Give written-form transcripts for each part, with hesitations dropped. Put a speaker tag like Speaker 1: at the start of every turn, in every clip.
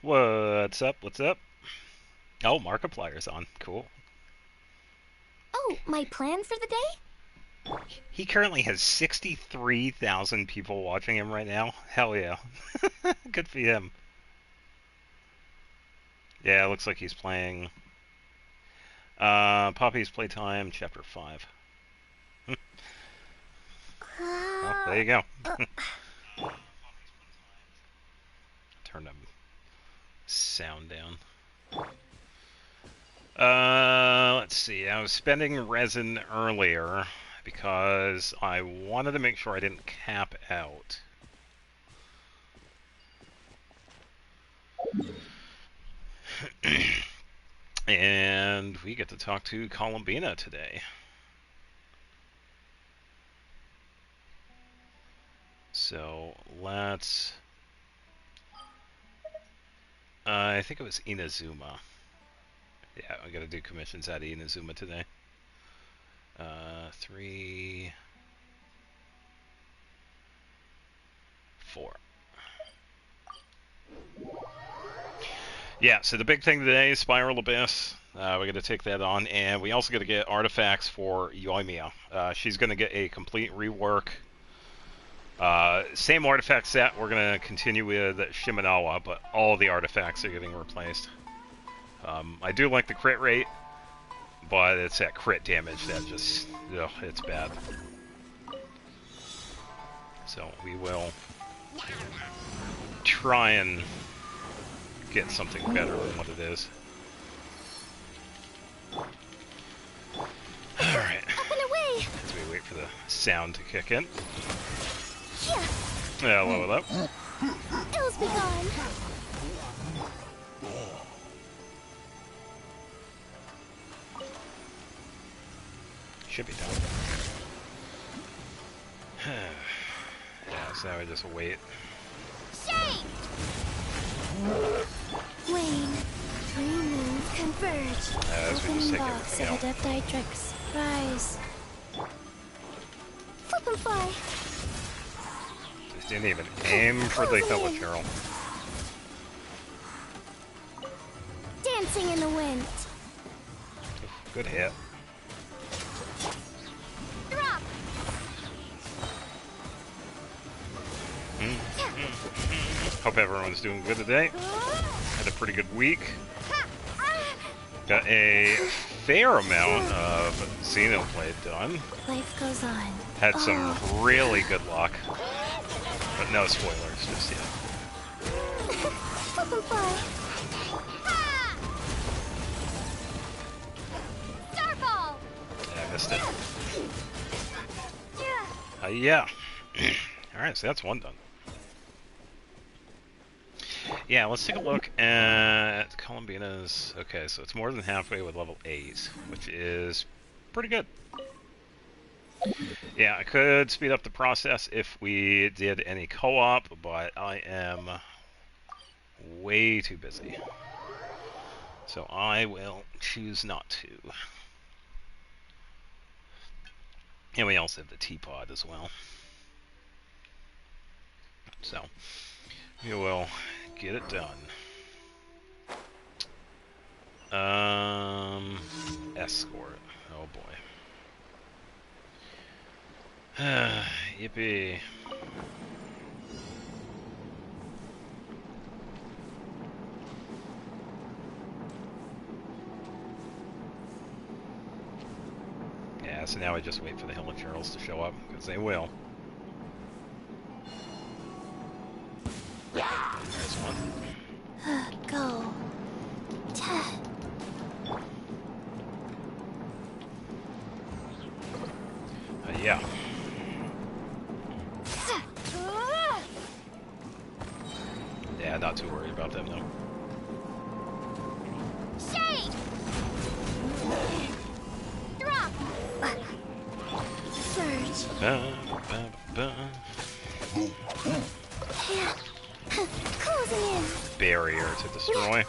Speaker 1: What's up? What's up? Oh, Markiplier's on. Cool.
Speaker 2: Oh, my plan for the day?
Speaker 1: He currently has 63,000 people watching him right now. Hell yeah. Good for him. Yeah, it looks like he's playing Poppy's Playtime Chapter 5. Well, there you go. Turn the sound down. Let's see. I was spending resin earlier because I wanted to make sure I didn't cap out. And we get to talk to Columbina today. So let's... I think it was Inazuma. Yeah, I gotta do commissions out of Inazuma today. 3, 4. Yeah, so the big thing today is Spiral Abyss. We're going to take that on, and we also got to get artifacts for Yoimiya. She's going to get a complete rework. Same artifact set we're going to continue with Shimenawa, but all the artifacts are getting replaced. I do like the crit rate, but it's that crit damage that just, ugh, it's bad. So we will try and get something better than what it is. Alright.
Speaker 2: Up and away!
Speaker 1: As we wait for the sound to kick in.
Speaker 2: Yeah.
Speaker 1: Level up.
Speaker 2: Ills be gone!
Speaker 1: Should be done. Yeah, so now we just wait.
Speaker 2: Shade! Wane. 3 moons converge.
Speaker 1: As we just take
Speaker 2: Box
Speaker 1: everything
Speaker 2: of
Speaker 1: out.
Speaker 2: Adepti-Trix. Rise. Flip and fly.
Speaker 1: Just didn't even aim for the Helichurl.
Speaker 2: Dancing in the wind.
Speaker 1: Good hit.
Speaker 2: Drop.
Speaker 1: Hope everyone's doing good today. Had a pretty good week. Got a fair amount of Xenoblade done.
Speaker 2: Life goes on.
Speaker 1: Had some really good luck. But no spoilers just yet.
Speaker 2: Flip and fly. Starball.
Speaker 1: Yeah, I missed it. Yeah. Alright, so that's one done. Yeah, let's take a look at Columbina's... Okay, so it's more than halfway with level 8, which is pretty good. Yeah, I could speed up the process if we did any co-op, but I am way too busy. So I will choose not to. And we also have the teapot as well. So, we will get it done. Escort. Oh boy. Yippee. Yeah, so now I just wait for the Hilichurls to show up, because they will. There's one.
Speaker 2: Go.
Speaker 1: Yeah. Yeah, not too worried about them, though.
Speaker 2: Shade! Drop! Surge. Closing in.
Speaker 1: Barrier to destroy.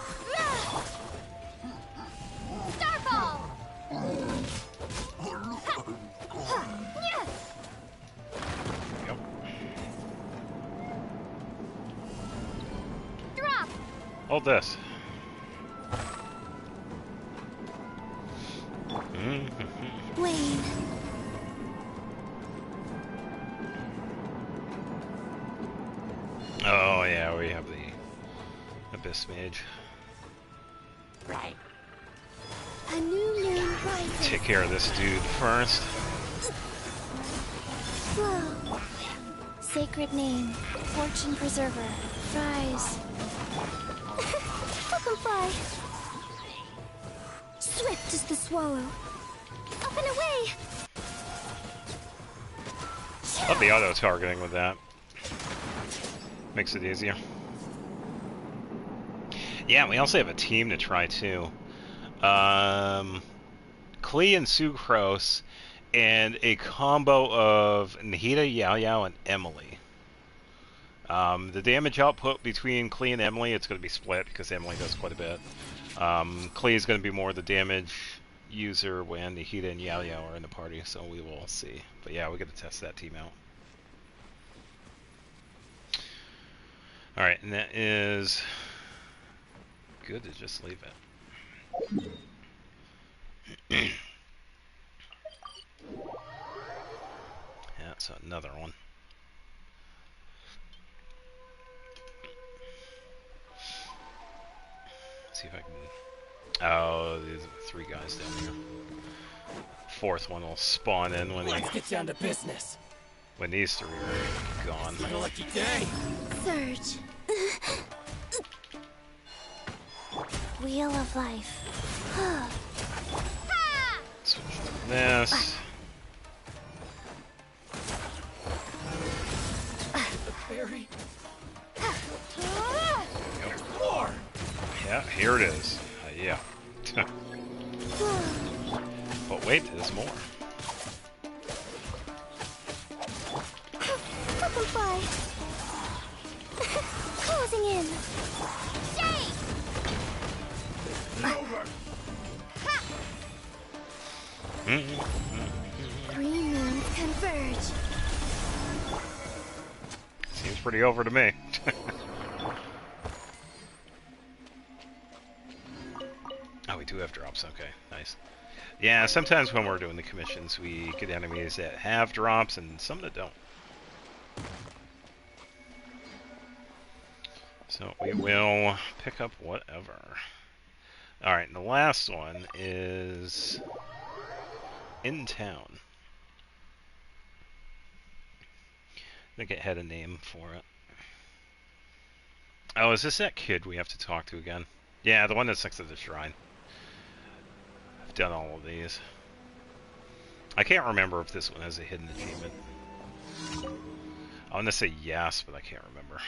Speaker 2: Starfall!
Speaker 1: Yep.
Speaker 2: Drop!
Speaker 1: Hold this.
Speaker 2: Wayne.
Speaker 1: Oh yeah, we have the Abyss Mage.
Speaker 2: Right. A new moon rises.
Speaker 1: Take care of this dude first.
Speaker 2: Flow. Sacred name. Fortune preserver. Rise. Up and fly. Swift as the swallow. Up and away.
Speaker 1: Love the auto targeting with that. Makes it easier. Yeah, we also have a team to try too. Klee and Sucrose, and a combo of Nahida, Yao Yao, and Emily. The damage output between Klee and Emily, it's going to be split because Emily does quite a bit. Klee is going to be more the damage user when Nahida and Yao Yao are in the party, so we will see. But yeah, we got to test that team out. Alright, and that is good to just leave it. Yeah, so another one. Let's see if I can... Oh, there's 3 guys down here. 4th one will spawn in when
Speaker 3: Let's get down to business.
Speaker 1: when these 3 are gone.
Speaker 3: What a lucky day.
Speaker 2: Surge. Wheel of life.
Speaker 1: Switch to this.
Speaker 3: The berry.
Speaker 1: Yep.
Speaker 3: There's more.
Speaker 1: Yeah, here it is. Yeah. But wait, there's more.
Speaker 2: Up and fly. Closing in. Stay.
Speaker 3: Over.
Speaker 2: 3 moons converge.
Speaker 1: Seems pretty over to me. Oh, we do have drops. Okay, nice. Yeah, sometimes when we're doing the commissions, we get enemies that have drops and some that don't. So we will pick up whatever. Alright, and the last one is in town. I think it had a name for it. Oh, is this that kid we have to talk to again? Yeah, the one that's next to the shrine. I've done all of these. I can't remember if this one has a hidden achievement. I want to say yes, but I can't remember.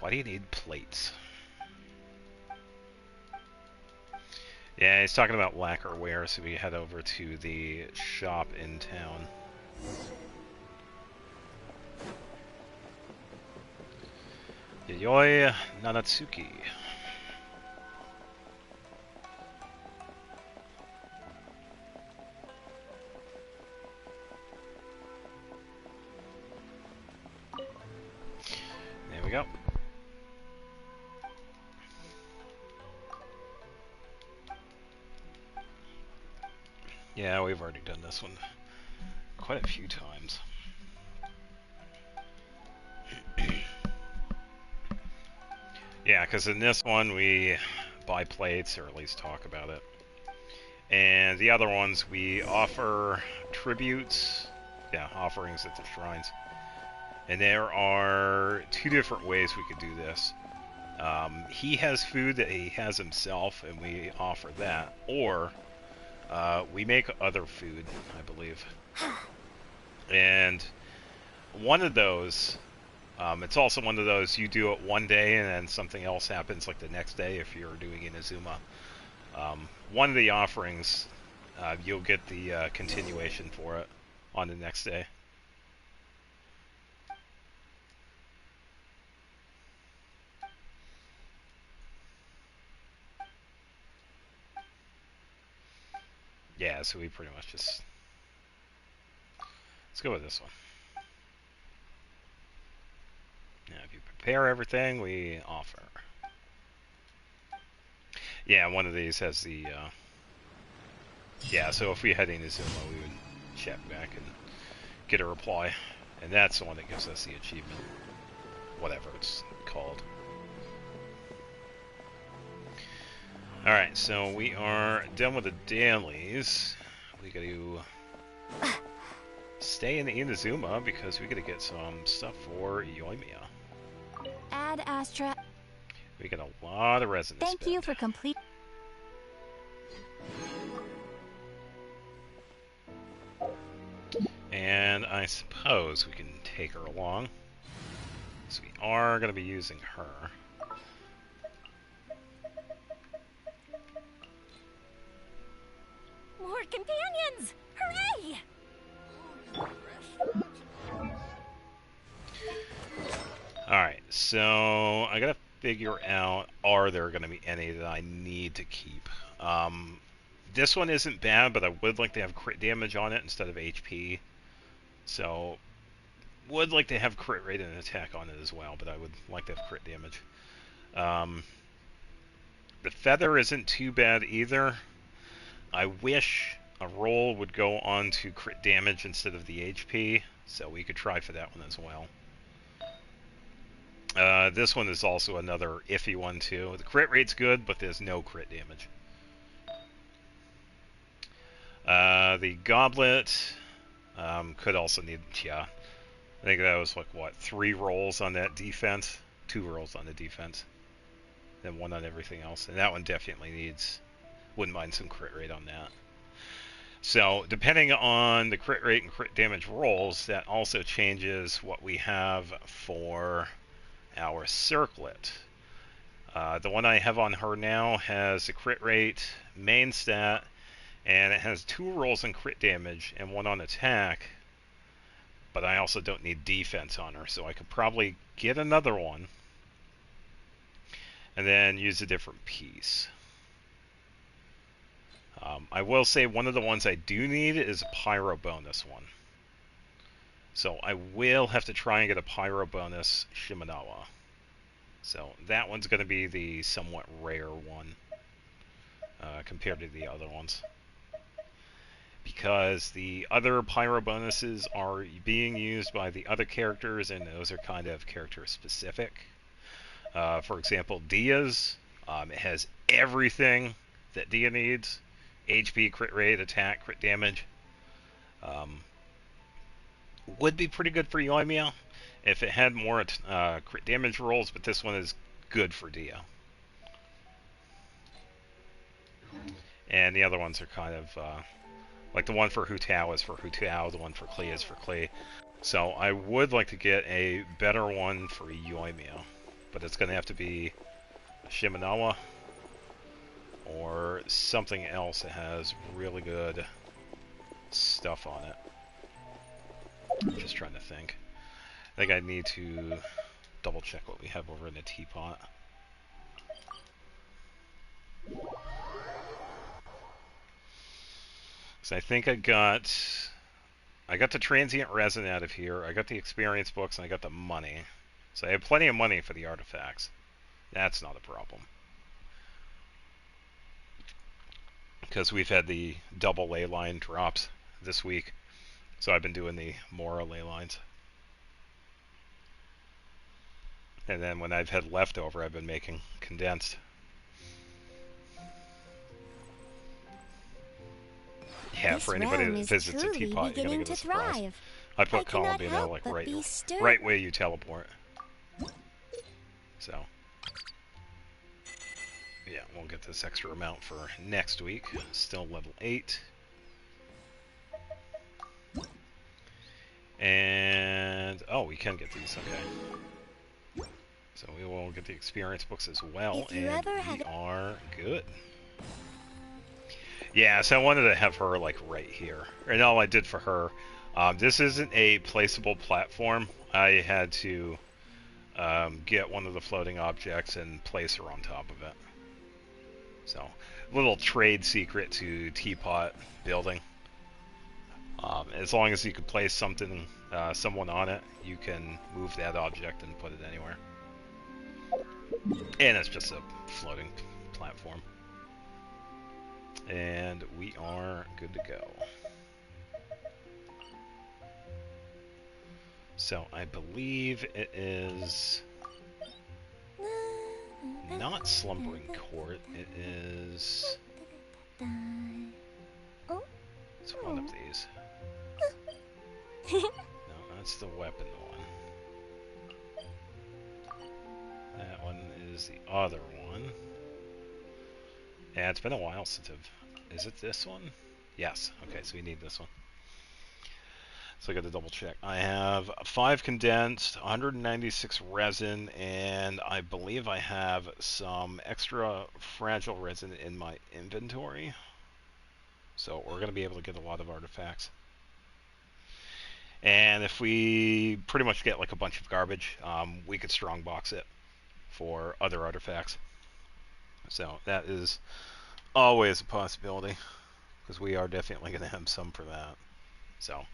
Speaker 1: Why do you need plates? Yeah, he's talking about lacquerware, so we head over to the shop in town. Yayoi Nanatsuki. There we go. Yeah, we've already done this one quite a few times. Yeah, because in this one we buy plates, or at least talk about it. And the other ones we offer tributes, yeah, offerings at the shrines. And there are 2 different ways we could do this. He has food that he has himself, and we offer that. Or we make other food, I believe. And one of those, it's also one of those you do it one day and then something else happens like the next day if you're doing Inazuma. One of the offerings, you'll get the continuation for it on the next day. Yeah, so we pretty much just... Let's go with this one. Now, if you repair everything we offer. Yeah, one of these has the, yeah, so if we head into Zuma, we would check back and get a reply. And that's the one that gives us the achievement. Whatever it's called. Alright, so we are done with the dailies. We gotta stay in the Inazuma because we gotta get some stuff for Yoimiya.
Speaker 2: Ad Astra.
Speaker 1: We got a lot of resin to
Speaker 2: Thank
Speaker 1: spend.
Speaker 2: you for complete.
Speaker 1: And I suppose we can take her along. So we are going to be using her.
Speaker 2: More companions! Hooray!
Speaker 1: Alright, so I gotta figure out, are there going to be any that I need to keep? This one isn't bad, but I would like to have crit damage on it instead of HP. So, would like to have crit rate and attack on it as well, but I would like to have crit damage. The feather isn't too bad either. I wish a roll would go on to crit damage instead of the HP, so we could try for that one as well. This one is also another iffy one too. The crit rate's good, but there's no crit damage. The goblet could also need, yeah, I think that was like, what, 3 rolls on that defense? 2 rolls on the defense. Then 1 on everything else. And that one definitely needs, wouldn't mind some crit rate on that. So, depending on the crit rate and crit damage rolls, that also changes what we have for our circlet. The one I have on her now has a crit rate, main stat, and it has 2 rolls in crit damage and 1 on attack. But I also don't need defense on her, so I could probably get another one and then use a different piece. I will say one of the ones I do need is a Pyro bonus one. So I will have to try and get a Pyro bonus Shimenawa. So that one's going to be the somewhat rare one compared to the other ones. Because the other Pyro bonuses are being used by the other characters, and those are kind of character specific. For example, Dia's, it has everything that Dia needs. HP, crit rate, attack, crit damage. Would be pretty good for Yoimiya if it had more crit damage rolls, but this one is good for Dia. And the other ones are kind of, like the one for Hu Tao is for Hu Tao, the one for Klee is for Klee. So I would like to get a better one for Yoimiya, but it's going to have to be Shimenawa or something else that has really good stuff on it. I'm just trying to think. I think I need to double check what we have over in the teapot. So I think I got the transient resin out of here, I got the experience books, and I got the money. So I have plenty of money for the artifacts. That's not a problem. Because we've had the double ley line drops this week. So I've been doing the Mora ley lines. And then when I've had leftover, I've been making condensed. Yeah,
Speaker 2: This
Speaker 1: for anybody
Speaker 2: realm
Speaker 1: that
Speaker 2: is
Speaker 1: visits a
Speaker 2: truly
Speaker 1: teapot, you're
Speaker 2: beginning
Speaker 1: gonna get a
Speaker 2: to
Speaker 1: surprise.
Speaker 2: thrive.
Speaker 1: I
Speaker 2: I
Speaker 1: put
Speaker 2: cannot
Speaker 1: Columbia
Speaker 2: help
Speaker 1: like
Speaker 2: but be stirred.
Speaker 1: right where you teleport. So yeah, we'll get this extra amount for next week. Still level 8. And oh, we can get these, okay. So we will get the experience books as well,
Speaker 2: If you
Speaker 1: and
Speaker 2: ever
Speaker 1: we
Speaker 2: had
Speaker 1: are good. Yeah, so I wanted to have her like right here. And all I did for her, this isn't a placeable platform. I had to get one of the floating objects and place her on top of it. So, little trade secret to teapot building. As long as you can place something, someone on it, you can move that object and put it anywhere. And it's just a floating platform. And we are good to go. So I believe it is not Slumbering Court. It is...
Speaker 2: Oh?
Speaker 1: It's one of these. No, that's the weapon one. That one is the other one. Yeah, it's been a while since I've... Is it this one? Yes. Okay, so we need this one. So I got to double check. I have 5 condensed, 196 resin, and I believe I have some extra fragile resin in my inventory. So we're going to be able to get a lot of artifacts. And if we pretty much get like a bunch of garbage, we could strongbox it for other artifacts. So that is always a possibility, because we are definitely going to have some for that. So,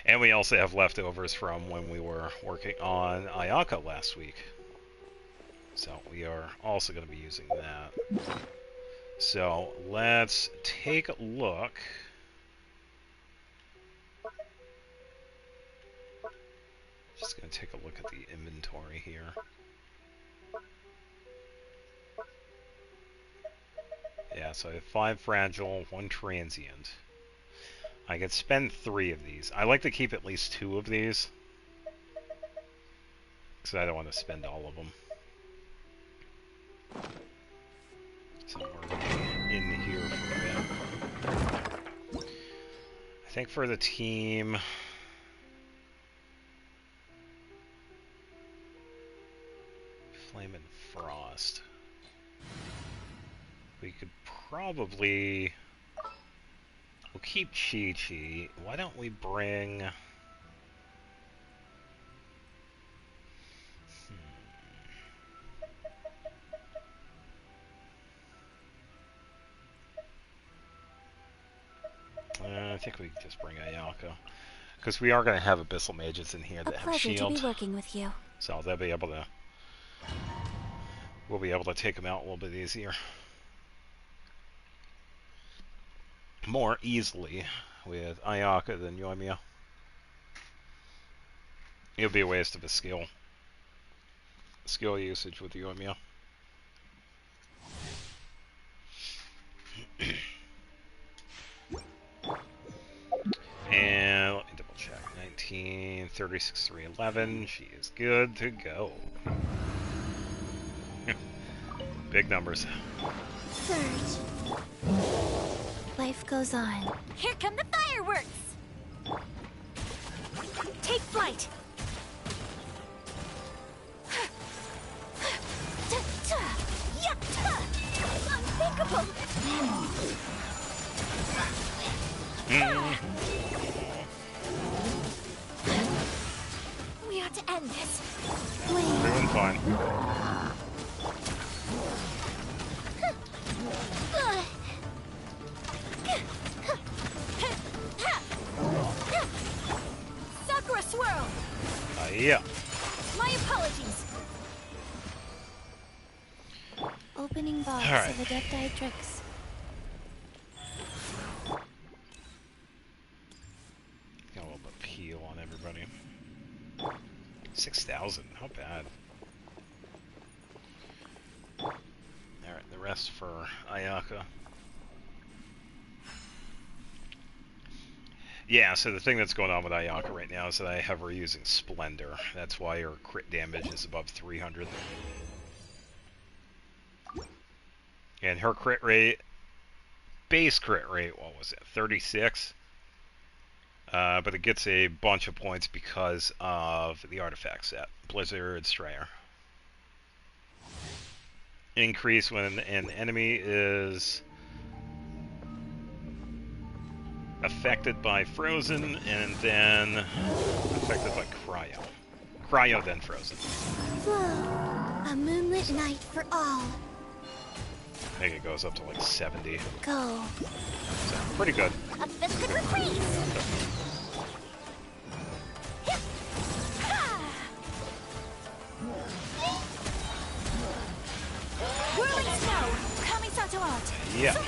Speaker 1: and we also have leftovers from when we were working on Ayaka last week. So we are also going to be using that. So let's take a look. Just going to take a look at the inventory here. Yeah, so I have 5 fragile, 1 transient. I could spend 3 of these. I like to keep at least 2 of these, because I don't want to spend all of them. So we're going to be in here for a bit. I think for the team... Flame and Frost. We could probably... We'll keep Chi-Chi. Why don't we bring... I think we can just bring Ayaka. Because we are going to have Abyssal Mages in here that have shield.
Speaker 2: A pleasure to be working with you.
Speaker 1: So they'll be able to... We'll be able to take them out a little bit easier. More easily with Ayaka than Yoimiya. It'll be a waste of a skill usage with Yoimiya. And let me double check. 19, 36, 311. She is good to go. Big numbers.
Speaker 2: Surge. Life goes on. Here come the fireworks! Take flight! Unthinkable! We ought to end this.
Speaker 1: We're doing fine.
Speaker 2: Sakura swirl!
Speaker 1: Yeah.
Speaker 2: My apologies. Opening box
Speaker 1: All right.
Speaker 2: of Adepti-Trix.
Speaker 1: Got a little bit of heal on everybody. 6,000, not bad. Alright, the rest for Ayaka. Yeah, so the thing that's going on with Ayaka right now is that I have her using Splendor. That's why her crit damage is above 300. And her crit rate, base crit rate, what was it, 36? But it gets a bunch of points because of the artifact set, Blizzard Strayer. Increase when an enemy is affected by Frozen, and then affected by Cryo. Cryo, then Frozen.
Speaker 2: Flow. A moonlit night for all.
Speaker 1: I think it goes up to like 70.
Speaker 2: Go.
Speaker 1: So, pretty good.
Speaker 2: A fisted reprise! out.
Speaker 1: Yeah. There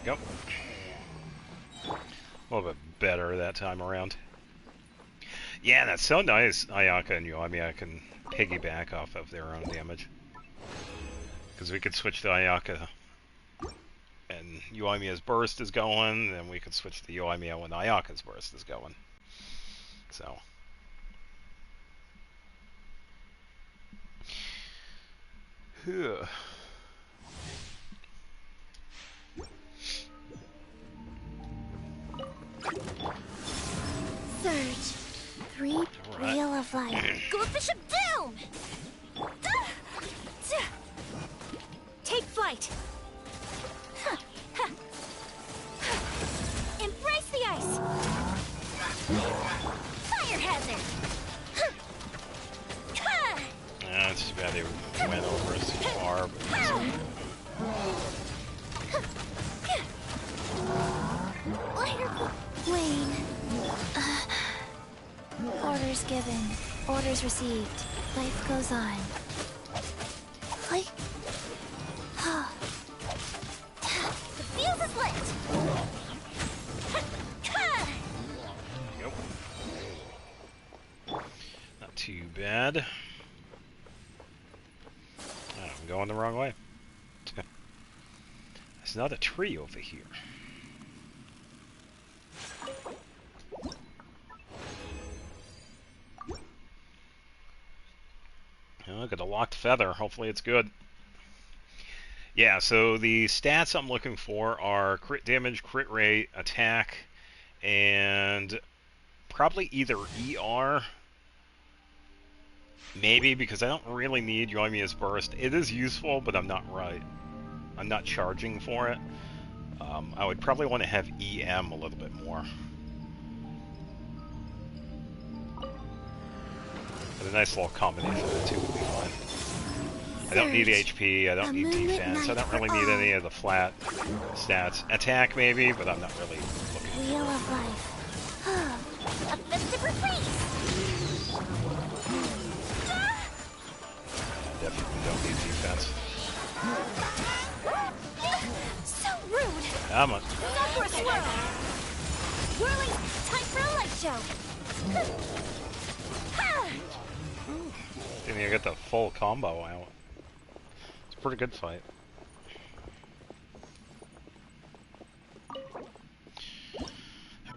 Speaker 1: we go. A little bit better that time around. Yeah, that's so nice. Ayaka and Yoimiya can piggyback off of their own damage. Because we could switch to Ayaka and Yoimiya's burst is going, then we could switch to Yoimiya when Ayaka's burst is going. So. Phew.
Speaker 2: Surge. 3
Speaker 1: Right.
Speaker 2: Wheel of Life. Go Bishop down! Take flight. Embrace the ice. Fire hazard.
Speaker 1: It's too bad they went over us too far.
Speaker 2: Wayne. Orders given. Orders received. Life goes on. Like... The fuse is lit!
Speaker 1: Yep. Not too bad. I'm going the wrong way. There's not a tree over here. Oh, got a locked feather. Hopefully it's good. Yeah, so the stats I'm looking for are crit damage, crit rate, attack, and probably either ER. Maybe, because I don't really need Yoimiya's burst. It is useful, but I'm not charging for it. I would probably want to have EM a little bit more. But a nice little combination of the two would be fine. I don't need HP, I don't need defense, I don't really need any of the flat stats. Attack maybe, but I'm not really looking.
Speaker 2: Wheel of Life. A festive retreat!
Speaker 1: Definitely don't need defense.
Speaker 2: So rude!
Speaker 1: Come on.
Speaker 2: Go for a swirl! Whirling, time for a light show!
Speaker 1: Didn't even get the full combo out. It's a pretty good fight.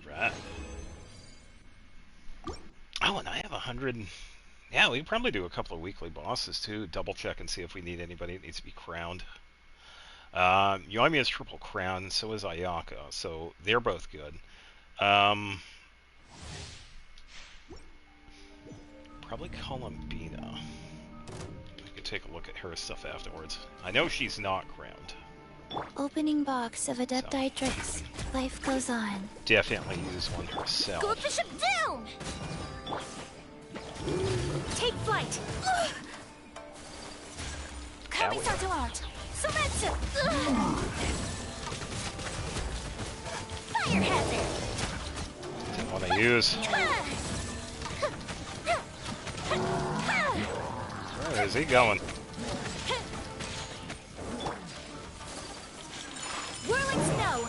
Speaker 1: Alright. Oh, and I have 100... Yeah, we can probably do a couple of weekly bosses too. Double check and see if we need anybody that needs to be crowned. Yoimiya is triple crowned, so is Ayaka, so they're both good. Probably Columbina. I could take a look at her stuff afterwards. I know she's not crowned.
Speaker 2: Opening box of Adeptitrix. Life goes on.
Speaker 1: Definitely use one herself.
Speaker 2: Go Bishop down! Take flight! Kamisato out! Sumetsu! Fire hazard!
Speaker 1: Didn't want to use. Where is he going?
Speaker 2: Whirling snow!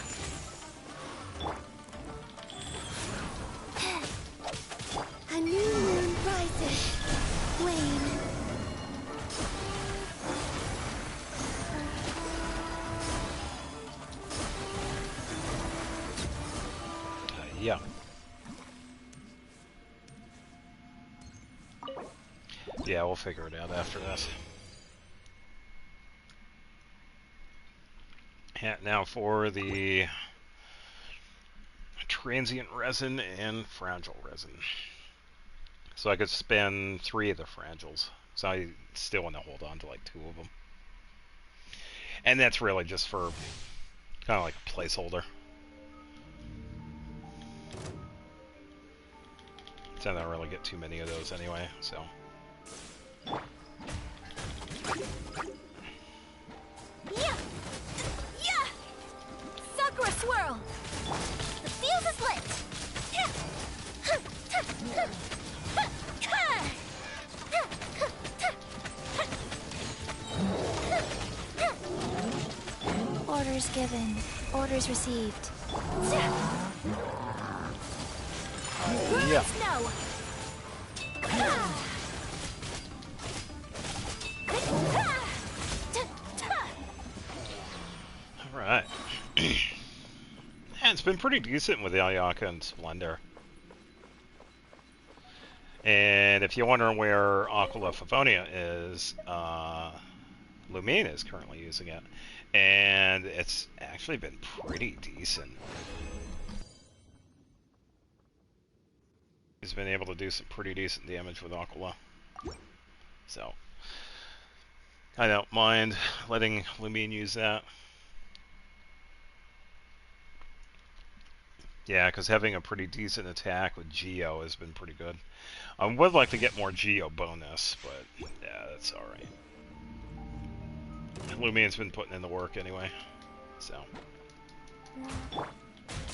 Speaker 2: A new moon rises. Wayne.
Speaker 1: Yeah. Yeah, we'll figure it out after this. Yeah, now for the transient resin and fragile resin. So I could spend 3 of the fragiles. So I still want to hold on to like 2 of them. And that's really just for kind of like a placeholder. So I don't really get too many of those anyway, so.
Speaker 2: Yeah! Yeah! Sakura swirl! The fuse is lit! Orders given. Orders received.
Speaker 1: Yeah.
Speaker 2: No.
Speaker 1: Alright. Yeah, it's been pretty decent with Ayaka and Splendor. And if you're wondering where Aquila Favonius is, Lumine is currently using it. And it's actually been pretty decent. He's been able to do some pretty decent damage with Aquila. So, I don't mind letting Lumine use that. Yeah, because having a pretty decent attack with Geo has been pretty good. I would like to get more Geo bonus, but yeah, that's alright. Lumine's been putting in the work anyway, so.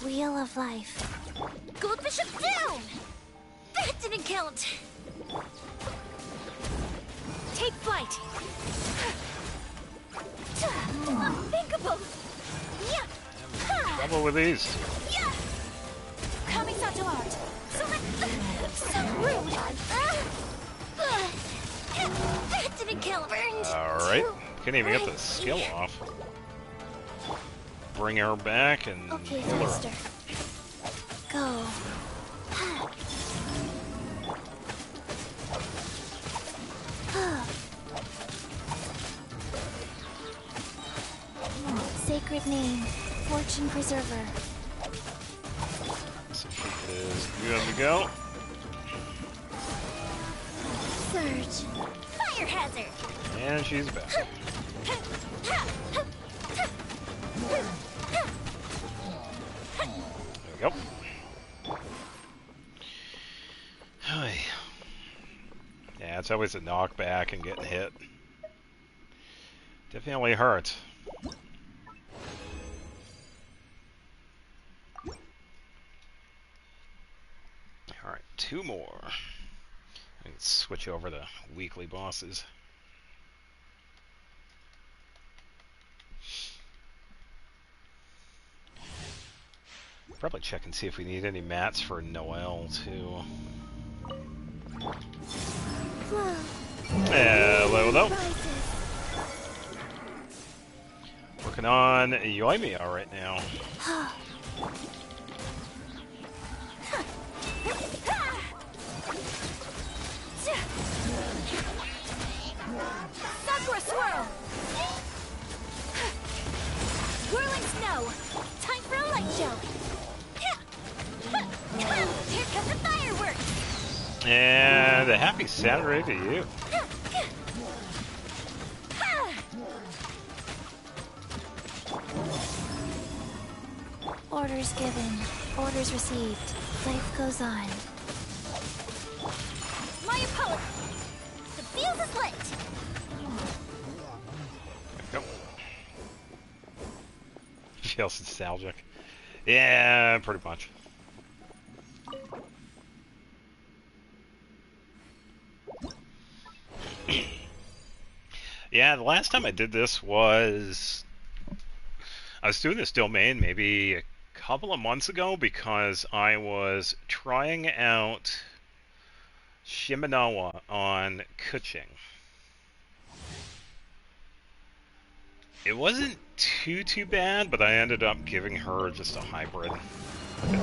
Speaker 2: Wheel of life. Goldfish up down! That didn't count! Take flight! Unthinkable! Yeah!
Speaker 1: Trouble with these.
Speaker 2: Yeah! Kamisato art! So rude! That didn't count! Burned!
Speaker 1: Alright. Can't even get the skill off. Bring her back and
Speaker 2: Okay,
Speaker 1: pull her
Speaker 2: faster. Go. Sacred name, fortune preserver.
Speaker 1: So she is good to go.
Speaker 2: Surge. Fire hazard.
Speaker 1: And she's back. There we go. Yeah, it's always a knockback and getting hit. Definitely hurts. Alright, two more. I can switch over to weekly bosses. Probably check and see if we need any mats for Noel too.
Speaker 2: Flow.
Speaker 1: Hello, hello.
Speaker 2: Rises.
Speaker 1: Working on Yoimiya right now.
Speaker 2: Sakura swirl. Whirling snow. Time for a light show. Here comes the fireworks.
Speaker 1: And a happy Saturday to you.
Speaker 2: Orders given. Orders received. Life goes on. My opponent. The fuse is lit.
Speaker 1: There we go. Feels nostalgic. Yeah, pretty much. Yeah, the last time I did this was... I was doing this domain maybe a couple of months ago because I was trying out Shimenawa on Kuching. It wasn't too bad, but I ended up giving her just a hybrid. Like a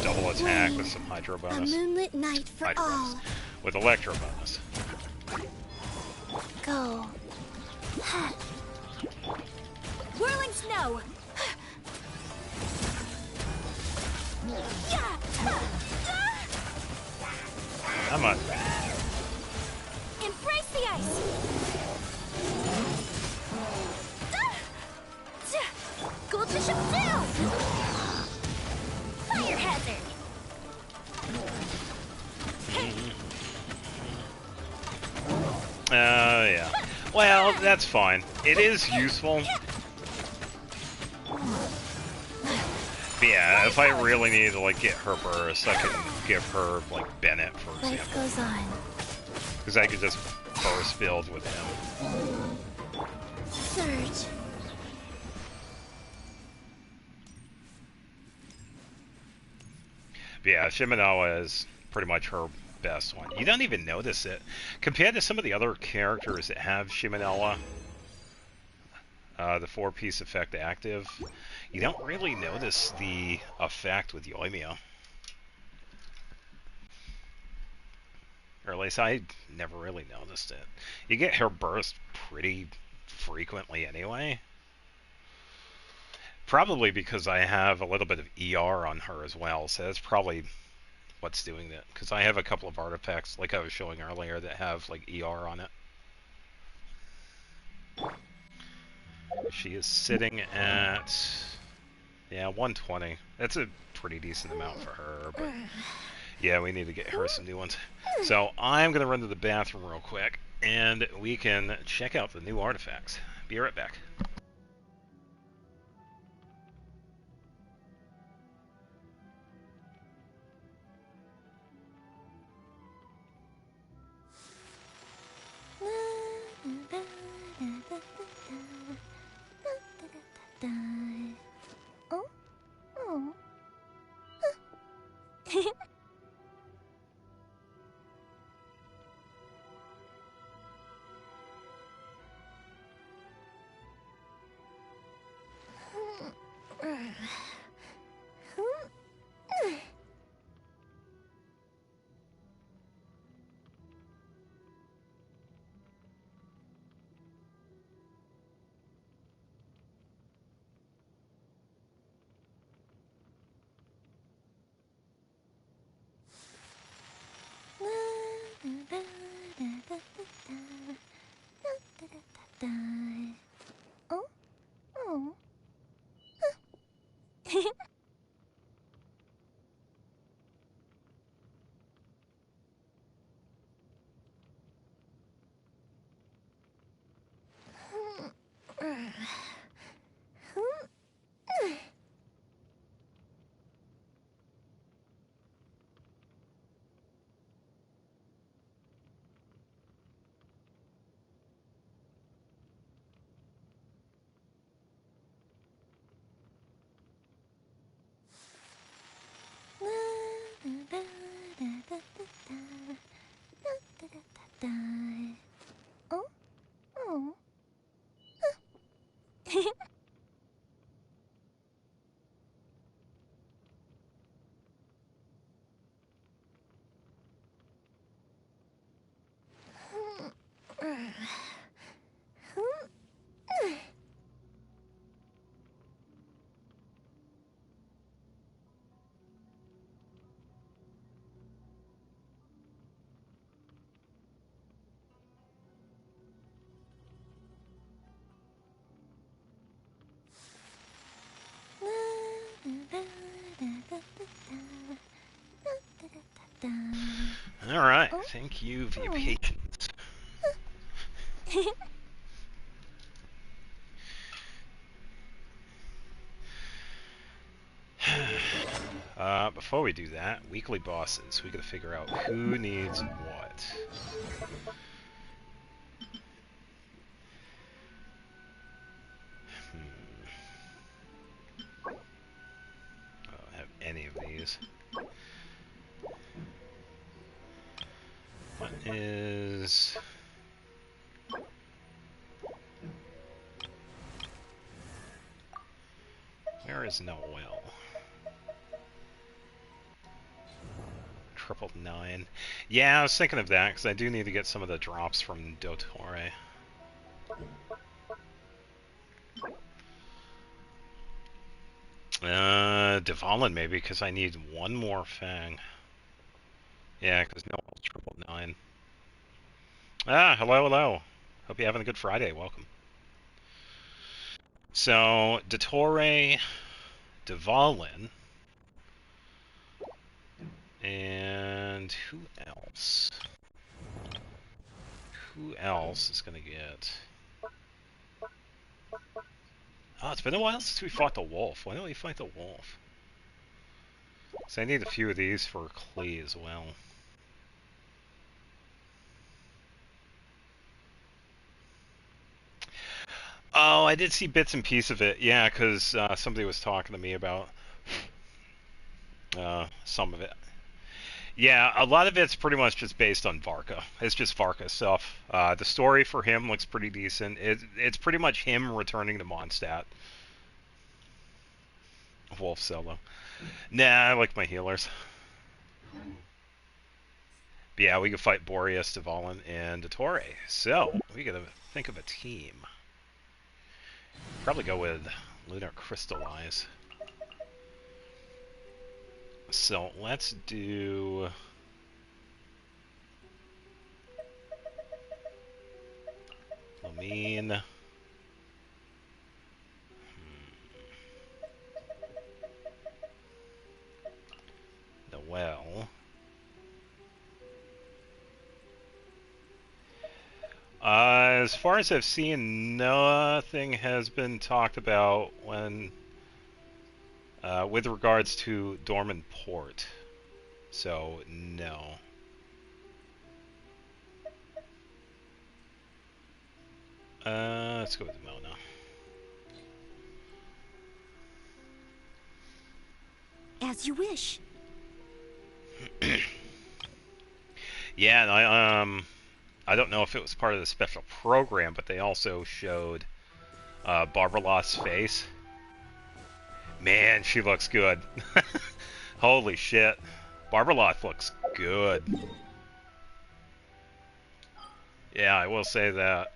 Speaker 1: double attack with some hydro
Speaker 2: A
Speaker 1: bonus.
Speaker 2: moonlit night for
Speaker 1: Hydro
Speaker 2: all.
Speaker 1: bonus. With electro bonus.
Speaker 2: Go. Whirling snow.
Speaker 1: Come on.
Speaker 2: Embrace the ice. Goldfish up down. Fire hazard.
Speaker 1: Yeah. Well, that's fine. It is useful. But yeah, if I really need to like get her burst, I can give her like Bennett, for
Speaker 2: Life
Speaker 1: example,
Speaker 2: goes on.
Speaker 1: because I could just burst build with him.
Speaker 2: Surge.
Speaker 1: But yeah, Shimenawa is pretty much her best one. You don't even notice it compared to some of the other characters that have Shimenawa. The 4-piece effect active, you don't really notice the effect with Yoimiya. Or at least I never really noticed it. You get her burst pretty frequently anyway. Probably because I have a little bit of ER on her as well, so that's probably what's doing that. Because I have a couple of artifacts, like I was showing earlier, that have like ER on it. She is sitting at, yeah, 120. That's a pretty decent amount for her, but yeah, we need to get her some new ones. So I'm going to run to the bathroom real quick, and we can check out the new artifacts. Be right back.
Speaker 2: Oh? Oh. Oh? Oh. Oh? Oh.
Speaker 1: Alright, thank you for your patience. Before we do that, weekly bosses. We gotta figure out who needs what. I don't have any of these. What is... Where is Noel? 999. Yeah, I was thinking of that, because I do need to get some of the drops from Dottore. Dvalin maybe, because I need one more Fang. Yeah, because Noel's 999. Ah, hello, hello. Hope you're having a good Friday. Welcome. So, Dottore, Dvalin, and who else? Who else is going to get... Oh, it's been a while since we fought the wolf. Why don't we fight the wolf? So I need a few of these for clay as well. Oh, I did see bits and pieces of it. Yeah, because somebody was talking to me about some of it. Yeah, a lot of it's pretty much just based on Varka. It's just Varka stuff. The story for him looks pretty decent. It's pretty much him returning to Mondstadt. Wolf solo. Nah, I like my healers. But yeah, we can fight Boreas, Dvalin, and Dottore. So, we gotta think of a team. Probably go with Lunar Crystallize. So, let's do... Lamine. Noelle. As far as I've seen, nothing has been talked about when, with regards to Dorman Port. So, no. Let's go with Mona.
Speaker 2: As you wish.
Speaker 1: Yeah, and I don't know if it was part of the special program, but they also showed Barbara face. Man, she looks good. Holy shit. Barbara looks good. Yeah, I will say that.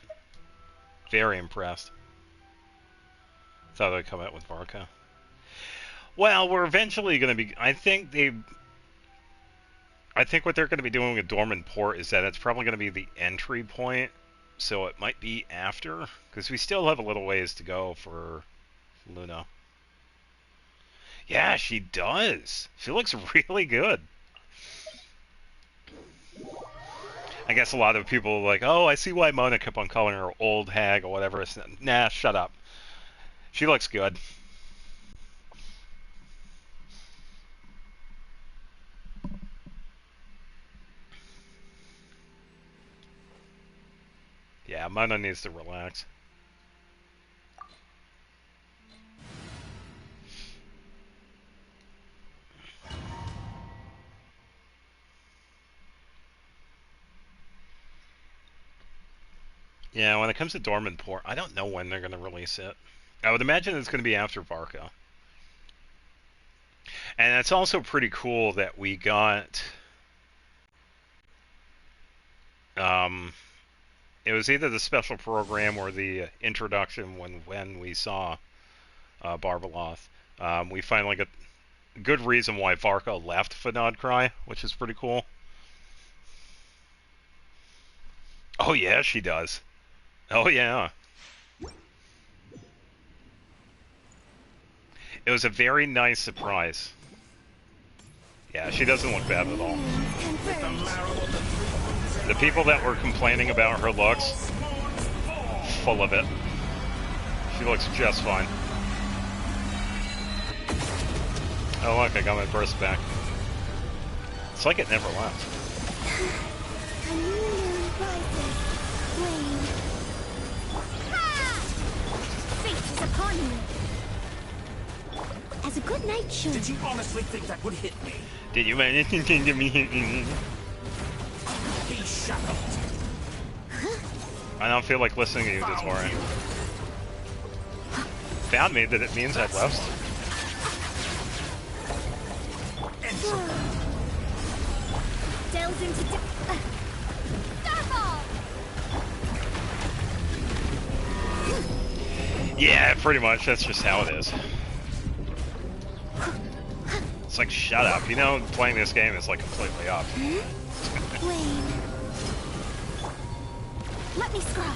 Speaker 1: Very impressed. Thought they'd come out with Varka. Well, we're eventually going to be... I think what they're going to be doing with Dorman Port is that it's probably going to be the entry point, so it might be after, because we still have a little ways to go for Luna. Yeah, she does. She looks really good. I guess a lot of people are like, oh, I see why Mona kept on calling her old hag or whatever. Nah, shut up. She looks good. Yeah, Mona needs to relax. Yeah, when it comes to Dorman Port, I don't know when they're going to release it. I would imagine it's going to be after Varka. And it's also pretty cool that we got... it was either the special program or the introduction when we saw Barbaloth. We finally got a good reason why Varka left Fanad Krai, which is pretty cool. Oh yeah, she does. Oh yeah. It was a very nice surprise. Yeah, she doesn't look bad at all. The people that were complaining about her looks, full of it. She looks just fine. Oh look, I got my burst back. It's like it never left.
Speaker 2: Upon you. As a good night should.
Speaker 3: Did you honestly think that would hit me?
Speaker 1: Did you manage to me?
Speaker 3: Be shackled.
Speaker 1: I don't feel like listening to you, Dottore. Found me, that it means I've left.
Speaker 2: Delves into Starfall!
Speaker 1: Yeah, pretty much. That's just how it is. It's like, shut up. You know, playing this game is like completely up.
Speaker 2: Wayne. Let me scry.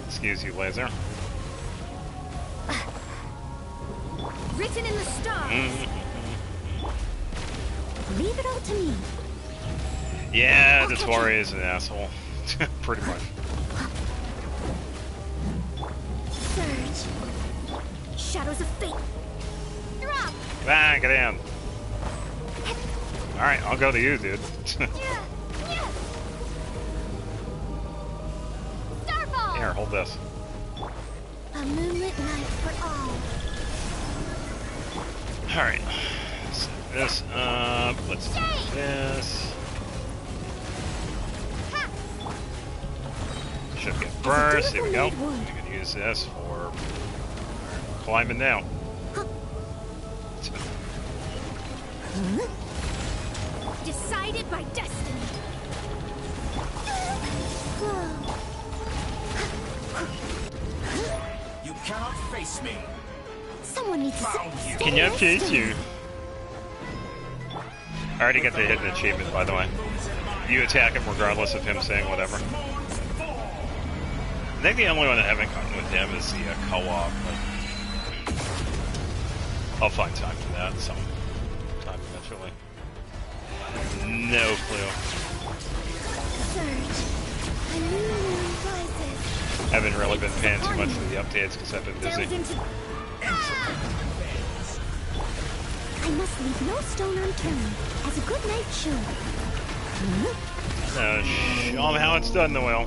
Speaker 1: Excuse you, laser.
Speaker 2: Written in the stars. Leave it all to me.
Speaker 1: Yeah, Dottore is an asshole. Pretty much.
Speaker 2: Surge. Shadows of fate.
Speaker 1: Ah, get in. Alright, I'll go to you, dude.
Speaker 2: Starfall!
Speaker 1: Here, hold this.
Speaker 2: A moonlit night for all.
Speaker 1: Alright. Set this up. Let's do this. Should get burst. There we go. We can use this for climbing down.
Speaker 2: Decided by destiny.
Speaker 3: You cannot face me.
Speaker 2: Someone needs to
Speaker 3: Found you.
Speaker 1: Can you face you? I already got the hidden achievement, by the way. You attack him regardless of him saying whatever. I think the only one I haven't gotten with him is the co-op. I'll find time for that sometime eventually. No clue.
Speaker 2: surge. A new moon rises.
Speaker 1: Haven't really been paying too much for the updates because I've been busy.
Speaker 2: Delves into... I must leave no stone unturned, as a good knight should.
Speaker 1: Show him how it's done, Noel.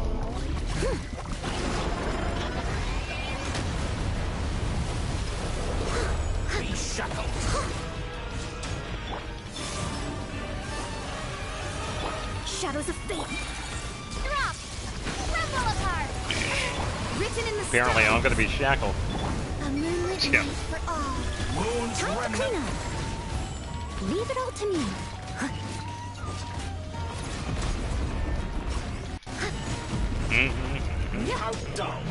Speaker 3: Be shackled.
Speaker 2: Shadows of fate. Drop! Crumble apart! Written in the
Speaker 1: Apparently,
Speaker 2: stone.
Speaker 1: I'm going to be shackled.
Speaker 2: A moonlit
Speaker 1: Yeah.
Speaker 2: night for all.
Speaker 3: Moon's
Speaker 2: Time to
Speaker 3: remnant.
Speaker 2: clean up. Leave it all to me.
Speaker 3: Outdone.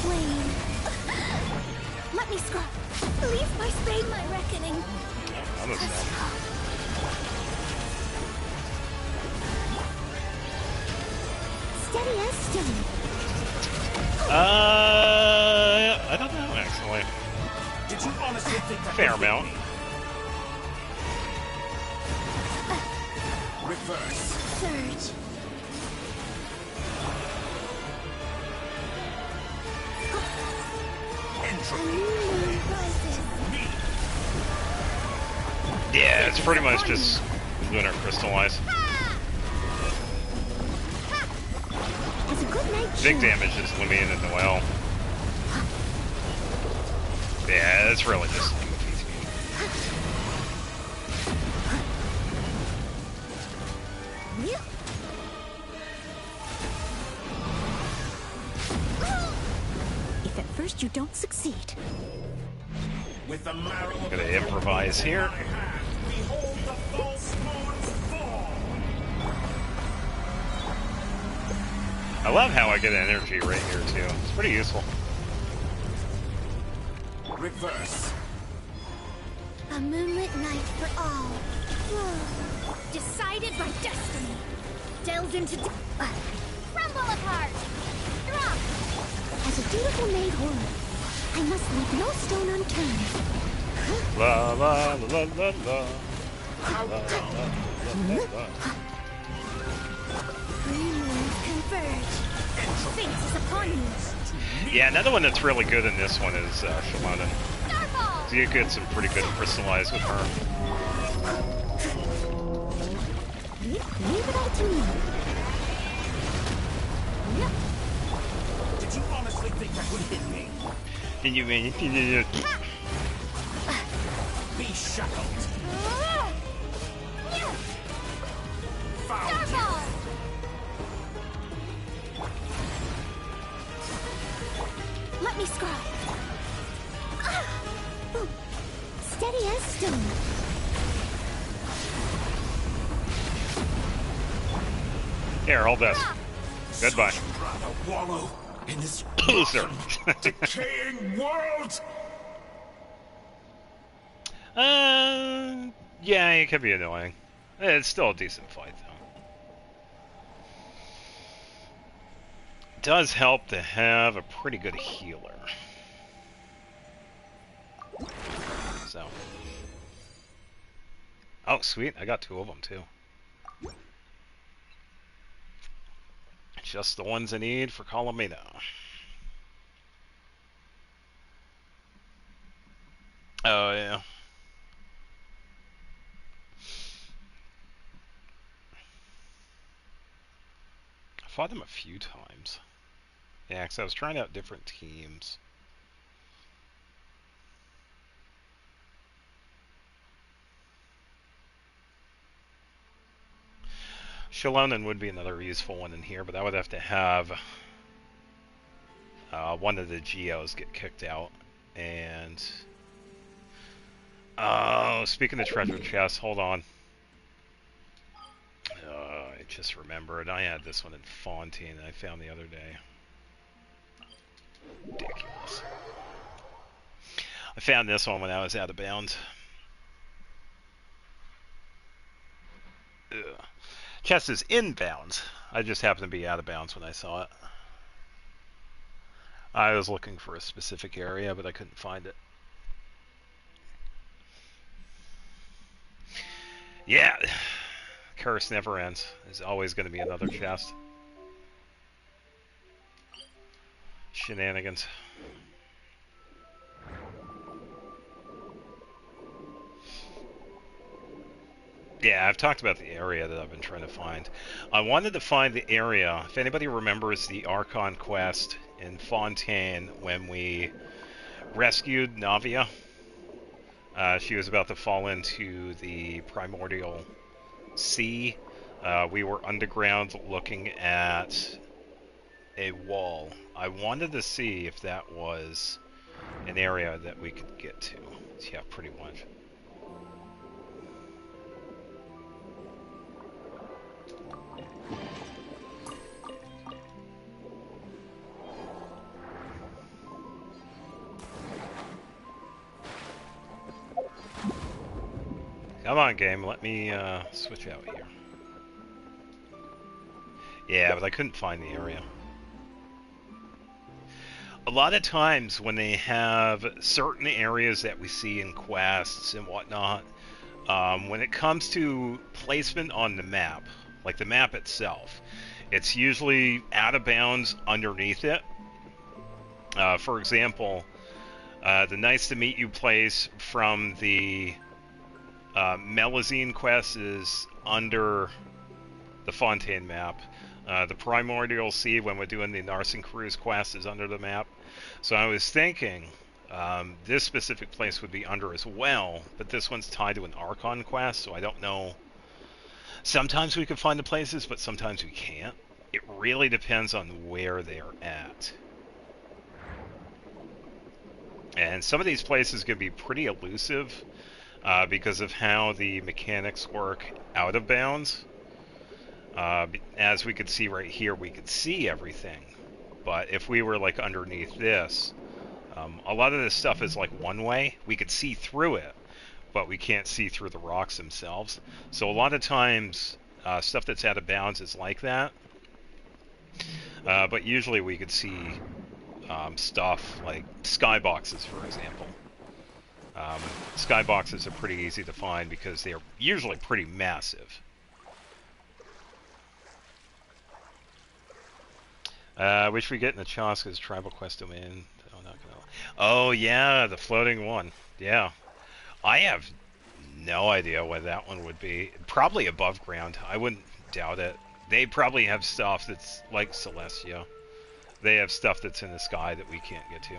Speaker 2: Flame. Let me scrub. Leave my spade my reckoning.
Speaker 1: I'm a snap.
Speaker 2: Steady as stone.
Speaker 1: I don't know, actually.
Speaker 3: Did you honestly think that
Speaker 1: Fair
Speaker 3: would hit
Speaker 1: amount.
Speaker 3: me? Reverse.
Speaker 2: Surge. A
Speaker 3: Entropy.
Speaker 2: new moon rises.
Speaker 3: Me.
Speaker 1: Yeah, it's pretty much just lunar crystallize.
Speaker 2: As a good night
Speaker 1: Big
Speaker 2: should.
Speaker 1: damage is Lumine and Noel. Yeah, it's really just PT.
Speaker 2: If at first you don't succeed,
Speaker 3: With the marrow
Speaker 1: I'm
Speaker 3: of
Speaker 1: gonna
Speaker 3: the
Speaker 1: improvise here.
Speaker 3: behold the false moon's fall.
Speaker 1: I love how I get energy right here too. It's pretty useful.
Speaker 3: Reverse.
Speaker 2: a moonlit night for all. Decided by destiny. Delved into... crumble apart! Drop! As a dutiful maid would, I must leave no stone unturned.
Speaker 1: La la la la la la. La, la, la, la.
Speaker 2: Three moons converge. Fate is upon you.
Speaker 1: Yeah, another one that's really good in this one is Shalana.
Speaker 2: Starfall!
Speaker 1: So you get some pretty good crystallize with her.
Speaker 2: Leave it all to me.
Speaker 3: Did you honestly think that would hit me?
Speaker 1: And you mean
Speaker 3: Be shackled. Found you.
Speaker 2: Starfall! Let me scribe. Steady as stone.
Speaker 1: Here, hold this. Goodbye.
Speaker 3: So you'd rather wallow in this
Speaker 1: Loser.
Speaker 3: decaying world?
Speaker 1: Yeah, it could be annoying. It's still a decent fight, though. Does help to have a pretty good healer. So. Oh, sweet. I got two of them, too. Just the ones I need for Colomino. Oh, yeah. I fought them a few times. Yeah, because I was trying out different teams. Shalonen would be another useful one in here, but I would have to have one of the Geos get kicked out. And... oh, speaking of treasure chests, hold on. I just remembered. I had this one in Fontaine that I found the other day. Ridiculous. I found this one when I was out of bounds. Ugh. Chest is inbound. I just happened to be out of bounds when I saw it. I was looking for a specific area, but I couldn't find it. Yeah, curse never ends. There's always going to be another chest. Shenanigans. Yeah, I've talked about the area that I've been trying to find. I wanted to find the area, if anybody remembers the Archon quest in Fontaine when we rescued Navia. She was about to fall into the primordial sea. We were underground looking at a wall. I wanted to see if that was an area that we could get to. Yeah, pretty much. Come on, game. Let me switch out here. Yeah, but I couldn't find the area. A lot of times when they have certain areas that we see in quests and whatnot, when it comes to placement on the map, like the map itself, it's usually out of bounds underneath it. For example, the Nice to Meet You place from the Melazine quest is under the Fontaine map. The Primordial Sea, when we're doing the Narsen Cruise quest, is under the map. So I was thinking this specific place would be under as well, but this one's tied to an Archon quest, so I don't know. Sometimes we can find the places, but sometimes we can't. It really depends on where they're at. And some of these places can be pretty elusive because of how the mechanics work out of bounds. As we could see right here, we could see everything. But if we were like underneath this, a lot of this stuff is like one way. We could see through it, but we can't see through the rocks themselves. So a lot of times, stuff that's out of bounds is like that. But usually we could see stuff like skyboxes, for example. Skyboxes are pretty easy to find because they're usually pretty massive. Wish we get in the Chaska's tribal quest domain. Oh, not gonna... oh yeah, the floating one. Yeah, I have no idea what that one would be. Probably above ground. I wouldn't doubt it. They probably have stuff that's like Celestia. They have stuff that's in the sky that we can't get to.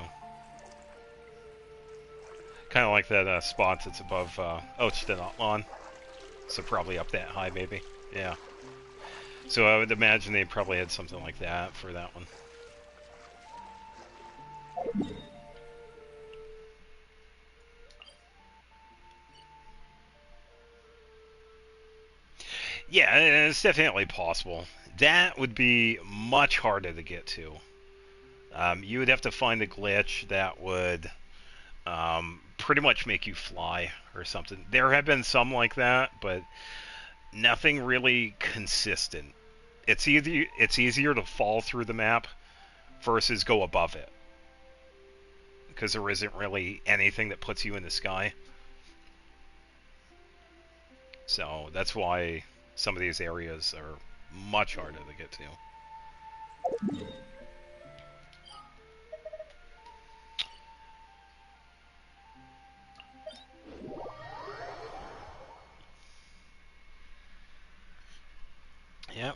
Speaker 1: Kind of like that spot that's above Ochtenotlan. So probably up that high, maybe. Yeah. So I would imagine they probably had something like that for that one. Yeah, it's definitely possible. That would be much harder to get to. You would have to find a glitch that would pretty much make you fly or something. There have been some like that, but nothing really consistent. It's easier to fall through the map versus go above it, because there isn't really anything that puts you in the sky. So that's why some of these areas are much harder to get to.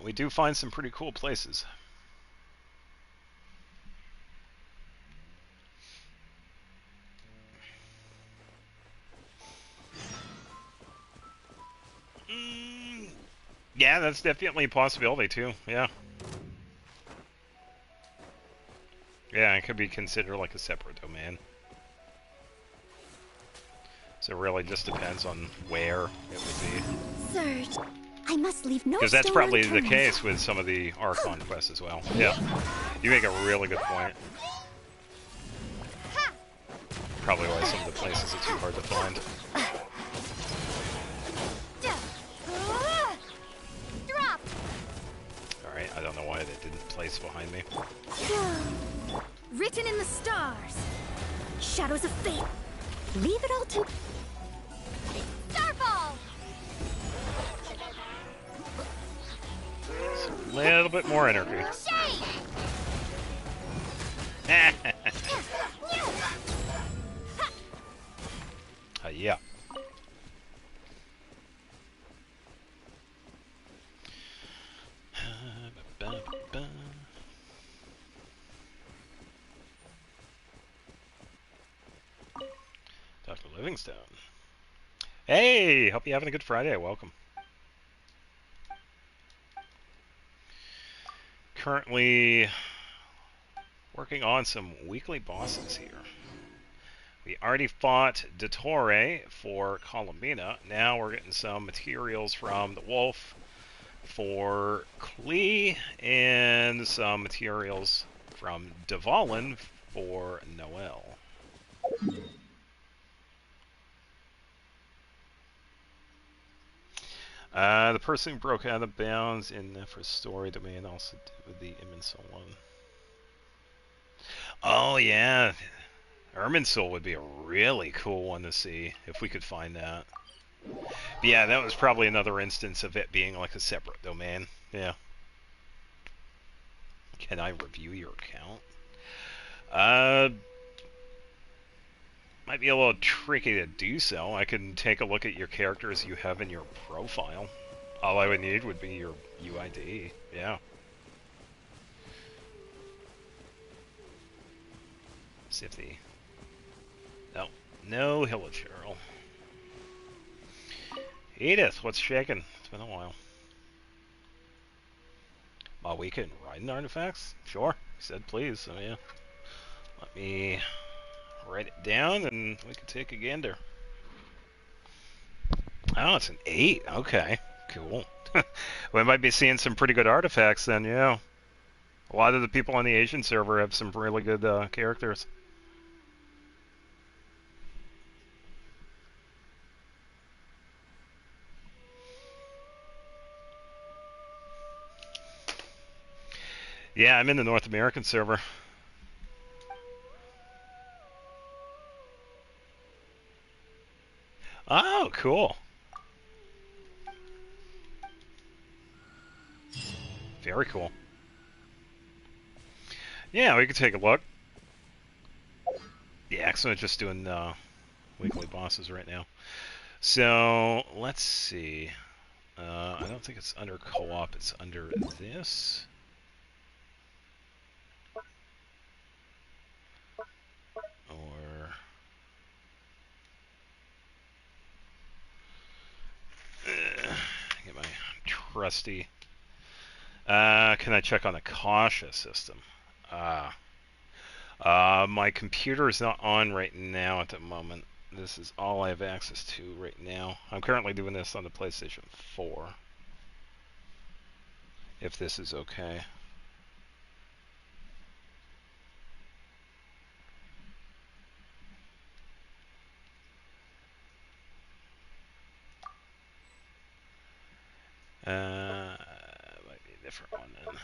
Speaker 1: we do find some pretty cool places. Yeah, that's definitely a possibility too. Yeah. Yeah, it could be considered like a separate domain. So it really just depends on where it would be.
Speaker 2: Surge. I must leave no
Speaker 1: Because that's
Speaker 2: stone
Speaker 1: probably the
Speaker 2: unturned.
Speaker 1: case with some of the Archon quests as well. Yeah. You make a really good point. Probably why some of the places are too hard to find.
Speaker 2: Drop.
Speaker 1: Alright, I don't know why they didn't place behind me.
Speaker 2: Written in the stars. Shadows of fate. Leave it all to Starfall.
Speaker 1: A little bit more energy.
Speaker 2: Shade.
Speaker 1: Yeah. Dr. Livingstone. Hey, hope you're having a good Friday. Welcome. Currently working on some weekly bosses here. We already fought Dottore for Columbina. Now we're getting some materials from the Wolf for Klee and some materials from Dvalin for Noel. The person who broke out of bounds in for story domain also did with the Immensol one. Oh yeah, Irminsul would be a really cool one to see if we could find that. But yeah, that was probably another instance of it being like a separate domain. Yeah. Can I review your account? Might be a little tricky to do so. I can take a look at your characters you have in your profile. All I would need would be your UID. Yeah. See if the... No Hilichurl. Edith, what's shaking? It's been a while. My weekend riding artifacts? Sure. He said please, so yeah. Let me write it down and we can take a gander. Oh, it's an 8. Okay. Cool. We might be seeing some pretty good artifacts then, yeah. A lot of the people on the Asian server have some really good characters. Yeah, I'm in the North American server. Oh, cool. Very cool. Yeah, we could take a look. Yeah, I'm just doing weekly bosses right now. So, let's see. I don't think it's under co-op, it's under this. Or... get my trusty... can I check on the cautious system? My computer is not on right now at the moment. This is all I have access to right now. I'm currently doing this on the PlayStation 4. If this is okay. Might be a different one then.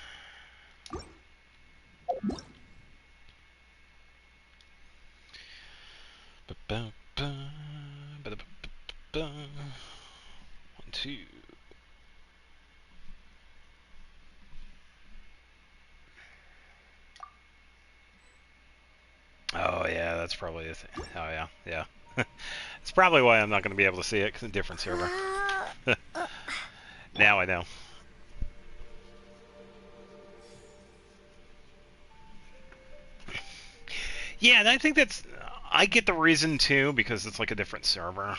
Speaker 1: 1, 2. Oh yeah, that's probably the thing. Oh yeah, yeah. It's probably why I'm not going to be able to see it, because it's a different server. Now I know. Yeah, and I think that's... I get the reason, too, because it's like a different server.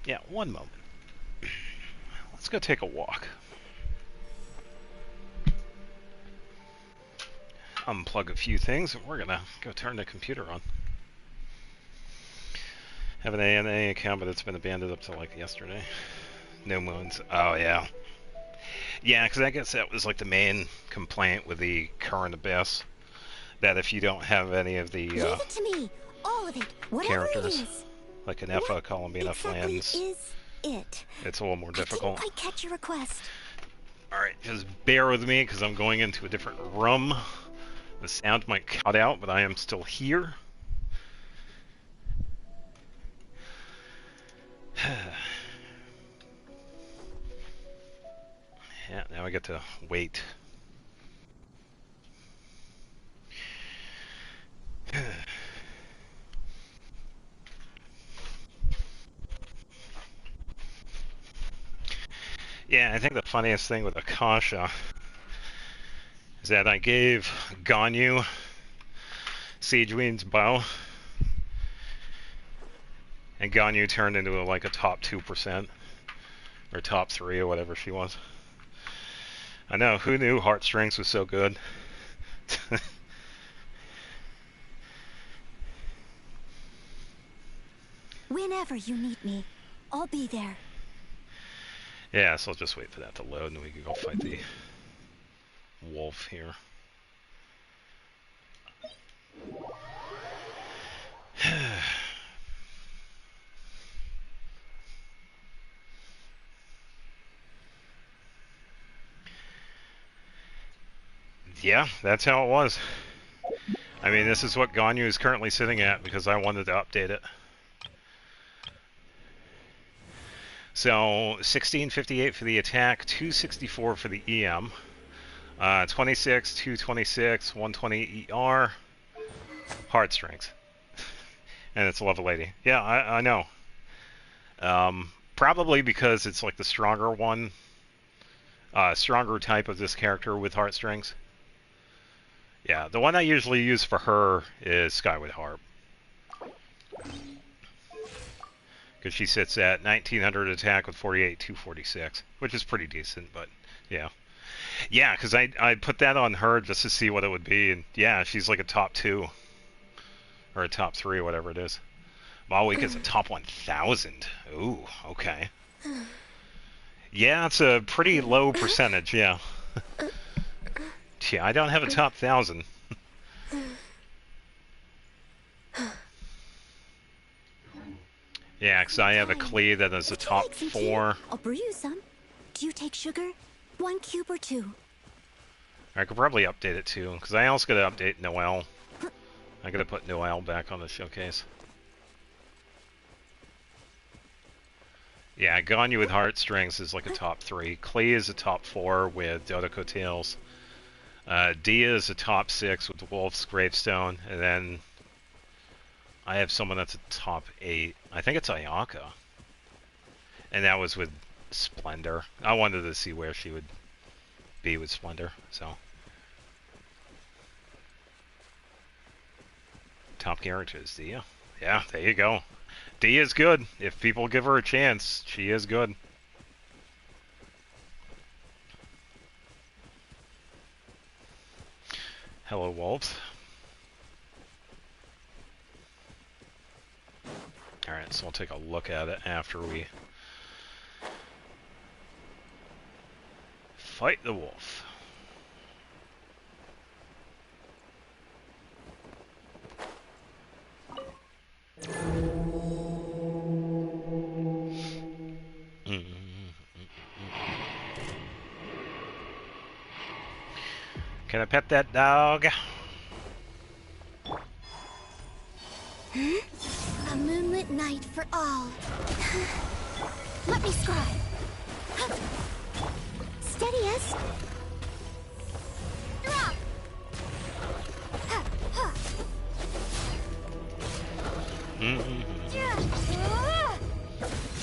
Speaker 1: Yeah, one moment. Let's go take a walk. Unplug a few things, and we're gonna go turn the computer on. Have an ANA account, but it's been abandoned up to like yesterday. No moons. Oh, yeah. Yeah, because I guess that was like the main complaint with the current Abyss. That if you don't have any of the
Speaker 2: Leave it to me. All of it. Whatever
Speaker 1: characters,
Speaker 2: it is.
Speaker 1: like an Effa, Columbina,
Speaker 2: Exactly
Speaker 1: Flans,
Speaker 2: is it?
Speaker 1: it's a little more
Speaker 2: I didn't
Speaker 1: difficult.
Speaker 2: quite catch your request.
Speaker 1: Alright, just bear with me because I'm going into a different room. The sound might cut out, but I am still here. Yeah, now I get to wait. Yeah, I think the funniest thing with Akasha is that I gave Ganyu Siegewene's bow, and Ganyu turned into like a top 2%, or top 3, or whatever she was. I know, who knew Heartstrings was so good?
Speaker 2: Whenever you need me, I'll be there.
Speaker 1: Yeah, so I'll just wait for that to load and we can go fight the wolf here. Yeah, that's how it was. I mean, this is what Ganyu is currently sitting at because I wanted to update it. So 1658 for the attack, 264 for the EM, 26, 226, 120 ER, Heartstrings, and it's level 80. Yeah, I know. Probably because it's like the stronger one, stronger type of this character with Heartstrings. Yeah, the one I usually use for her is Skyward Harp. Because she sits at 1900 attack with 48, 246, which is pretty decent, but yeah. Yeah, because I put that on her just to see what it would be, and yeah, she's like a top 2. Or a top 3, whatever it is. Malweek is a top 1000. Ooh, okay. Yeah, it's a pretty low percentage, yeah. Yeah, I don't have a top 1000. Yeah, because I have a Klee that is a top 4.
Speaker 2: I'll brew you some. Do you take sugar? 1 cube or 2?
Speaker 1: I could probably update it too, because I also got to update Noelle. I got to put Noelle back on the showcase. Yeah, Ganyu with Heartstrings is like a top 3. Klee is a top 4 with Dodoko Tails. Dia is a top 6 with Wolf's Gravestone, and then I have someone that's a top 8. I think it's Ayaka. And that was with Splendor. I wanted to see where she would be with Splendor, so. Top characters, Dia. Yeah, there you go. Dia is good. If people give her a chance, she is good. Hello, wolves. Alright, so we'll take a look at it after we fight the wolf. Can I pet that dog?
Speaker 2: A moonlit night for all. Let me scribe. Steadiest. Drop.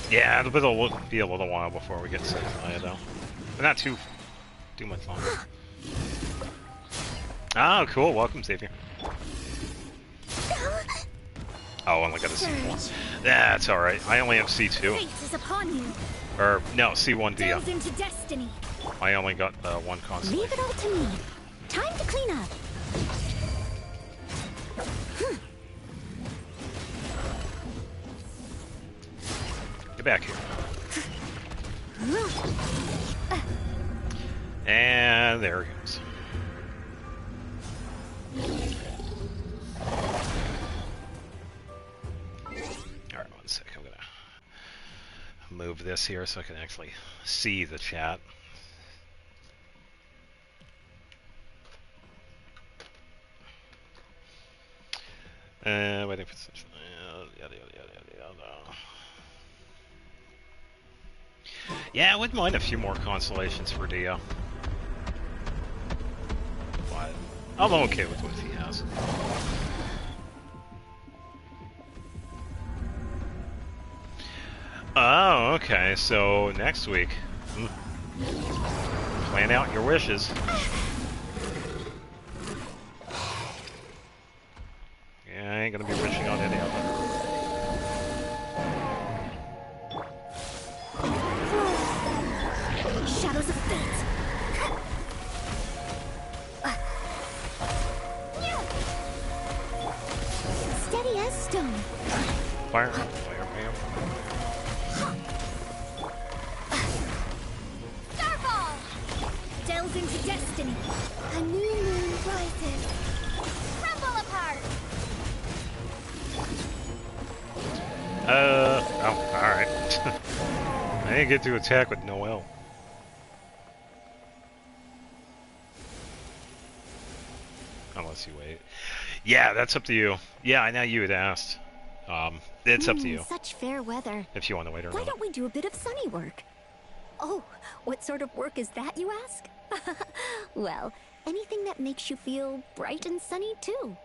Speaker 1: Yeah, it'll be a little while before we get Saizaya, though. But not too too much longer. Oh, cool. Welcome, Xavier. Oh, I only got a C4. That's alright. I only have C2.
Speaker 2: Fate is upon you.
Speaker 1: Or, no, C1D.
Speaker 2: Delve into destiny.
Speaker 1: I only got one constellation.
Speaker 2: Leave it all to me. Time to clean up.
Speaker 1: Get back here. And there it goes. Alright, one sec. I'm gonna move this here so I can actually see the chat. Waiting for such. Yada, yada, yada, yada. Yeah, I wouldn't mind a few more constellations for Dio. But I'm okay with what he has. Oh, okay. So next week, plan out your wishes. Yeah, I ain't gonna be wishing on any of them.
Speaker 2: Shadows of fate. Steady as stone.
Speaker 1: Fire, fire, bam.
Speaker 2: Starball! Delves into destiny. A new moon rises. Crumble apart!
Speaker 1: Oh, alright. I didn't get to attack with Noel. Unless you wait. Yeah, that's up to you. Yeah, I know you had asked. It's up to you.
Speaker 2: Such fair weather.
Speaker 1: If you want to wait or
Speaker 2: Why
Speaker 1: not.
Speaker 2: don't we do a bit of sunny work? Oh, what sort of work is that, you ask? Well, anything that makes you feel bright and sunny, too.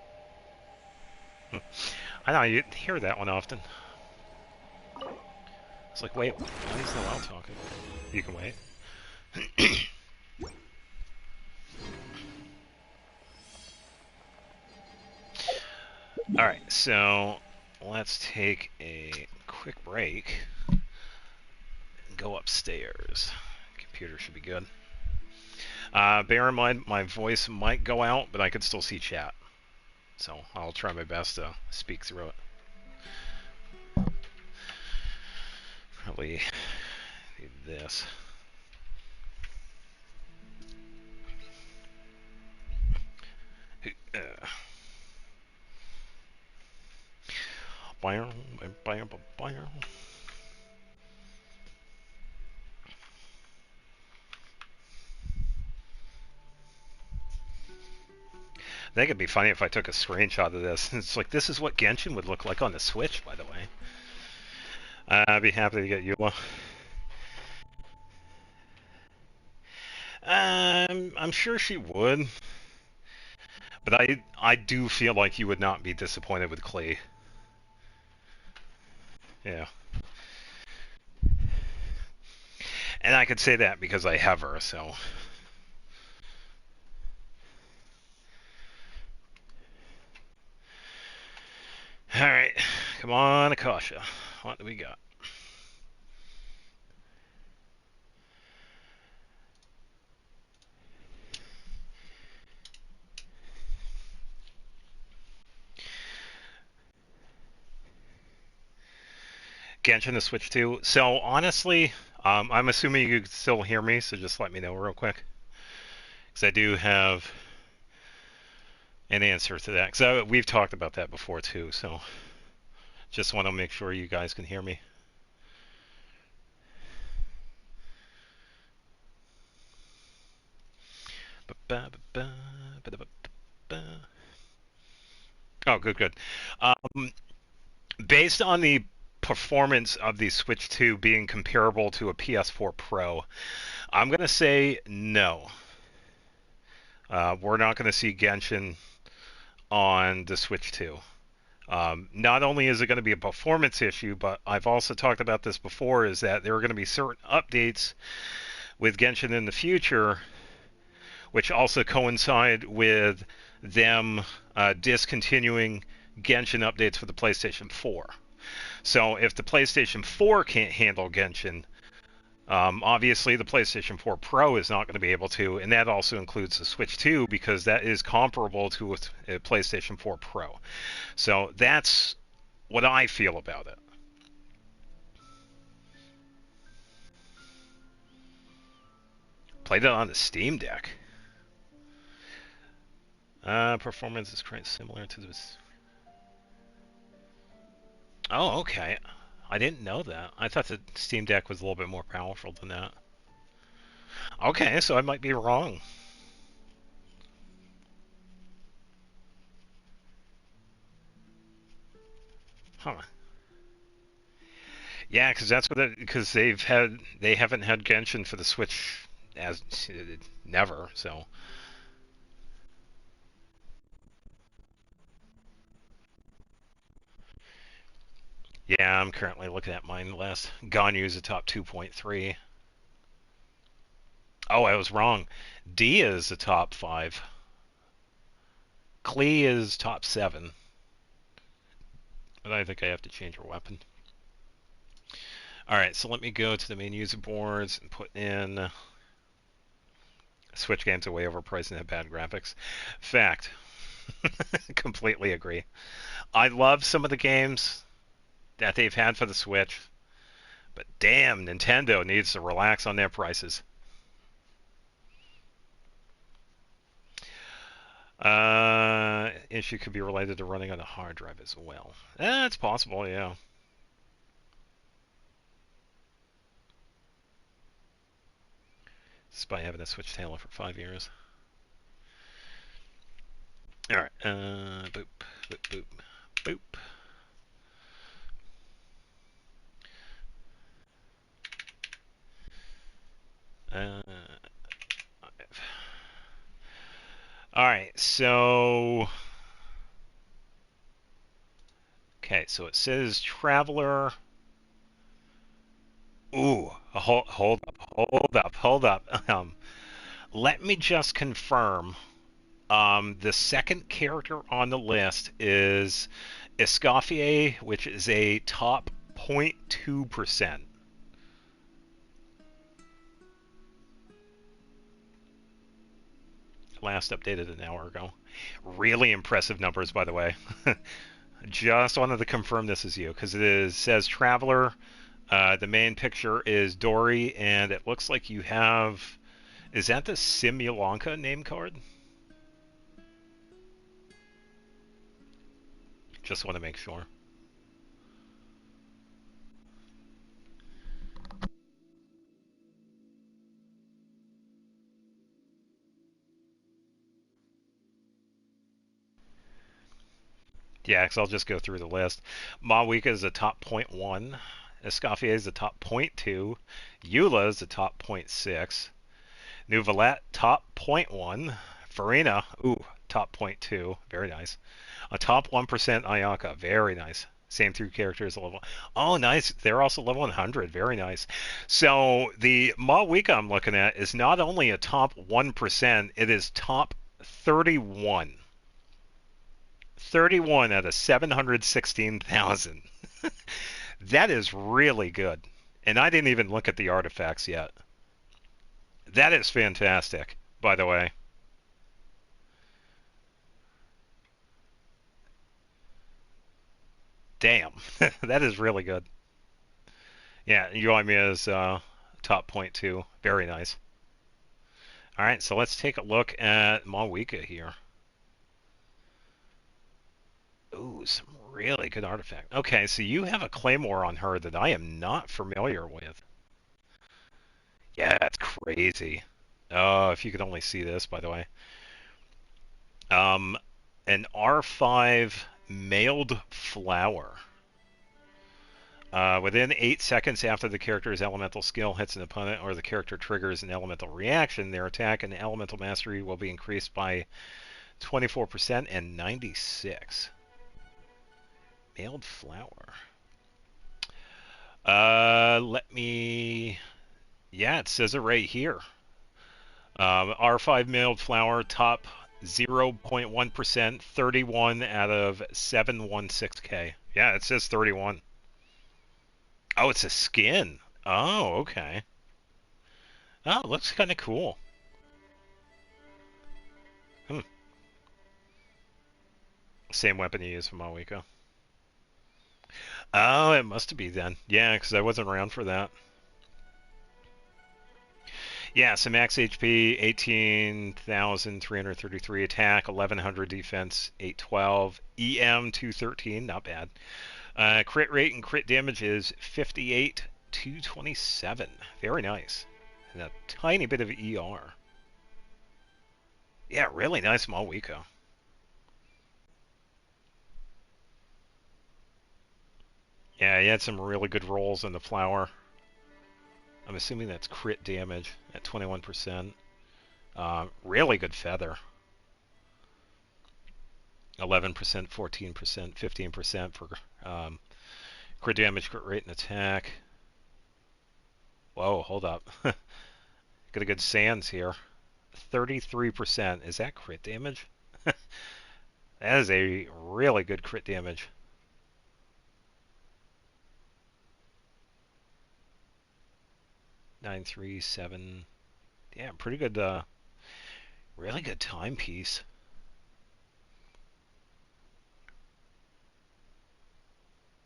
Speaker 1: I know, you hear that one often. It's like, wait, why is Noel talking? You can wait. Alright, so let's take a quick break and go upstairs. Computer should be good. Bear in mind, my voice might go out, but I can still see chat. So I'll try my best to speak through it. Probably need this. I think it'd be funny if I took a screenshot of this. It's like, this is what Genshin would look like on the Switch, by the way. I'd be happy to get Eula. I'm sure she would. But I do feel like you would not be disappointed with Krai. Yeah. And I could say that because I have her, so... Alright, come on, Akasha. What do we got? Genshin to Switch 2. So, honestly, I'm assuming you can still hear me, so just let me know real quick. Because I do have an answer to that. Because we've talked about that before, too, so... Just want to make sure you guys can hear me. Oh, good, good. Based on the performance of the Switch 2 being comparable to a PS4 Pro, I'm going to say no. We're not going to see Genshin on the Switch 2. Not only is it going to be a performance issue, but I've also talked about this before, is that there are going to be certain updates with Genshin in the future which also coincide with them discontinuing Genshin updates for the PlayStation 4. So if the PlayStation 4 can't handle Genshin, obviously the PlayStation 4 Pro is not going to be able to, and that also includes the Switch 2 because that is comparable to a PlayStation 4 Pro. So that's what I feel about it. Played it on the Steam Deck. Performance is quite similar to this. Oh, okay. I didn't know that. I thought the Steam Deck was a little bit more powerful than that. Okay, so I might be wrong. Huh. Yeah, because that's what because they haven't had Genshin for the Switch as never. So yeah, I'm currently looking at mine list. Ganyu's a top 2.3. Oh, I was wrong. D is the top 5. Klee is top 7. But I think I have to change her weapon. Alright, so let me go to the main user boards and put in Switch games are way overpriced and have bad graphics. Fact. Completely agree. I love some of the games that they've had for the Switch, but damn, Nintendo needs to relax on their prices. Issue could be related to running on a hard drive as well. It's possible, yeah. Despite having a Switch Tailor for 5 years. Alright, boop, boop, boop, boop. Alright, so... Okay, so it says Traveler... Ooh, hold up. Let me just confirm. The second character on the list is Escoffier, which is a top 0.2%. Last updated an hour ago. Really impressive numbers, by the way. Just wanted to confirm this is you, because says Traveler. The main picture is Dory, and it looks like you have... Is that the Simulanka name card? Just want to make sure. Yeah, because I'll just go through the list. Mawika is a top 0.1. Escoffier is a top 0.2. Eula is a top 0.6. Nouvelette, top 0.1. Farina, ooh, top 0.2. Very nice. A top 1% Ayaka, very nice. Same through characters level. Oh, nice. They're also level 100. Very nice. So the Mawika I'm looking at is not only a top 1%, it is top 31. 31 out of 716,000. That is really good. And I didn't even look at the artifacts yet. That is fantastic, by the way. Damn. That is really good. Yeah, Yoimiya is top 0.2. Very nice. Alright, so let's take a look at Mawika here. Ooh, some really good artifact. Okay, so you have a claymore on her that I am not familiar with. Yeah, it's crazy. Oh, if you could only see this, by the way. An R5 mailed flower. Within 8 seconds after the character's elemental skill hits an opponent or the character triggers an elemental reaction, their attack and elemental mastery will be increased by 24% and 96. Mailed flower. Let me... Yeah, it says it right here. R5 milled flour, top 0.1%, 31 out of 716K. Yeah, it says 31. Oh, it's a skin. Oh, okay. Oh, it looks kind of cool. Hmm. Same weapon you use from Mawiko. Oh, it must be then. Yeah, because I wasn't around for that. Yeah, so max HP, 18,333 attack, 1,100 defense, 812. EM, 213, not bad. Crit rate and crit damage is 58, 227. Very nice. And a tiny bit of ER. Yeah, really nice Mawiko. Yeah, he had some really good rolls in the flower. I'm assuming that's crit damage at 21%. Really good feather. 11%, 14%, 15% for crit damage, crit rate, and attack. Whoa, hold up. Got a good sands here. 33%. Is that crit damage? That is a really good crit damage. Nine, three, seven. Yeah, pretty good. Really good timepiece.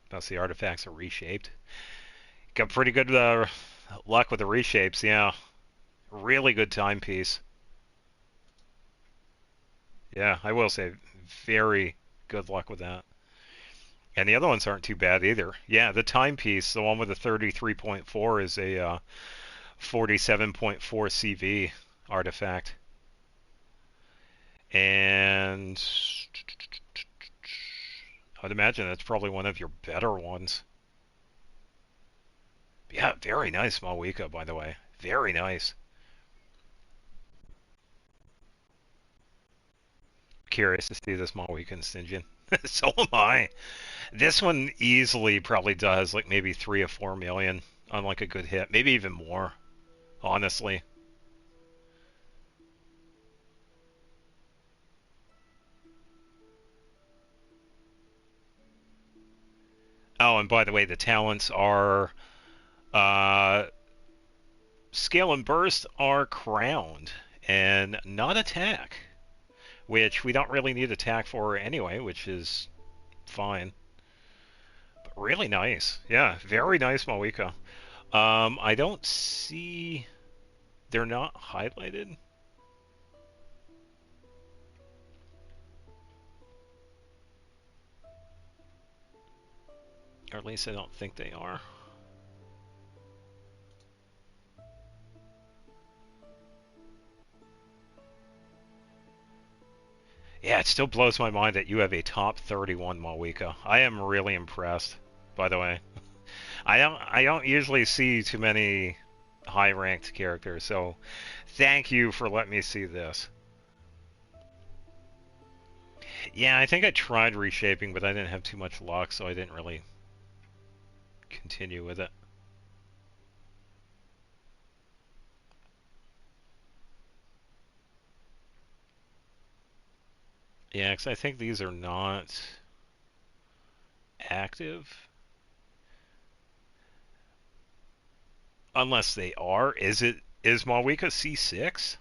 Speaker 1: Plus the artifacts are reshaped. Got pretty good luck with the reshapes. Yeah, really good timepiece. Yeah, I will say, very good luck with that. And the other ones aren't too bad either. Yeah, the timepiece, the one with the 33.4, is a 47.4 CV artifact. And I'd imagine that's probably one of your better ones. Yeah, very nice Malwika, by the way. Very nice. Curious to see this Malwika in Stingian. So am I. This one easily probably does like maybe 3 or 4 million on like a good hit. Maybe even more, honestly. Oh, and by the way, the talents are uh, Scale and Burst are crowned and not attack, which we don't really need attack for anyway, which is fine. But really nice. Yeah, very nice Mawika. I don't see... They're not highlighted? Or at least I don't think they are. Yeah, it still blows my mind that you have a top 31 Mawika. I am really impressed, by the way. I don't usually see too many high-ranked characters, so thank you for letting me see this. Yeah, I think I tried reshaping, but I didn't have too much luck, so I didn't really continue with it. Yeah, because I think these are not active. Unless they are. Is Malwika C6?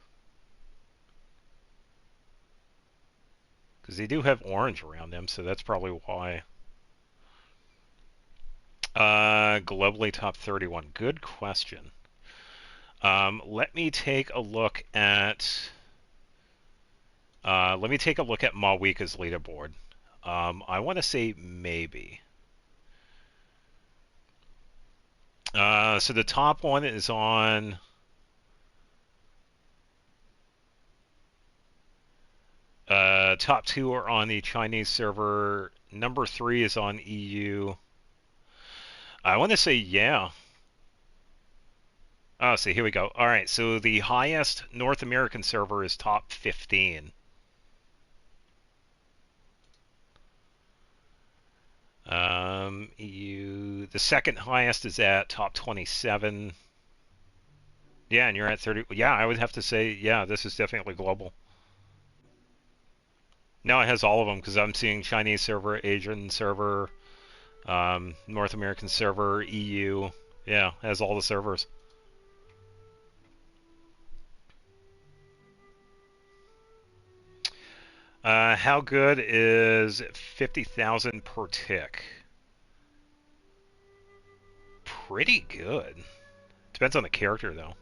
Speaker 1: Because they do have orange around them, so that's probably why. Globally top 31. Good question. Let me take a look at Malwika's leaderboard. I want to say maybe. So the top one is on top two are on the Chinese server. Number 3 is on EU. I want to say yeah. Oh, see, here we go. All right, so the highest North American server is top 15. EU, the second highest is at top 27. Yeah, and you're at 30. Yeah, I would have to say, yeah, this is definitely global. No, it has all of them because I'm seeing Chinese server, Asian server, North American server, EU. Yeah, it has all the servers. How good is 50,000 per tick? Pretty good. Depends on the character, though.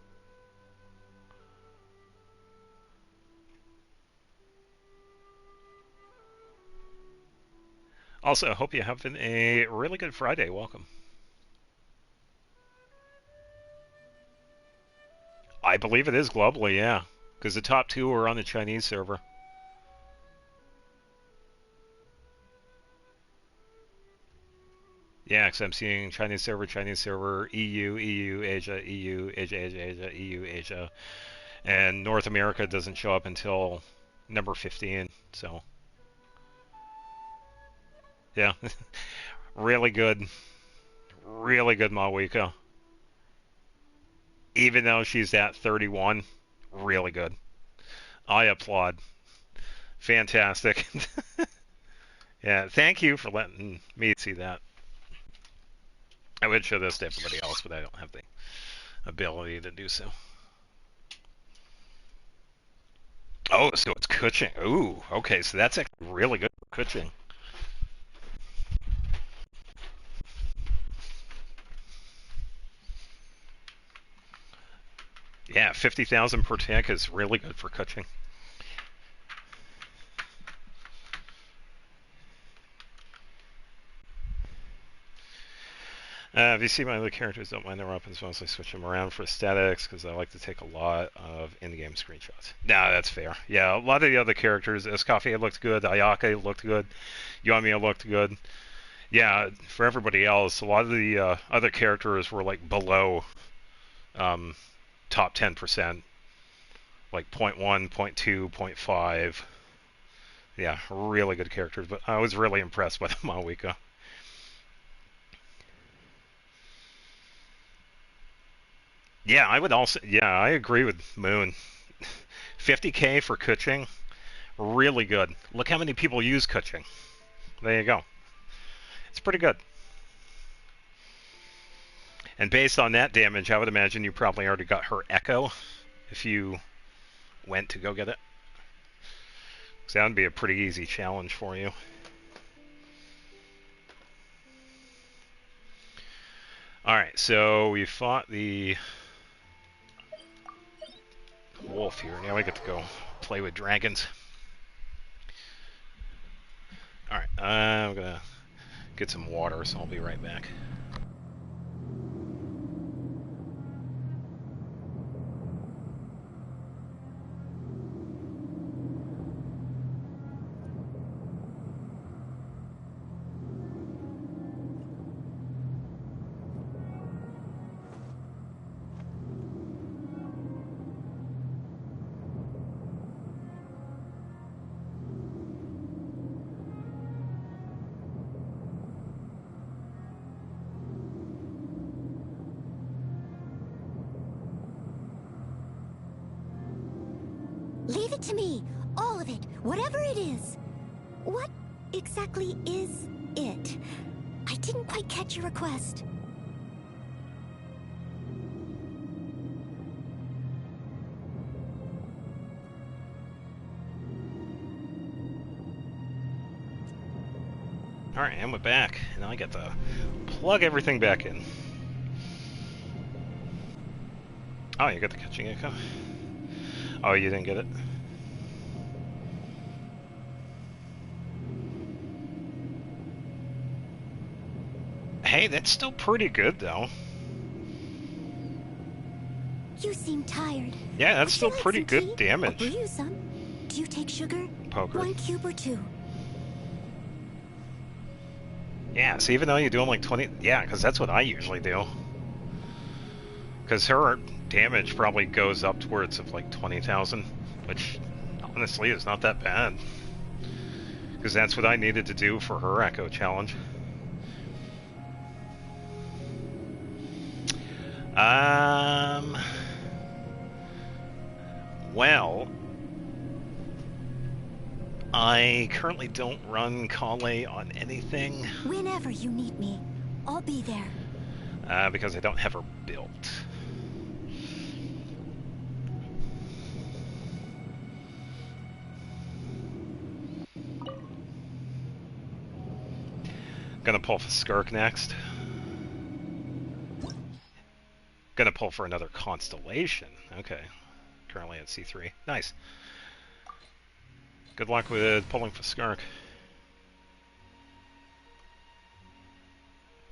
Speaker 1: Also, I hope you're having a really good Friday. Welcome. I believe it is globally, yeah. Because the top two are on the Chinese server. Yeah, because I'm seeing Chinese server, EU, EU, Asia, EU, Asia, Asia, Asia, EU, Asia. And North America doesn't show up until number 15, so. Yeah. Really good. Really good Mawiko. Even though she's at 31, really good. I applaud. Fantastic. Yeah, thank you for letting me see that. I would show this to everybody else, but I don't have the ability to do so. Oh, so it's Kuching. Ooh, okay, so that's actually really good for Kuching. Yeah, 50,000 per tick is really good for Kuching. If you see my other characters, don't mind their weapons once I switch them around for aesthetics, because I like to take a lot of in-game screenshots. Nah, that's fair. Yeah, a lot of the other characters, Escoffier looked good, Ayaka looked good, Yoimiya looked good. Yeah, for everybody else, a lot of the other characters were like below top 10%, like 0.1, 0.2, 0.5. Yeah, really good characters, but I was really impressed by the Mawiko. Yeah, I would also. Yeah, I agree with Moon. 50K for Kuching, really good. Look how many people use Kuching. There you go. It's pretty good. And based on that damage, I would imagine you probably already got her Echo if you went to go get it. So that would be a pretty easy challenge for you. Alright, so we fought the wolf here. Now we get to go play with dragons. Alright, I'm gonna get some water, so I'll be right back.
Speaker 2: Leave it to me. All of it. Whatever it is. What exactly is it? I didn't quite catch your request.
Speaker 1: Alright, and we're back. And I get to plug everything back in. Oh, you got the catching echo? Oh, you didn't get it? Hey, that's still pretty good, though.
Speaker 2: You seem tired.
Speaker 1: Yeah, that's still
Speaker 2: Would you like
Speaker 1: pretty
Speaker 2: some
Speaker 1: good
Speaker 2: tea?
Speaker 1: damage.
Speaker 2: I'll brew you some. Do you take sugar?
Speaker 1: Poker.
Speaker 2: 1 cube or 2?
Speaker 1: Yeah, so even though you're doing like 20... Yeah, because that's what I usually do. Because her damage probably goes upwards of like 20,000, which honestly is not that bad. Because that's what I needed to do for her Echo challenge. Well, I currently don't run Kale on anything.
Speaker 2: Whenever you need me, I'll be there.
Speaker 1: Because I don't have her built. Gonna pull for Skirk next. Gonna pull for another Constellation. Okay. Currently at C3. Nice. Good luck with pulling for Skirk.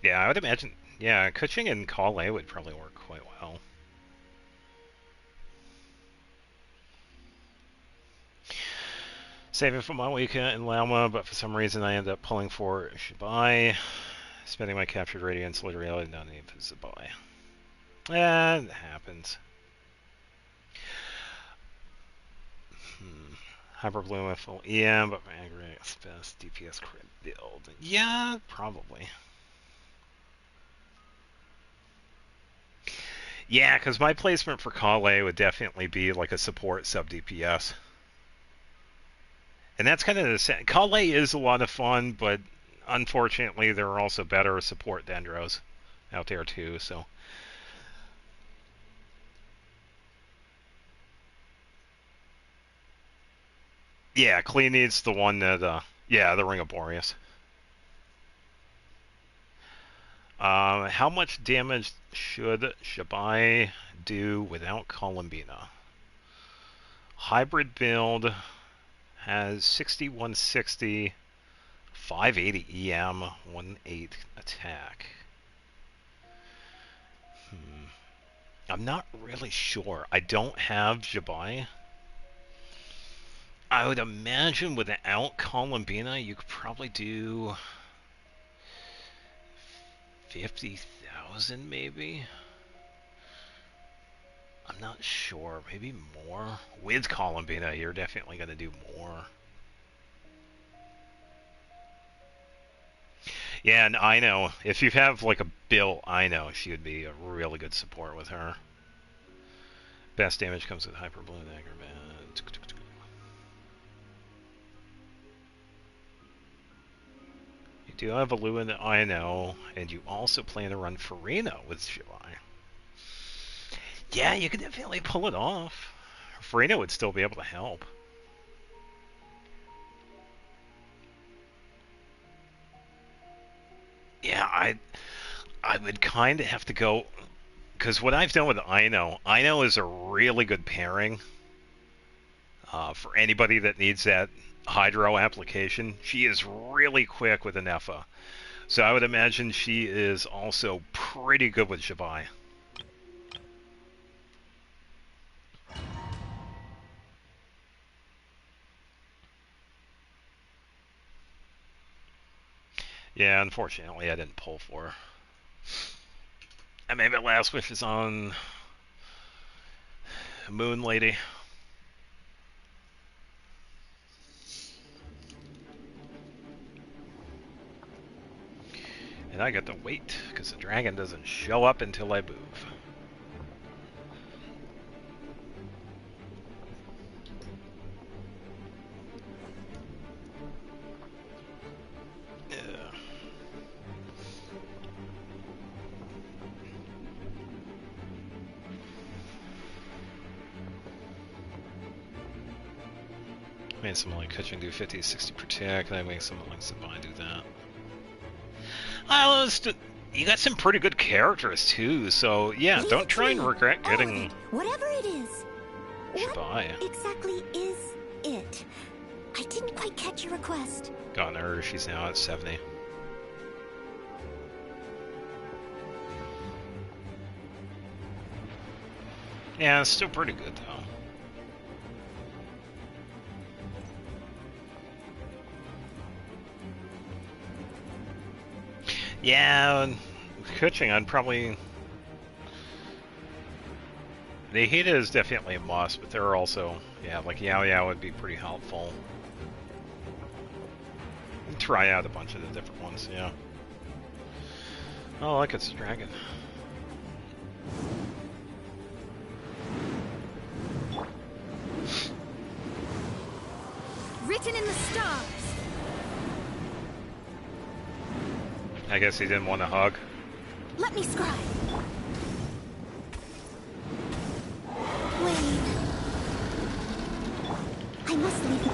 Speaker 1: Yeah, I would imagine... Yeah, Kuching and Kale would probably work quite well. Saving for Malika and Lauma, but for some reason I end up pulling for Shibai. Spending my captured radiance literally not even for Shibai. It happens. Hyperbloom at full EM, but my aggregate best DPS crit build. Yeah, probably. Yeah, because my placement for Kale would definitely be like a support sub DPS. And that's kind of the same. Kale is a lot of fun, but unfortunately there are also better support Dendros out there too, so. Yeah, Klee needs the one that, yeah, the Ring of Boreas. How much damage should Shibai do without Columbina? Hybrid build has 6160, 580 EM, 18 attack. I'm not really sure. I don't have Shibai. I would imagine without Columbina, you could probably do 50,000 maybe? I'm not sure. Maybe more? With Columbina, you're definitely going to do more. Yeah, and I know. If you have like a Bill, I know she would be a really good support with her. Best damage comes with Hyper Balloon Acrobat. You do have a Luin, I know, and you also plan to run Farina with Shibai. Yeah, you could definitely pull it off. Farina would still be able to help. Yeah, I would kind of have to go, because what I've done with Ino is a really good pairing for anybody that needs that Hydro application. She is really quick with an Nepha. So I would imagine she is also pretty good with Shibai. Yeah, unfortunately I didn't pull for her. And maybe Last Wish is on Moon Lady. And I got to wait, because the dragon doesn't show up until I move. Made someone like Kuching do 50, 60 protect, and I made someone like Sabai do that. You got some pretty good characters too, so yeah, don't try and regret getting
Speaker 2: whatever it is.
Speaker 1: Shibai.
Speaker 2: What exactly is it? I didn't quite catch your request.
Speaker 1: Gotten her, she's now at 70. Yeah, it's still pretty good though. Yeah, Kuching, I'd probably... The Hida is definitely a must, but there are also... Yeah, like Yao Yao would be pretty helpful. Try out a bunch of the different ones, yeah. Oh, look, it's a dragon.
Speaker 2: written in the stars.
Speaker 1: I guess he didn't want to hug.
Speaker 2: Let me scribe. Wayne. I must leave now.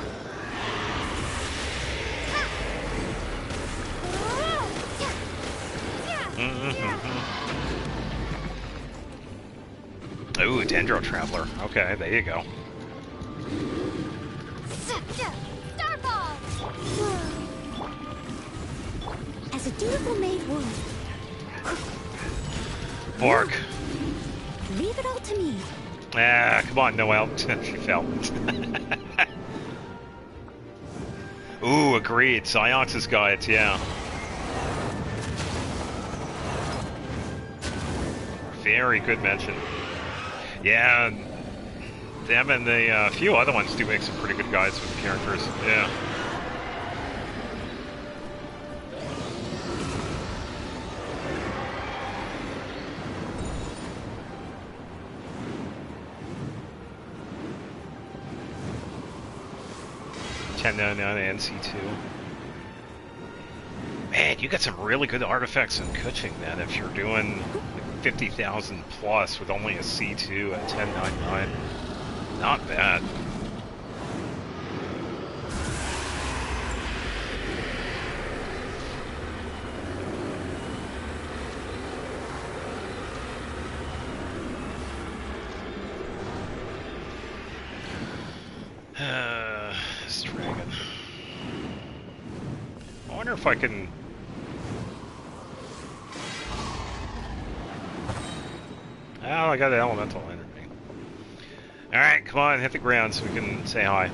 Speaker 1: Ooh, Dendro Traveler. Okay, there you go.
Speaker 2: Starfall! As a dutiful maid would.
Speaker 1: Bork.
Speaker 2: Leave it all to me.
Speaker 1: Ah, come on, Noelle. She fell. Ooh, agreed. Psyox's guides, yeah. Very good mention. Yeah, them and the few other ones do make some pretty good guides with the characters. Yeah. and C2. Man, you got some really good artifacts in Kuching then if you're doing like 50,000 plus with only a C2 at 1099. Not bad. This dragon. I wonder if I can... Oh, I got an elemental energy. Alright, come on, hit the ground so we can say hi.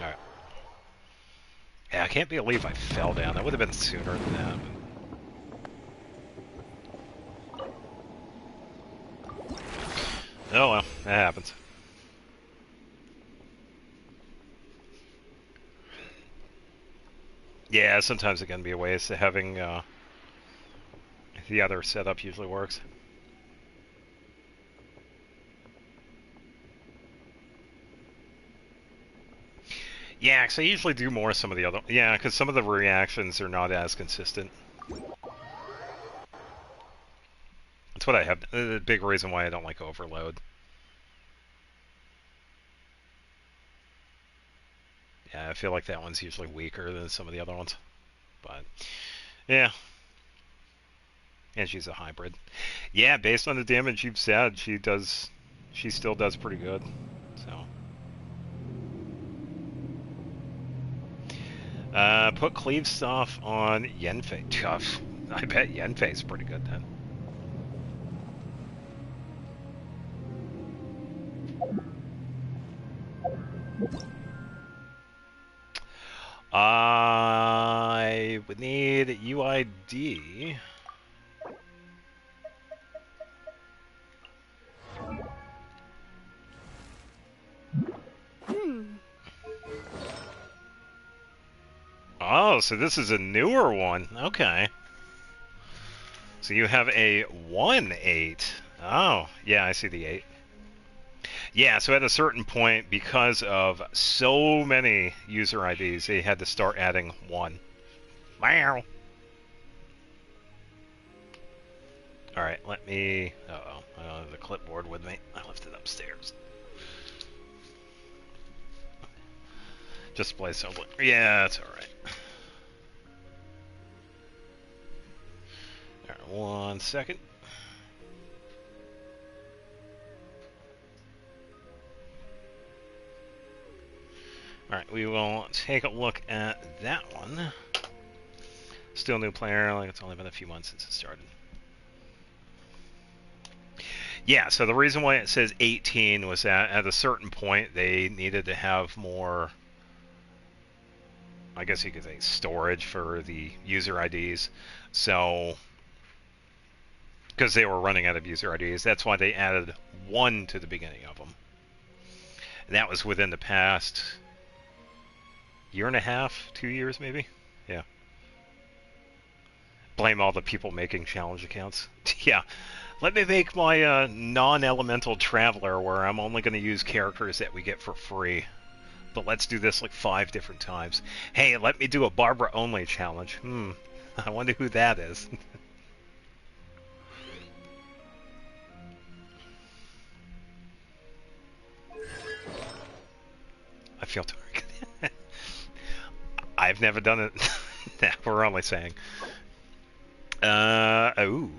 Speaker 1: Alright. Yeah, I can't believe I fell down. That would have been sooner than that. Oh well, that happens. Yeah, sometimes it can be a waste. Having the other setup usually works. Yeah, because I usually do more some of the other... Yeah, because some of the reactions are not as consistent. That's what I have. The big reason why I don't like Overload. Yeah, I feel like that one's usually weaker than some of the other ones. But, yeah. And she's a hybrid. Yeah, based on the damage you've said, she still does pretty good. So. Put Cleave stuff on Yenfei. Tough. I bet Yenfei's pretty good then. I would need UID. Oh, so this is a newer one. Okay. So you have a 1-8. Oh, yeah, I see the 8. Yeah, so at a certain point, because of so many user IDs, they had to start adding 1. Wow. Alright, let me... Uh-oh, I don't have the clipboard with me. I left it upstairs. Display symbol. Yeah, it's alright. Alright, 1 second. Alright, we will take a look at that one. Still new player, like it's only been a few months since it started. Yeah, so the reason why it says 18 was that at a certain point they needed to have more, I guess you could say, storage for the user IDs. So, because they were running out of user IDs. That's why they added one to the beginning of them. And that was within the past year and a half, 2 years maybe? Yeah. Blame all the people making challenge accounts. Yeah. Let me make my non-elemental traveler where I'm only going to use characters that we get for free. But let's do this like 5 different times. Hey, let me do a Barbara only challenge. I wonder who that is. I feel dark. I've never done it. Nah, we're only saying. Oh.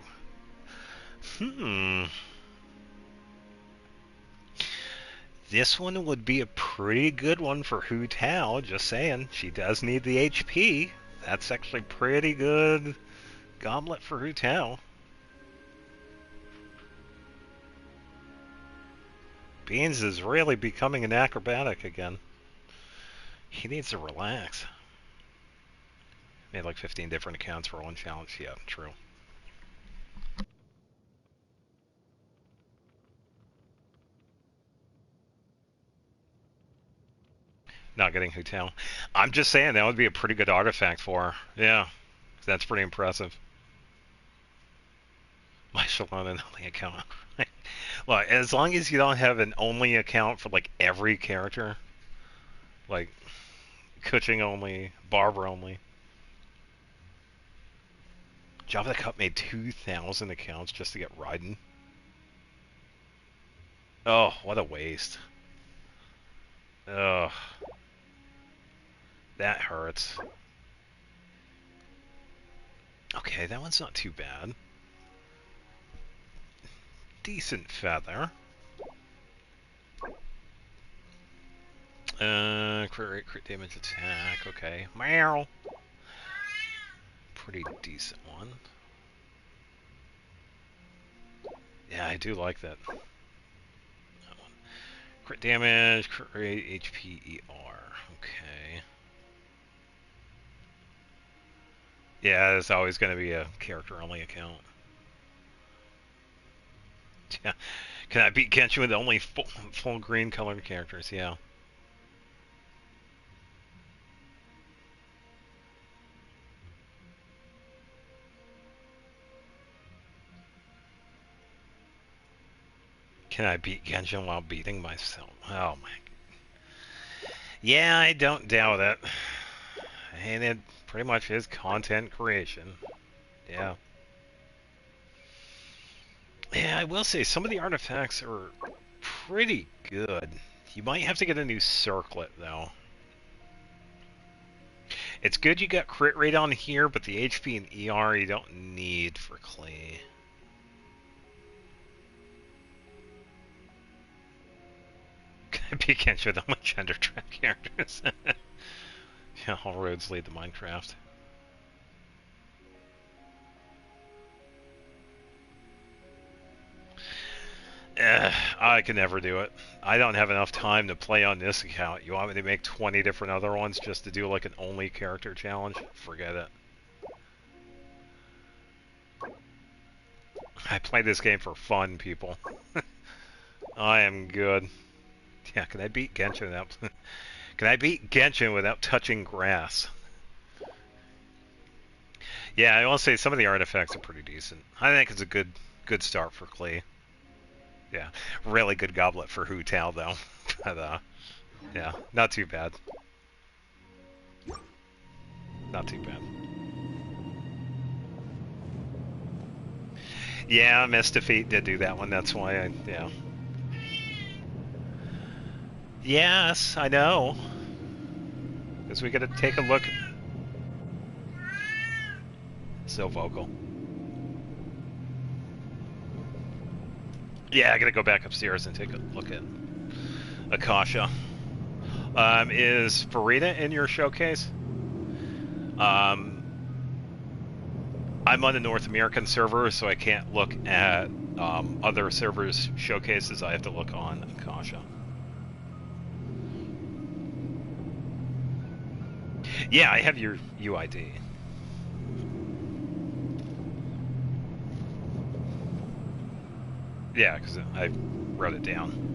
Speaker 1: This one would be a pretty good one for Hu Tao, just saying. She does need the HP. That's actually pretty good goblet for Hu Tao. Beans is really becoming an acrobatic again. He needs to relax. Made like 15 different accounts for one challenge. Yeah, true. Not getting Hu Tao. I'm just saying that would be a pretty good artifact for her. Yeah, that's pretty impressive. My Shalom and only account. Well, as long as you don't have an only account for like every character, like Kuching only, Barbara only. Java the Cup made 2,000 accounts just to get Raiden. Oh, what a waste. Ugh. That hurts. Okay, that one's not too bad. Decent feather. Crit rate, crit damage, attack. Okay. Meow. Pretty decent one. Yeah, I do like that. That one. Crit damage, crit rate, HP, ER. Okay. Yeah, it's always going to be a character-only account. Yeah. Can I beat Genshin with only full green colored characters? Yeah. Can I beat Genshin while beating myself? Oh my. Yeah, I don't doubt it. And it pretty much is content creation. Yeah. Yeah, I will say some of the artifacts are pretty good. You might have to get a new circlet though. It's good you got crit rate on here, but the HP and ER you don't need for Clay. Can I be Genshin with all my gender trap characters? Yeah, all roads lead to Minecraft. I can never do it. I don't have enough time to play on this account. You want me to make 20 different other ones just to do like an only character challenge? Forget it. I play this game for fun, people. I am good. Yeah, can I beat Genshin without... Can I beat Genshin without touching grass? Yeah, I will say some of the artifacts are pretty decent. I think it's a good start for Clay. Yeah, really good goblet for Hu Tao though. But yeah, not too bad. Not too bad. Yeah, Mist Defeat did do that one. That's why yeah. Yes, I know. Because we gotta take a look. So vocal. Yeah, I gotta go back upstairs and take a look at Akasha. Is Farida in your showcase? I'm on the North American server, so I can't look at other servers' showcases. I have to look on Akasha. Yeah, I have your UID. Yeah, because I wrote it down.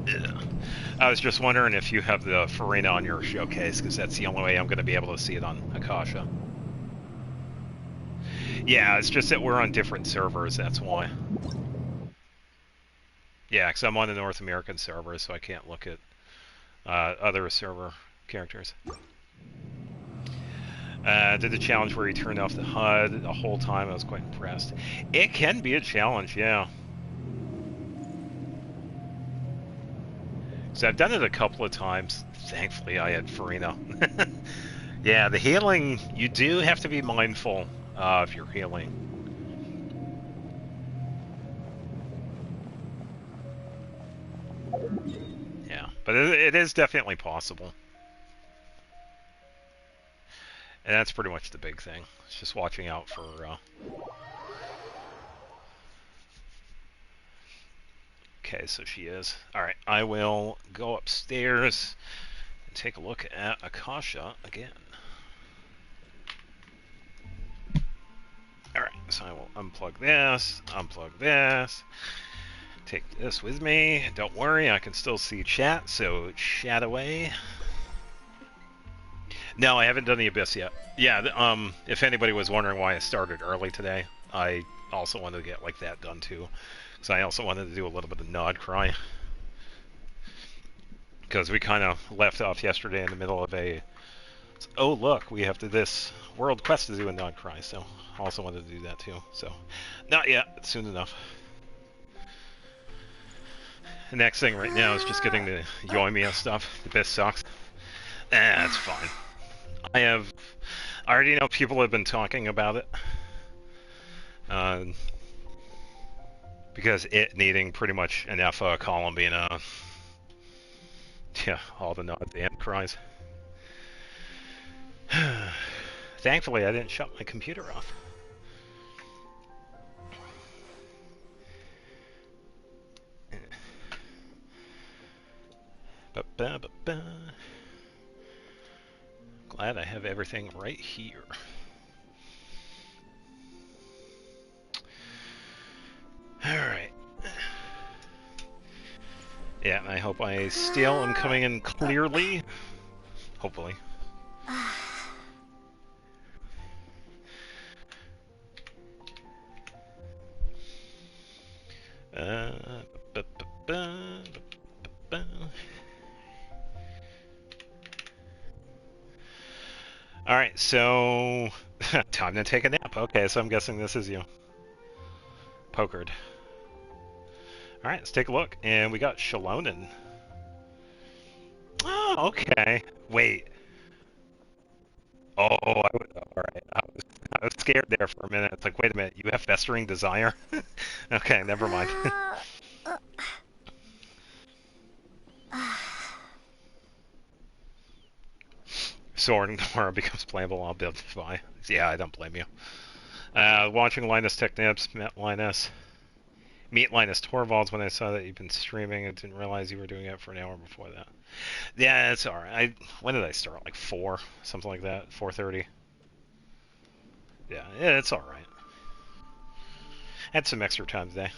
Speaker 1: Yeah. I was just wondering if you have the Farina on your showcase, because that's the only way I'm going to be able to see it on Akasha. Yeah, it's just that we're on different servers, that's why. Yeah, because I'm on the North American server, so I can't look at other server characters. Did the challenge where he turned off the HUD the whole time. I was quite impressed. It can be a challenge, yeah. So I've done it a couple of times. Thankfully, I had Farina. Yeah, the healing, you do have to be mindful of your healing. Yeah, but it is definitely possible. And that's pretty much the big thing. It's just watching out for... Okay, so she is. Alright, I will go upstairs and take a look at Akasha again. Alright, so I will unplug this, take this with me. Don't worry, I can still see chat, so chat away. No, I haven't done the Abyss yet. Yeah, if anybody was wondering why I started early today, I also wanted to get like that done too. Because I also wanted to do a little bit of Nod Cry. Because we kind of left off yesterday in the middle of a... Oh, look, we have this world quest to do in Nod Cry, so I also wanted to do that too. So, not yet, soon enough. The next thing right now is just getting the Yoimiya stuff. The Abyss sucks. That's fine. I already know people have been talking about it. Because it needing pretty much an F column being yeah, all the nods and cries. Thankfully, I didn't shut my computer off. Glad I have everything right here. Alright. Yeah, and I hope I still am coming in clearly. Hopefully. Alright, so... time to take a nap. Okay, so I'm guessing this is you. Pokered. Alright, let's take a look. And we got Shalonen. Oh, okay. Wait. Oh, alright. I was scared there for a minute. It's like, wait a minute, you have Festering Desire? Okay, never mind. Sword and Nora becomes playable, I'll build by. Yeah, I don't blame you. Watching Linus Tech Nips, met Linus. Meet Linus Torvalds when I saw that you've been streaming. I didn't realize you were doing it for an hour before that. Yeah, it's alright. When did I start? Like 4? Something like that? 4:30? Yeah, it's alright. Had some extra time today.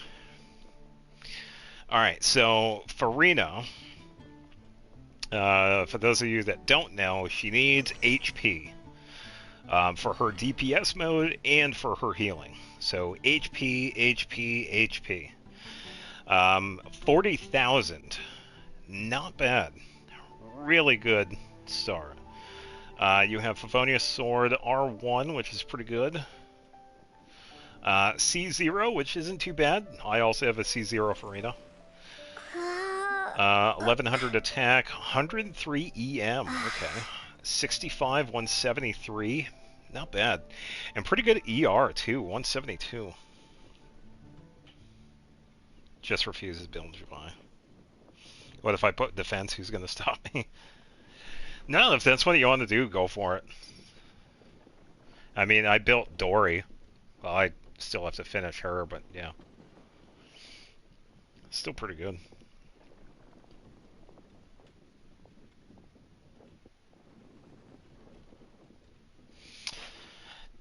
Speaker 1: Alright, so Farina, for those of you that don't know, she needs HP for her DPS mode and for her healing. So HP, HP, HP. 40,000. Not bad. Really good start. You have Favonius Sword R1, which is pretty good. C0, which isn't too bad. I also have a C0 Farina. 1100 attack, 103 EM. Okay. 65, 173. Not bad. And pretty good ER, too. 172. Just refuses build July. What if I put defense? Who's going to stop me? No, if that's what you want to do, go for it. I mean, I built Dory. Well, I still have to finish her, but yeah. Still pretty good.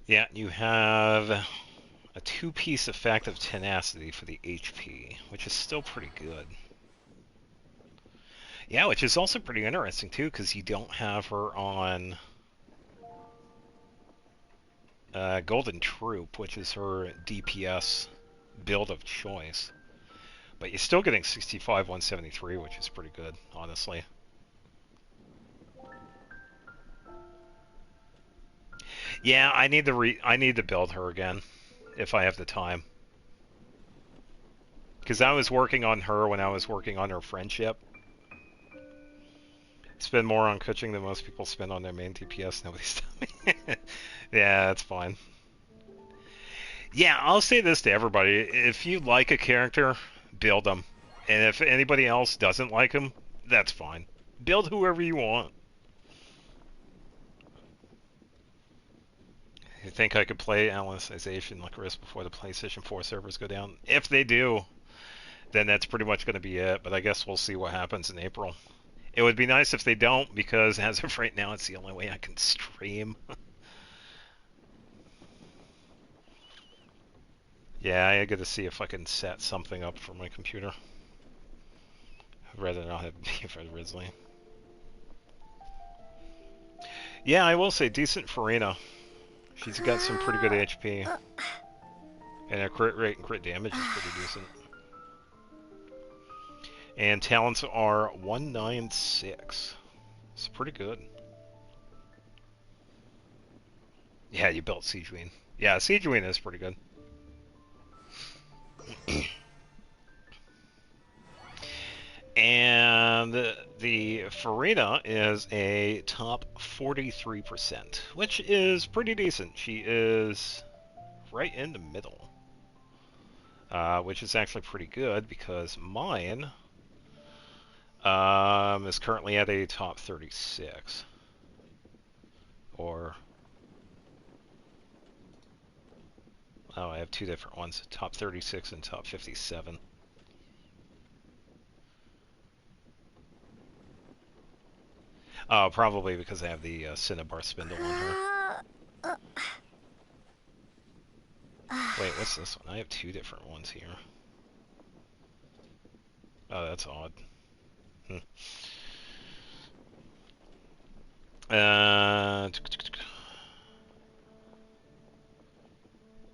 Speaker 1: Yeah, you have a 2-piece effect of tenacity for the HP, which is still pretty good. Yeah, which is also pretty interesting too, because you don't have her on Golden Troop, which is her DPS build of choice. But you're still getting 65, 173, which is pretty good, honestly. Yeah, I need to build her again if I have the time. Because I was working on her when I was working on her friendship. Spend more on coaching than most people spend on their main DPS. Nobody's telling me. Yeah, that's fine. Yeah, I'll say this to everybody. If you like a character, build them. And if anybody else doesn't like him, that's fine. Build whoever you want. You think I could play Alicization Licorice before the PlayStation 4 servers go down? If they do, then that's pretty much going to be it. But I guess we'll see what happens in April. It would be nice if they don't, because as of right now, it's the only way I can stream. Yeah, I gotta see if I can set something up for my computer. I'd rather not have beef at Ridley. Yeah, I will say, decent Farina. She's got some pretty good HP. And her crit rate and crit damage is pretty decent. And talents are 196. It's pretty good. Yeah, you built Siegeween. Yeah, Siegeween is pretty good. And the Farina is a top 43%, which is pretty decent. She is right in the middle, which is actually pretty good because mine is currently at a top 36. Or, oh, I have two different ones, top 36 and top 57. Oh, probably because I have the Cinnabar Spindle on her. Wait, what's this one? I have two different ones here. Oh, that's odd.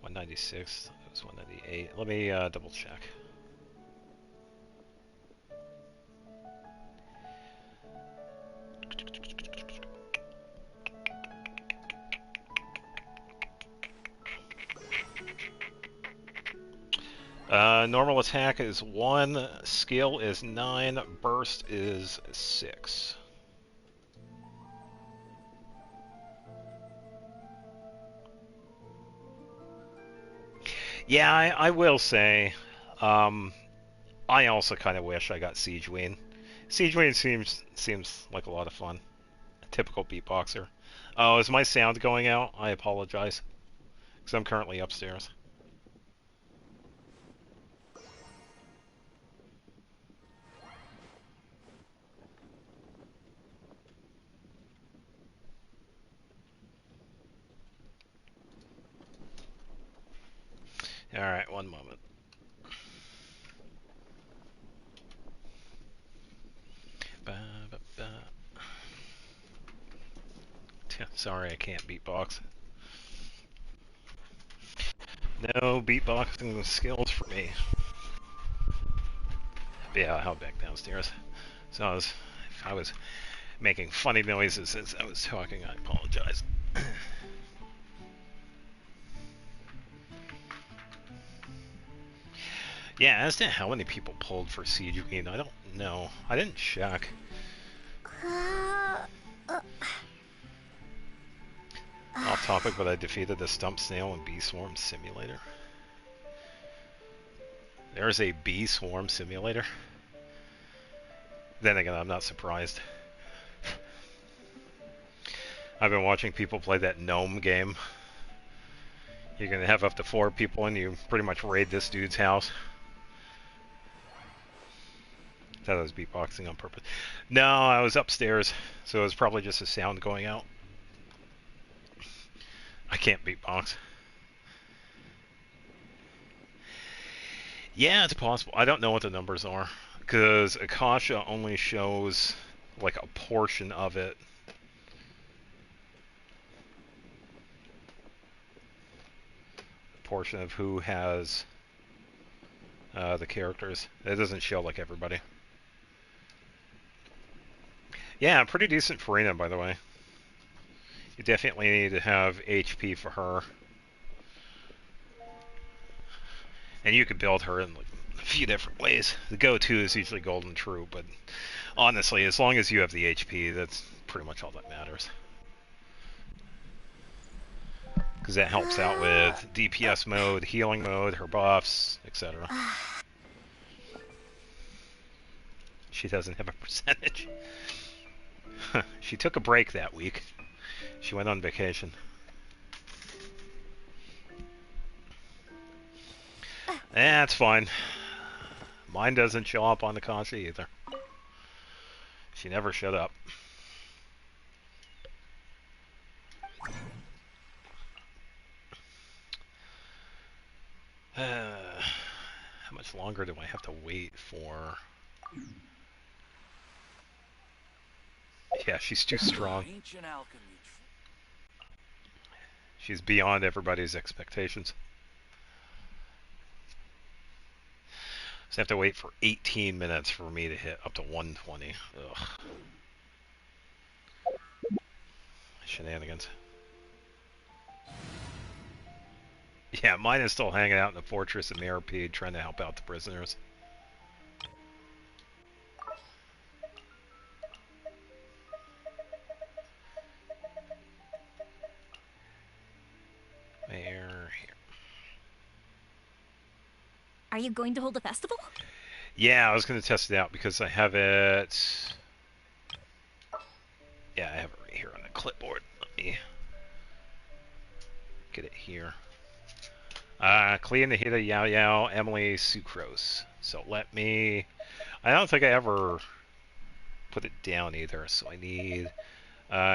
Speaker 1: 196. It was 198. Let me double check. Normal attack is 1, skill is 9, burst is 6. Yeah, I will say, I also kind of wish I got Siegeween. Siegeween seems like a lot of fun. A typical beatboxer. Oh, is my sound going out? I apologize, because I'm currently upstairs. Alright, one moment. Sorry, I can't beatbox. No beatboxing skills for me. But yeah, I'll back downstairs. So if I was making funny noises as I was talking, I apologize. Yeah, as to how many people pulled for Siegeween, I don't know. I didn't check. Off topic, but I defeated the Stump Snail in Bee Swarm Simulator. There's a Bee Swarm Simulator. Then again, I'm not surprised. I've been watching people play that gnome game. You're gonna have up to 4 people and you pretty much raid this dude's house. I thought I was beatboxing on purpose. No, I was upstairs, so it was probably just a sound going out. I can't beatbox. Yeah, it's possible. I don't know what the numbers are because Akasha only shows like a portion of it. A portion of who has the characters. It doesn't show like everybody. Yeah, pretty decent Farina, by the way. You definitely need to have HP for her. And you could build her in like a few different ways. The go-to is usually Golden True, but honestly, as long as you have the HP, that's pretty much all that matters. Because that helps out with DPS mode, healing mode, her buffs, etc. She doesn't have a percentage. She took a break that week. She went on vacation. That's fine. Mine doesn't show up on the Kanji either. She never shut up. How much longer do I have to wait for? Yeah, she's too strong. She's beyond everybody's expectations. So I have to wait for 18 minutes for me to hit up to 120. Ugh. Shenanigans. Yeah, mine is still hanging out in the fortress of Maripede trying to help out the prisoners. Here.
Speaker 2: Are you going to hold a festival?
Speaker 1: Yeah, I was going to test it out because I have it... Yeah, I have it right here on the clipboard. Let me get it here. Clea, Nahida, Yao Yao, Emily, Sucrose. So let me... I don't think I ever put it down either, so I need...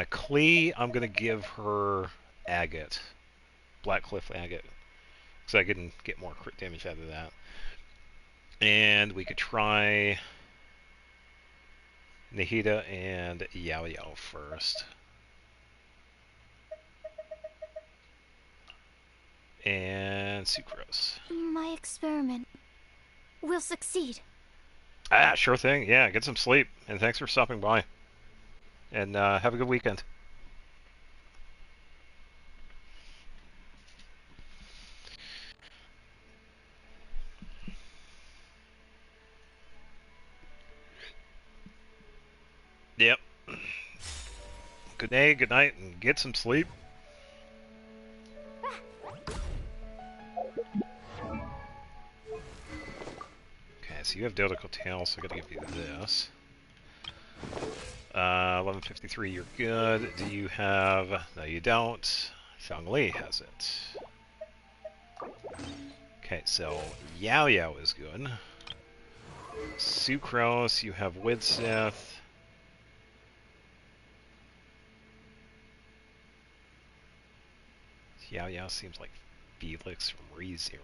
Speaker 1: Clea, I'm going to give her Agate. Blackcliff Agate. So I can get more crit damage out of that. And we could try Nahida and Yao Yao first. And Sucrose.
Speaker 2: My experiment will succeed.
Speaker 1: Ah, sure thing. Yeah, get some sleep. And thanks for stopping by. And have a good weekend. Yep. Good day, good night, and get some sleep. Okay, so you have Dodical Tail, so I gotta give you this. 1153, you're good. Do you have... No, you don't. Zhongli has it. Okay, so Yao Yao is good. Sucrose, you have Widsith. Yao Yao seems like Felix from ReZero.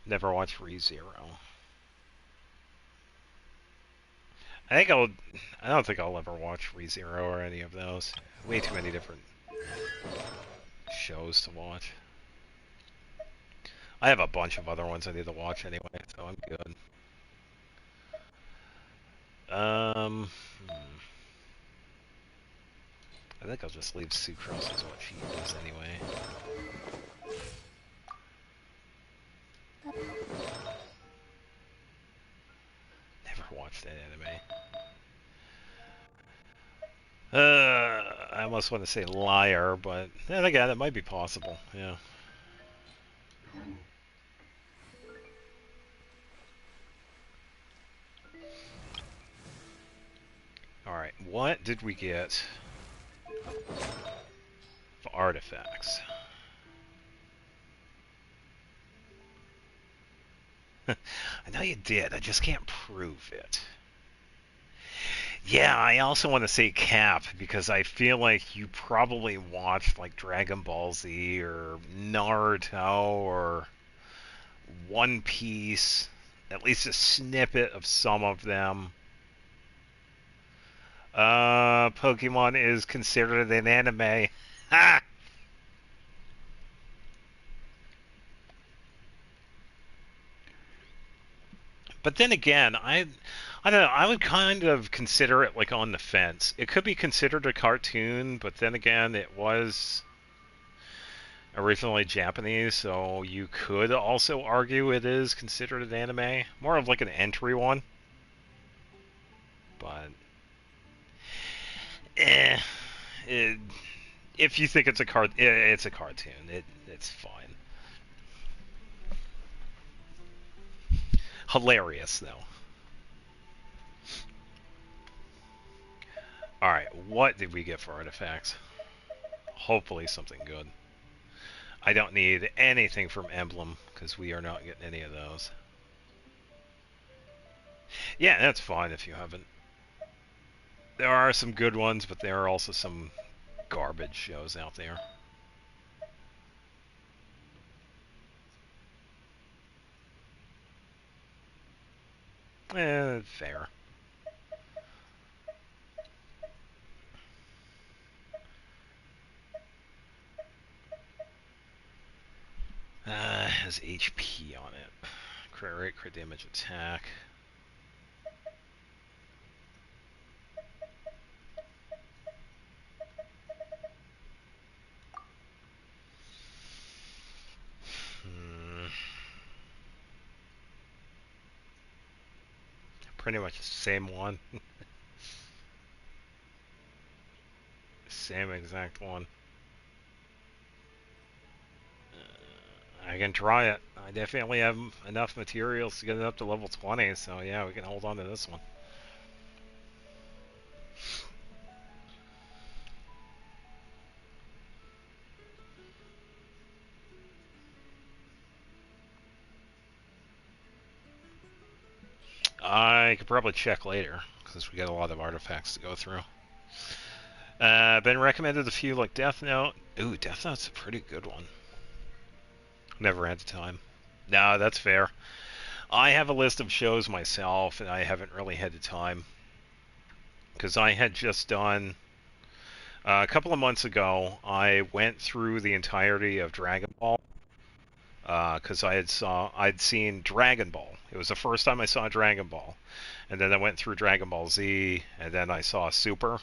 Speaker 1: Never watched ReZero. I don't think I'll ever watch ReZero or any of those. Way too many different shows to watch. I have a bunch of other ones I need to watch anyway, so I'm good. I think I'll just leave Sucrose as what she is anyway. Never watched that anime. I almost want to say liar, but then again, it might be possible, yeah. Alright, what did we get for artifacts? I know you did, I just can't prove it. Yeah, I also want to say Cap because I feel like you probably watched like Dragon Ball Z or Naruto or One Piece, at least a snippet of some of them. Pokemon is considered an anime. Ha! But then again, I don't know. I would kind of consider it like on the fence. It could be considered a cartoon, but then again, it was originally Japanese, so you could also argue it is considered an anime. More of like an entry one. But, eh. It, if you think it's a it's a cartoon. It's fine. Hilarious, though. Alright, what did we get for artifacts? Hopefully something good. I don't need anything from Emblem, because we are not getting any of those. Yeah, that's fine if you haven't. There are some good ones, but there are also some garbage shows out there. Fair. Has HP on it. Crit rate, crit damage, attack. Pretty much the same one. Same exact one. I can try it. I definitely have enough materials to get it up to level 20, so yeah, we can hold on to this one. I could probably check later, because we got a lot of artifacts to go through. Been recommended a few like Death Note. Ooh, Death Note's a pretty good one. Never had the time. No, that's fair. I have a list of shows myself, and I haven't really had the time. Because I had just done... a couple of months ago, I went through the entirety of Dragon Ball. Because I'd seen Dragon Ball. It was the first time I saw Dragon Ball. And then I went through Dragon Ball Z, and then I saw Super.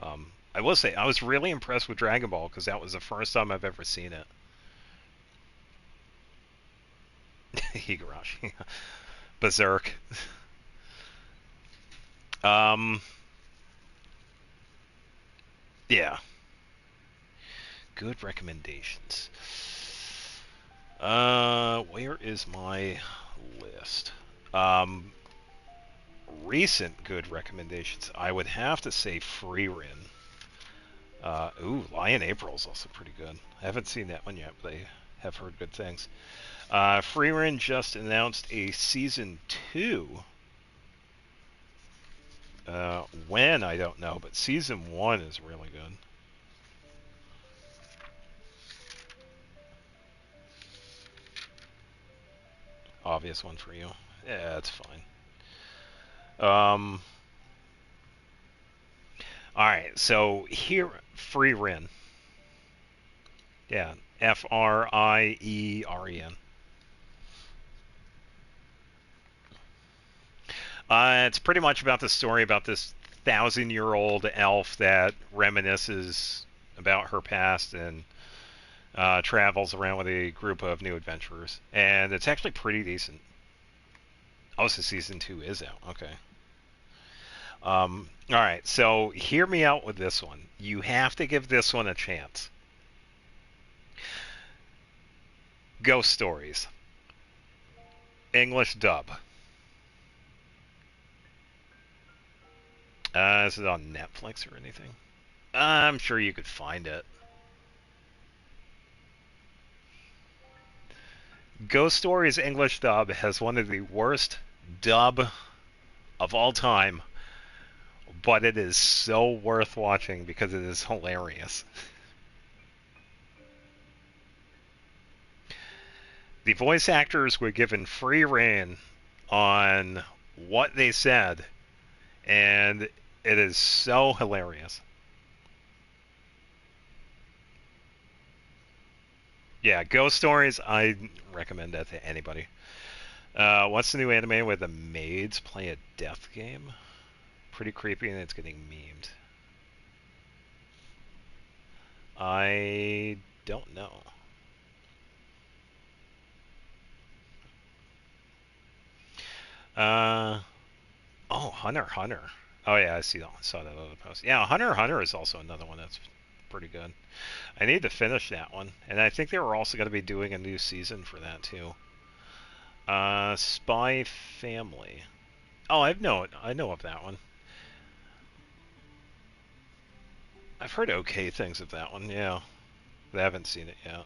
Speaker 1: I will say, I was really impressed with Dragon Ball, because that was the first time I've ever seen it. Higurashi. Berserk. Yeah. Good recommendations. Where is my list? Recent good recommendations. I would have to say Freerin. Ooh, Lion April is also pretty good. I haven't seen that one yet, but I have heard good things. Freerin just announced a season 2. When, I don't know, but season 1 is really good. Obvious one for you. Yeah, that's fine. Alright, so here, Freerin. Yeah, Frien. It's pretty much about the story about this 1,000-year-old elf that reminisces about her past and travels around with a group of new adventurers. And it's actually pretty decent. Oh, so season 2 is out. Okay. Alright, so hear me out with this one. You have to give this one a chance. Ghost Stories. English dub. Is it on Netflix or anything? I'm sure you could find it. Ghost Stories English dub has one of the worst dub of all time, but it is so worth watching because it is hilarious. The voice actors were given free rein on what they said, and it is so hilarious. Yeah, Ghost Stories, I recommend that to anybody. What's the new anime where the maids play a death game? Pretty creepy, and it's getting memed. I don't know. Oh, Hunter x Hunter. Oh yeah, I saw that other post. Yeah, Hunter x Hunter is also another one that's pretty good. I need to finish that one, and I think they were also going to be doing a new season for that too. Spy Family. Oh, I know of that one. I've heard okay things of that one. Yeah, but I haven't seen it yet.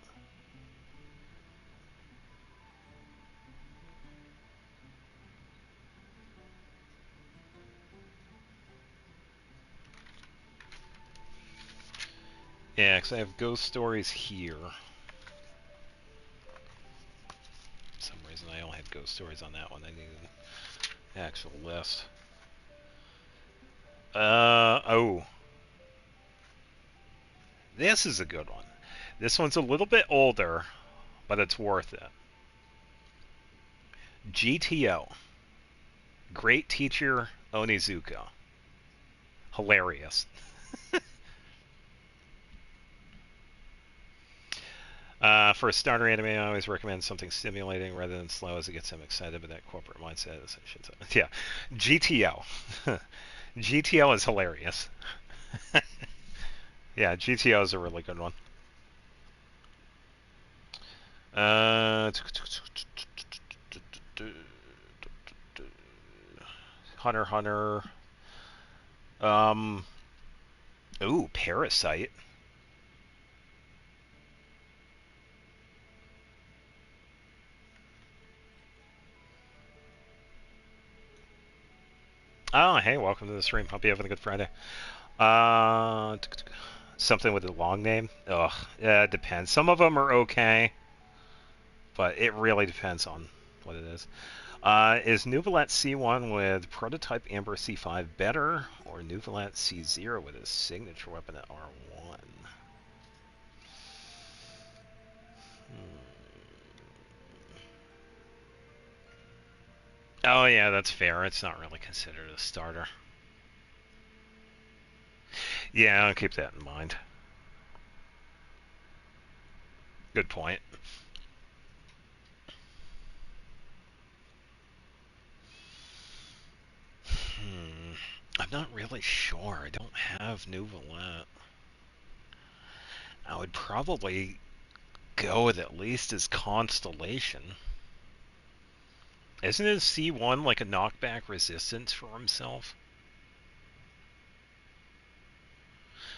Speaker 1: Yeah, because I have Ghost Stories here. For some reason, I only had Ghost Stories on that one. I need an actual list. Oh. This is a good one. This one's a little bit older, but it's worth it. GTO. Great Teacher Onizuka. Hilarious. For a starter anime, I always recommend something stimulating rather than slow, as it gets them excited. But that corporate mindset is shit. Yeah, GTO. GTO is hilarious. Yeah, GTO is a really good one. Hunter x Hunter. Ooh, Parasite. Oh, hey, welcome to the stream. Hope you're having a good Friday. Something with a long name? Ugh, yeah, it depends. Some of them are okay, but it really depends on what it is. Is Nuvolat C1 with Prototype Amber C5 better, or Nuvolat C0 with his signature weapon at R1? Oh yeah, that's fair. It's not really considered a starter. Yeah, I'll keep that in mind. Good point. I'm not really sure. I don't have Nuvolat. I would probably go with at least his Constellation. Isn't his C1 like a knockback resistance for himself?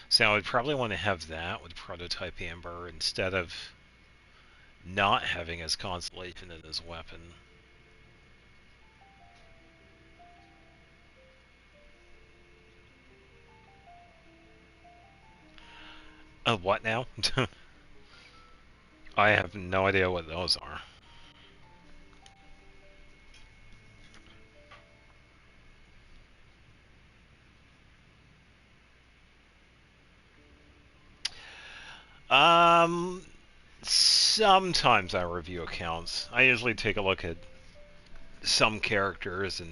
Speaker 1: So I would probably want to have that with Prototype Amber instead of not having his Constellation in his weapon. What now? I have no idea what those are. Sometimes I review accounts. I usually take a look at some characters and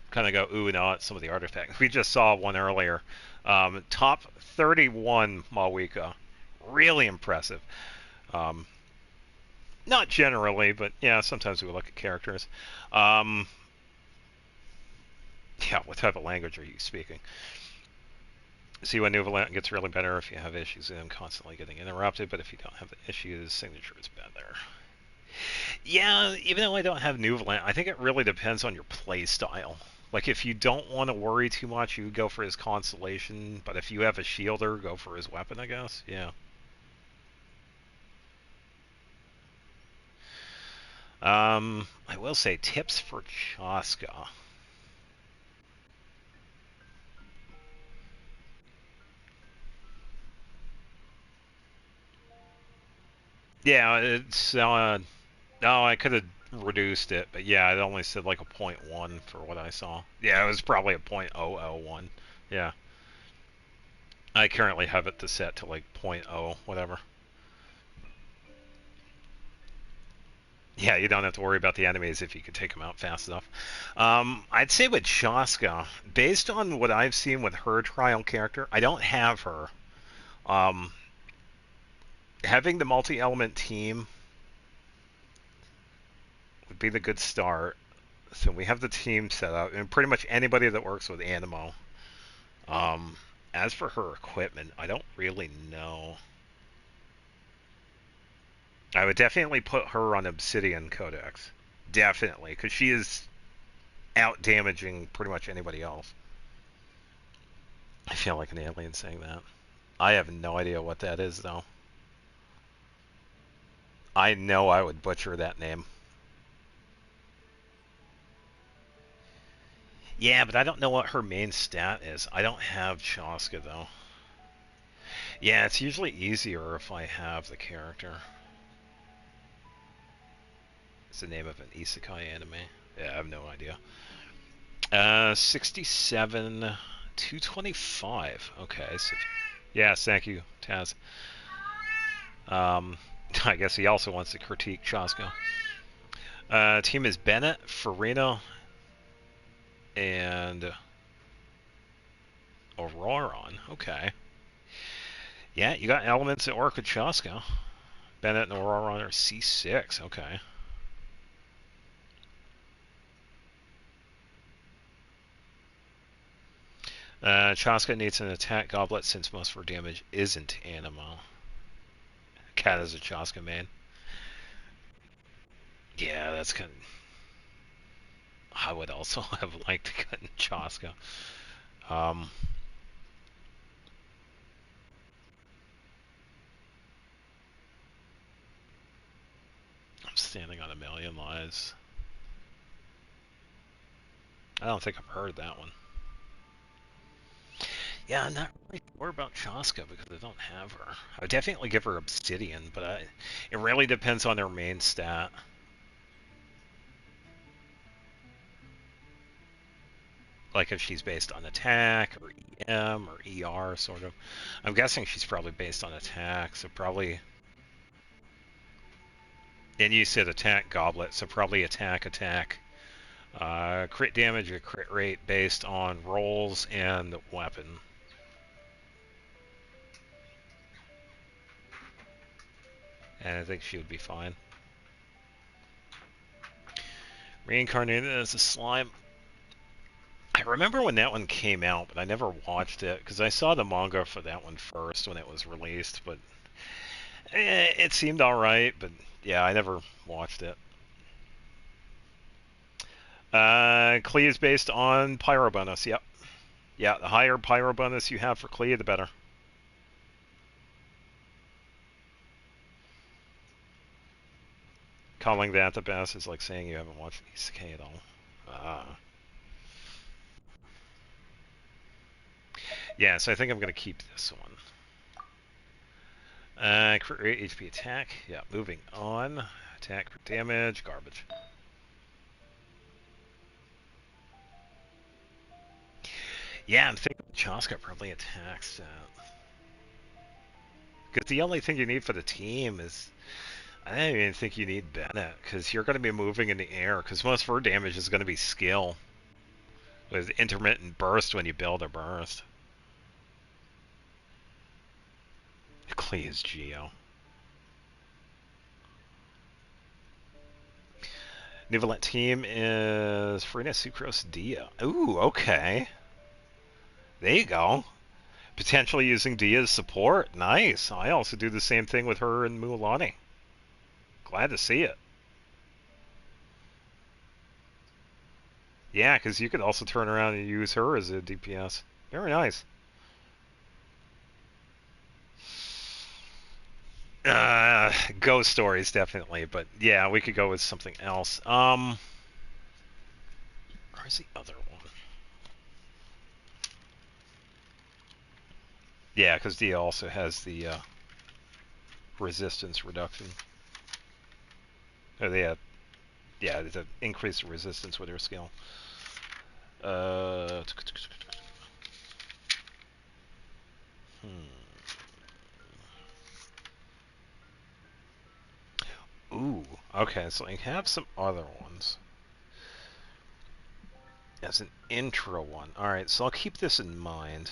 Speaker 1: kind of go ooh and ah at some of the artifacts. We just saw one earlier. Top 31 Mawika. Really impressive. Not generally, but yeah, sometimes we look at characters. Yeah, what type of language are you speaking? See, when Nuvolant gets really better if you have issues with him constantly getting interrupted, but if you don't have the issues, signature is better. Yeah, even though I don't have Nuvolant, I think it really depends on your play style. Like, if you don't want to worry too much, you go for his Constellation, but if you have a shielder, go for his weapon, I guess. Yeah. I will say, tips for Chaska. Yeah, it's no, I could have reduced it, but yeah, it only said like a .1 for what I saw. Yeah, it was probably a .001. Yeah, I currently have it to set to like .0 whatever. Yeah, you don't have to worry about the enemies if you can take them out fast enough. I'd say with Shaska, based on what I've seen with her trial character, I don't have her. Um, Having the multi-element team would be the good start. So we have the team set up, and pretty much anybody that works with Animo. Um, as for her equipment, I don't really know. I would definitely put her on Obsidian Codex. Definitely, because she is out damaging pretty much anybody else. I feel like an alien saying that. I have no idea what that is, though. I know I would butcher that name. Yeah, but I don't know what her main stat is. I don't have Chaska, though. Yeah, it's usually easier if I have the character. It's the name of an isekai anime. Yeah, I have no idea. 67, 225. Okay, so yes, thank you, Taz. I guess he also wants to critique Chaska. Team is Bennett, Farina, and Auroron. Okay. Yeah, you got elements that work with Chaska. Bennett and Auroron are C6. Okay. Chaska needs an attack goblet since most of her damage isn't Animo. Cat is a Chaska main. Yeah, that's kind of... I would also have liked to cut in Chaska. Um, I'm standing on a million lives. I don't think I've heard that one. Yeah, I'm not really sure about Chaska because I don't have her. I would definitely give her Obsidian, but it really depends on her main stat. Like if she's based on attack or EM or ER, sort of. I'm guessing she's probably based on attack, so probably. And you said attack goblet, so probably attack. Crit damage or crit rate based on rolls and weapon. And I think she would be fine. Reincarnated as a slime. I remember when that one came out, but I never watched it because I saw the manga for that one first when it was released. But it seemed alright, but yeah, I never watched it. Klee is based on Pyro bonus. Yep. Yeah, the higher Pyro bonus you have for Klee, the better. Calling that the best is like saying you haven't watched Isekai at all. Yeah, so I think I'm going to keep this one. Crit HP attack. Yeah, moving on. Attack, crit damage, garbage. Yeah, I'm thinking Chaska probably attacks that. Because the only thing you need for the team is... I don't even think you need Bennett, because you're going to be moving in the air, because most of her damage is going to be skill. With intermittent burst when you build a burst. Klee is Geo. Nivalet team is Farina, Sucrose, Dia. Ooh, okay. There you go. Potentially using Dia's support. Nice. I also do the same thing with her and Mulan. Glad to see it. Yeah, because you could also turn around and use her as a DPS. Very nice. Ghost stories, definitely. But yeah, we could go with something else. Where's the other one? Yeah, because Dia also has the resistance reduction. They have, yeah, it's an increased resistance with your skill. Uh, Ooh, okay, so I have some other ones as an intro one. Alright, so I'll keep this in mind.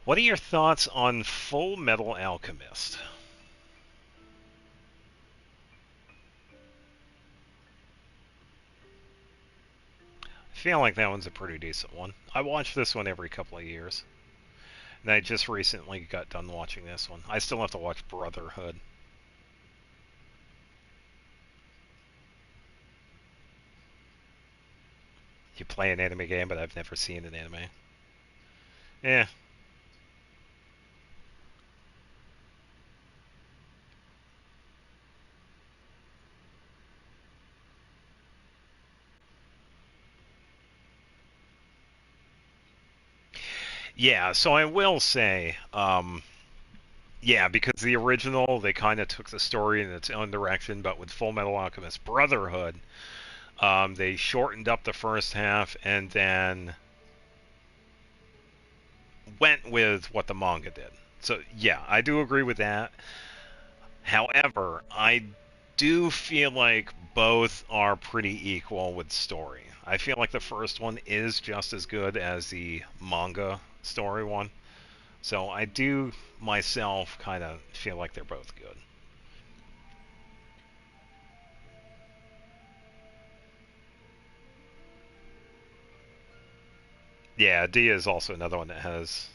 Speaker 1: What are your thoughts on Full Metal Alchemist? I feel like that one's a pretty decent one. I watch this one every couple of years. And I just recently got done watching this one. I still have to watch Brotherhood. You play an anime game, but I've never seen an anime. Yeah. Yeah, so I will say, yeah, because the original, they kind of took the story in its own direction, but with Full Metal Alchemist Brotherhood, they shortened up the first half and then went with what the manga did. So, yeah, I do agree with that. However, I do feel like both are pretty equal with story. I feel like the first one is just as good as the manga story one. So I do myself kind of feel like they're both good. Yeah, Dia is also another one that has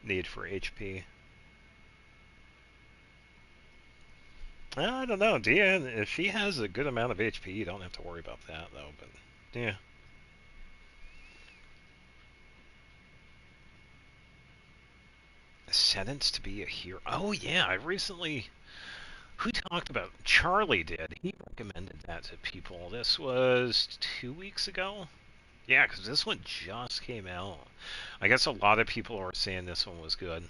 Speaker 1: need for HP. I don't know, Dia, if she has a good amount of HP, you don't have to worry about that, though. But, yeah. Sentenced to be a hero. Oh, yeah, I recently. Who talked about? Charlie did. He recommended that to people. This was 2 weeks ago? Yeah, because this one just came out. I guess a lot of people were saying this one was good.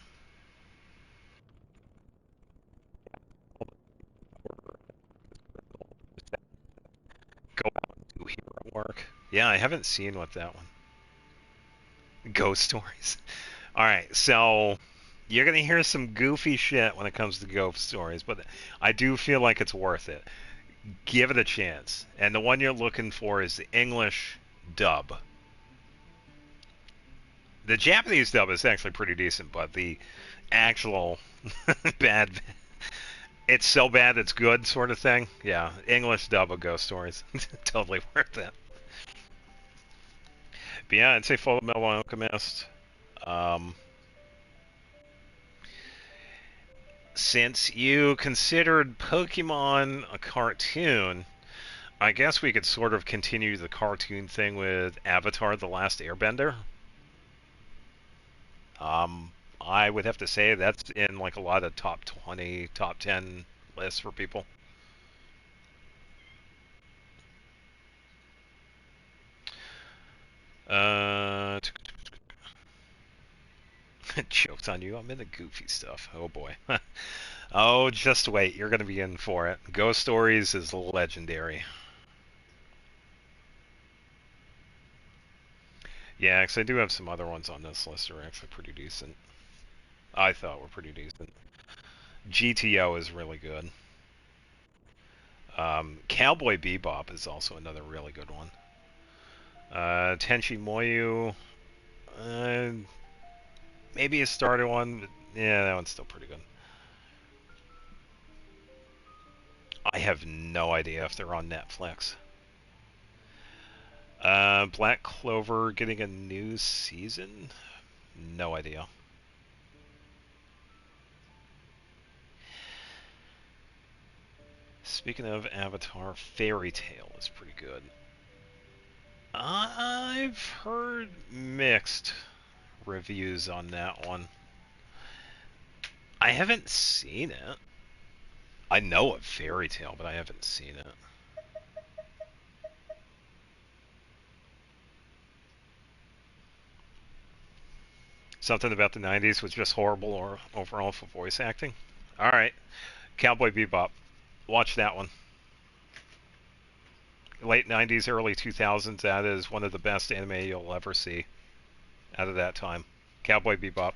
Speaker 1: Go out and do hero work. Yeah, I haven't seen what that one. Ghost stories. All right, so you're gonna hear some goofy shit when it comes to ghost stories, but I do feel like it's worth it. Give it a chance. And the one you're looking for is the English dub. The Japanese dub is actually pretty decent, but the actual bad, it's so bad it's good sort of thing. Yeah, English dub of ghost stories, totally worth it. But yeah, I'd say Full Metal Alchemist. Um, since you considered Pokemon a cartoon, I guess we could sort of continue the cartoon thing with Avatar: The Last Airbender. Um, I would have to say that's in like a lot of top 20, top 10 lists for people. Uh, jokes on you. I'm into goofy stuff. Oh boy. Oh, just wait. You're gonna be in for it. Ghost Stories is legendary. Yeah, because I do have some other ones on this list that are actually pretty decent. I thought were pretty decent. GTO is really good. Cowboy Bebop is also another really good one. Tenchi Moyu, uh, maybe a starter one. But yeah, that one's still pretty good. I have no idea if they're on Netflix. Black Clover getting a new season? No idea. Speaking of Avatar, Fairy Tale is pretty good. I've heard mixed reviews on that one. I haven't seen it. I know of Fairy Tale, but I haven't seen it. Something about the 90s was just horrible or overall for voice acting. All right, Cowboy Bebop. Watch that one. Late 90s, early 2000s. That is one of the best anime you'll ever see out of that time. Cowboy Bebop.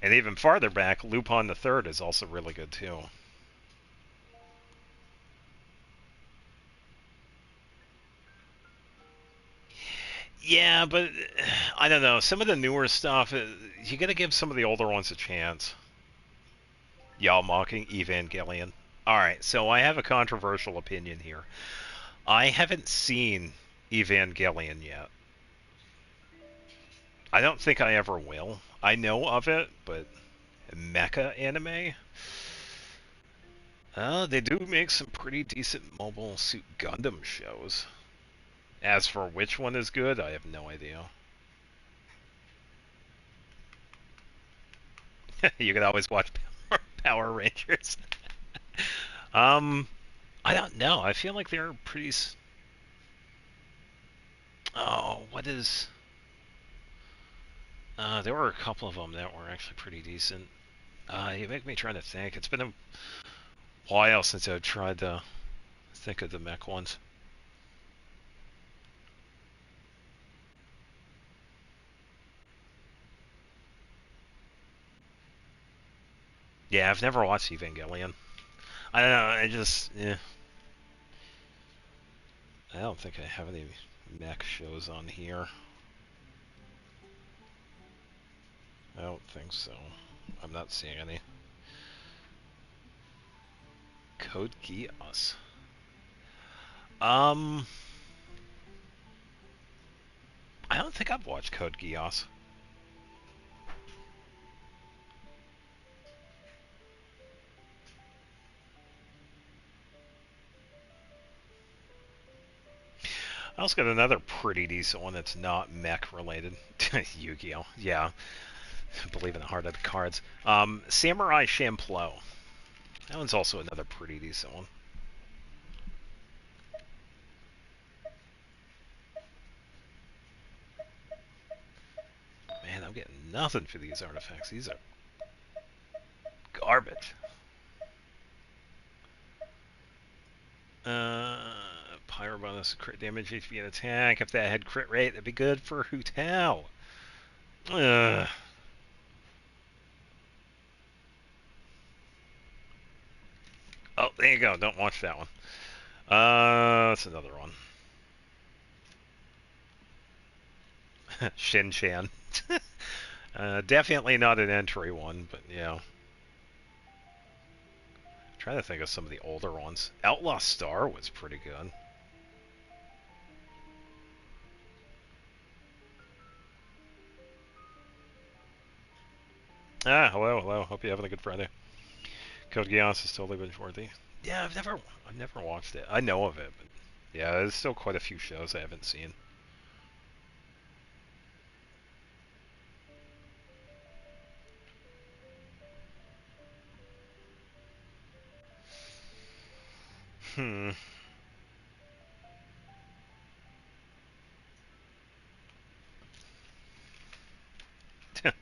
Speaker 1: And even farther back, Lupin the Third is also really good too. Yeah, but I don't know. Some of the newer stuff, you gotta give some of the older ones a chance. Y'all mocking Evangelion. Alright, so I have a controversial opinion here. I haven't seen Evangelion yet. I don't think I ever will. I know of it, but mecha anime? They do make some pretty decent Mobile Suit Gundam shows. As for which one is good, I have no idea. You can always watch Power Rangers. I don't know. I feel like they're pretty. Oh, what is? There were a couple of them that were actually pretty decent. You make me try to think. It's been a while since I've tried to think of the mech ones. Yeah, I've never watched Evangelion. I don't know. Yeah. I don't think I have any mech shows on here. I don't think so. I'm not seeing any. Code Geass. I don't think I've watched Code Geass. I also got another pretty decent one that's not mech related. Yu-Gi-Oh! Yeah. Believe in the heart of the cards. Samurai Champloo. That one's also another pretty decent one. Man, I'm getting nothing for these artifacts. These are garbage. Pyro bonus, crit damage, HP, and attack. If that had crit rate, that'd be good for Hu Tao. Oh, there you go. Don't watch that one. That's another one. Shin Chan. Definitely not an entry one, but yeah. Trying to think of some of the older ones. Outlaw Star was pretty good. Hello. Hope you're having a good Friday. Code Geass is totally binge-worthy. Yeah, I've never watched it. I know of it, but yeah, there's still quite a few shows I haven't seen.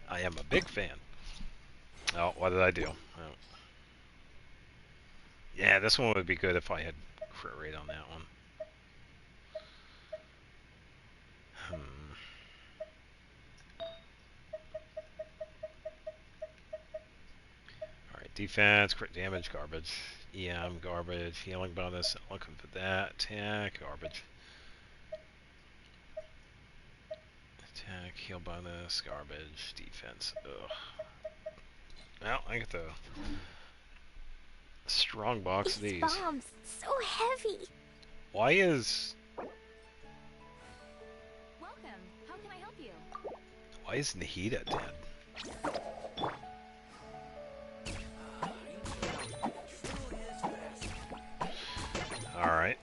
Speaker 1: I am a big fan. Oh, what did I do? Oh. Yeah, this one would be good if I had crit rate on that one. Alright, defense, crit damage, garbage. EM, garbage. Healing bonus, looking for that. Attack, garbage. Attack, heal bonus, garbage, defense. Ugh. Well, I get the strong box of these.
Speaker 2: Bombs, so heavy.
Speaker 1: Why is...
Speaker 2: Welcome. How can I help you?
Speaker 1: Why is Nahida dead? Alright.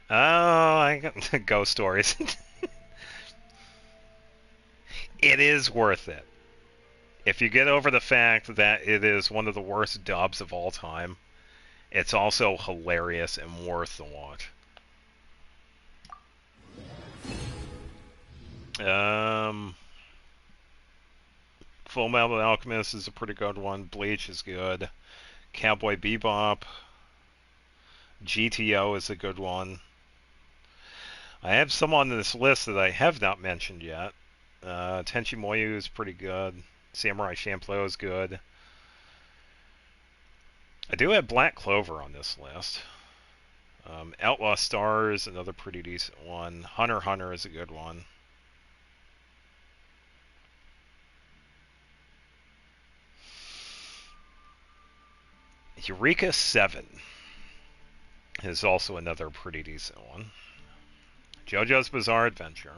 Speaker 1: Oh, I got ghost stories. It is worth it. If you get over the fact that it is one of the worst dubs of all time, it's also hilarious and worth the watch. Full Metal Alchemist is a pretty good one. Bleach is good. Cowboy Bebop. GTO is a good one. I have some on this list that I have not mentioned yet. Tenchi Muyo is pretty good. Samurai Champloo is good. I do have Black Clover on this list. Outlaw Stars, another pretty decent one. Hunter x Hunter is a good one. Eureka 7 is also another pretty decent one. JoJo's Bizarre Adventure.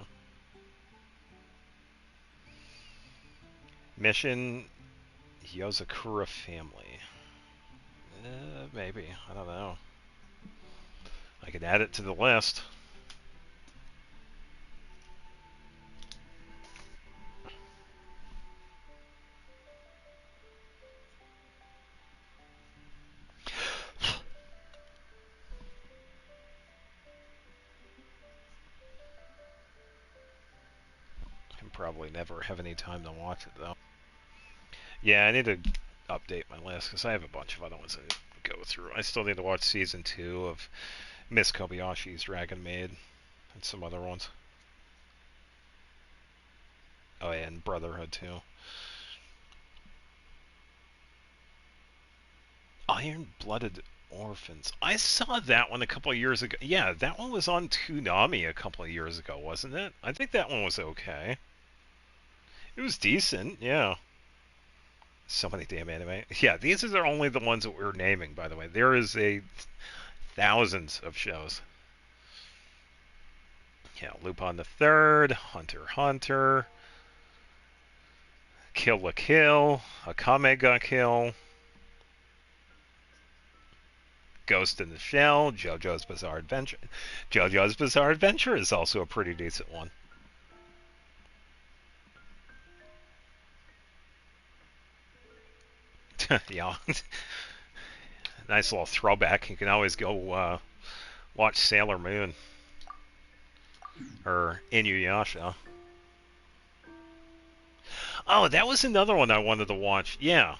Speaker 1: Mission Yozakura Family. Maybe. I don't know. I could add it to the list. Probably never have any time to watch it though. Yeah, I need to update my list because I have a bunch of other ones to go through. I still need to watch season 2 of Miss Kobayashi's Dragon Maid and some other ones. Oh yeah, and Brotherhood too. Iron-Blooded Orphans. I saw that one a couple of years ago. Yeah, that one was on Toonami a couple of years ago, wasn't it? I think that one was okay. It was decent, yeah. So many damn anime. Yeah, these are only the ones that we're naming, by the way. There is thousands of shows. Yeah, Lupin the Third, Hunter x Hunter, Kill la Kill, Akame ga Kill, Ghost in the Shell, JoJo's Bizarre Adventure. JoJo's Bizarre Adventure is also a pretty decent one. Yeah. Nice little throwback. You can always go watch Sailor Moon or Inuyasha. Oh, that was another one I wanted to watch. Yeah.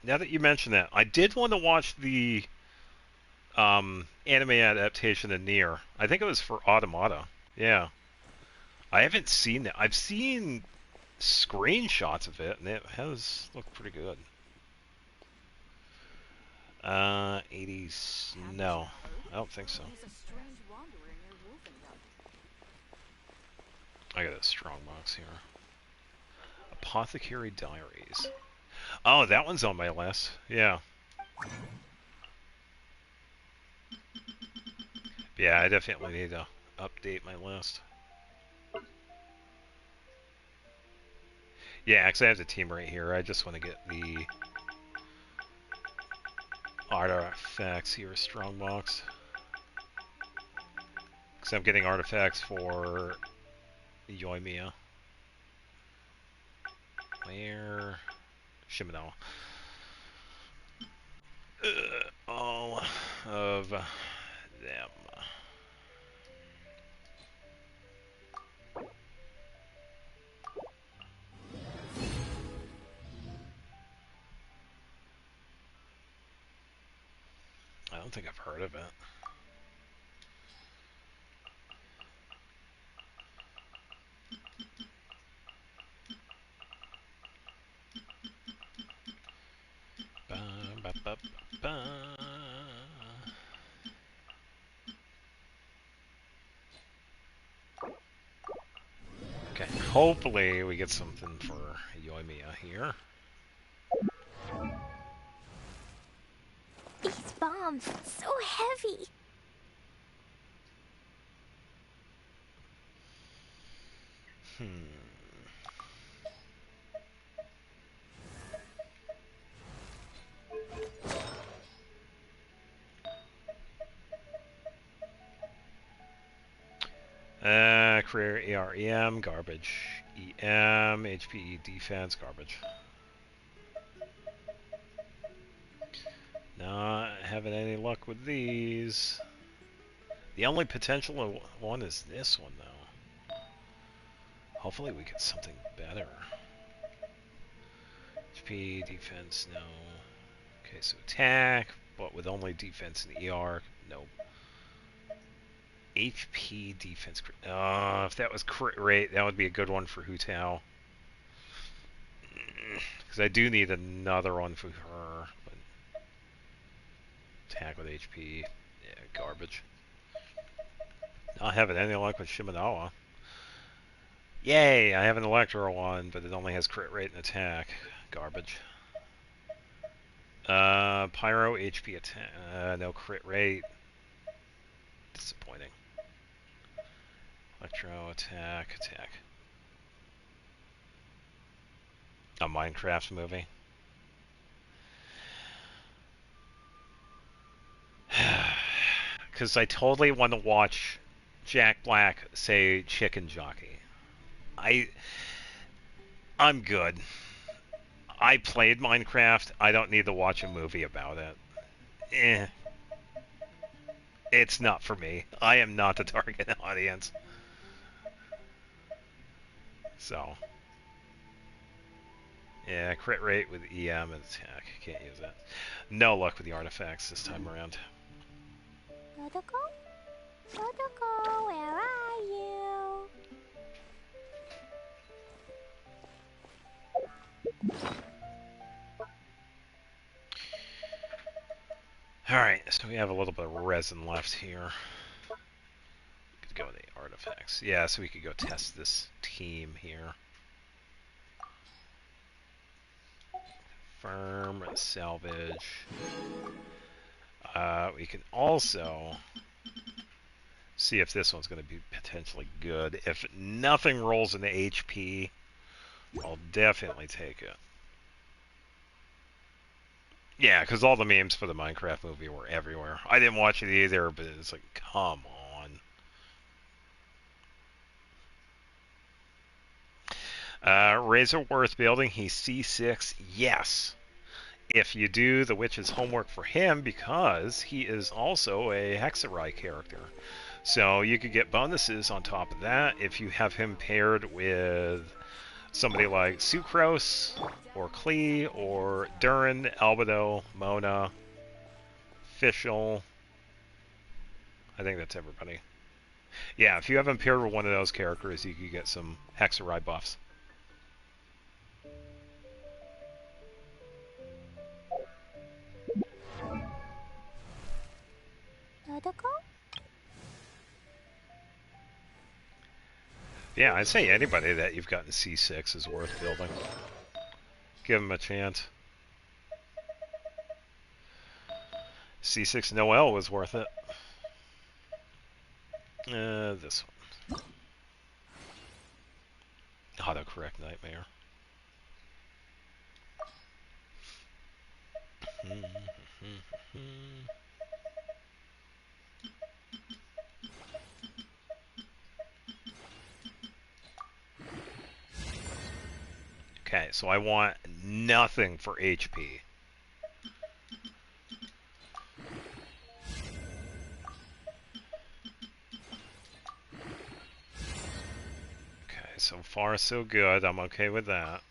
Speaker 1: Now that you mention that, I did want to watch the anime adaptation of Nier. I think it was for Automata. Yeah. I haven't seen it. I've seen screenshots of it, and it has looked pretty good. 80s. No, I don't think so. I got a strong box here. Apothecary Diaries. Oh, that one's on my list. Yeah. Yeah, I definitely need to update my list. Yeah, because I have the team right here. I just want to get the artifacts here, strongbox. Because I'm getting artifacts for Yoimiya. Where? Shimano. All of them. I don't think I've heard of it. Ba, ba, ba, ba. Okay, hopefully we get something for Yoimiya here.
Speaker 2: These bombs, so heavy.
Speaker 1: Career EREM, garbage. EM, HP, defense, garbage. Not having any luck with these. The only potential one is this one, though. Hopefully we get something better. HP, defense, no. Okay, so attack, but with only defense and ER, nope. HP, defense, crit. If that was crit rate, that would be a good one for Hu Tao. Because I do need another one for her. But attack with HP, yeah, garbage. Not having any luck with Shimenawa. Yay, I have an Electro one, but it only has crit rate and attack. Garbage. Pyro, HP, attack, no crit rate. Disappointing. Electro, attack, attack. A Minecraft movie. Because I totally want to watch Jack Black say chicken jockey. I'm good. I played Minecraft. I don't need to watch a movie about it. It's not for me. I am not the target audience. So. Yeah, crit rate with EM and attack. Can't use that. No luck with the artifacts this time around.
Speaker 2: Dodoko? Dodoko, where are you?
Speaker 1: Alright, so we have a little bit of resin left here. We could go to the artifacts. Yeah, so we could go test this team here. Confirm, salvage. We can also see if this one's going to be potentially good. If nothing rolls into HP, I'll definitely take it. Yeah, because all the memes for the Minecraft movie were everywhere. I didn't watch it either, but it's like, come on. Razor Worth building, he's C6, yes. If you do the witch's homework for him, because he is also a Hexarai character. So you could get bonuses on top of that if you have him paired with somebody like Sucrose, or Klee, or Durin, Albedo, Mona, Fischl. I think that's everybody. Yeah, if you have him paired with one of those characters, you could get some Hexarai buffs.
Speaker 2: Dodoko?
Speaker 1: Yeah, I'd say anybody that you've gotten C6 is worth building. Give him a chance. C6 Noel was worth it. This one. Autocorrect Nightmare. Okay, so I want nothing for HP. Okay, so far so good. I'm okay with that.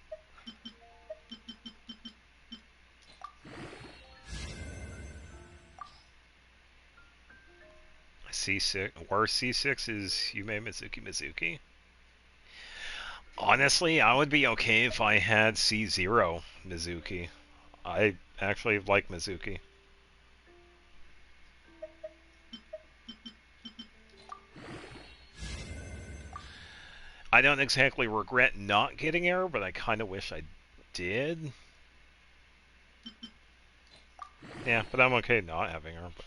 Speaker 1: C6. Worst C6 is Yume Mizuki. Honestly, I would be okay if I had C0 Mizuki. I actually like Mizuki. I don't exactly regret not getting her, but I kind of wish I did. Yeah, but I'm okay not having her. But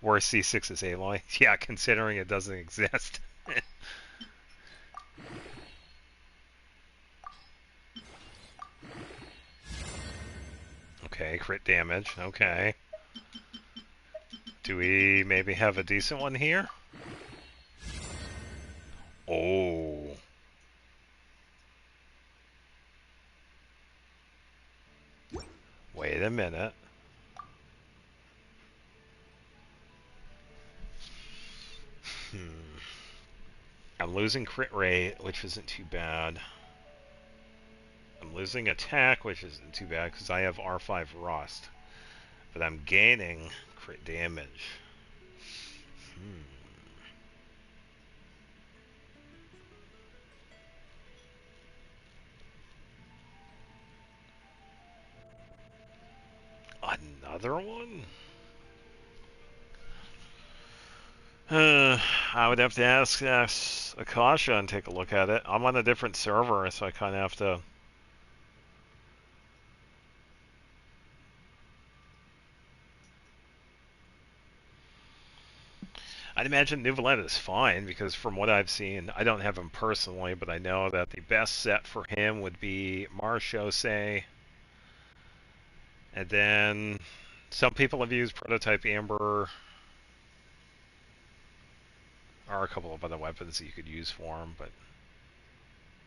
Speaker 1: worst C6 is Aloy. Yeah, considering it doesn't exist. Okay, crit damage. Okay. Do we maybe have a decent one here? Oh. Wait a minute. I'm losing crit rate, which isn't too bad. I'm losing attack, which isn't too bad because I have R5 Rust. But I'm gaining crit damage. Another one? I would have to ask Akasha and take a look at it. I'm on a different server, so I kind of have to... I'd imagine Nuvolette is fine, because from what I've seen, I don't have him personally, but I know that the best set for him would be Marshose. And then some people have used Prototype Amber. There are a couple of other weapons that you could use for him, but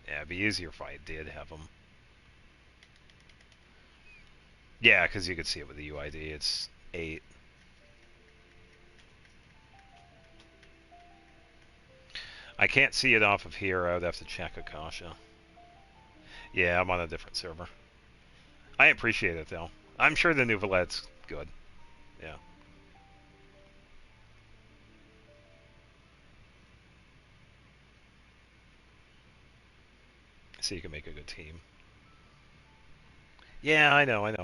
Speaker 1: yeah, it'd be easier if I did have him. Yeah, because you could see it with the UID. It's 8. I can't see it off of here. I would have to check Akasha. Yeah, I'm on a different server. I appreciate it, though. I'm sure the Nuvolette's good. Yeah. So you can make a good team. Yeah, I know. I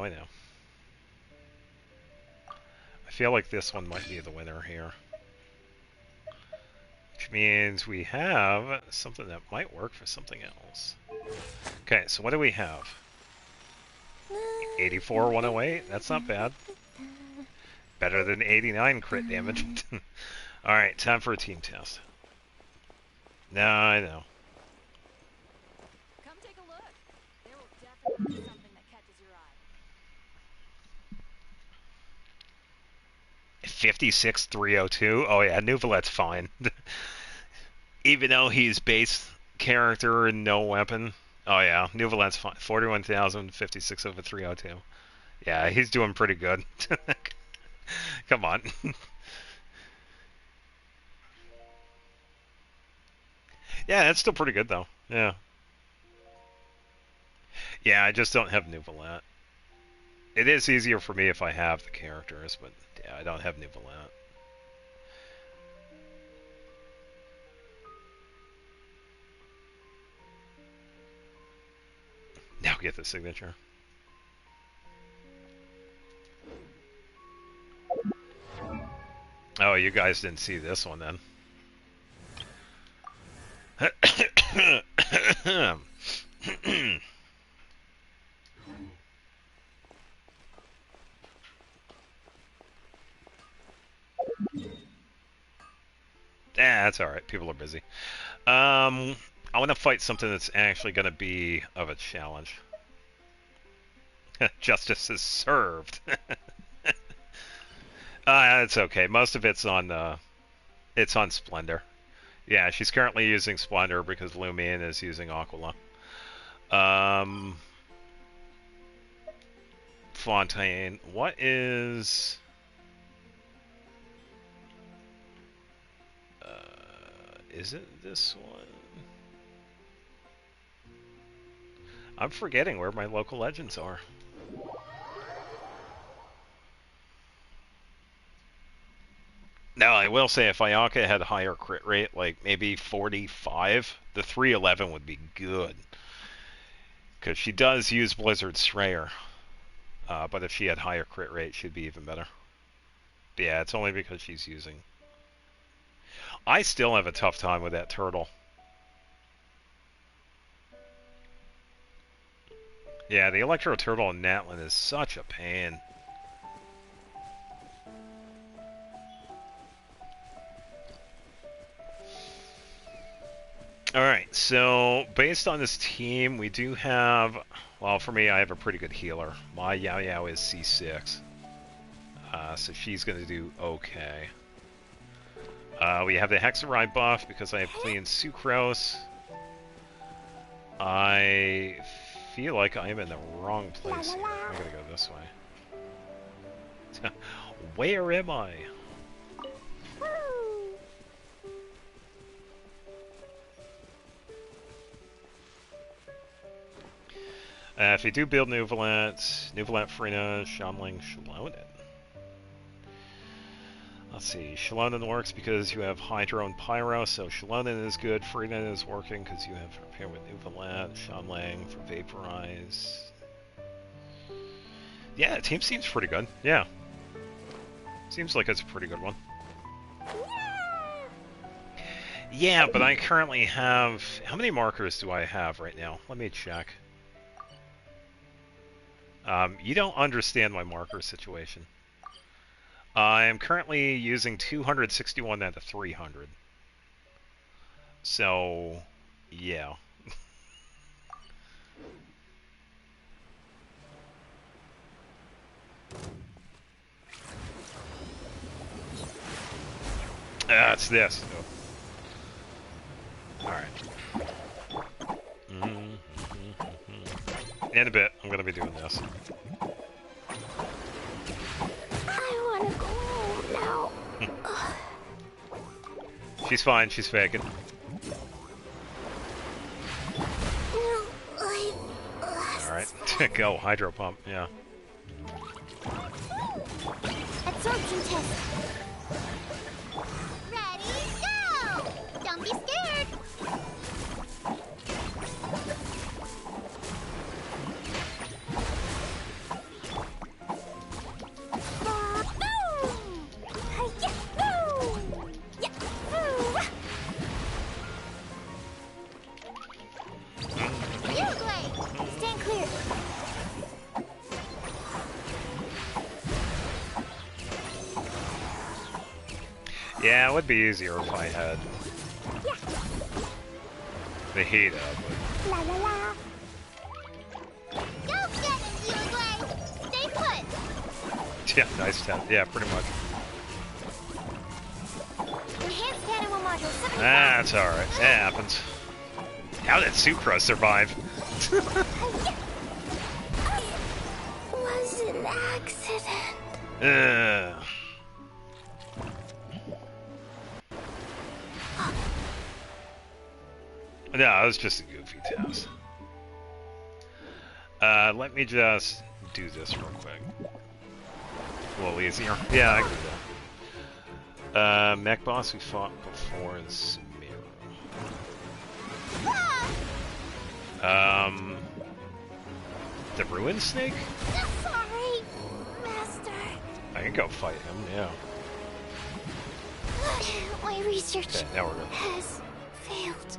Speaker 1: feel like this one might be the winner here. Which means we have something that might work for something else. Okay, so what do we have? 84 108? That's not bad. Better than 89 crit damage. Alright, time for a team test. No, I know.
Speaker 2: Come take a look. There will definitely be something that catches your eye.
Speaker 1: 56-302? Oh yeah, Nuvolette's fine. Even though he's base character and no weapon. Oh yeah, Nuvolette's fine. 41,056 over 302. Yeah, he's doing pretty good. Come on. Yeah, that's still pretty good though. Yeah. Yeah, I just don't have Nuvolette. It is easier for me if I have the characters, but yeah, I don't have Nuvolette. Now get the signature. Oh, you guys didn't see this one then. That's alright. People are busy. I want to fight something that's actually going to be of a challenge. Justice is served. It's okay. Most of it's on Splendor. Yeah, she's currently using Splendor because Lumion is using Aquila. Fontaine. What is... is it this one? I'm forgetting where my local legends are. Now, I will say if Ayaka had a higher crit rate, like maybe 45, the 311 would be good. Because she does use Blizzard Strayer. But if she had higher crit rate, she'd be even better. But yeah, it's only because she's using... I still have a tough time with that turtle. Yeah, the Electro Turtle in Natlan is such a pain. Alright, so based on this team, we do have... Well, for me, I have a pretty good healer. My Yao Yao is C6. So she's going to do okay. We have the Hexaride buff because I have Clean Sucrose. I feel like I am in the wrong place here. I'm going to go this way. Where am I?
Speaker 2: Woo!
Speaker 1: If you do build Nuvalant, Frina, Shamling, Shalonen. Let's see, Shalonen works because you have Hydro and Pyro, so Shalonen is good. Frina is working because you have Repair with Nuvalant, Shamling for Vaporize. Yeah, the team seems pretty good. Yeah. Seems like it's a pretty good one. Yeah, but I currently have... How many markers do I have right now? Let me check. You don't understand my marker situation. I am currently using 261 out of 300. So, yeah. It's this. Oh. Alright. In a bit, I'm gonna be doing this.
Speaker 2: I wanna go home now.
Speaker 1: She's fine, she's faking.
Speaker 2: No, I
Speaker 1: Alright, go, Hydro Pump, yeah.
Speaker 2: Absorption test. Ready, go! Don't be scared. Stand clear.
Speaker 1: Yeah, it would be easier if I had the heat up.
Speaker 2: La la la. Go get it, Uruguay. Stay put.
Speaker 1: Yeah, nice test. Yeah, pretty much.
Speaker 2: Enhanced animal module 75.
Speaker 1: That's alright. It happens. How did Sucra survive?
Speaker 2: Was an accident.
Speaker 1: No, it was just a goofy test. Let me just do this real quick. A little easier. Yeah, I can do that. Mech boss we fought before is Samira. The Ruin Snake?
Speaker 2: Sorry, Master.
Speaker 1: I can go fight him, yeah.
Speaker 2: My research
Speaker 1: Okay, now we're good.
Speaker 2: has failed.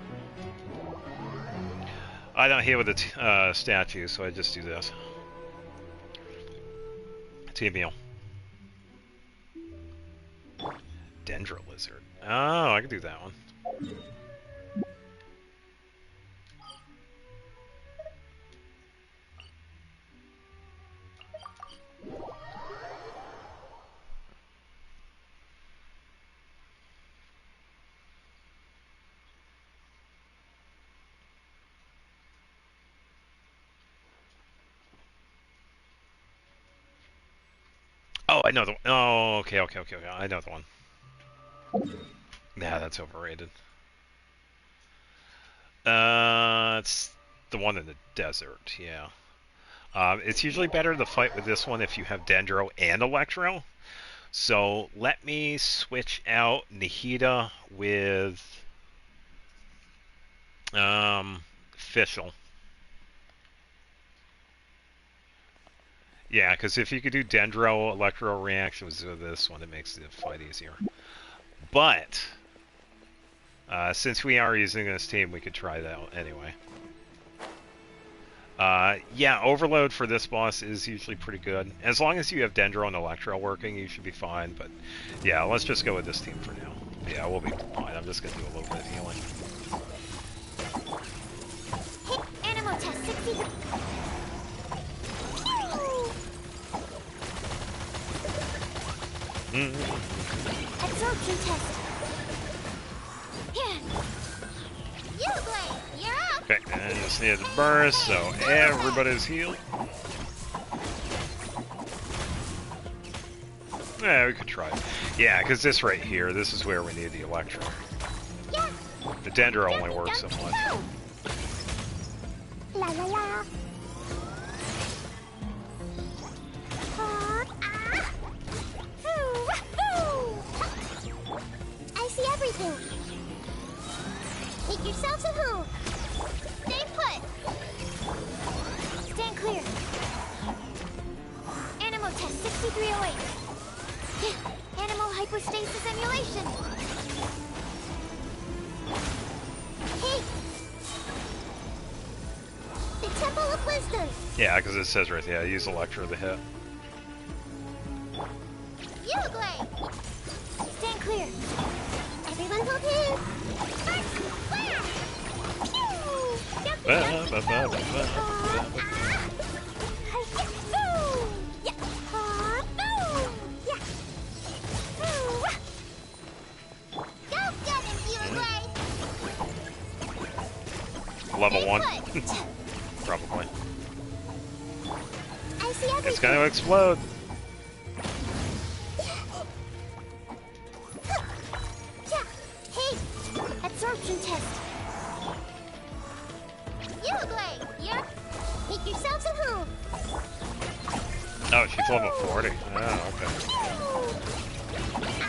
Speaker 1: I don't hit with the statue, so I just do this. Team meal. Dendro Lizard. Oh, I can do that one. Oh, I know the one. Oh, okay. I know the one. Nah, that's overrated. It's the one in the desert, yeah. It's usually better to fight with this one if you have Dendro and Electro. So let me switch out Nihida with Fischl. Yeah, because if you could do Dendro Electro reactions with this one, it makes the fight easier. But since we are using this team, we could try that anyway. Yeah, Overload for this boss is usually pretty good. As long as you have Dendro and Electro working, you should be fine. But yeah, let's just go with this team for now. Yeah, we'll be fine. I'm just going to do a little bit of healing.
Speaker 2: Hit animal test 60. Absorption test. Here. Uruguay, you're up.
Speaker 1: Okay, and just need to burst, so everybody's healed. Yeah, we could try it. Yeah, because this right here, this is where we need the Electro.
Speaker 2: Yeah.
Speaker 1: The Dendro only works so much.
Speaker 2: La la la. I see everything. Make yourselves at home. Stay put. Stand clear. Animal test 6308. Animal hypostasis emulation. Hey. The Temple of Wisdom.
Speaker 1: Yeah, because it says right there, use Electro to hit.
Speaker 2: Uruguay. Stand clear. Everyone hold hands. March, clear. Pew.
Speaker 1: Level 1. Probably.
Speaker 2: I see everything.
Speaker 1: It's gonna explode.
Speaker 2: Hey, absorption test. Uruguay, you're... Make yourselves at home.
Speaker 1: Oh, she's level 40. Oh, okay.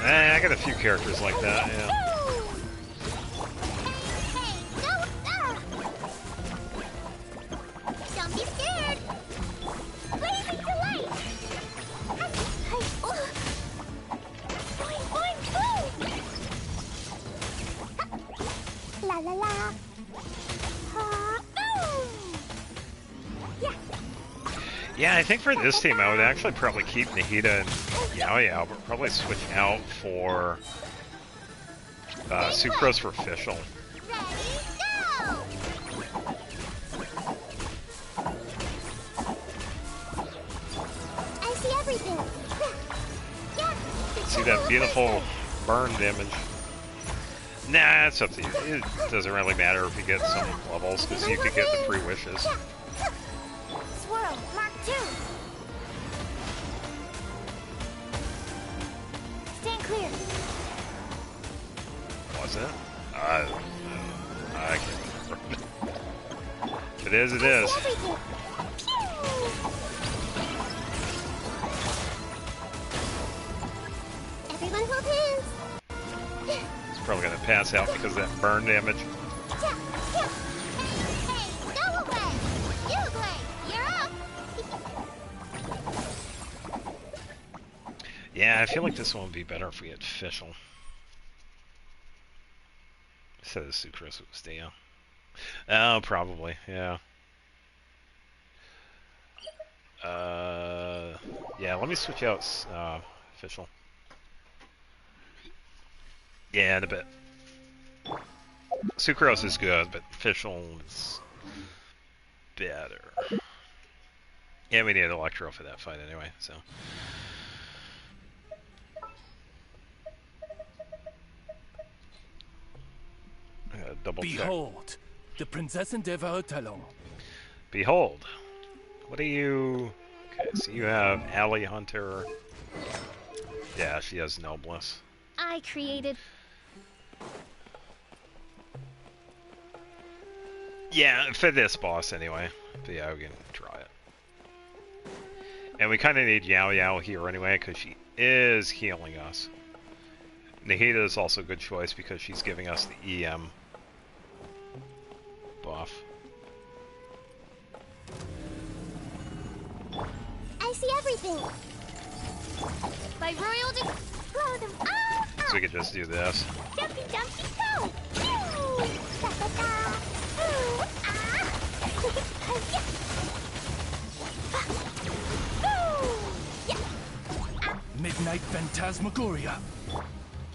Speaker 1: I got a few characters like that, yeah.
Speaker 2: Hey, no! Don't be scared. Blazing delight. Boing, boing, boom. La la la. Boom. Yeah.
Speaker 1: Yeah, I think for this team, I would actually probably keep Nahida and Yao Yao, but probably switch out for Sucrose for Official.
Speaker 2: Ready, go! I see everything. Yeah.
Speaker 1: See that beautiful burn damage? Nah, it's up to you. It doesn't really matter if you get some levels, because you could get the free wishes.
Speaker 2: Swirl, Mark 2. Stand clear.
Speaker 1: Was it? I can't remember. If it is, it is.
Speaker 2: Everything. Everyone hold hands.
Speaker 1: It's probably going to pass out because of that burn damage.
Speaker 2: Hey, go away. Uruguay, you're up.
Speaker 1: Yeah, I feel like this one would be better if we had Official. Instead of Sucrose would stay on. Oh, probably, yeah. Yeah, let me switch out Official. Yeah, in a bit. Sucrose is good, but Official is better. Yeah, we need Electro for that fight anyway, so. Double check.
Speaker 3: Behold, the Princess Endeavor Talon.
Speaker 1: Behold. What do you... Okay, so you have Alley Hunter. Yeah, she has Noblesse.
Speaker 2: I created...
Speaker 1: Yeah, for this boss anyway. But yeah, we can try it. And we kind of need Yao Yao here anyway, because she is healing us. Nahida is also a good choice because she's giving us the EM buff.
Speaker 2: I see everything. By royal blow them all up.
Speaker 1: So we could just do this.
Speaker 2: Jumpy, jumpy, go. Pew. Da, da, da. Ooh, ah. Ooh, yeah.
Speaker 3: Midnight Phantasmagoria.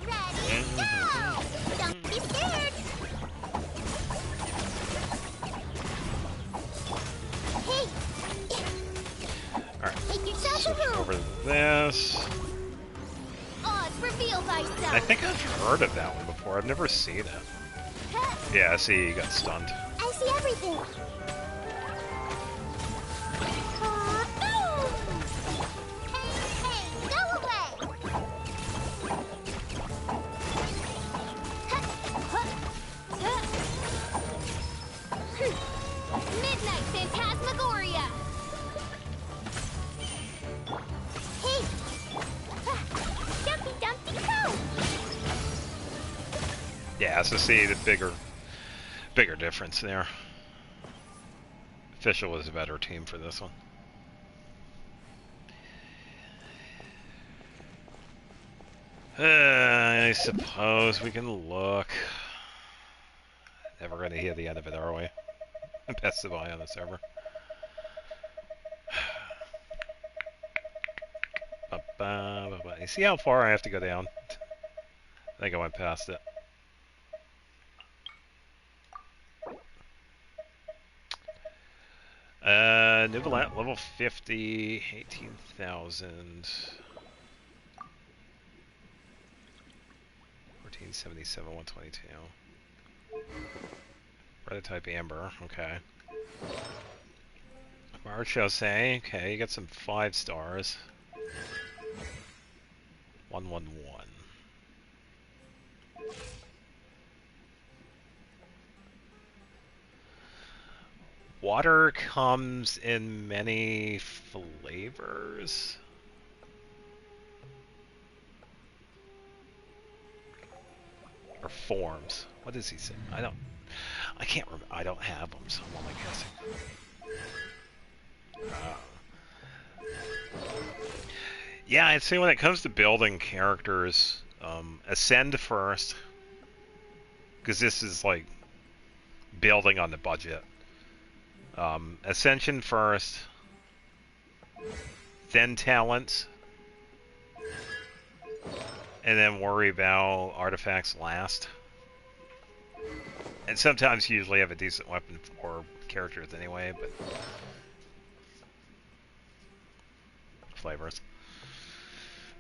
Speaker 2: Ready, go. Don't be scared. Hey.
Speaker 1: Alright.
Speaker 2: Make yourself
Speaker 1: Switch
Speaker 2: at home.
Speaker 1: over to this.
Speaker 2: Odds reveal thyself.
Speaker 1: I think I've heard of that one before. I've never seen it. Yeah, see, you got stunned.
Speaker 2: I see everything. Boom. Hey, hey, go away.
Speaker 1: Yeah, so see the bigger difference there. Official was a better team for this one. I suppose we can look. Never gonna hear the end of it, are we? Best to buy on the server. You see how far I have to go down? I think I went past it. Nuvalat, level 50, 18,000. 1477, 122. Red type Amber, okay. Marchose, okay, you got some 5 stars. 111. Water comes in many flavors. Or forms. What does he say? I can't remember. I don't have them, so I'm only guessing. Yeah, I'd say when it comes to building characters, Ascend first. Because this is like building on the budget. Ascension first, then talents, and then worry about artifacts last. And sometimes you usually have a decent weapon for characters anyway, but flavors.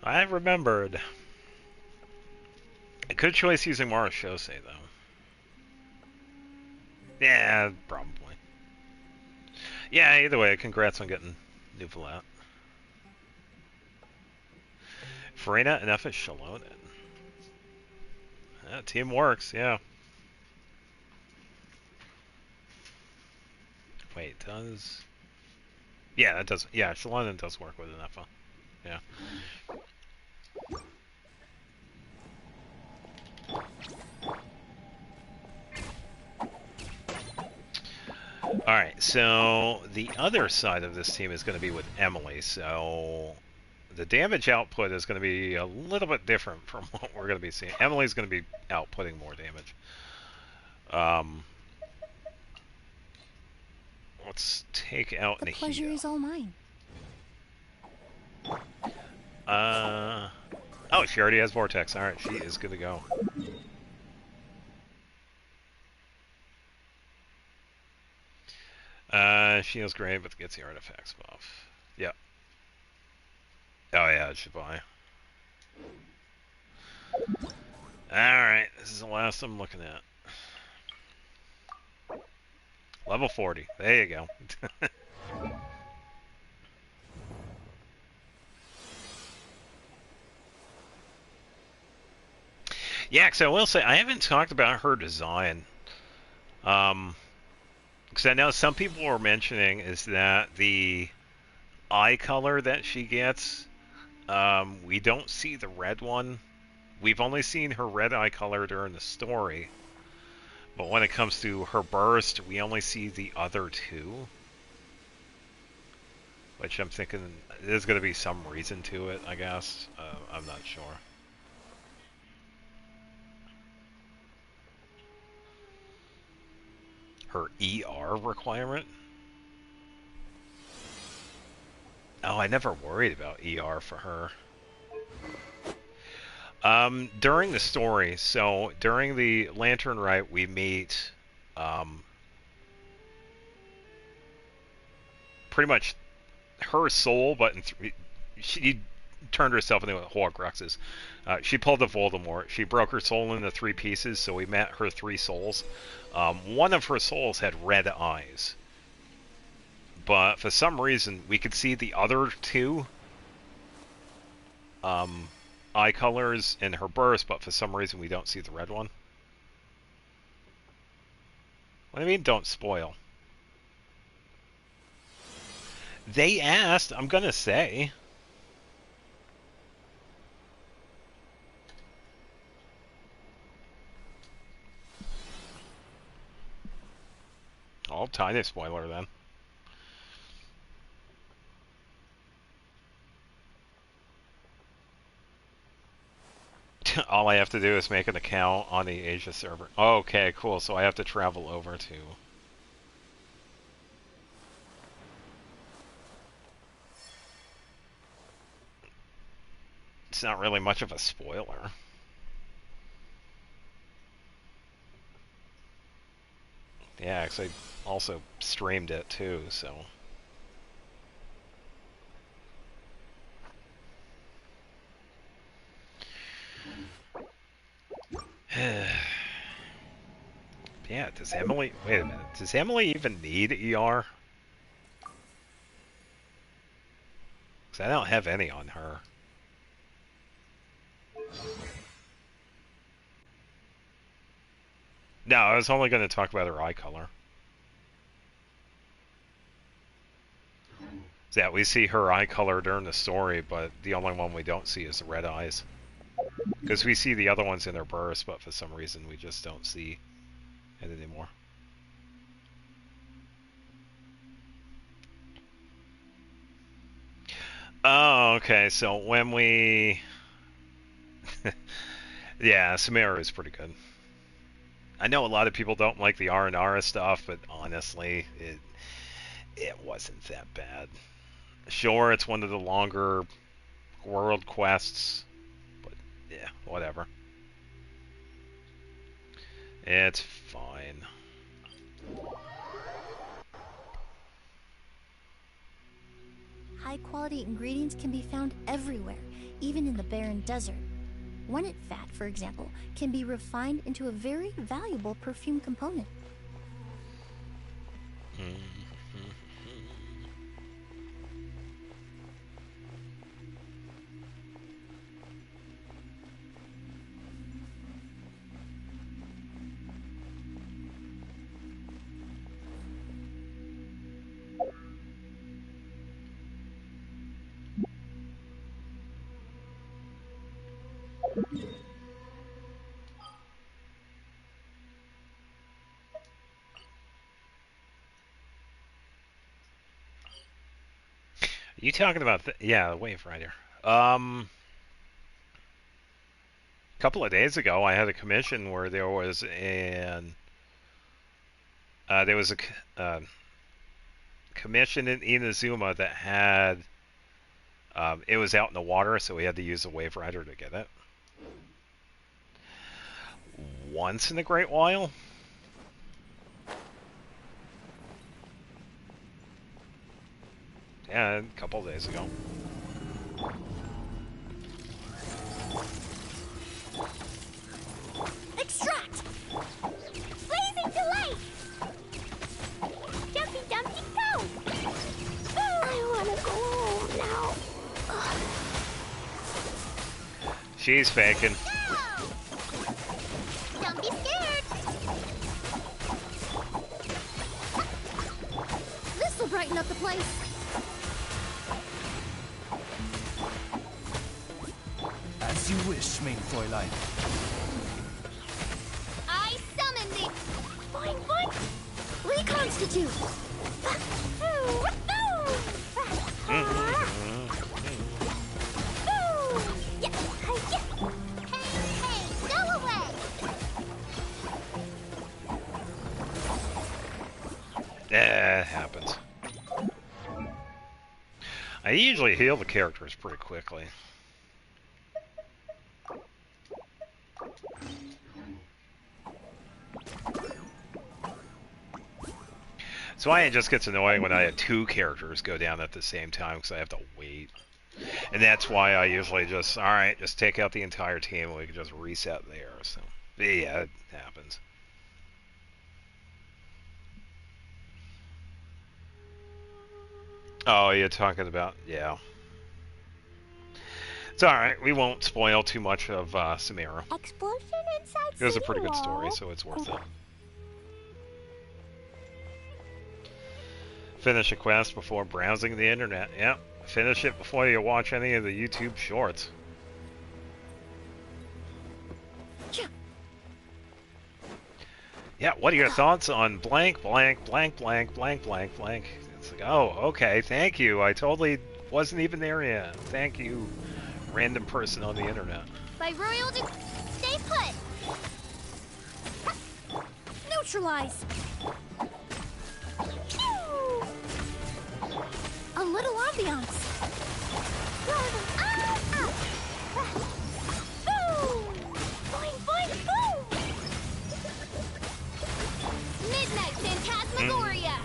Speaker 1: I remembered. A good choice using Marchose though. Yeah, probably. Yeah, either way, congrats on getting Nuvalat. Farina, enough is Shalonen. Yeah, team works, yeah. Wait, does... Yeah, that does... Yeah, Shalonen does work with enough. Yeah. Alright, so the other side of this team is going to be with Emily, so the damage output is going to be a little bit different from what we're going to be seeing. Emily's going to be outputting more damage. Let's take out Nahida.
Speaker 2: The pleasure is all mine.
Speaker 1: Oh, she already has Vortex. Alright, she is good to go. She is great, but gets the artifacts buff. Yep. Oh yeah, it should buy. Alright, this is the last I'm looking at. Level 40. There you go. Yeah, because I will say, I haven't talked about her design. Because I know some people were mentioning is that the eye color that she gets, we don't see the red one. We've only seen her red eye color during the story. But when it comes to her burst, we only see the other two. Which I'm thinking, there's going to be some reason to it, I guess. I'm not sure. Her ER requirement? Oh, I never worried about ER for her. During the story, so during the Lantern Rite, we meet pretty much her soul, but she turned herself into Horcruxes. She pulled a Voldemort. She broke her soul into 3 pieces, so we met her 3 souls. One of her souls had red eyes. But for some reason, we could see the other 2 eye colors in her burst, but for some reason we don't see the red one. What do you mean, don't spoil? They asked, I'm gonna say. Oh, tiny spoiler then. All I have to do is make an account on the Asia server. Okay, cool. So I have to travel over to... It's not really much of a spoiler. Yeah, because I also streamed it too, so... Yeah, does Emily... Wait a minute. Does Emily even need ER? Because I don't have any on her. No, I was only going to talk about her eye color. Yeah, we see her eye color during the story, but the only one we don't see is the red eyes. Because we see the other ones in their burst, but for some reason we just don't see it anymore. Oh, okay, so when we... Yeah, Samara is pretty good. I know a lot of people don't like the R&R stuff, but honestly, it wasn't that bad. Sure, it's one of the longer world quests, but yeah, whatever. It's fine.
Speaker 2: High-quality ingredients can be found everywhere, even in the barren desert. Rennet fat, for example, can be refined into a very valuable perfume component.
Speaker 1: Are you talking about yeah, the Wave Rider? A couple of days ago, I had a commission where there was a commission in Inazuma that had it was out in the water, so we had to use a Wave Rider to get it. Once in a great while. Yeah, a couple of days ago.
Speaker 2: Extract! Blazing delight! Jumpy dumpy go! Oh, I wanna go home now.
Speaker 1: She's faking.
Speaker 2: No! Don't be scared! This'll brighten up the place.
Speaker 3: As you wish, main Fräulein.
Speaker 2: I summon thee! Boing, boing! Reconstitute! Hey, go away!
Speaker 1: It happens. I usually heal the characters pretty quickly. That's why it just gets annoying when I have two characters go down at the same time because I have to wait. And that's why I usually just, alright, just take out the entire team and we can just reset there. So, yeah, it happens. Oh, you're talking about, yeah. It's alright, we won't spoil too much of Samira.
Speaker 2: Explosion inside
Speaker 1: It was a
Speaker 2: city
Speaker 1: pretty good story,
Speaker 2: wall.
Speaker 1: so it's worth it. Finish a quest before browsing the internet. Yep. Finish it before you watch any of the YouTube shorts. Yeah, what are your thoughts on blank, blank, blank, blank, blank, blank, blank? It's like, oh, okay, thank you. I totally wasn't even there yet. Thank you, random person on the internet.
Speaker 2: By royal stay put. Neutralize. Pew! A little ambiance. Boom! Boing, boing, boom! Midnight Phantasmagoria.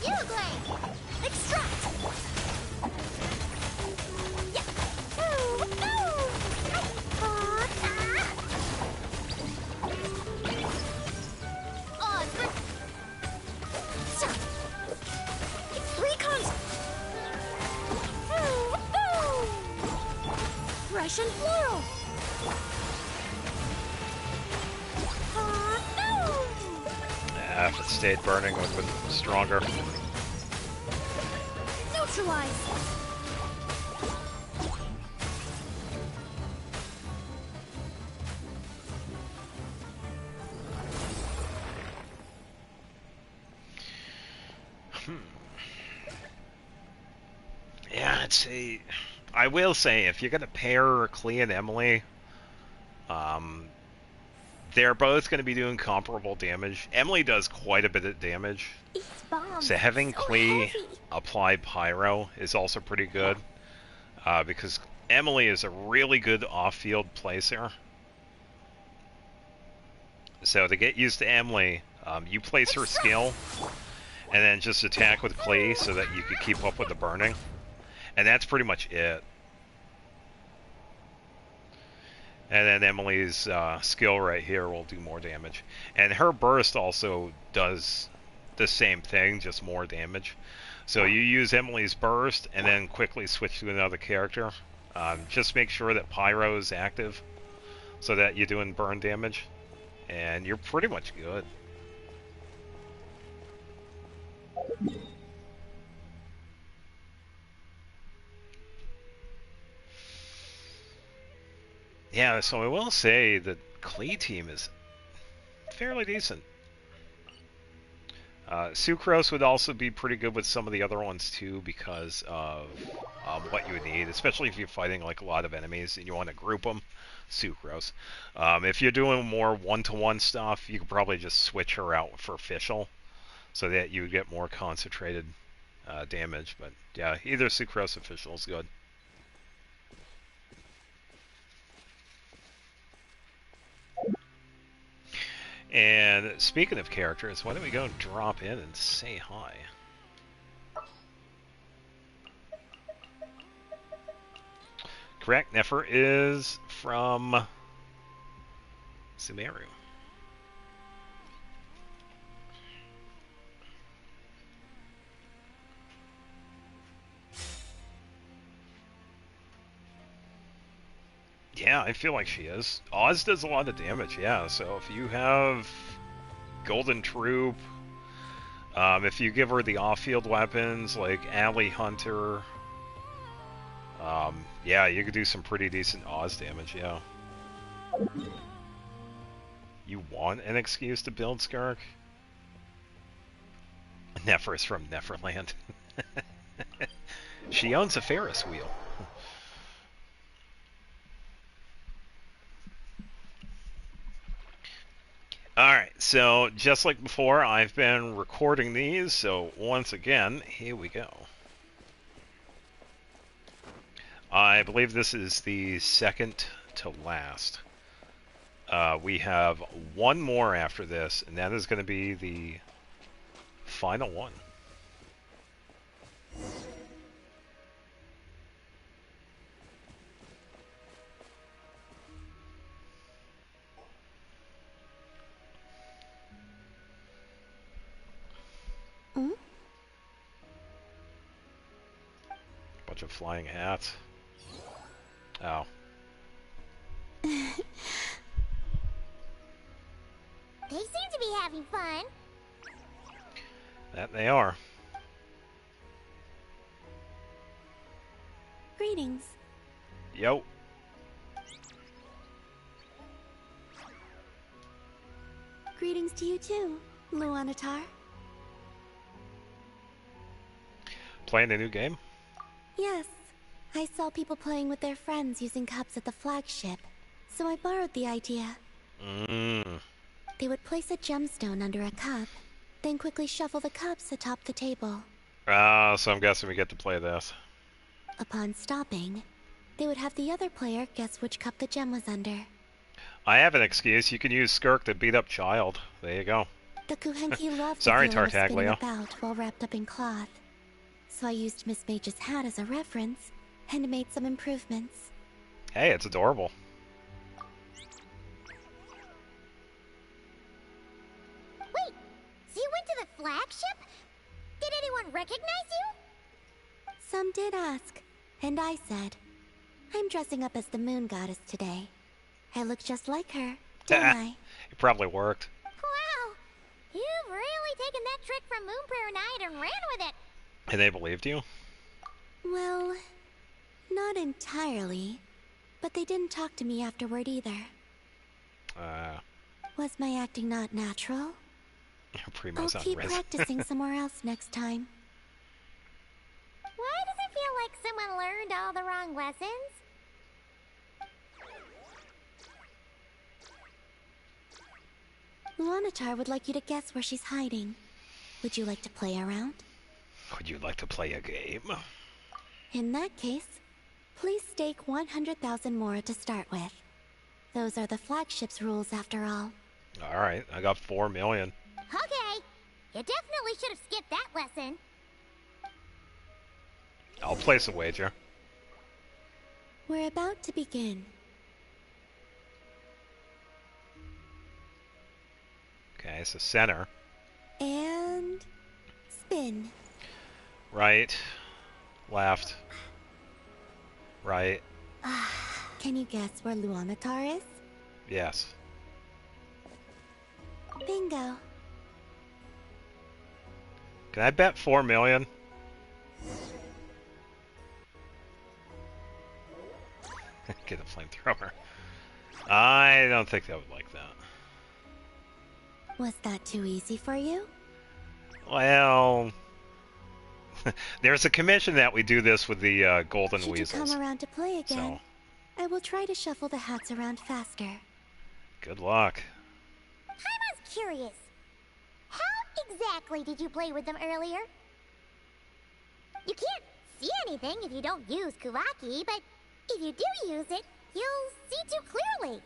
Speaker 2: You great. Extract. Yeah. Boom, boom. Russian floral.
Speaker 1: If it stayed burning, it would have been stronger.
Speaker 2: Neutralize.
Speaker 1: Yeah, I will say, if you're gonna pair Klee and Emily, they're both going to be doing comparable damage. Emily does quite a bit of damage,
Speaker 2: These bombs
Speaker 1: so having
Speaker 2: so
Speaker 1: Klee
Speaker 2: heavy.
Speaker 1: apply Pyro is also pretty good, because Emily is a really good off-field placer. So to get used to Emily, you place her skill, and then just attack with Klee so that you can keep up with the burning. And that's pretty much it. And then Emily's skill right here will do more damage. And her burst also does the same thing, just more damage. So you use Emily's burst and then quickly switch to another character. Just make sure that Pyro is active so that you're doing burn damage. And you're pretty much good. Yeah, so I will say that Klee team is fairly decent. Sucrose would also be pretty good with some of the other ones too, because of what you would need, especially if you're fighting like a lot of enemies and you want to group them. Sucrose. If you're doing more one-to-one stuff, you could probably just switch her out for Fischl, so that you get more concentrated damage. But yeah, either Sucrose or Fischl is good. And speaking of characters, why don't we go drop in and say hi? Correct, Nefer is from Sumeru. Yeah, I feel like she is. Oz does a lot of damage, yeah, so if you have Golden Troop, if you give her the off-field weapons like Alley Hunter, yeah, you could do some pretty decent Oz damage, yeah. You want an excuse to build Skark? Nefer is from Neferland. She owns a Ferris wheel. Alright, so just like before, I've been recording these, so once again, here we go. I believe this is the second to last. We have one more after this, and that is going to be the final one. Bunch of flying hats. Oh.
Speaker 2: They seem to be having fun.
Speaker 1: That they are.
Speaker 2: Greetings.
Speaker 1: Yo.
Speaker 2: Greetings to you too, Luanatar.
Speaker 1: Playing a new game?
Speaker 2: Yes. I saw people playing with their friends using cups at the flagship, so I borrowed the idea. They would place a gemstone under a cup, then quickly shuffle the cups atop the table.
Speaker 1: So I'm guessing we get to play this.
Speaker 2: Upon stopping, they would have the other player guess which cup the gem was under.
Speaker 1: I have an excuse. You can use Skirk to beat up Child. There you go.
Speaker 2: The Kuhenki loved
Speaker 1: Sorry,
Speaker 2: the feeling of spinning
Speaker 1: Tartaglia.
Speaker 2: about while wrapped up in cloth. So I used Miss Mage's hat as a reference, and made some improvements.
Speaker 1: Hey, it's adorable.
Speaker 2: Wait, so you went to the flagship? Did anyone recognize you? Some did ask, and I said, I'm dressing up as the moon goddess today. I look just like her, don't I?
Speaker 1: It probably worked.
Speaker 2: Wow, you've really taken that trick from Moonprayer Night and ran with it.
Speaker 1: And they believed you?
Speaker 2: Well, not entirely, but they didn't talk to me afterward either. Was my acting not natural?
Speaker 1: Primo's
Speaker 2: I'll
Speaker 1: on
Speaker 2: keep
Speaker 1: risk.
Speaker 2: practicing somewhere else next time. Why does it feel like someone learned all the wrong lessons? Luanatar would like you to guess where she's hiding. Would you like to play around?
Speaker 1: Would you like to play a game?
Speaker 2: In that case, please stake 100,000 mora to start with. Those are the flagship's rules after all.
Speaker 1: Alright, I got 4 million.
Speaker 2: Okay, you definitely should have skipped that lesson.
Speaker 1: I'll place a wager.
Speaker 2: We're about to begin.
Speaker 1: Okay, so center.
Speaker 2: And spin.
Speaker 1: Right. Left. Right.
Speaker 2: Can you guess where Luanatar is?
Speaker 1: Yes.
Speaker 2: Bingo.
Speaker 1: Can I bet 4 million? Get a flamethrower. I don't think they would like that.
Speaker 2: Was that too easy for you?
Speaker 1: Well, there's a commission that we do this with the golden
Speaker 2: Should
Speaker 1: weasels.
Speaker 2: you come around to play again,
Speaker 1: So,
Speaker 2: I will try to shuffle the hats around faster.
Speaker 1: good luck.
Speaker 2: I was curious. How exactly did you play with them earlier? You can't see anything if you don't use Kuvaki, but if you do use it, you'll see too clearly.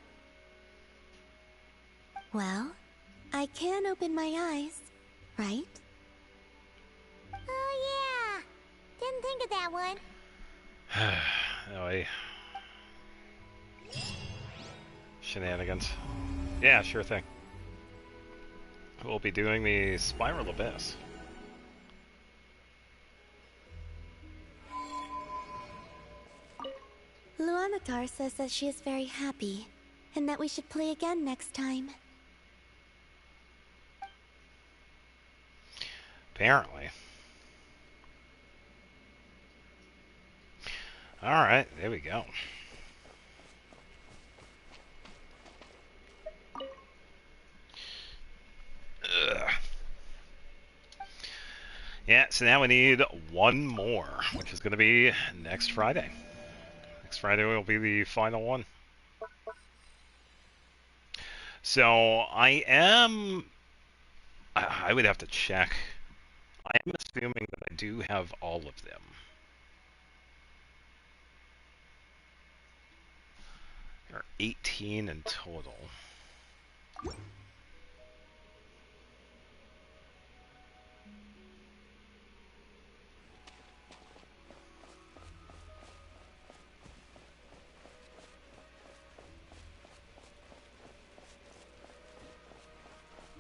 Speaker 2: Well, I can open my eyes, right? Oh yeah, didn't think of that one.
Speaker 1: Anyway. Shenanigans. Yeah, sure thing. We'll be doing the Spiral Abyss.
Speaker 2: Luanatar says that she is very happy, and that we should play again next time.
Speaker 1: Apparently. Alright, there we go. Ugh. Yeah, so now we need one more, which is going to be next Friday. Next Friday will be the final one. So I would have to check. I am assuming that I do have all of them. There are 18 in total.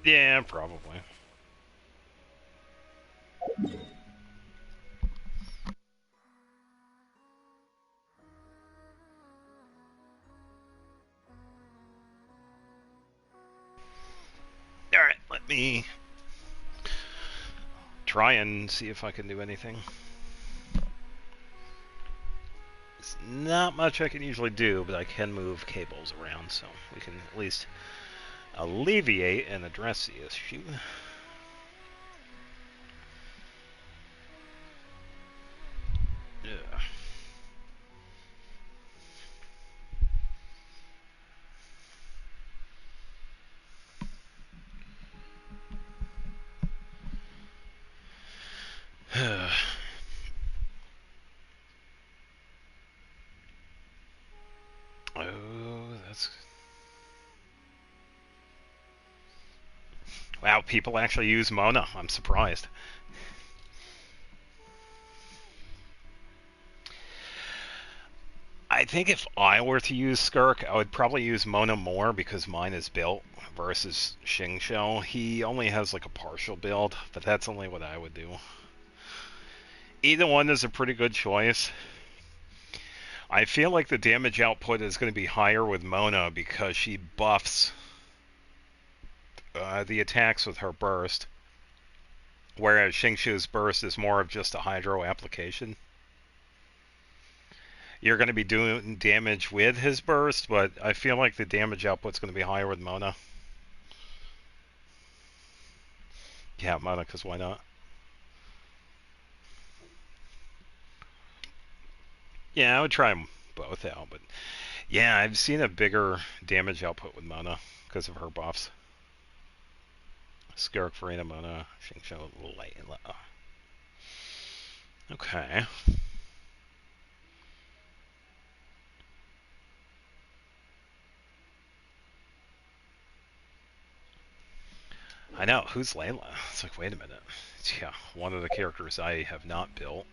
Speaker 1: Yeah, probably. Alright, let me try and see if I can do anything. There's not much I can usually do, but I can move cables around, so we can at least alleviate and address the issue. Yeah. Oh, that's... Wow, people actually use Mona. I'm surprised. I think if I were to use Skirk, I would probably use Mona more because mine is built versus Xingqiu. He only has like a partial build, but that's only what I would do. Either one is a pretty good choice. I feel like the damage output is going to be higher with Mona because she buffs the attacks with her burst, whereas Xingqiu's burst is more of just a hydro application. You're going to be doing damage with his burst, but I feel like the damage output's going to be higher with Mona. Yeah, Mona, because why not? Yeah, I would try them both out, but yeah, I've seen a bigger damage output with Mona because of her buffs. Skirk, Farina, Mona, Xingqiu, Layla. Okay. I know, who's Layla? It's like, wait a minute. Yeah, one of the characters I have not built.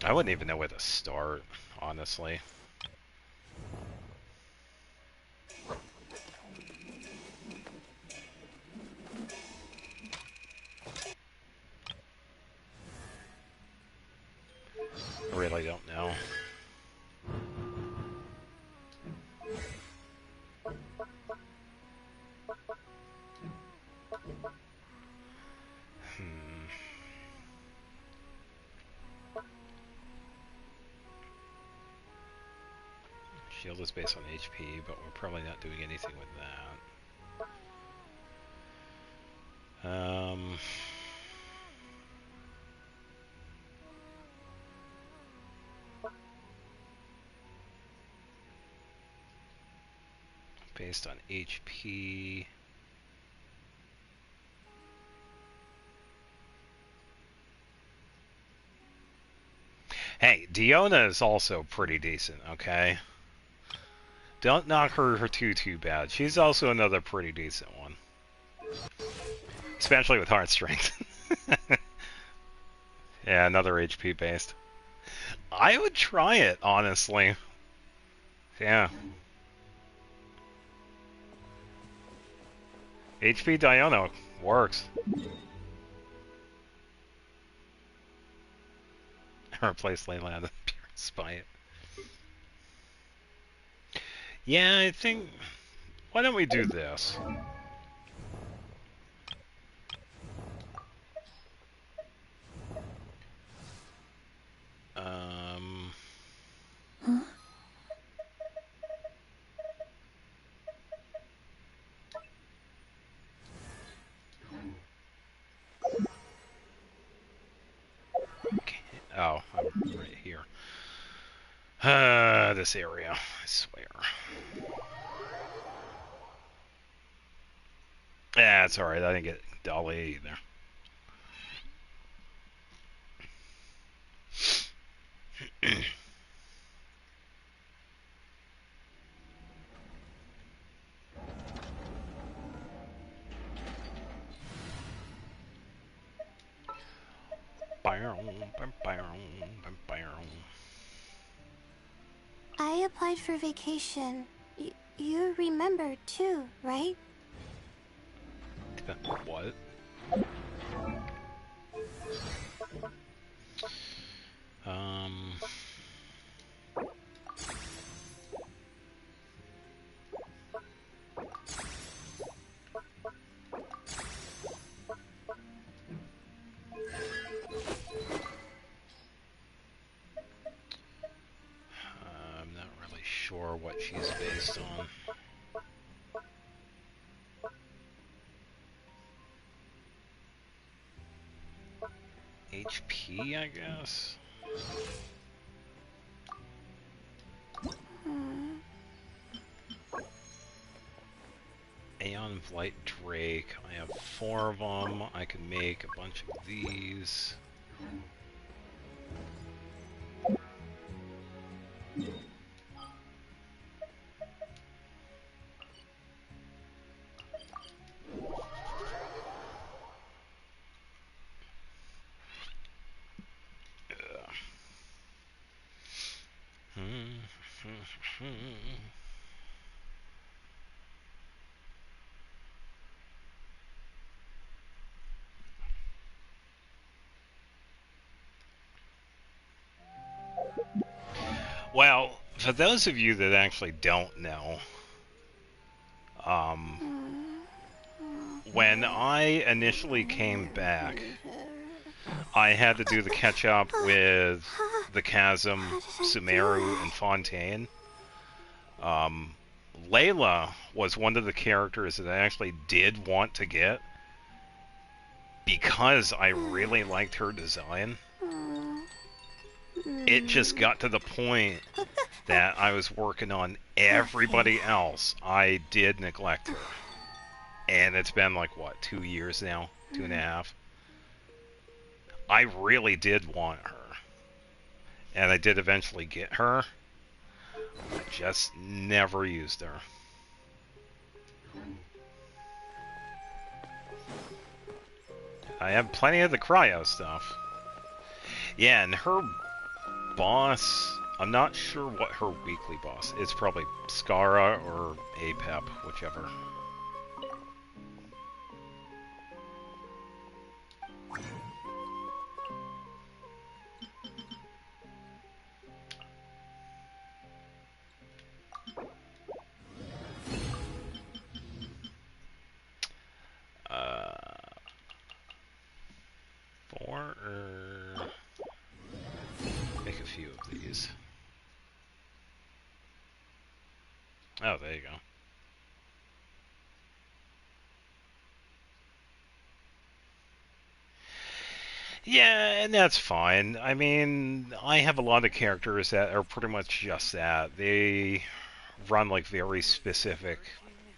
Speaker 1: I wouldn't even know where to start, honestly. I really don't know. Shield is based on HP, but we're probably not doing anything with that. Based on HP. Hey, Diona is also pretty decent, okay? Don't knock her too bad. She's also another pretty decent one. Especially with heart strength. Yeah, another HP based. I would try it, honestly. Yeah. HP Diona works. Replace Leyland with Pure Spite. Yeah, I think... Why don't we do this?
Speaker 2: Huh?
Speaker 1: Okay. Oh, I'm right here. This area, I swear. Yeah, it's alright. I didn't get Dolly either.
Speaker 2: I applied for vacation. You remember too, right?
Speaker 1: What? Um... I'm not really sure what she's based on. HP, I guess. Aeon Blight Drake. I have 4 of them. I can make a bunch of these. Well, for those of you that actually don't know, when I initially came back, I had to do the catch-up with the Chasm, Sumeru, and Fontaine. Layla was one of the characters that I actually did want to get because I really liked her design. It just got to the point that I was working on everybody else. I did neglect her. And it's been like, what, 2 years now? 2.5? I really did want her. And I did eventually get her. I just never used her. I have plenty of the cryo stuff. Yeah, and her boss, I'm not sure what her weekly boss is. It's probably Skara or Apep, whichever. Make a few of these. Oh, there you go. Yeah, and that's fine. I mean, I have a lot of characters that are pretty much just that. They run like very specific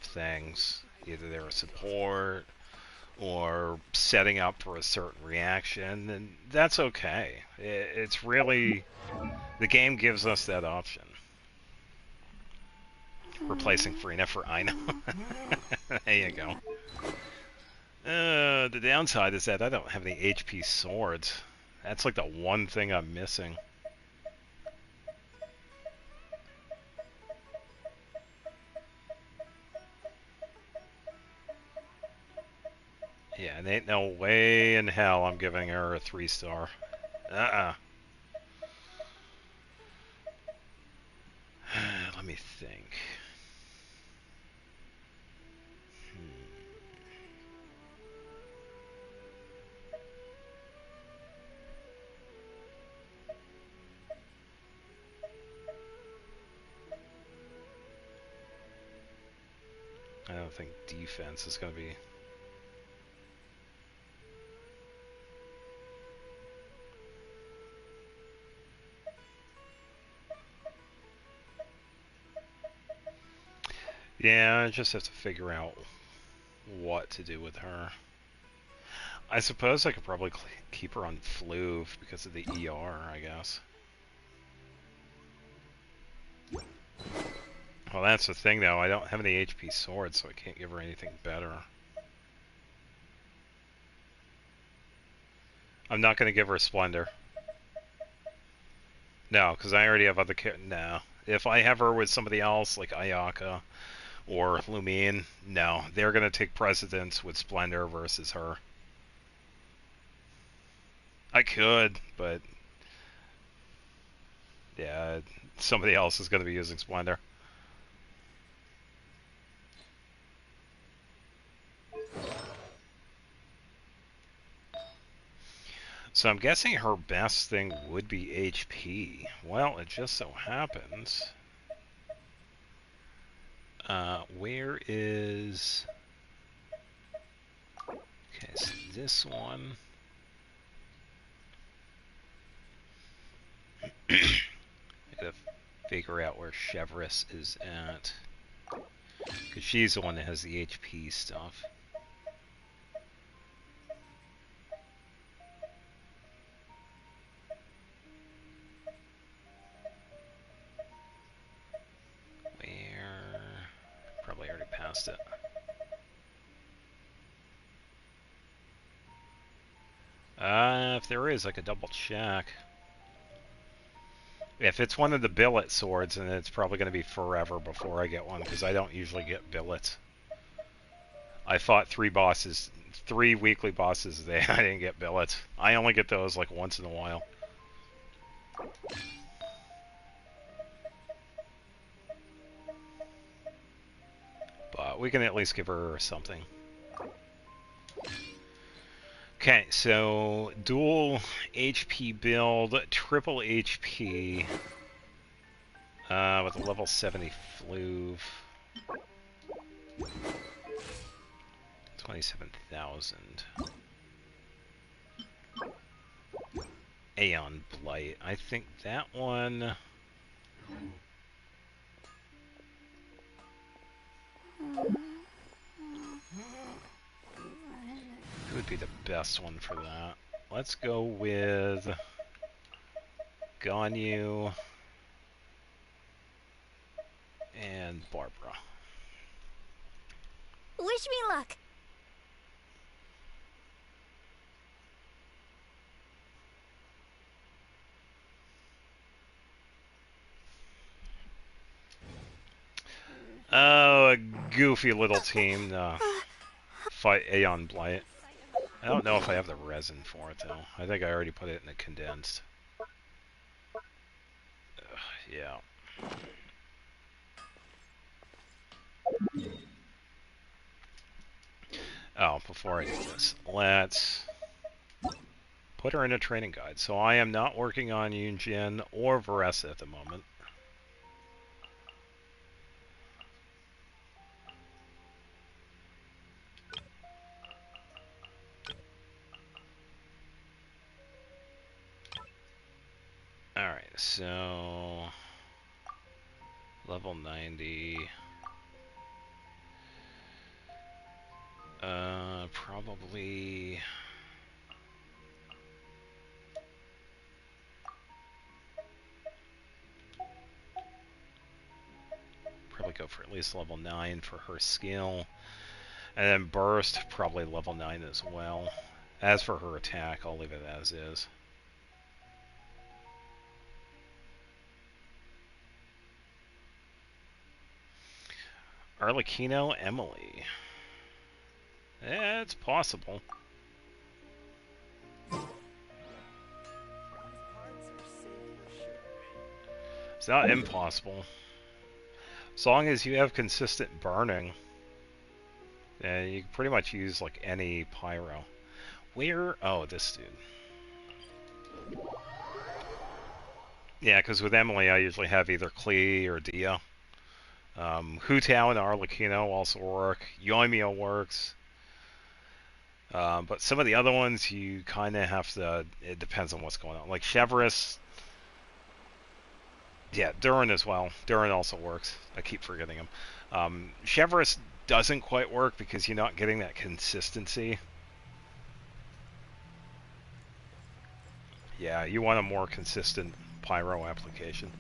Speaker 1: things. Either they're a support or setting up for a certain reaction, and that's okay. It's really, the game gives us that option. Replacing Frina for Aina. There you go. The downside is that I don't have any HP swords. That's like the one thing I'm missing. Yeah, and ain't no way in hell I'm giving her a 3-star. Uh-uh. Let me think. I don't think defense is going to be... Yeah, I just have to figure out what to do with her. I suppose I could probably keep her on Fluve because of the ER, I guess. Well, that's the thing, though. I don't have any HP swords, so I can't give her anything better. I'm not going to give her a Splendor. No, because I already have other no. If I have her with somebody else, like Ayaka or Lumine, no. They're going to take precedence with Splendor versus her. I could, but... yeah, somebody else is going to be using Splendor. So I'm guessing her best thing would be HP. Well, it just so happens... where is... okay, so this one... I gotta figure out where Chevris is at. Because she's the one that has the HP stuff. Where? Probably already passed it. If there is, I could double check. If it's one of the billet swords, then it's probably going to be forever before I get one, because I don't usually get billets. I fought 3 weekly bosses today. I didn't get billets. I only get those like once in a while. But we can at least give her something. Okay, so dual HP build, triple HP with a level 70 fluve. 27,000. Aeon Blight. I think that one... Who would be the best one for that? Let's go with Ganyu and Barbara.
Speaker 2: Wish me luck.
Speaker 1: Oh, a goofy little team to fight Aeon Blight. I don't know if I have the resin for it, though. I think I already put it in the condensed. Yeah. Oh, before I do this, let's put her in a training guide. So I am not working on Yunjin or Varesa at the moment. Alright, so... level 90... probably... Probably go for at least level 9 for her skill. And then Burst, probably level 9 as well. As for her attack, I'll leave it as is. Arlecchino, Emily. It's possible. It's not impossible. As long as you have consistent burning, and you can pretty much use like any pyro. Where? Oh, this dude. Yeah, because with Emily, I usually have either Klee or Dia. Hu Tao and Arlecchino also work. Yoimiya works. But some of the other ones, you kind of have to... It depends on what's going on. Like Chevris... Yeah, Durin as well. Durin also works. I keep forgetting him. Chevris doesn't quite work because you're not getting that consistency. Yeah, you want a more consistent pyro application.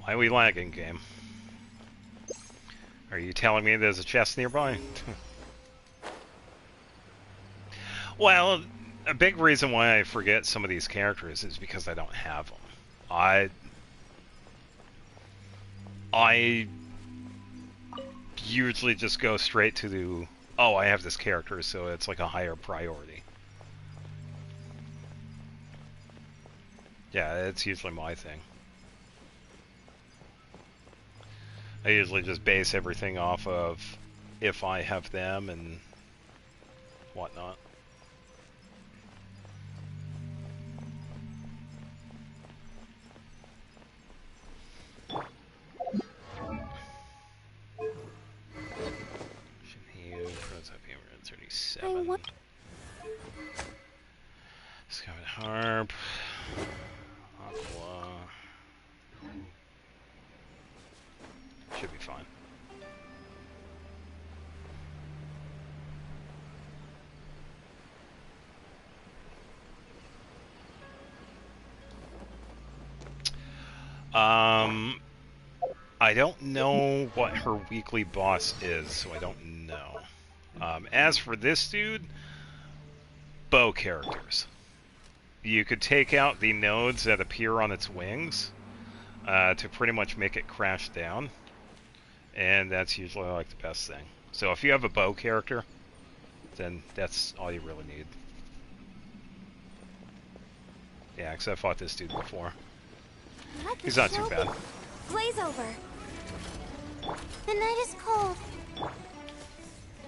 Speaker 1: Why are we lagging, game? Are you telling me there's a chest nearby? Well, a big reason why I forget some of these characters is because I don't have them. I usually just go straight to the, oh, I have this character, so it's like a higher priority. Yeah, it's usually my thing. I usually just base everything off of if I have them and whatnot.
Speaker 2: I want
Speaker 1: fine. I don't know what her weekly boss is, so I don't know. As for this dude, bow characters. You could take out the nodes that appear on its wings to pretty much make it crash down, and that's usually like the best thing. So if you have a bow character, then that's all you really need. Yeah, because I fought this dude before. He's not too bad.
Speaker 2: Blaze over. The night is cold.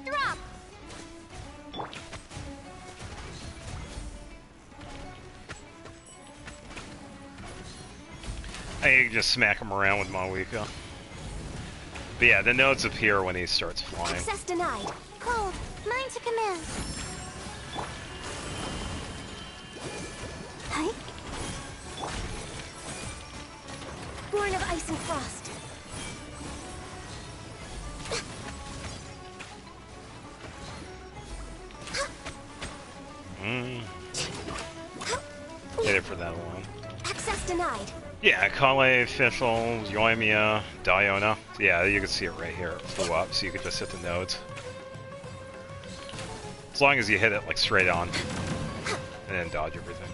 Speaker 2: Drop!
Speaker 1: I can just smack him around with Mawiko. But yeah, the nodes appear when he starts flying.
Speaker 2: Access denied. Cold. Mine to command. Hi. Born of ice and frost.
Speaker 1: Hit it for that one.
Speaker 2: Access denied.
Speaker 1: Yeah, Kale, Fischl, Yoimiya, Diona. Yeah, you can see it right here. It flew up, so you could just hit the nodes. As long as you hit it like straight on. And then dodge everything.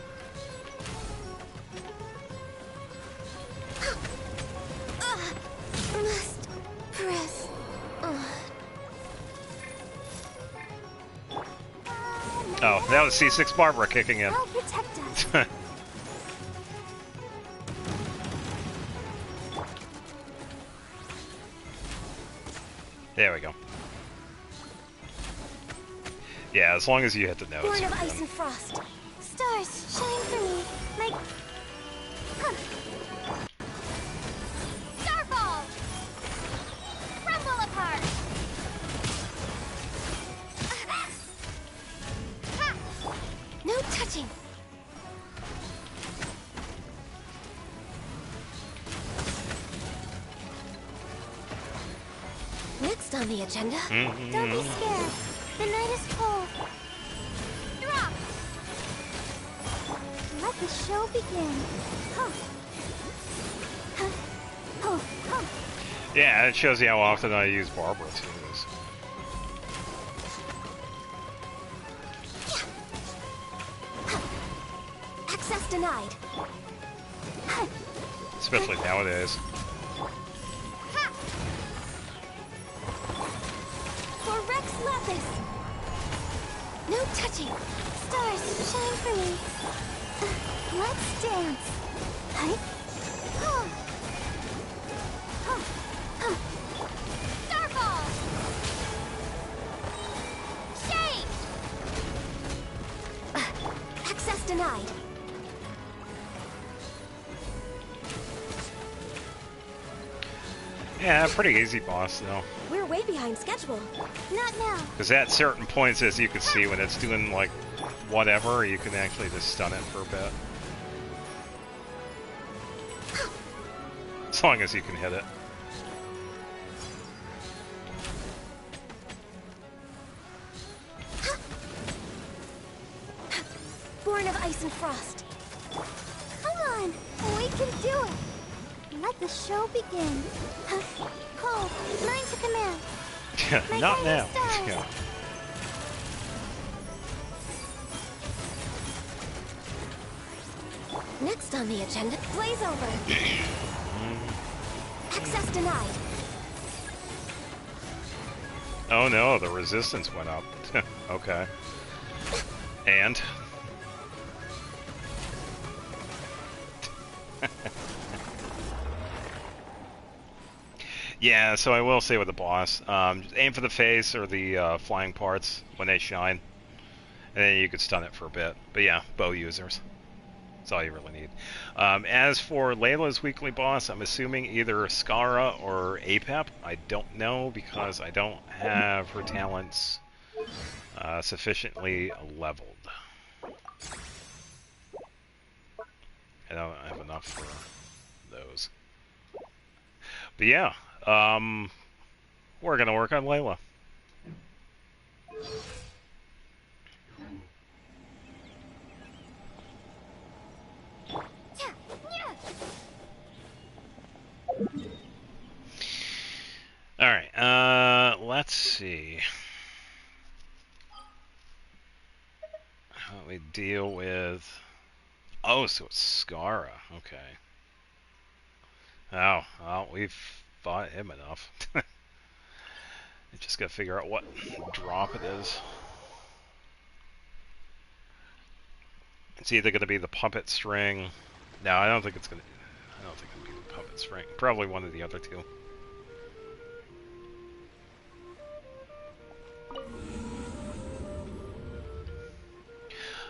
Speaker 2: Must press.
Speaker 1: Oh, that was C6 Barbara kicking in.
Speaker 2: I'll protect us.
Speaker 1: There we go. Yeah, as long as you hit the nodes.
Speaker 2: Born of ice and frost. Stars, shine for me. My... Starfall! Rumble apart! No touching! Next on the agenda. Don't be scared. The night is cold. Drop! Let the show begin. Huh. Huh. Oh, huh.
Speaker 1: Yeah, it shows you how often I use Barbara too.
Speaker 2: Access denied.
Speaker 1: Especially nowadays.
Speaker 2: For Rex Lapis. No touching. Stars, shine for me. Let's dance. Hi. Starfall. Shake. Access denied.
Speaker 1: Yeah, pretty easy boss though.
Speaker 2: We're way behind schedule. Not now.
Speaker 1: Because at certain points, as you can see, when it's doing like whatever, you can actually just stun it for a bit. As long as you can hit it.
Speaker 2: Born of ice and frost. Come on, we can do it. Let the show begin. Cold, mine to command.
Speaker 1: Not now. Yeah.
Speaker 2: Next on the agenda, blaze over. Access denied.
Speaker 1: Oh no, the resistance went up. Okay. And? Yeah, so I will say with the boss, just aim for the face or the flying parts when they shine, and then you could stun it for a bit. But yeah, bow users. That's all you really need. As for Layla's weekly boss, I'm assuming either Skara or Apep. I don't know because I don't have her talents sufficiently leveled. I don't have enough for those. But yeah, We're gonna work on Layla. Alright, let's see. How do we deal with... Oh, so it's Skara. Okay. Oh, well, we've fought him enough. I just gotta figure out what drop it is. It's either gonna be the puppet string. No, I don't think it's gonna... I don't think it'll be the puppet string. Probably one of the other two.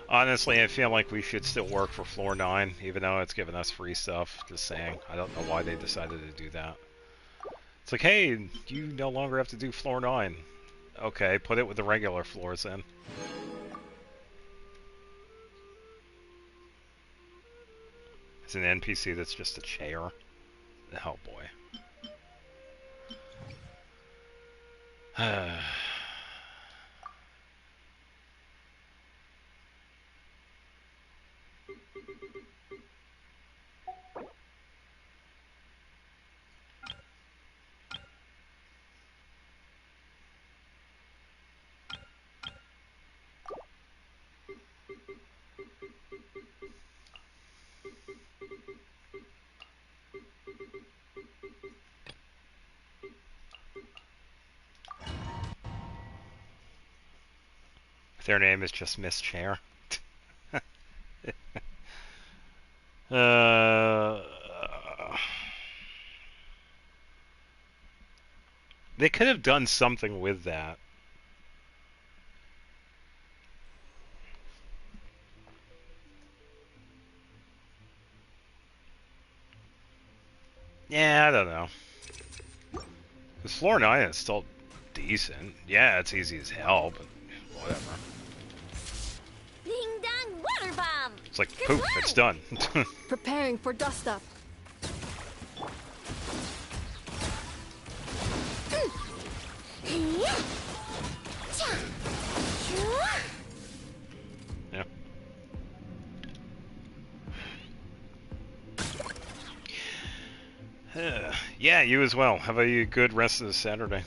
Speaker 1: Honestly, I feel like we should still work for floor 9, even though it's giving us free stuff. Just saying. I don't know why they decided to do that. It's like, hey, you no longer have to do floor 9. Okay, put it with the regular floors then. It's an NPC that's just a chair. Oh boy. Their name is just Miss Chair. They could have done something with that. Yeah, I don't know. Because floor 9 is still decent. Yeah, it's easy as hell, but whatever.
Speaker 2: Ding dong water bomb.
Speaker 1: It's like, poof, it's done.
Speaker 4: Preparing for dust up.
Speaker 1: Yeah. Yeah, you as well. Have a good rest of the Saturday.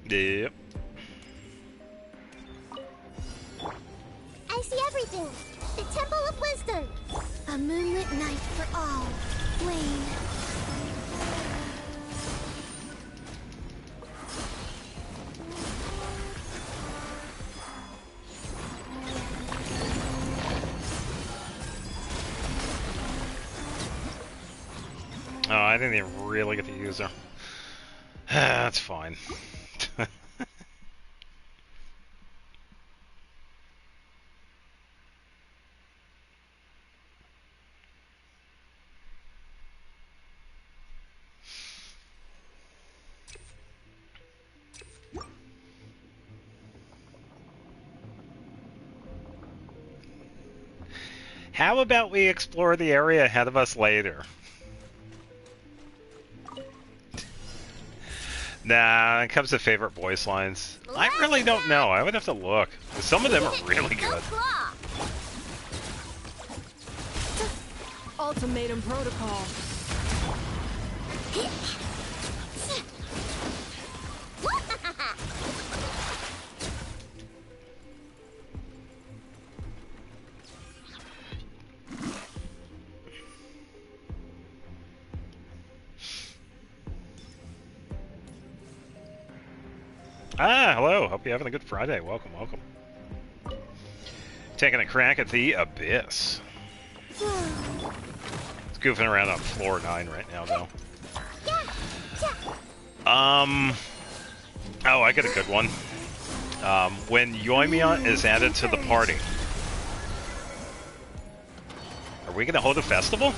Speaker 1: Yep.
Speaker 2: I see everything. The Temple of Wisdom. A moonlit night for all. Wayne.
Speaker 1: Oh, I didn't even really get to use her. That's fine. How about we explore the area ahead of us later? Nah, when it comes to favorite voice lines, I really don't know. I would have to look. Some of them are really good.
Speaker 4: Ultimatum protocol.
Speaker 1: Ah, hello. Hope you're having a good Friday. Welcome, welcome. Taking a crack at the Abyss. It's goofing around on floor 9 right now, though. Oh, I got a good one. When Yoimiya is added to the party, are we gonna hold a festival?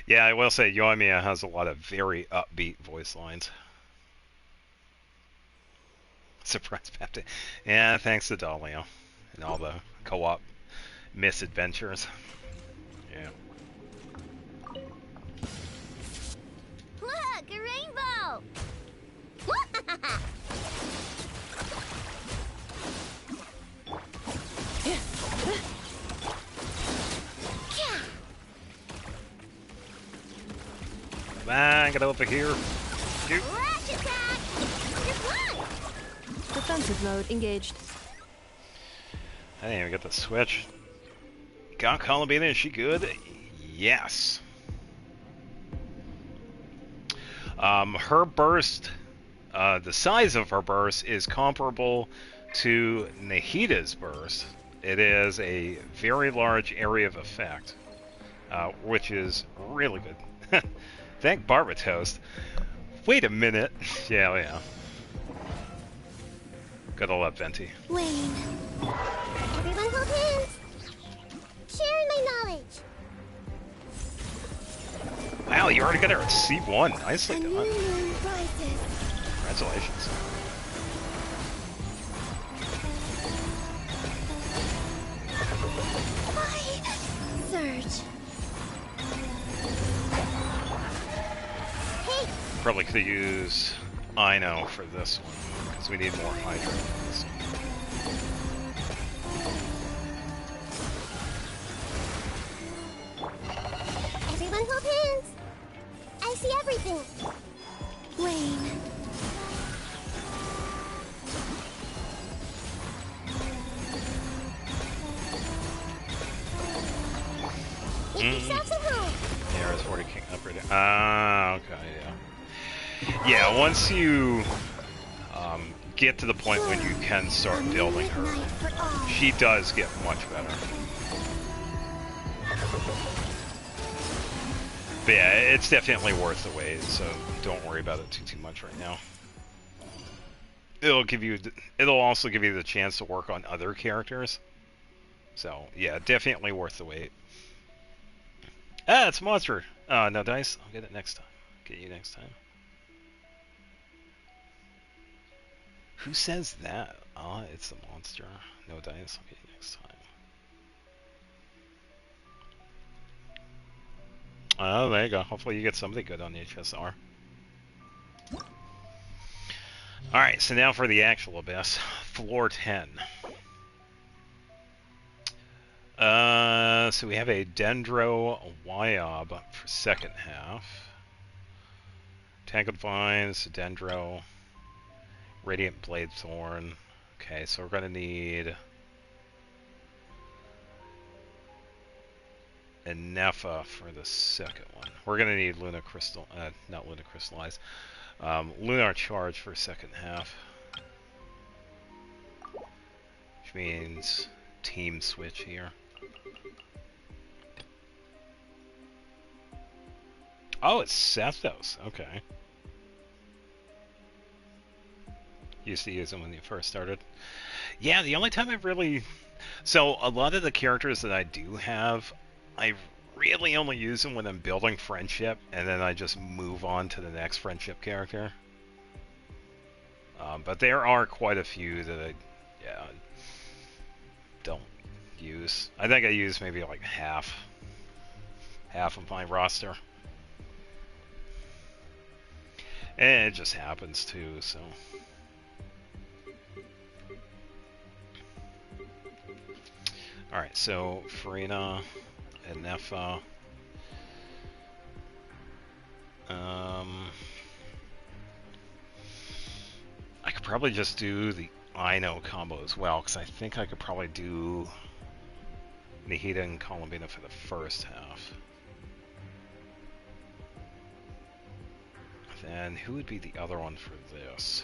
Speaker 1: Yeah, I will say Yoimiya has a lot of very upbeat voice lines. Surprise Baptist. Yeah, thanks to Dalio and all the co-op misadventures. Yeah.
Speaker 2: Look, a rainbow!
Speaker 1: Come on, get over here. Shoot.
Speaker 2: Rush attack! Just one!
Speaker 4: Defensive mode engaged.
Speaker 1: I didn't even get the switch. Got Columbina, is she good? Yes. Her burst, the size of her burst is comparable to Nahida's burst. It is a very large area of effect, which is really good. Thank Barbatos. Wait a minute. Yeah. Gotta love Venti.
Speaker 2: Wayne. Everyone hold hands. Sharing my knowledge.
Speaker 1: Wow, you already got her at C1. Nicely
Speaker 2: A
Speaker 1: done.
Speaker 2: new moon rises.
Speaker 1: Congratulations.
Speaker 2: Why? Surge. Hey,
Speaker 1: Probably could have used Ino for this one, because we need more Hydra for this one.
Speaker 2: everyone hold hands. I see everything. Wayne. Make yourselves at home.
Speaker 1: Yeah, it's 40 King upgrade. Ah, okay, yeah. Yeah, once you get to the point when you can start building her, she does get much better. But yeah, it's definitely worth the wait, so don't worry about it too much right now. It'll also give you the chance to work on other characters. So yeah, definitely worth the wait. Ah, it's a monster. No dice. I'll get it next time. Get you next time. Who says that? Ah, it's the monster. No dice. I'll get you next time. Oh, there you go. Hopefully you get something good on the HSR. Alright, so now for the actual Abyss. Floor 10. So we have a Dendro Wyob for second half. Tangled Vines, Dendro, Radiant Blade Thorn. Okay, so we're gonna need a Nepha for the second one. We're gonna need Luna Crystal, not Luna Crystallize, Lunar Charge for second half. Which means team switch here. Oh, it's Sethos. Okay. Used to use them when you first started. Yeah, the only time I've really... So, a lot of the characters that I do have, I really only use them when I'm building friendship, and then I just move on to the next friendship character. But there are quite a few that I, don't use. I think I use maybe like half of my roster. And it just happens too, so... Alright, so Farina and Nepha. I could probably just do the Ino combo as well, because I think I could probably do Nahida and Columbina for the first half. Then who would be the other one for this?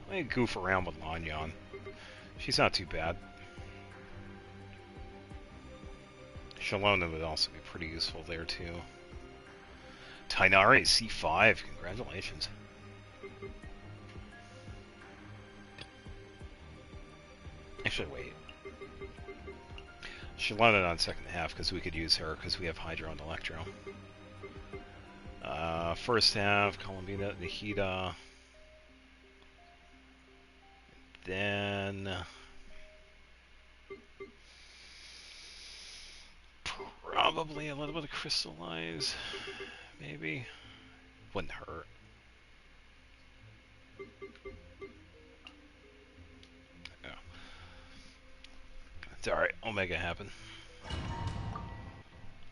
Speaker 1: Let me goof around with Lanyan. She's not too bad. Shalona would also be pretty useful there too. Tainari C5. Congratulations. Actually, wait. She landed on second half because we could use her because we have Hydro and Electro. First half, Columbina, Nihida. Then probably a little bit of Crystallize, maybe. Wouldn't hurt. Yeah. It's alright, I'll make it happen.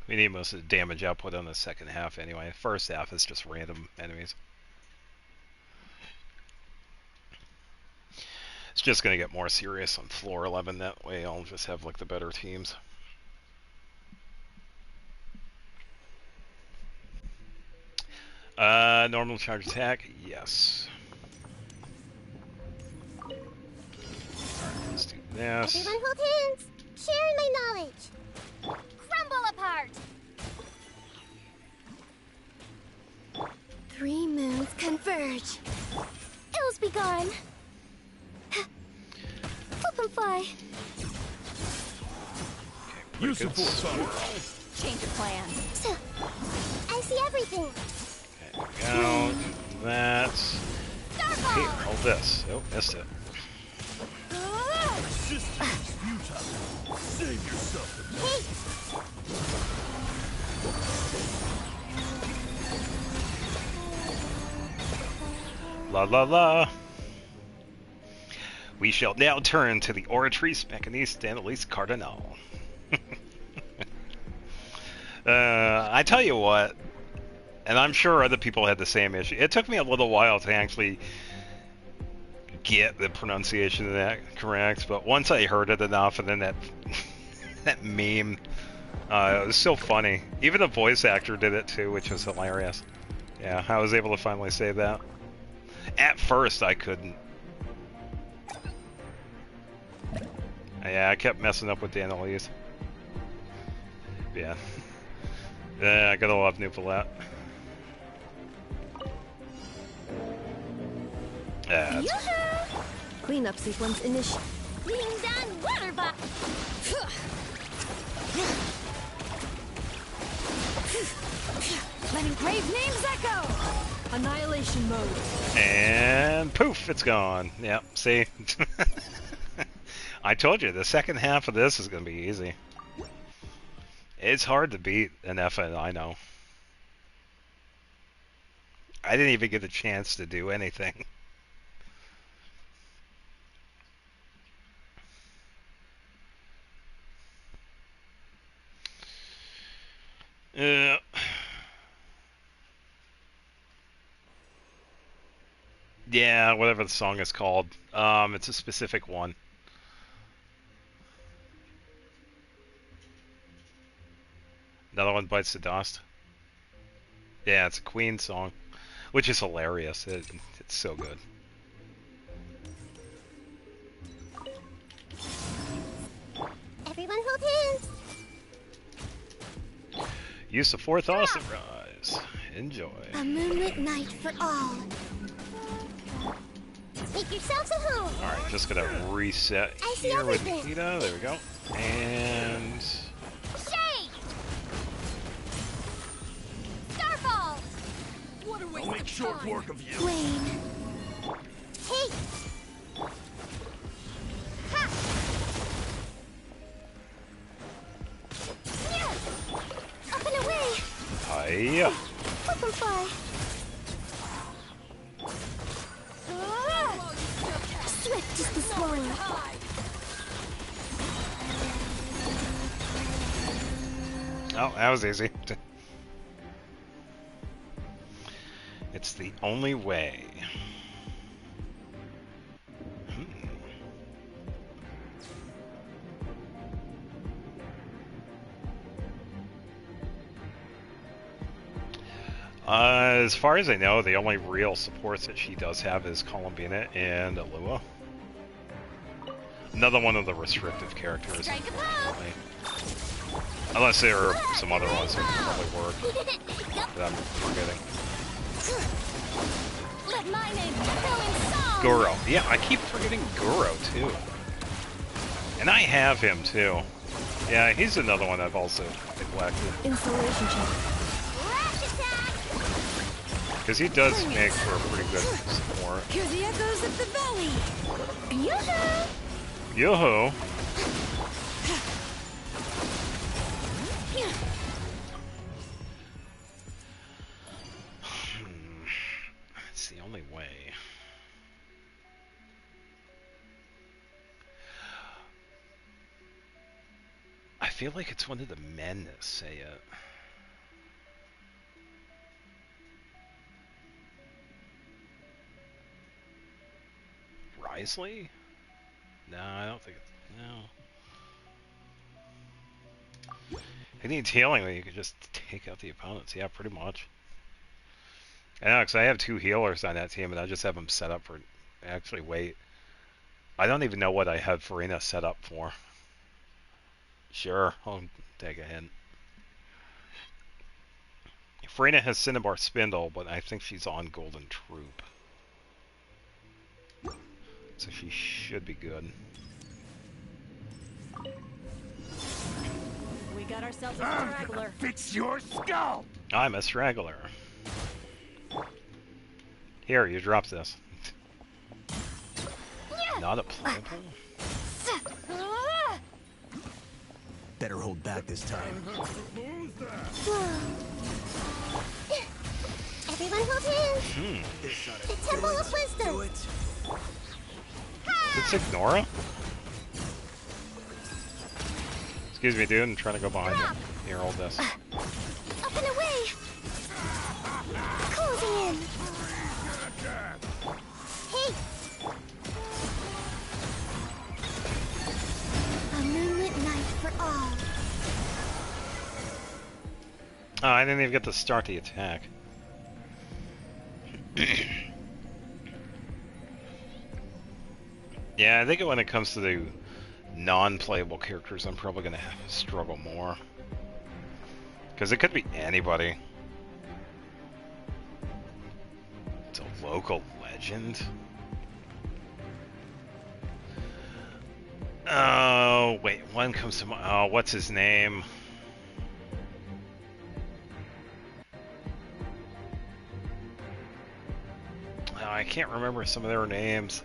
Speaker 1: We need most of the damage output on the second half anyway. First half is just random enemies. It's just going to get more serious on floor 11. That way I'll just have like the better teams. Normal charge attack, yes. Alright, let's do this.
Speaker 2: Everyone hold hands. Sharing my knowledge. Crumble apart. 3 moons converge. Ills be gone. Help them fly.
Speaker 1: Okay,
Speaker 3: You support Summer.
Speaker 2: Change of plans. So, I see everything.
Speaker 1: Okay, go. That's. Hey, roll this. Oh, missed it.
Speaker 3: Resistance is futile. Save yourself.
Speaker 1: La la la. We shall now turn to the Oratrice Mechaniste and Elise Cardinal. I tell you what, and I'm sure other people had the same issue. It took me a little while to actually get the pronunciation of that correct, but once I heard it enough, and then that that meme, it was so funny. Even the voice actor did it too, which was hilarious. Yeah, I was able to finally say that. At first, I couldn't. Yeah, I kept messing up with the Annalise. Yeah. Yeah, I gotta love New Palette. Yeah, that's...
Speaker 4: Cleanup sequence initial.
Speaker 2: Being done water bot.
Speaker 4: Letting grave names echo. Annihilation mode.
Speaker 1: And poof, it's gone. Yep, see? I told you, the second half of this is going to be easy. It's hard to beat an FN, I know. I didn't even get a chance to do anything. Yeah. Yeah, whatever the song is called. It's a specific one. Another one bites the dust. Yeah, it's a Queen song, which is hilarious. It's so good.
Speaker 2: Everyone hold hands.
Speaker 1: Use the fourth Rise. Enjoy.
Speaker 2: A moonlit night for all. Make yourselves a home.
Speaker 1: Alright, just gonna reset
Speaker 2: I see
Speaker 1: here with
Speaker 2: everything.
Speaker 1: Nikita. There we go. And...
Speaker 2: Shade! Starfall!
Speaker 3: What a waste. I'll make short work of you.
Speaker 2: Rain. Hey! Ha! Yeah! Up and away!
Speaker 1: Hiya!
Speaker 2: Help them fly. Swift is the swallow.
Speaker 1: Oh, that was easy. It's the only way. As far as I know, the only real supports that she does have is Columbina and Alua. Another one of the restrictive characters.
Speaker 2: Strike a pose.
Speaker 1: Unless there are some other ones that probably work that I'm forgetting.
Speaker 2: Let my name echo in song.
Speaker 1: Goro. Yeah, I keep forgetting Goro, too. And I have him, too. Yeah, he's another one I've also neglected.
Speaker 4: Installation check.
Speaker 2: Flash attack.
Speaker 1: Because he does make for a pretty good support.
Speaker 4: Hear the echoes of the valley.
Speaker 2: Yoo-hoo.
Speaker 1: Yo-ho! That's the only way. I feel like it's one of the men that say it. Risley? No, I don't think it's... No. It needs healing, then you could just take out the opponents. Yeah, pretty much. I know, because I have 2 healers on that team, and I just have them set up for... Actually, wait. I don't even know what I have Farina set up for. Sure, I'll take a hint. Farina has Cinnabar Spindle, but I think she's on Golden Troop. So she should be good.
Speaker 4: We got ourselves a straggler.
Speaker 3: Fix your skull!
Speaker 1: I'm a straggler. Here, you drop this. Not a playable?
Speaker 3: Better hold back this time.
Speaker 2: Everyone hold hands. The Temple of Wisdom.
Speaker 1: Is it Signora? Excuse me, dude. I'm trying to go behind you. Here, hold this.
Speaker 2: Up and away. Closing in. Hey. A moonlit night for all.
Speaker 1: Oh, I didn't even get to start the attack. Yeah, I think when it comes to the non-playable characters, I'm probably going to struggle more. Because it could be anybody. It's a local legend. Oh, wait, one comes to mind. Oh, what's his name? Oh, I can't remember some of their names.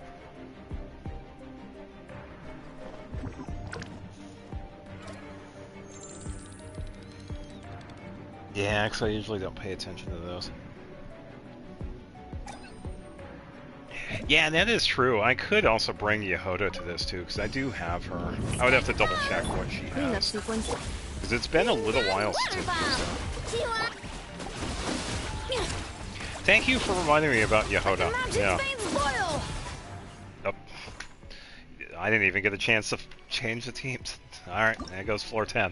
Speaker 1: Yeah, actually, I usually don't pay attention to those. Yeah, that is true. I could also bring Yehoda to this too, because I do have her. I would have to double check what she
Speaker 4: Cleanup
Speaker 1: has.
Speaker 4: sequence.
Speaker 1: Because it's been a little while since I've used her. Thank you for reminding me about Yehoda. Yeah. Oh. I didn't even get a chance to change the teams. Alright, there goes floor 10.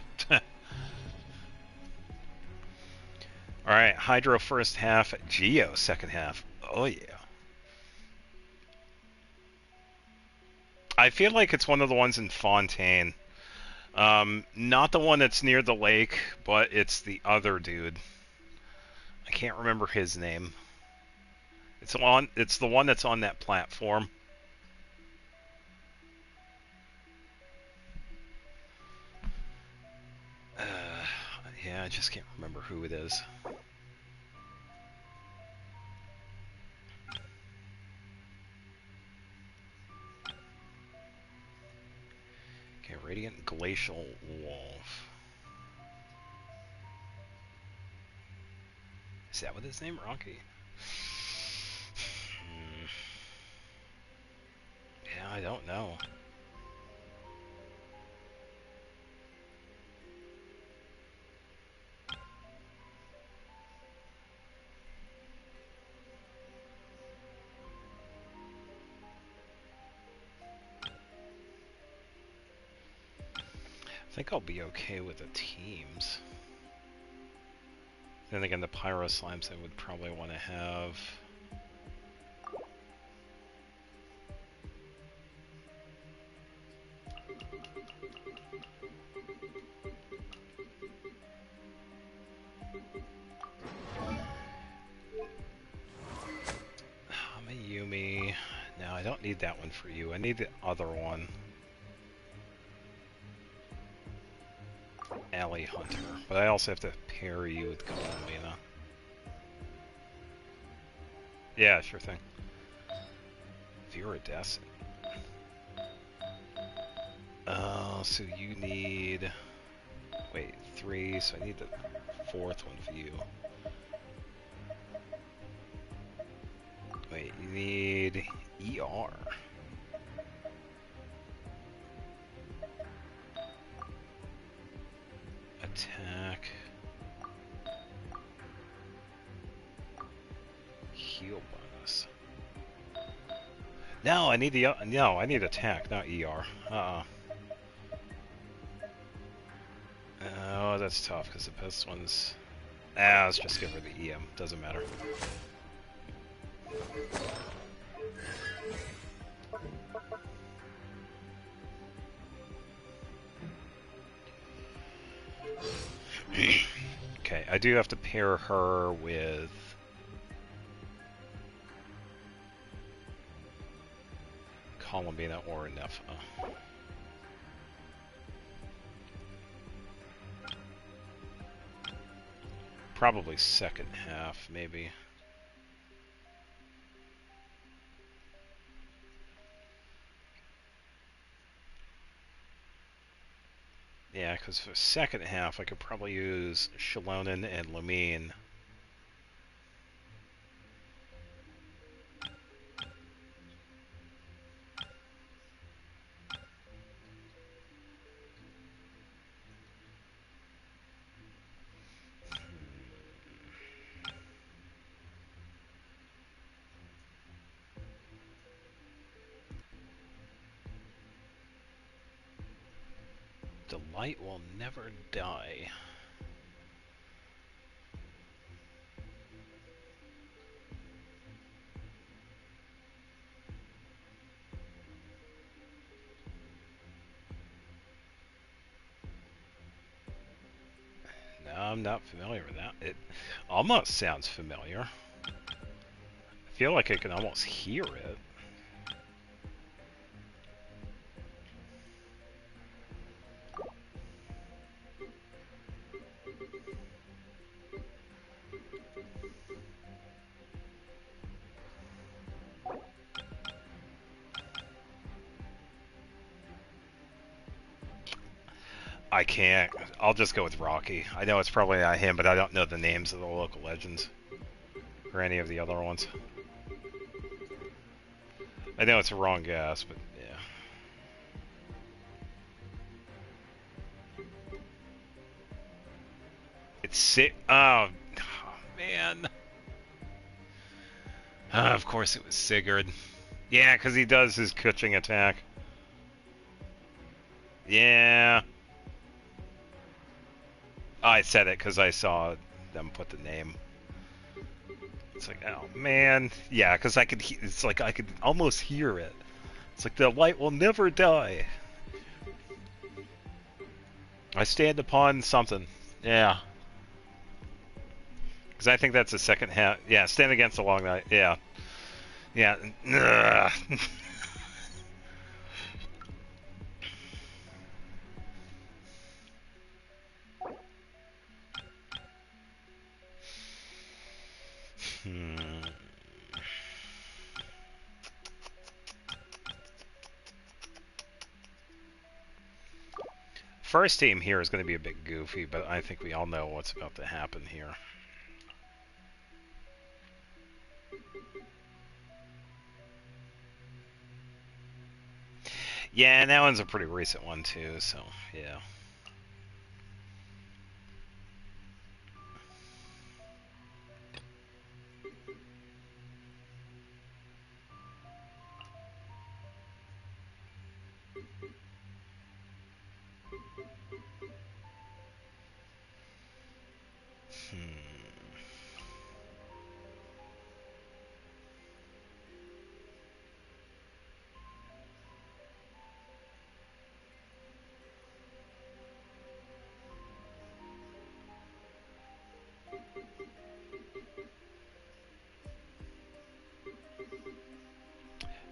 Speaker 1: Alright, Hydro first half, Geo second half. Oh yeah. I feel like it's one of the ones in Fontaine. Not the one that's near the lake, but it's the other dude. I can't remember his name. It's the one that's on that platform. Yeah, I just can't remember who it is. Okay, Radiant Glacial Wolf. Is that what his name? Rocky? Yeah, I don't know. I think I'll be okay with the teams. Then again, the Pyro Slimes I would probably want to have. need that one for you. I need the other one. Alley Hunter. But I also have to pair you with Columbina. Yeah, sure thing. Viridescent. So you need... Wait, 3, so I need the 4th one for you. Wait, you need ER. Attack. Heal bonus. No, I need the no, I need attack, not ER. Oh, that's tough because the best one's. Let's just give her the EM. Doesn't matter. Okay, I do have to pair her with. Columbina or Nepha. Probably second half, maybe. Yeah, because for second half, I could probably use Shalonen and Lumine. The light will never die. No, I'm not familiar with that. It almost sounds familiar. I feel like I can almost hear it. I can't. I'll just go with Rocky. I know it's probably not him, but I don't know the names of the local legends. Or any of the other ones. I know it's a wrong guess, but yeah. It's sick. Oh, man. Of course it was Sigurd. Yeah, because he does his Kuching attack. Yeah. I said it because I saw them put the name. It's like, oh man, yeah, because I could. It's like I could almost hear it. It's like the light will never die. I stand upon something. Yeah. Because I think that's the second half. Yeah, stand against the long night. Yeah. Yeah. First team here is going to be a bit goofy, but I think we all know what's about to happen here. Yeah, and that one's a pretty recent one too, so yeah.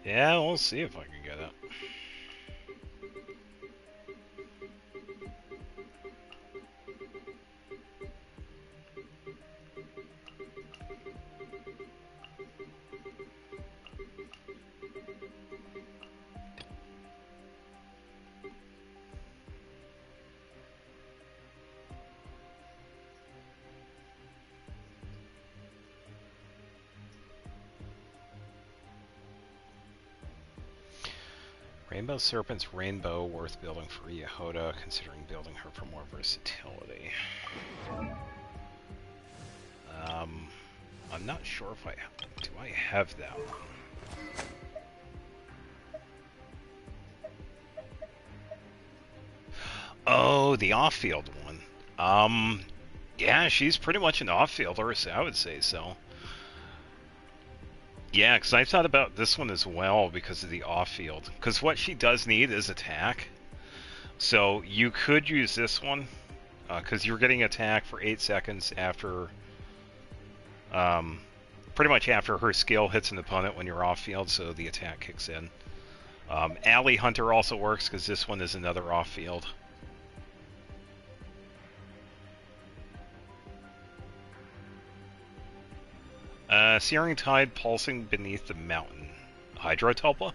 Speaker 1: Yeah, we'll see if I can get it. Rainbow Serpent's Rainbow worth building for Yehoda, considering building her for more versatility. I'm not sure if do I have that one. Oh, the off-field one. Yeah, she's pretty much an off-fielder, so I would say so. Yeah, because I thought about this one as well because of the off-field. Because what she does need is attack. So you could use this one, because you're getting attack for 8 seconds after, pretty much after her skill hits an opponent when you're off-field, so the attack kicks in. Alley Hunter also works because this one is another off-field. Searing Tide pulsing beneath the mountain. Hydrotulpa?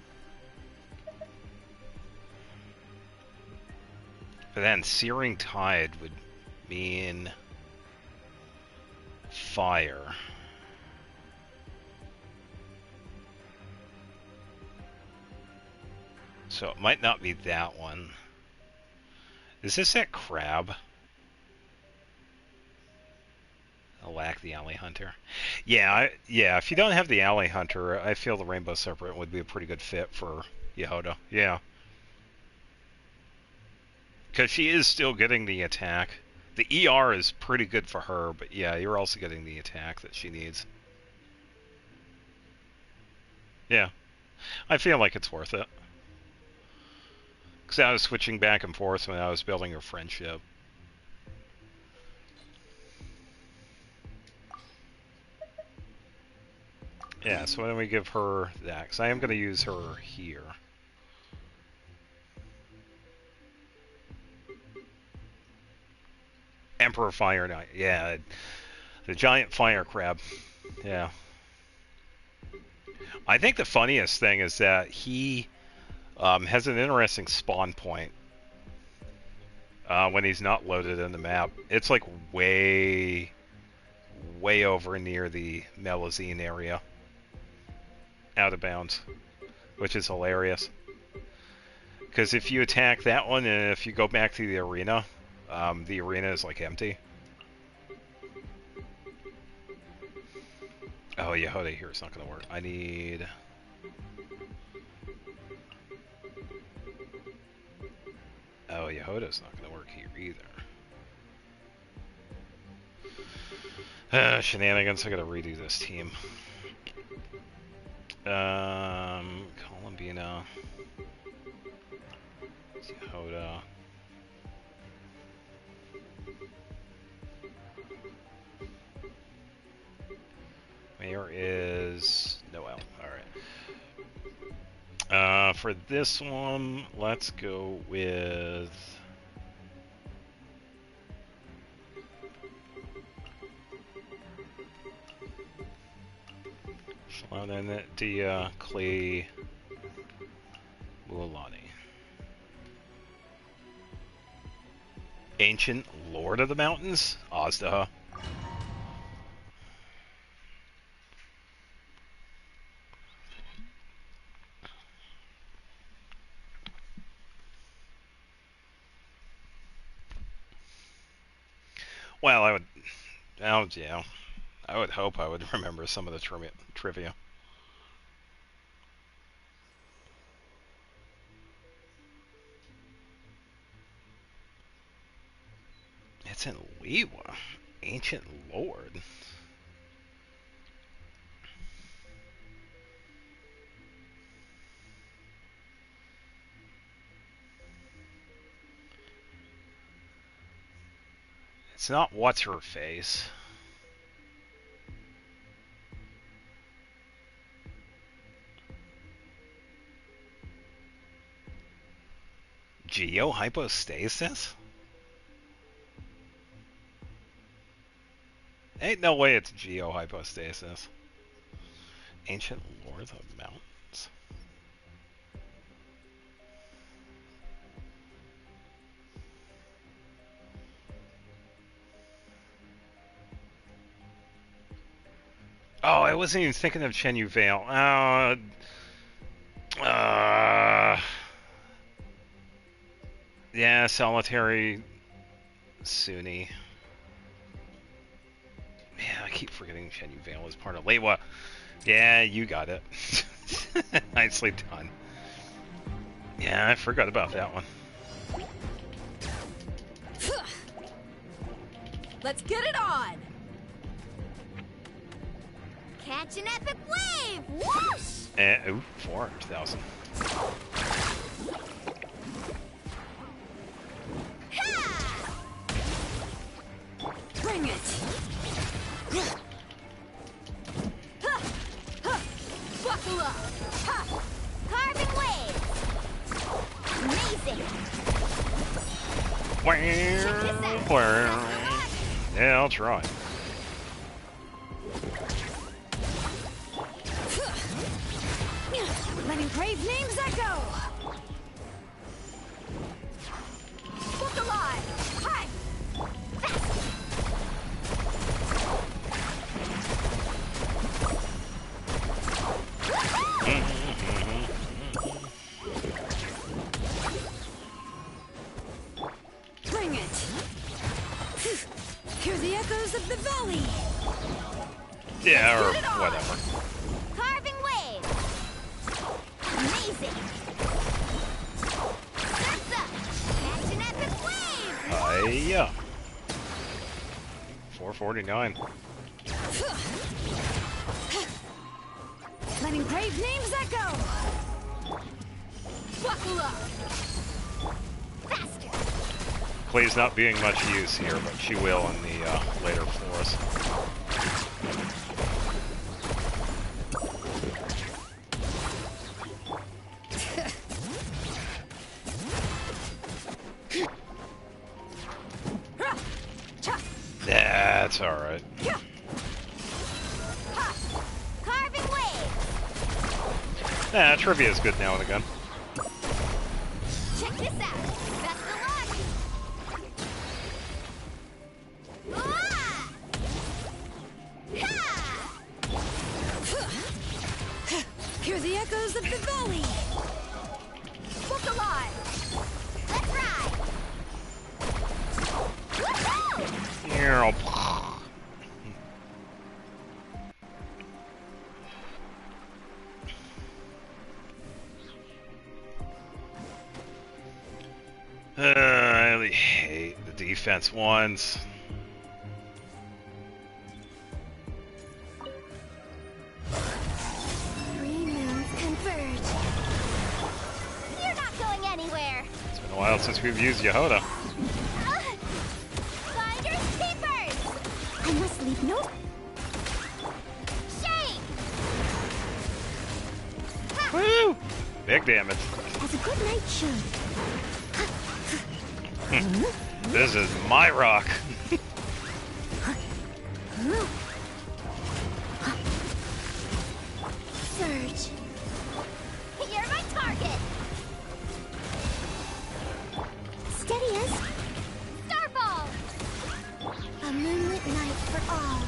Speaker 1: But then Searing Tide would mean fire. So it might not be that one. Is this that crab? I lack the Alley Hunter. Yeah, yeah. If you don't have the Alley Hunter, I feel the Rainbow Serpent would be a pretty good fit for Yehoda. Yeah, because she is still getting the attack. The ER is pretty good for her, but yeah, you're also getting the attack that she needs. Yeah, I feel like it's worth it. Because I was switching back and forth when I was building her friendship. Yeah, so why don't we give her that? Because I am going to use her here. Emperor Fire Knight. Yeah, the giant fire crab. Yeah. I think the funniest thing is that he has an interesting spawn point when he's not loaded in the map. It's like way over near the Melazine area. Out of bounds. Which is hilarious. Because if you attack that one and if you go back to the arena is like empty. Oh, Yehoda here is not going to work. I need... Oh, Yehoda's not going to work here either. Shenanigans, I gotta redo this team. Columbina. Yehoda. Mayor is Noel. Alright. For this one, let's go with... Shalana Dia Clay Mualani. Ancient Lord of the Mountains? Azdaha. Well, I would hope I would remember some of the trivia. It's in Lewa. Ancient Lord. It's not what's her face. Geohypostasis? Ain't no way it's geohypostasis. Ancient lore of the mountains. Oh, I wasn't even thinking of Chen Yu Vale. Yeah, solitary Sunni. Man, I keep forgetting Chen Yu Vale is part of Leiwa. Yeah, you got it. Nicely done. Yeah, I forgot about that one.
Speaker 4: Let's get it on!
Speaker 2: Catch an epic wave! Whoosh!
Speaker 1: Ooh, 400,000.
Speaker 2: Ha!
Speaker 4: Bring it! Buckle up!
Speaker 2: Ha! Carving waves! Amazing!
Speaker 1: Yeah, I'll try.
Speaker 4: Letting brave names echo!
Speaker 2: Look alive! Hi!
Speaker 4: Bring it! Hear the echoes of the valley!
Speaker 1: Yeah, or
Speaker 4: Get it on.
Speaker 1: whatever.
Speaker 2: Carving waves! Amazing! Surf's up! Catch an epic wave!
Speaker 1: Hiya. 449.
Speaker 4: Letting brave names echo! Buckle up!
Speaker 2: Faster!
Speaker 1: Clay's not being much use here, but she will in the later floors. That's alright.
Speaker 2: Ha! Carving waves!
Speaker 1: Nah, trivia is good now and again.
Speaker 2: Check this out! Best of luck! Ah! Ha!
Speaker 4: Hear the echoes of the valley!
Speaker 2: Look alive! Let's ride! Woohoo!
Speaker 1: Yeah. I really hate the defense ones.
Speaker 2: Three moons converge. You're not going anywhere.
Speaker 1: It's been a while since we've used Yehoda.
Speaker 2: Finders keepers. I must leave no. Shake. Ha!
Speaker 1: Woo! Big damage.
Speaker 2: As a good knight should.
Speaker 1: This is my rock.
Speaker 2: Surge. You're my target. Steady as Starball. A moonlit night for all.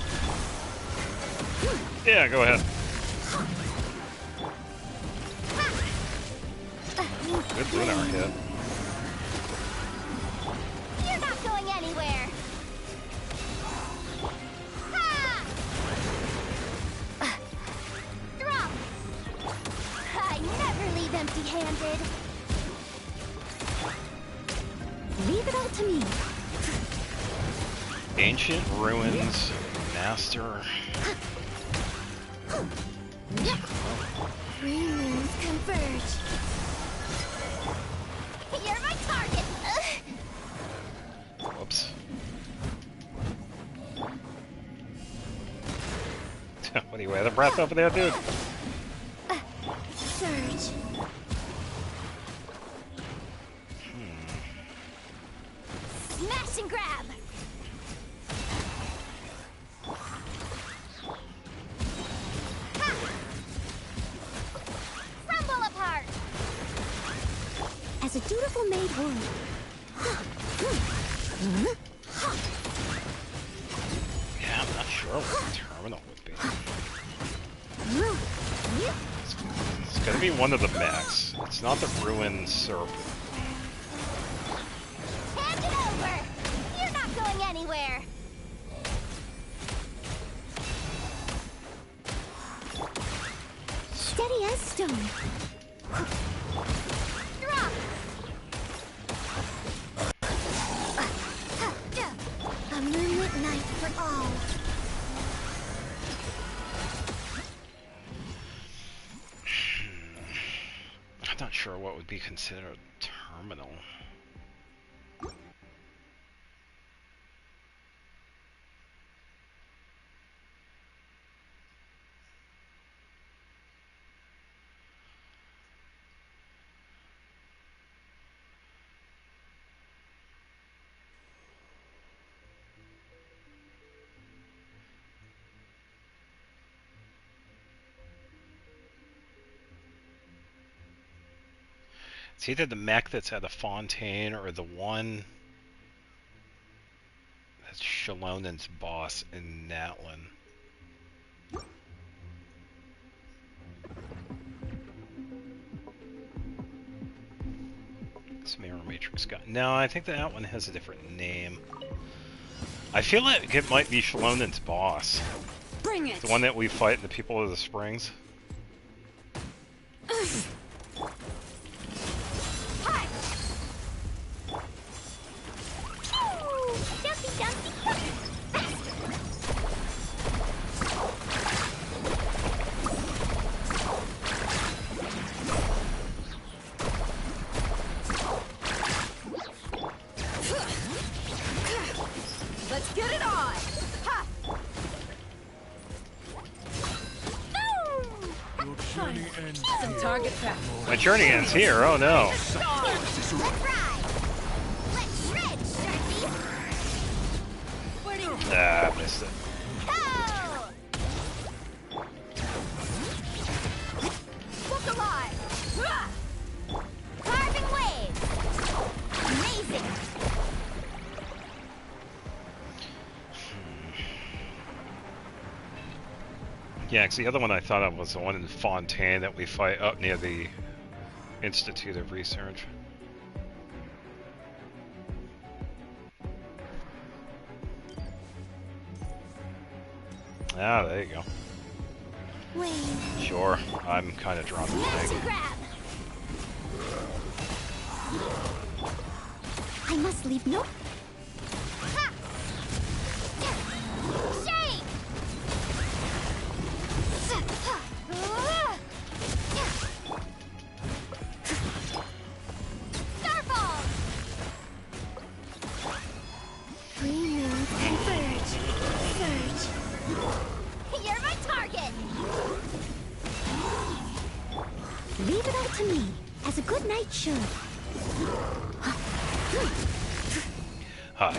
Speaker 1: Yeah, go ahead. Good lunar hit.
Speaker 2: You're not going anywhere. Ha! Drop. I never leave empty-handed. Leave it all to me.
Speaker 1: Ancient ruins, master.
Speaker 2: Three moons converge. You're my target.
Speaker 1: Whoops. What do you wear the breath over there, dude?
Speaker 2: Surge. Smash and grab! Ha! Crumble apart!
Speaker 4: As a dutiful maid would.
Speaker 1: Yeah, I'm not sure what the terminal would be. It's gonna be one of the mechs. It's not the ruined serpent.
Speaker 2: Hand it over! You're not going anywhere!
Speaker 4: Steady as stone.
Speaker 2: Drop!
Speaker 4: A moonlit night for all.
Speaker 1: I'm not sure what would be considered a terminal. It's either the mech that's at a fontaine or the one that's Shalonen's boss in Natlin. This Mirror Matrix guy. No, I think that one has a different name. I feel like it might be Shalonen's boss.
Speaker 4: Bring it.
Speaker 1: The one that we fight in the People of the Springs.
Speaker 2: Hi! Pew! Jumpy, jumpy, jumpy!
Speaker 4: Let's get it on.
Speaker 2: Ha!
Speaker 3: Journey ends
Speaker 4: Some target practice.
Speaker 1: My journey ends here, oh no.
Speaker 2: Let's ride! Let's shred, Sharpie!
Speaker 4: Where do you
Speaker 1: Ah, missed it.
Speaker 2: Go!
Speaker 4: look alive?
Speaker 2: Hurrah! Carving waves! Amazing!
Speaker 1: Yeah, 'cause the other one I thought of was the one in Fontaine that we fight up near the Institute of Research. Ah, there you go.
Speaker 2: Wait.
Speaker 1: Sure, I'm kind of drawn to
Speaker 2: Smash
Speaker 1: the
Speaker 2: and grab!
Speaker 4: I must leave no.
Speaker 2: Ha! Shake! Starfall!
Speaker 4: Free moon converge. Surge.
Speaker 2: You're my target!
Speaker 4: Leave it all to me, as a good knight should.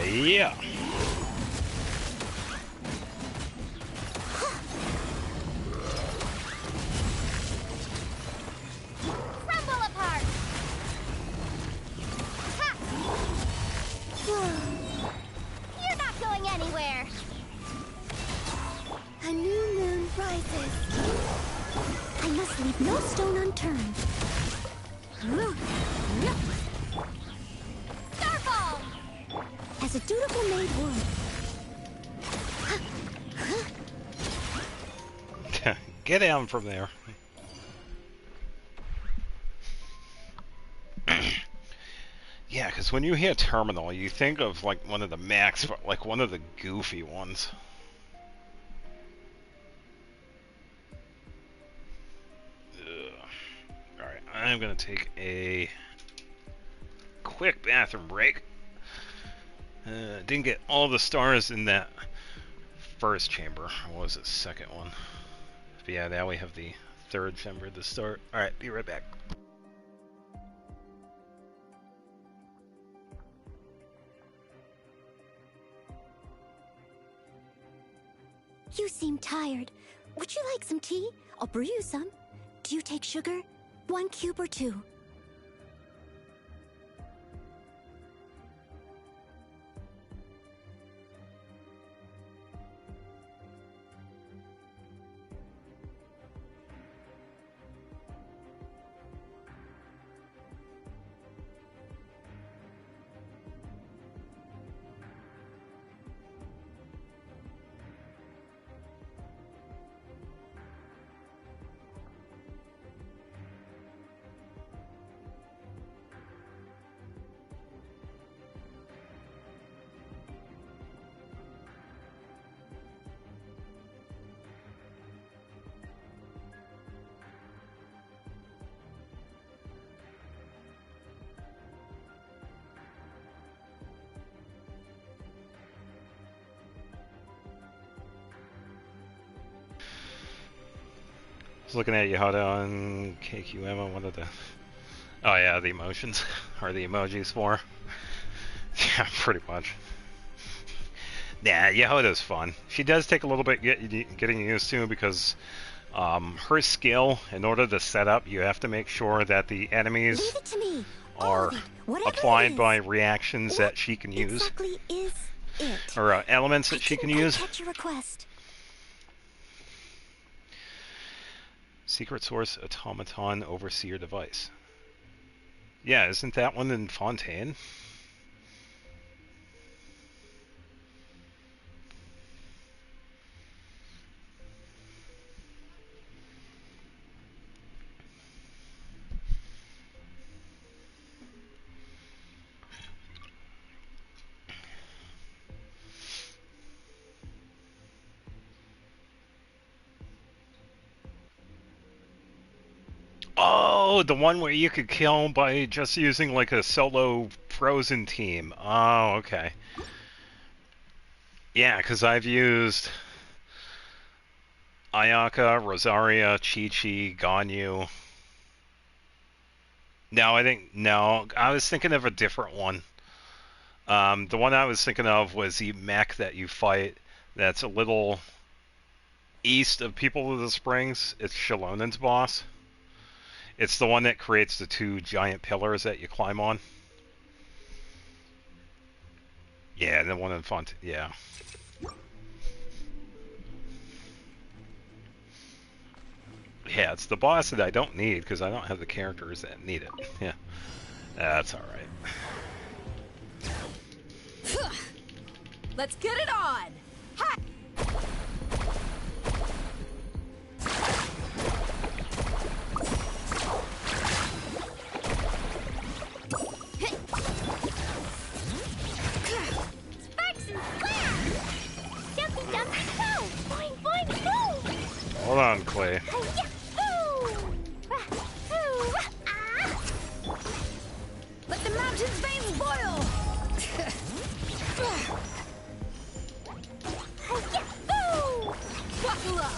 Speaker 1: Yeah.
Speaker 2: Crumble apart! Ha! You're not going anywhere!
Speaker 4: A new moon rises. I must leave no stone unturned.
Speaker 2: Starfall!
Speaker 4: As a dutiful maid would.
Speaker 1: Get down from there. Yeah, because when you hear terminal, you think of like one of the mechs, but like one of the goofy ones. Alright, I'm gonna take a quick bathroom break. Didn't get all the stars in that first chamber. What was it, second one? But yeah, now we have the third chamber to start. Alright, be right back.
Speaker 4: You seem tired. Would you like some tea? I'll brew you some. Do you take sugar? 1 cube or 2?
Speaker 1: Looking at Yahada on KQM on one of the... Oh yeah, the emotions. Or the emojis for. Yeah, pretty much. Yeah, Yahoda's fun. She does take a little bit getting used to because her skill, in order to set up, you have to make sure that the enemies
Speaker 4: Leave it to me.
Speaker 1: are applied by reactions that she can use.
Speaker 4: Exactly is it?
Speaker 1: Or elements that she can use.
Speaker 4: Catch your request.
Speaker 1: Secret Source Automaton Overseer Device. Yeah, isn't that one in Fontaine? Oh, the one where you could kill by just using like a solo frozen team. Oh, okay. Yeah, because I've used Ayaka, Rosaria, Chi-Chi, Ganyu. No, I was thinking of a different one. The one I was thinking of was the mech that you fight that's a little east of People of the Springs. It's Shalonen's boss. It's the one that creates the 2 giant pillars that you climb on. Yeah, the one in Font. Yeah. Yeah, it's the boss that I don't need because I don't have the characters that need it. Yeah, that's all right.
Speaker 5: Let's get it on. Ha!
Speaker 1: Hold on, Clay.
Speaker 5: Let the mountain's veins boil. Buckle up.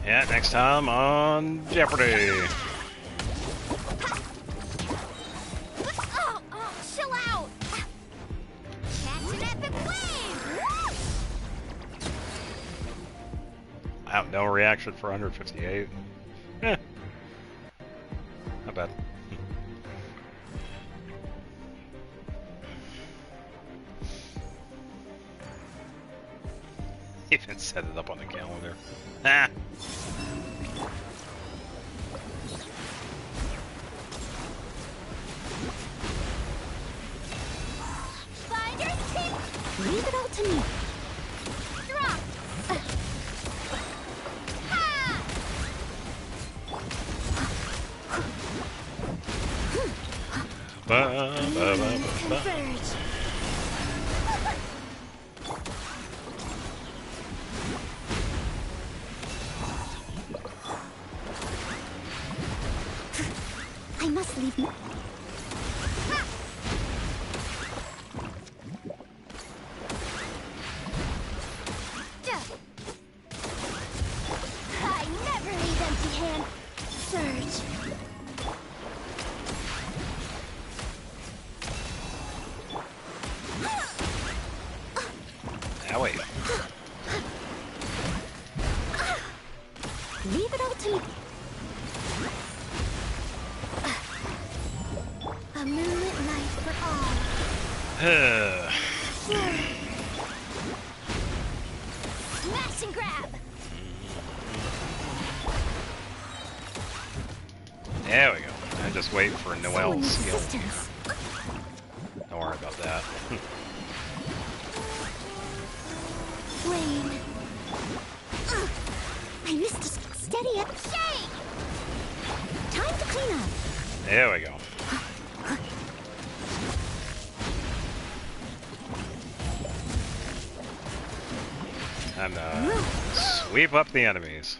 Speaker 1: Yeah, next time on Jeopardy.
Speaker 2: Chill out! Catch an epic wave!
Speaker 1: Wow, no reaction for 158. Eh. Not bad. Even set it up on the calendar. Ah!
Speaker 4: Leave it all to me.
Speaker 2: Drop! Ha!
Speaker 4: Converge. I must leave.
Speaker 2: I never leave empty-handed.
Speaker 4: Surge. Leave it all to me. A moonlit night for all. Smash and grab!
Speaker 1: There we go. I just wait for
Speaker 4: Someone
Speaker 1: Noel's
Speaker 4: needs
Speaker 1: skill.
Speaker 4: assistance.
Speaker 1: Don't worry about that.
Speaker 4: Rain. I missed a steady it. Shake! Time to clean up.
Speaker 1: There we go. Time to sweep up the enemies.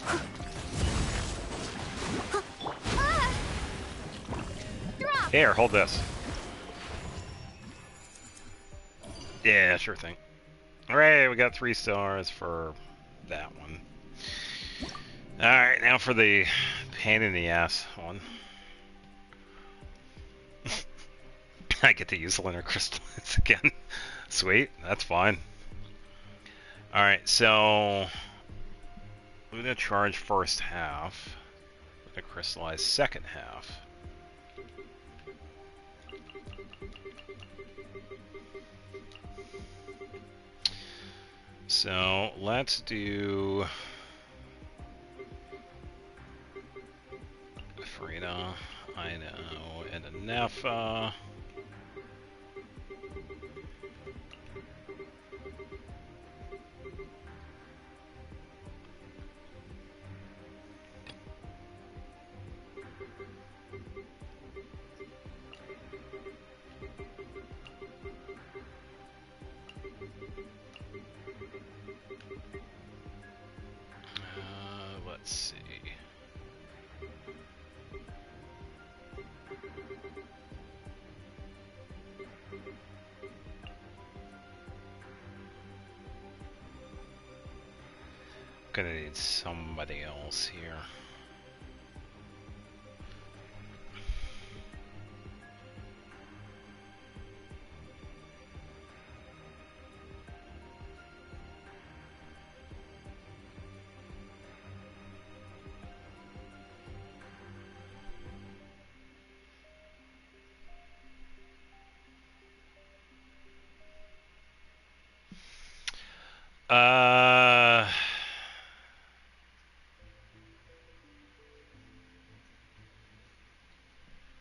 Speaker 1: Here, hold this. Yeah, sure thing. Alright, we got 3 stars for that one. Alright, now for the pain in the ass one. I get to use lunar crystals again. Sweet, that's fine. Alright, so I'm gonna charge first half. I'm gonna crystallize second half. So let's do Farina, I know, and a Nefa. Let's see. Gonna need somebody else here.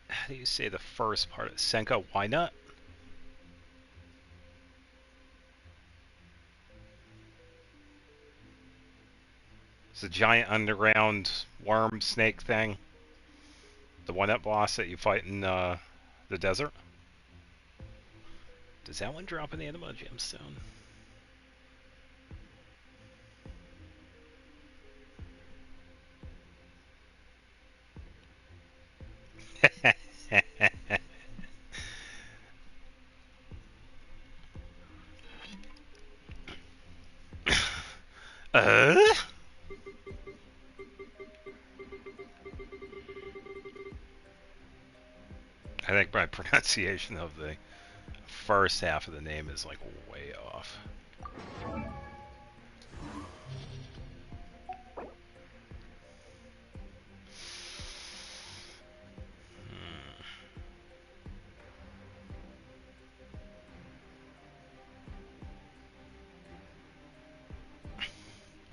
Speaker 1: How do you say the first part? Senka, why not? It's a giant underground worm snake thing. The one-up boss that you fight in the desert. Does that one drop an anima gemstone? I think my pronunciation of the first half of the name is like way off.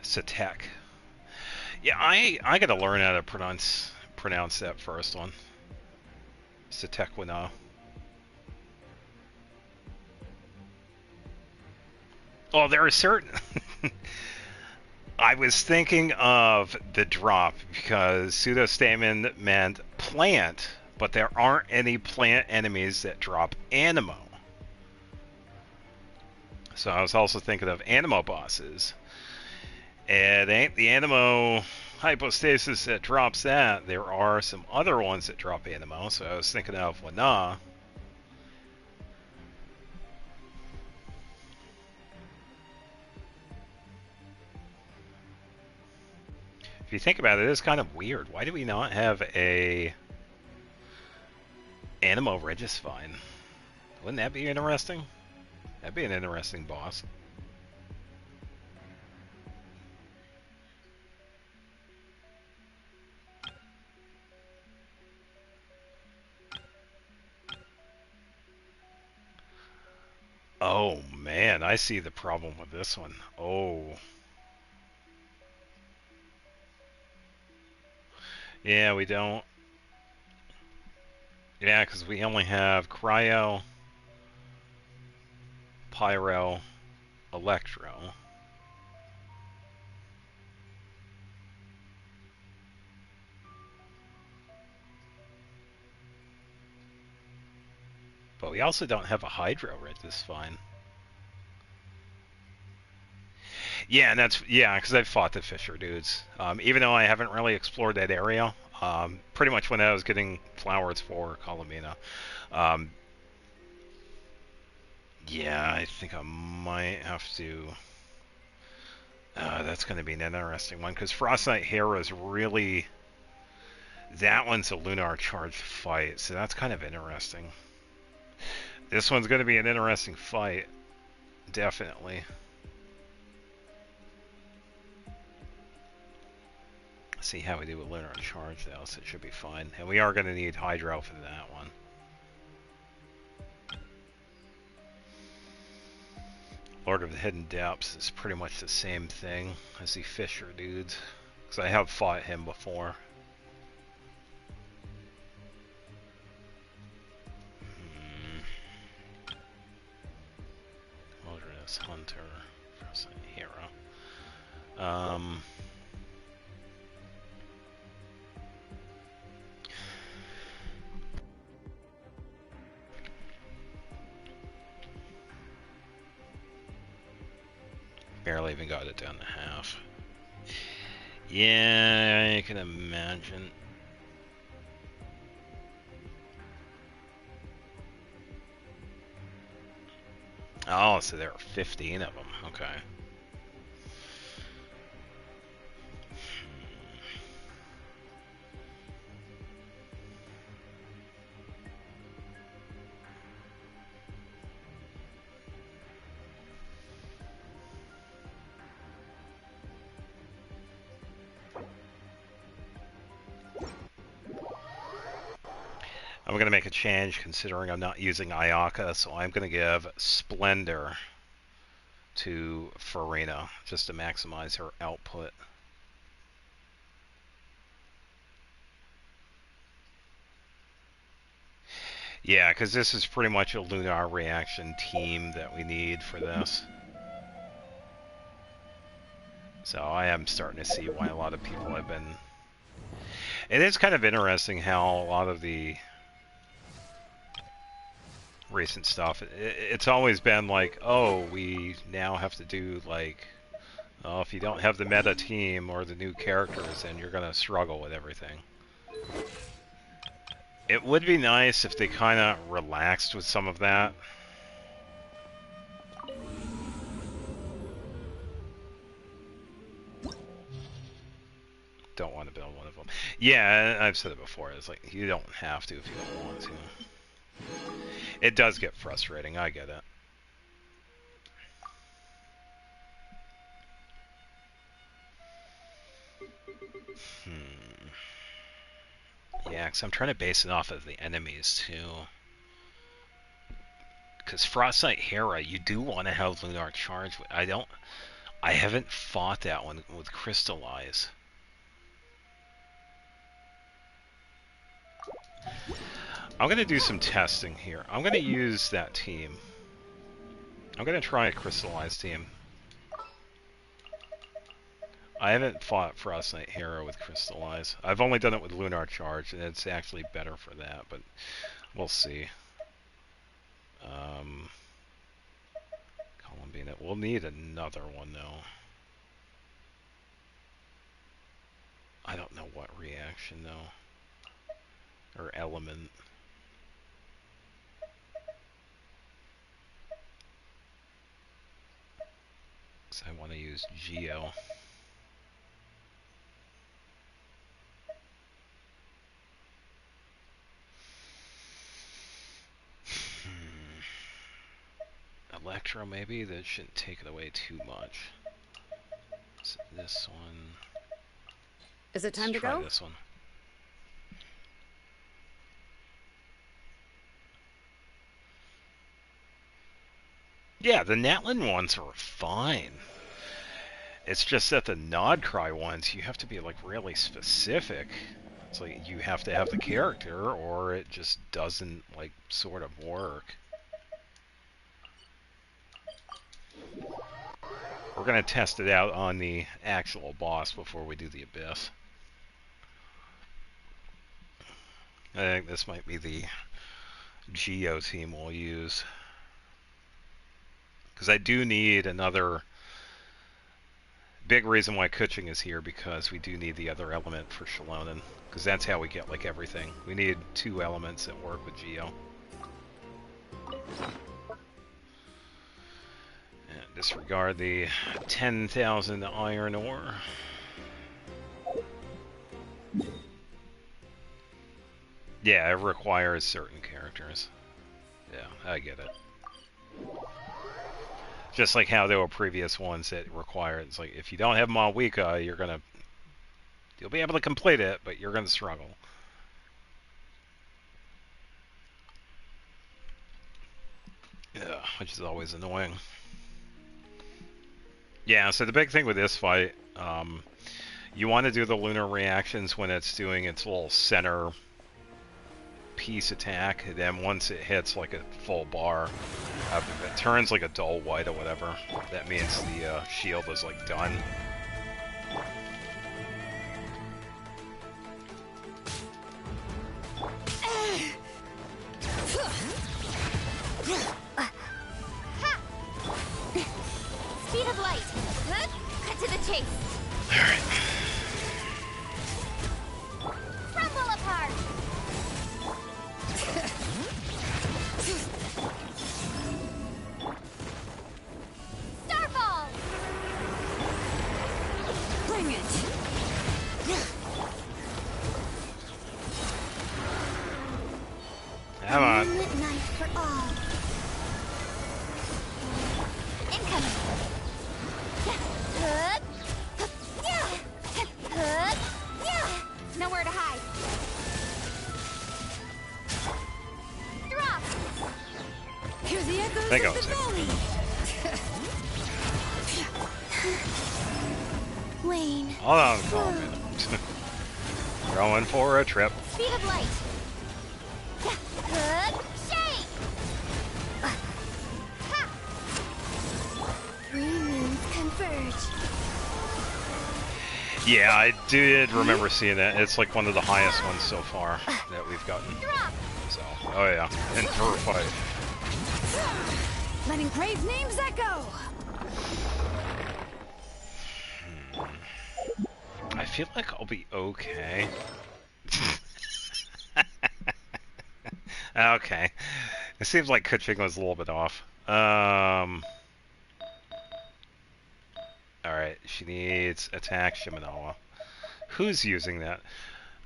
Speaker 1: Satek. Yeah, I gotta learn how to pronounce that first one. Satequina. Oh, there are certain. I was thinking of the drop because pseudostamen meant plant, but there aren't any plant enemies that drop animo. So I was also thinking of animo bosses. It ain't the animo hypostasis that drops that. There are some other ones that drop animo, so I was thinking of Wana. If you think about it, it's kind of weird. Why do we not have a Animo Regisvine? Wouldn't that be interesting? That'd be an interesting boss. Oh man, I see the problem with this one. Oh. Yeah, we don't. Yeah, because we only have Cryo, Pyro, Electro. But we also don't have a Hydro Red this fine. Yeah, and that's because I've fought the Fisher dudes. Even though I haven't really explored that area, pretty much when I was getting flowers for Colomina. Yeah, I think I might have to. That's going to be an interesting one because Frost Knight Hera is really. That one's a Lunar Charged fight, so that's kind of interesting. This one's going to be an interesting fight, definitely. See how we do with Lunar Charge, though, so it should be fine. And we are going to need Hydro for that one. Lord of the Hidden Depths is pretty much the same thing as the Fisher dudes, because I have fought him before. Wilderness Hunter, Frost Knight Hero. Barely even got it down to half. Yeah, I can imagine. Oh, so there are 15 of them. Okay. I'm going to make a change considering I'm not using Ayaka, so I'm going to give Splendor to Farina just to maximize her output. Yeah, because this is pretty much a Lunar reaction team that we need for this. So I am starting to see why a lot of people have been... It is kind of interesting how a lot of the recent stuff, it's always been like, oh, we now have to do like, oh, if you don't have the meta team or the new characters, then you're going to struggle with everything. It would be nice if they kind of relaxed with some of that. Don't want to build one of them. Yeah, I've said it before. It's like, you don't have to if you don't want to. It does get frustrating. I get it. Yeah, because I'm trying to base it off of the enemies, too. Because Frost Knight Hera, you do want to have Lunar Charge. I haven't fought that one with Crystallize. I'm going to do some testing here. I'm going to use that team. I'm going to try a Crystallized team. I haven't fought Frost Knight Hero with Crystallize. I've only done it with Lunar Charge, and it's actually better for that, but we'll see. Columbina. We'll need another one, though. I don't know what reaction, though. Or element. Because I want to use Geo. Electro, maybe? That shouldn't take it away too much. So this one...
Speaker 5: Is it time to
Speaker 1: try
Speaker 5: go?
Speaker 1: This one. Yeah, the Natlin ones are fine. It's just that the Nod Cry ones, you have to be like really specific. It's like you have to have the character, or it just doesn't like sort of work. We're gonna test it out on the actual boss before we do the Abyss. I think this might be the Geo team we'll use. Because I do need another big reason why Kuching is here, because we do need the other element for Shalonen. Because that's how we get like everything. We need 2 elements that work with Geo. And disregard the 10,000 iron ore. Yeah, it requires certain characters. Yeah, I get it. Just like how there were previous ones that required, it's like, if you don't have Malwika, you'll be able to complete it, but you're gonna struggle. Yeah, which is always annoying. Yeah, so the big thing with this fight, you want to do the lunar reactions when it's doing its little center piece attack, and then once it hits like a full bar, if it turns like a dull white or whatever, that means the shield is like done.
Speaker 2: Speed of light. Cut to the chase.
Speaker 1: Alright.
Speaker 2: Crumble apart. Starfall.
Speaker 5: Bring it!
Speaker 1: Come on.
Speaker 4: Moonlit night for all.
Speaker 2: Incoming. Nowhere to hide. Drop.
Speaker 5: Hear the echoes
Speaker 1: Thank
Speaker 5: of
Speaker 1: God.
Speaker 5: the valley!
Speaker 4: Wayne.
Speaker 1: Hold on, Coleman. Going for a trip.
Speaker 2: Speed of light. Shake.
Speaker 4: Three moons converge.
Speaker 1: Yeah, I did remember seeing that. It's like one of the highest ones so far that we've gotten.
Speaker 2: Drop.
Speaker 1: So, oh yeah, and for a fight.
Speaker 5: Letting Krai's names echo!
Speaker 1: I feel like I'll be okay. Okay. It seems like Kuching was a little bit off. Alright, she needs attack Shimenawa. Who's using that?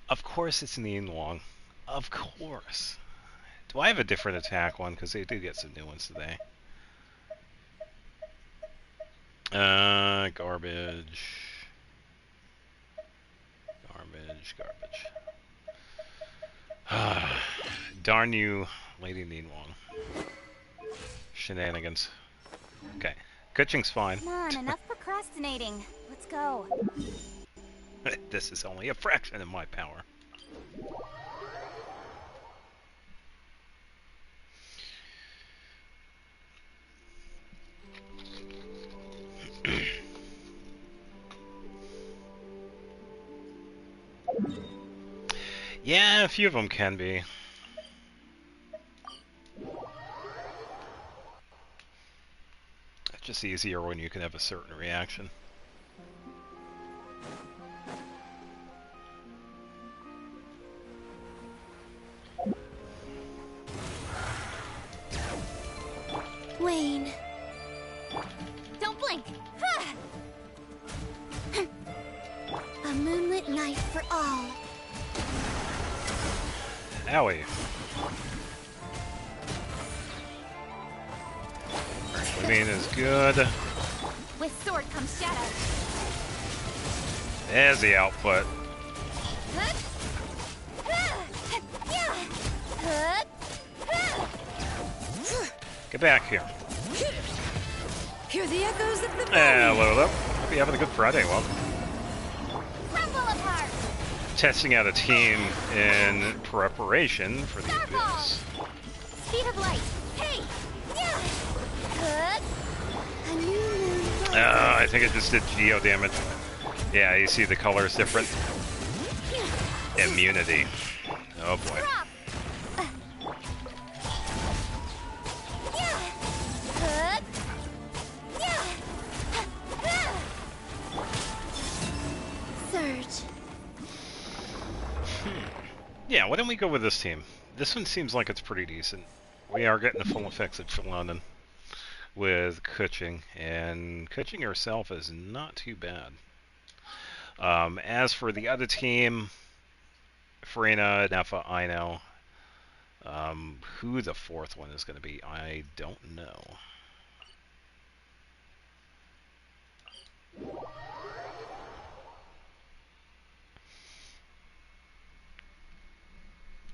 Speaker 1: Of course it's Nianwang. Of course. Do I have a different attack one? Because they do get some new ones today. Garbage. Darn you, Lady Nianwang. Shenanigans. Okay. Kuching's fine.
Speaker 2: Come on, enough procrastinating. Let's go.
Speaker 1: This is only a fraction of my power. Yeah, a few of them can be. It's just easier when you can have a certain reaction.
Speaker 4: Wayne.
Speaker 2: Don't blink.
Speaker 4: A moonlit night for all.
Speaker 1: Owie. Gleaming is good.
Speaker 2: With sword comes shadow.
Speaker 1: There's the output. Get back here.
Speaker 5: Hear the echoes of the
Speaker 1: Hello. Hope you're having a good Friday. Welcome.
Speaker 2: Rumble apart.
Speaker 1: Testing out a team in preparation for the abyss.
Speaker 2: Speed of light. Hey! Yeah! Good.
Speaker 4: A new moon.
Speaker 1: I think it just did geo damage. Yeah, you see the colors different. Immunity. Oh boy.
Speaker 2: Drop. Yeah! Good. Yeah!
Speaker 4: Surge.
Speaker 1: Yeah, why don't we go with this team? This one seems like it's pretty decent. We are getting the full effects of Chilonin with Kuching, and Kuching herself is not too bad. As for the other team, Farina, Nefa, I know. Who the fourth one is going to be, I don't know.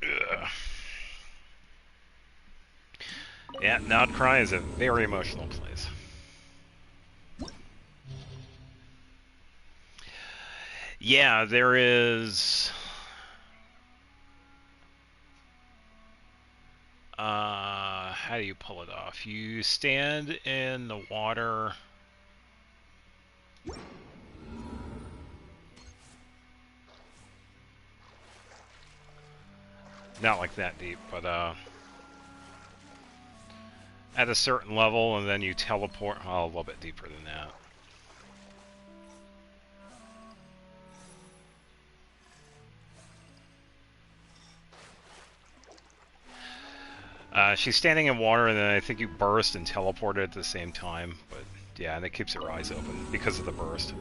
Speaker 1: Ugh. Yeah, now Krai is a very emotional place. Yeah, there is... how do you pull it off? You stand in the water... Not like that deep, but at a certain level, and then you teleport. Oh, a little bit deeper than that. She's standing in water, and then I think you burst and teleport at the same time. But yeah, and it keeps her eyes open because of the burst.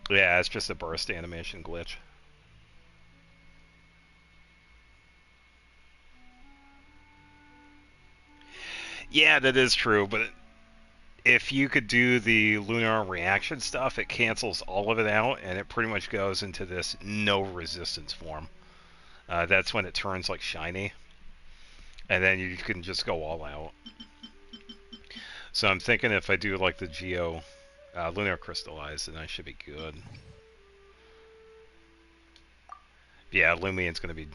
Speaker 1: Yeah, it's just a burst animation glitch. Yeah, that is true, but if you could do the lunar reaction stuff, it cancels all of it out, and it pretty much goes into this no resistance form. That's when it turns like shiny, and then you can just go all out. So I'm thinking if I do like the Geo lunar crystallize, then I should be good. Yeah, Lumien's going to be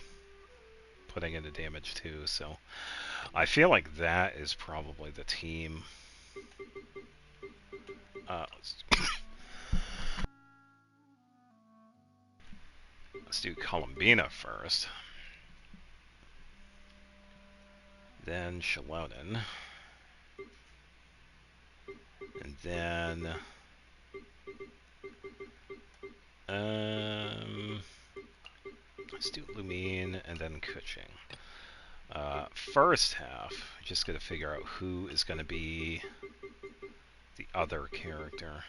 Speaker 1: putting in the damage too, so I feel like that is probably the team. Let's do Columbina first. Then Shalonen. And then... let's do Lumine and then Kuching. First half, just gotta figure out who is gonna be the other character.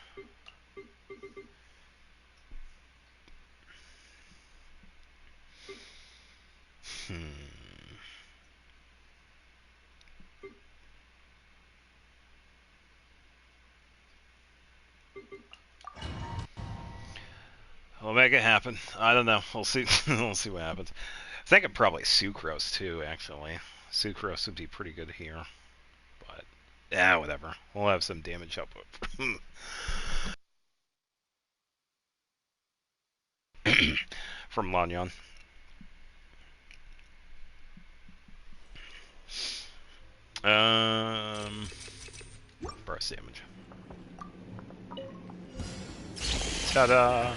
Speaker 1: We'll make it happen. I don't know. We'll see. We'll see what happens. I think I'm probably Sucrose too, actually. Sucrose would be pretty good here. But, yeah, whatever. We'll have some damage output. From Lanyon. Burst damage. Ta-da!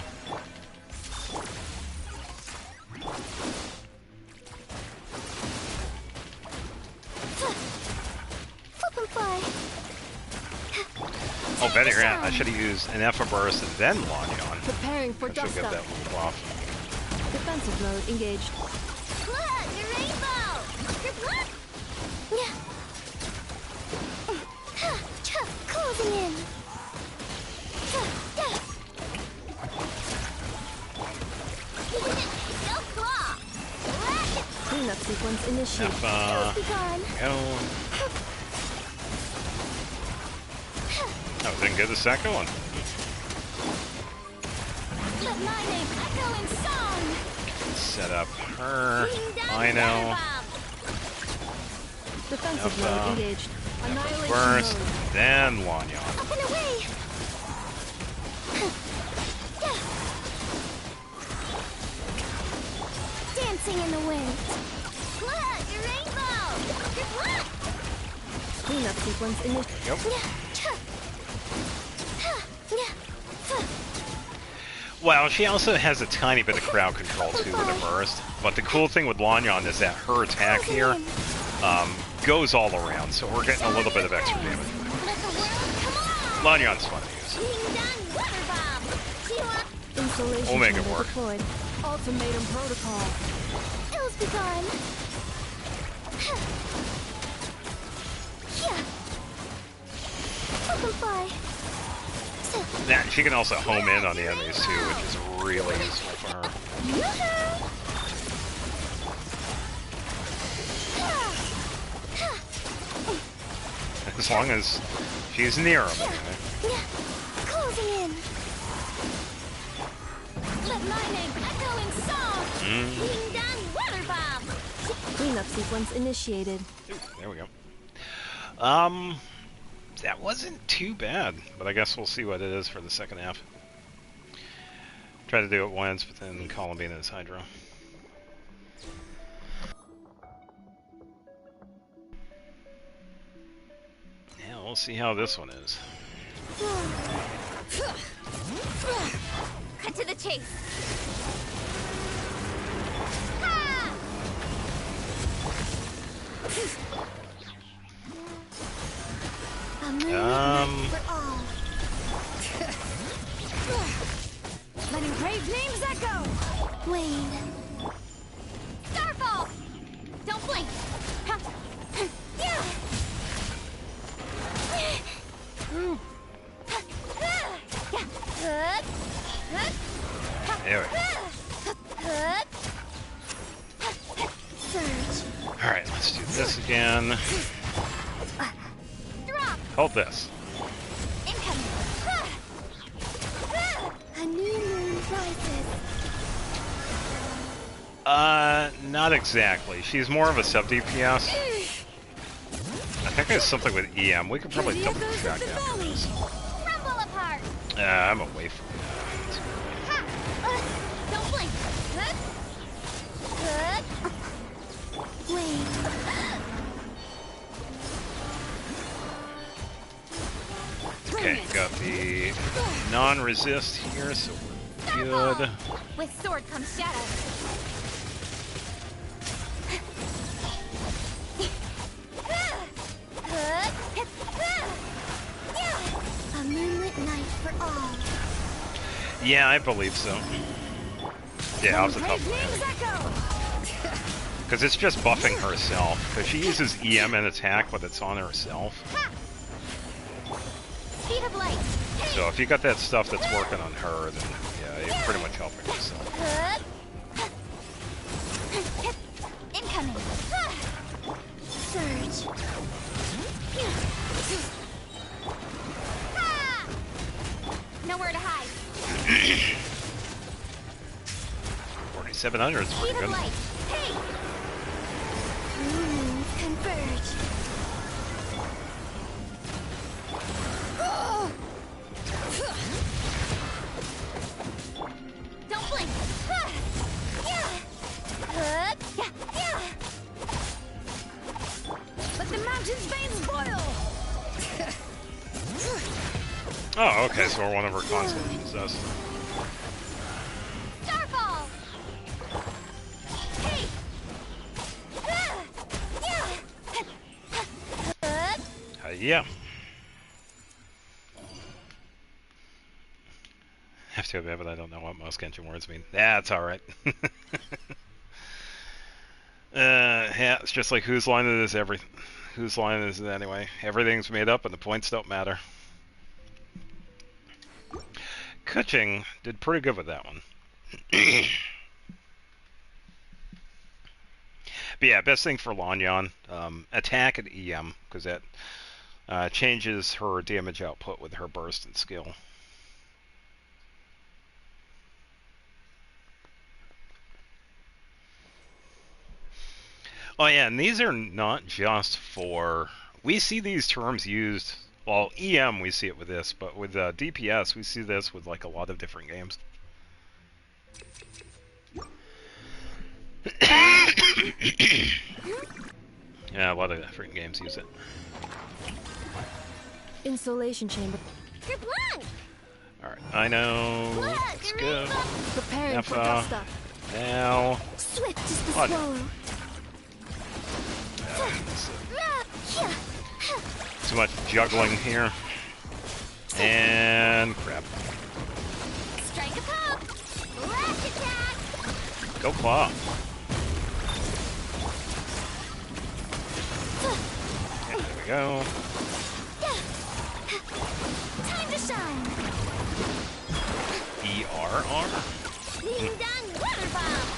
Speaker 1: Oh, better yet, I should have used an Epha Burst and then Lanyon.
Speaker 5: Preparing for
Speaker 1: She'll
Speaker 5: dust
Speaker 1: get
Speaker 5: up.
Speaker 1: that move off.
Speaker 5: Defensive mode engaged.
Speaker 2: Look, your rainbow! Your blood!
Speaker 4: Closing in.
Speaker 2: No claw!
Speaker 5: Cleanup sequence initiated.
Speaker 1: Epha. Go. Oh, didn't get the second one.
Speaker 2: Let my name echo in song!
Speaker 1: Set up her. I know.
Speaker 5: Defensive mode engaged. Annihilation
Speaker 1: First,
Speaker 5: mode.
Speaker 1: then Lanyon.
Speaker 2: Up and away! Dancing in the wind. Look, a rainbow! Good luck!
Speaker 5: Cleanup sequence initiated.
Speaker 1: Yep. Well, she also has a tiny bit of crowd control too with her burst. But the cool thing with Lanyon is that her attack here goes all around, so we're getting a little bit of extra damage with her.
Speaker 2: Let the world come on!
Speaker 1: Lanyon's fun to use.
Speaker 2: Being done, weather bomb!
Speaker 5: Installation
Speaker 1: We'll make it
Speaker 5: chamber
Speaker 1: work.
Speaker 5: deployed. Ultimatum protocol.
Speaker 2: Ills be gone! Yeah! Welcome fly!
Speaker 1: Yeah, she can also home in on the enemies too, which is really useful for her. As long as she's near him. Okay?
Speaker 2: Closing in! Let my name echo in song! Being done, weather bomb!
Speaker 5: Cleanup sequence initiated.
Speaker 1: Ooh, there we go. That wasn't too bad, but I guess we'll see what it is for the second half. Try to do it once, but then Columbine is Hydro. Yeah, we'll see how this one is.
Speaker 2: Cut to the chase! A moonlit for all.
Speaker 5: Letting brave names echo.
Speaker 2: Wayne. Starfall! Don't blink! Yeah!
Speaker 1: There we go.
Speaker 2: Surge.
Speaker 1: Alright, let's do this again.
Speaker 2: Drop.
Speaker 1: Hold this.
Speaker 2: Incoming. A new moon rises.
Speaker 1: Not exactly. She's more of a sub DPS. I think it's something with EM. We could probably double check after this.
Speaker 2: Crumble apart.
Speaker 1: I'm away from that.
Speaker 2: Don't blink. Wait.
Speaker 1: Okay, got the non-resist here, so we're good.
Speaker 2: With sword comes shadow. A moonlit night for all.
Speaker 1: Yeah, I believe so. Yeah, off the top of my
Speaker 5: Names
Speaker 1: head.
Speaker 5: echo.
Speaker 1: Because it's just buffing herself. Because she uses EM and attack, but it's on herself.
Speaker 2: Speed of light.
Speaker 1: So if you got that stuff that's working on her, then yeah, you're pretty much helping yourself.
Speaker 2: Incoming. Surge. Nowhere to hide.
Speaker 1: 4700 is
Speaker 2: Speed
Speaker 1: pretty
Speaker 2: of
Speaker 1: good.
Speaker 2: light. Hey! Moons converge. Don't blink.
Speaker 5: Let the mountain's veins boil.
Speaker 1: Oh, okay, so we're one of her constellations does.
Speaker 2: Starfall. Hey!
Speaker 1: Yeah. Have to admit, but I don't know what most Genshin words mean. That's alright. Yeah, it's just like whose line it is everything. Whose line is it anyway? Everything's made up and the points don't matter. Kuching did pretty good with that one. But yeah, best thing for Lanyon, attack and EM, because that changes her damage output with her burst and skill. Oh yeah, and these are not just for... We see these terms used... Well, EM we see it with this, but with DPS we see this with like a lot of different games. Yeah, a lot of different games use it.
Speaker 4: Insulation chamber.
Speaker 1: Alright, I know. Let's go.
Speaker 4: Preparing for
Speaker 1: Neffa.
Speaker 4: gusta.
Speaker 1: Now.
Speaker 4: Swift as the
Speaker 1: Oh,
Speaker 4: swallow.
Speaker 1: Too much juggling here. And crap.
Speaker 2: Strike a pop. Flash attack.
Speaker 1: Go claw. Yeah, there we go.
Speaker 2: Time to shine.
Speaker 1: ERR?
Speaker 2: Ding dong water bomb.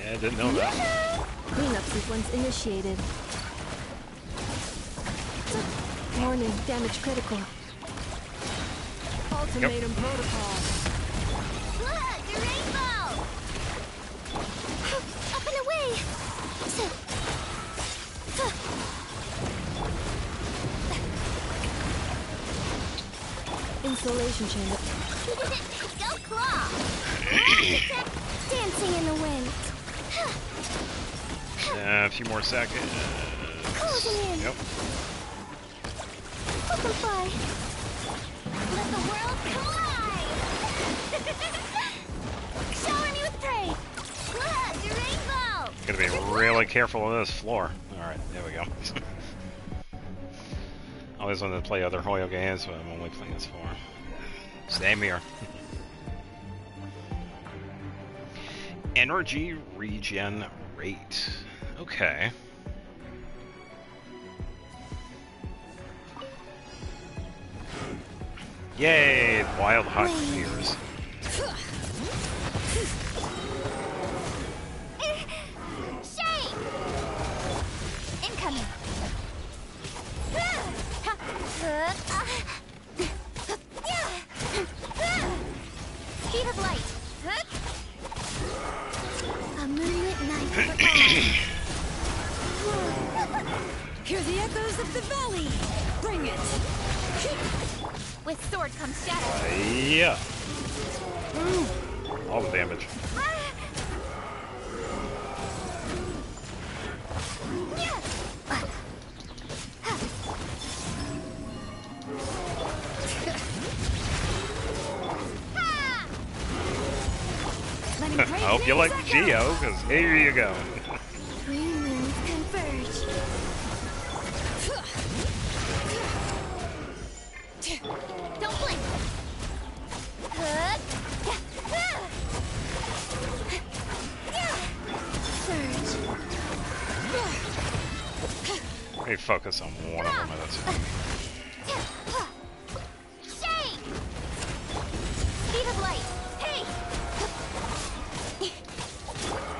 Speaker 1: Yeah, I didn't know that.
Speaker 4: Cleanup sequence initiated. Warning, damage critical. Ultimatum protocol.
Speaker 2: Look, the rainbow. Up and away.
Speaker 4: Insulation chamber.
Speaker 2: Go claw.
Speaker 4: Dancing in the wind.
Speaker 1: A few more seconds.
Speaker 4: Closing in.
Speaker 1: Yep.
Speaker 4: Open fly.
Speaker 2: Let the world collide. Shower me with praise. Look, the rainbow.
Speaker 1: Gotta be really careful on this floor. Alright, there we go. I always wanted to play other Hoyo games, but I'm only playing this floor. Same here. Energy regen rate. Okay. Yay! Wild Hunt appears.
Speaker 2: Shame. Incoming. Speed of light.
Speaker 4: A moonlit night for all. Hear the echoes of the valley. Bring it.
Speaker 2: With sword comes shadow.
Speaker 1: Yeah. All the damage. I hope you like Geo, because here you go.
Speaker 4: Three moons converge.
Speaker 2: Don't blink.
Speaker 4: Surge.
Speaker 1: Let me focus on one of them at a time.
Speaker 2: Shame. Speed of light. Hey.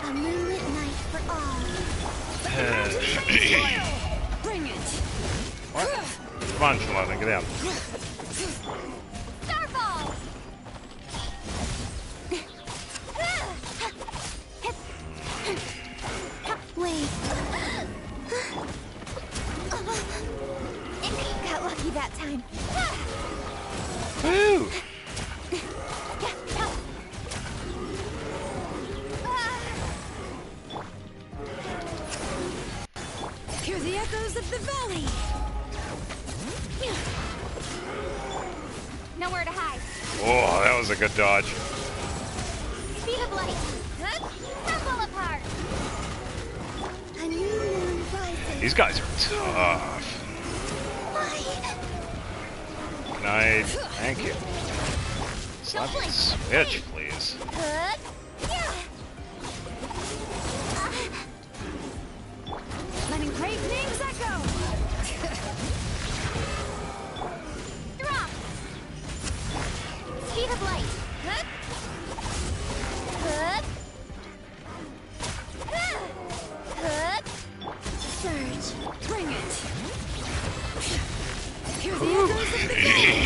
Speaker 4: A moonlit night for all. Bring it.
Speaker 1: What? Come on, Shalana, get down.
Speaker 2: Starfall.
Speaker 4: Wait.
Speaker 2: Got lucky that time.
Speaker 1: Woo!
Speaker 4: Hear the echoes of the valley.
Speaker 2: Nowhere to hide.
Speaker 1: Oh, that was a good dodge.
Speaker 2: Speed of light. Crumble apart.
Speaker 4: A new moon rises.
Speaker 1: These guys are tough. Can I... Thank you. Slap the switch, please.
Speaker 4: Letting great names echo.
Speaker 2: Drop. Speed of light.
Speaker 4: Surge. Bring it. Hear the echoes of the valley.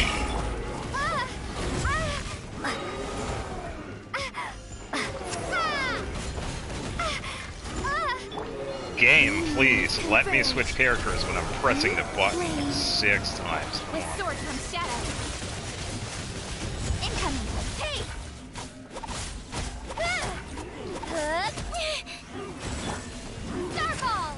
Speaker 1: please let me switch characters when I'm pressing the button 6 times.
Speaker 2: With sword comes shadow. Incoming. Hey! Starball!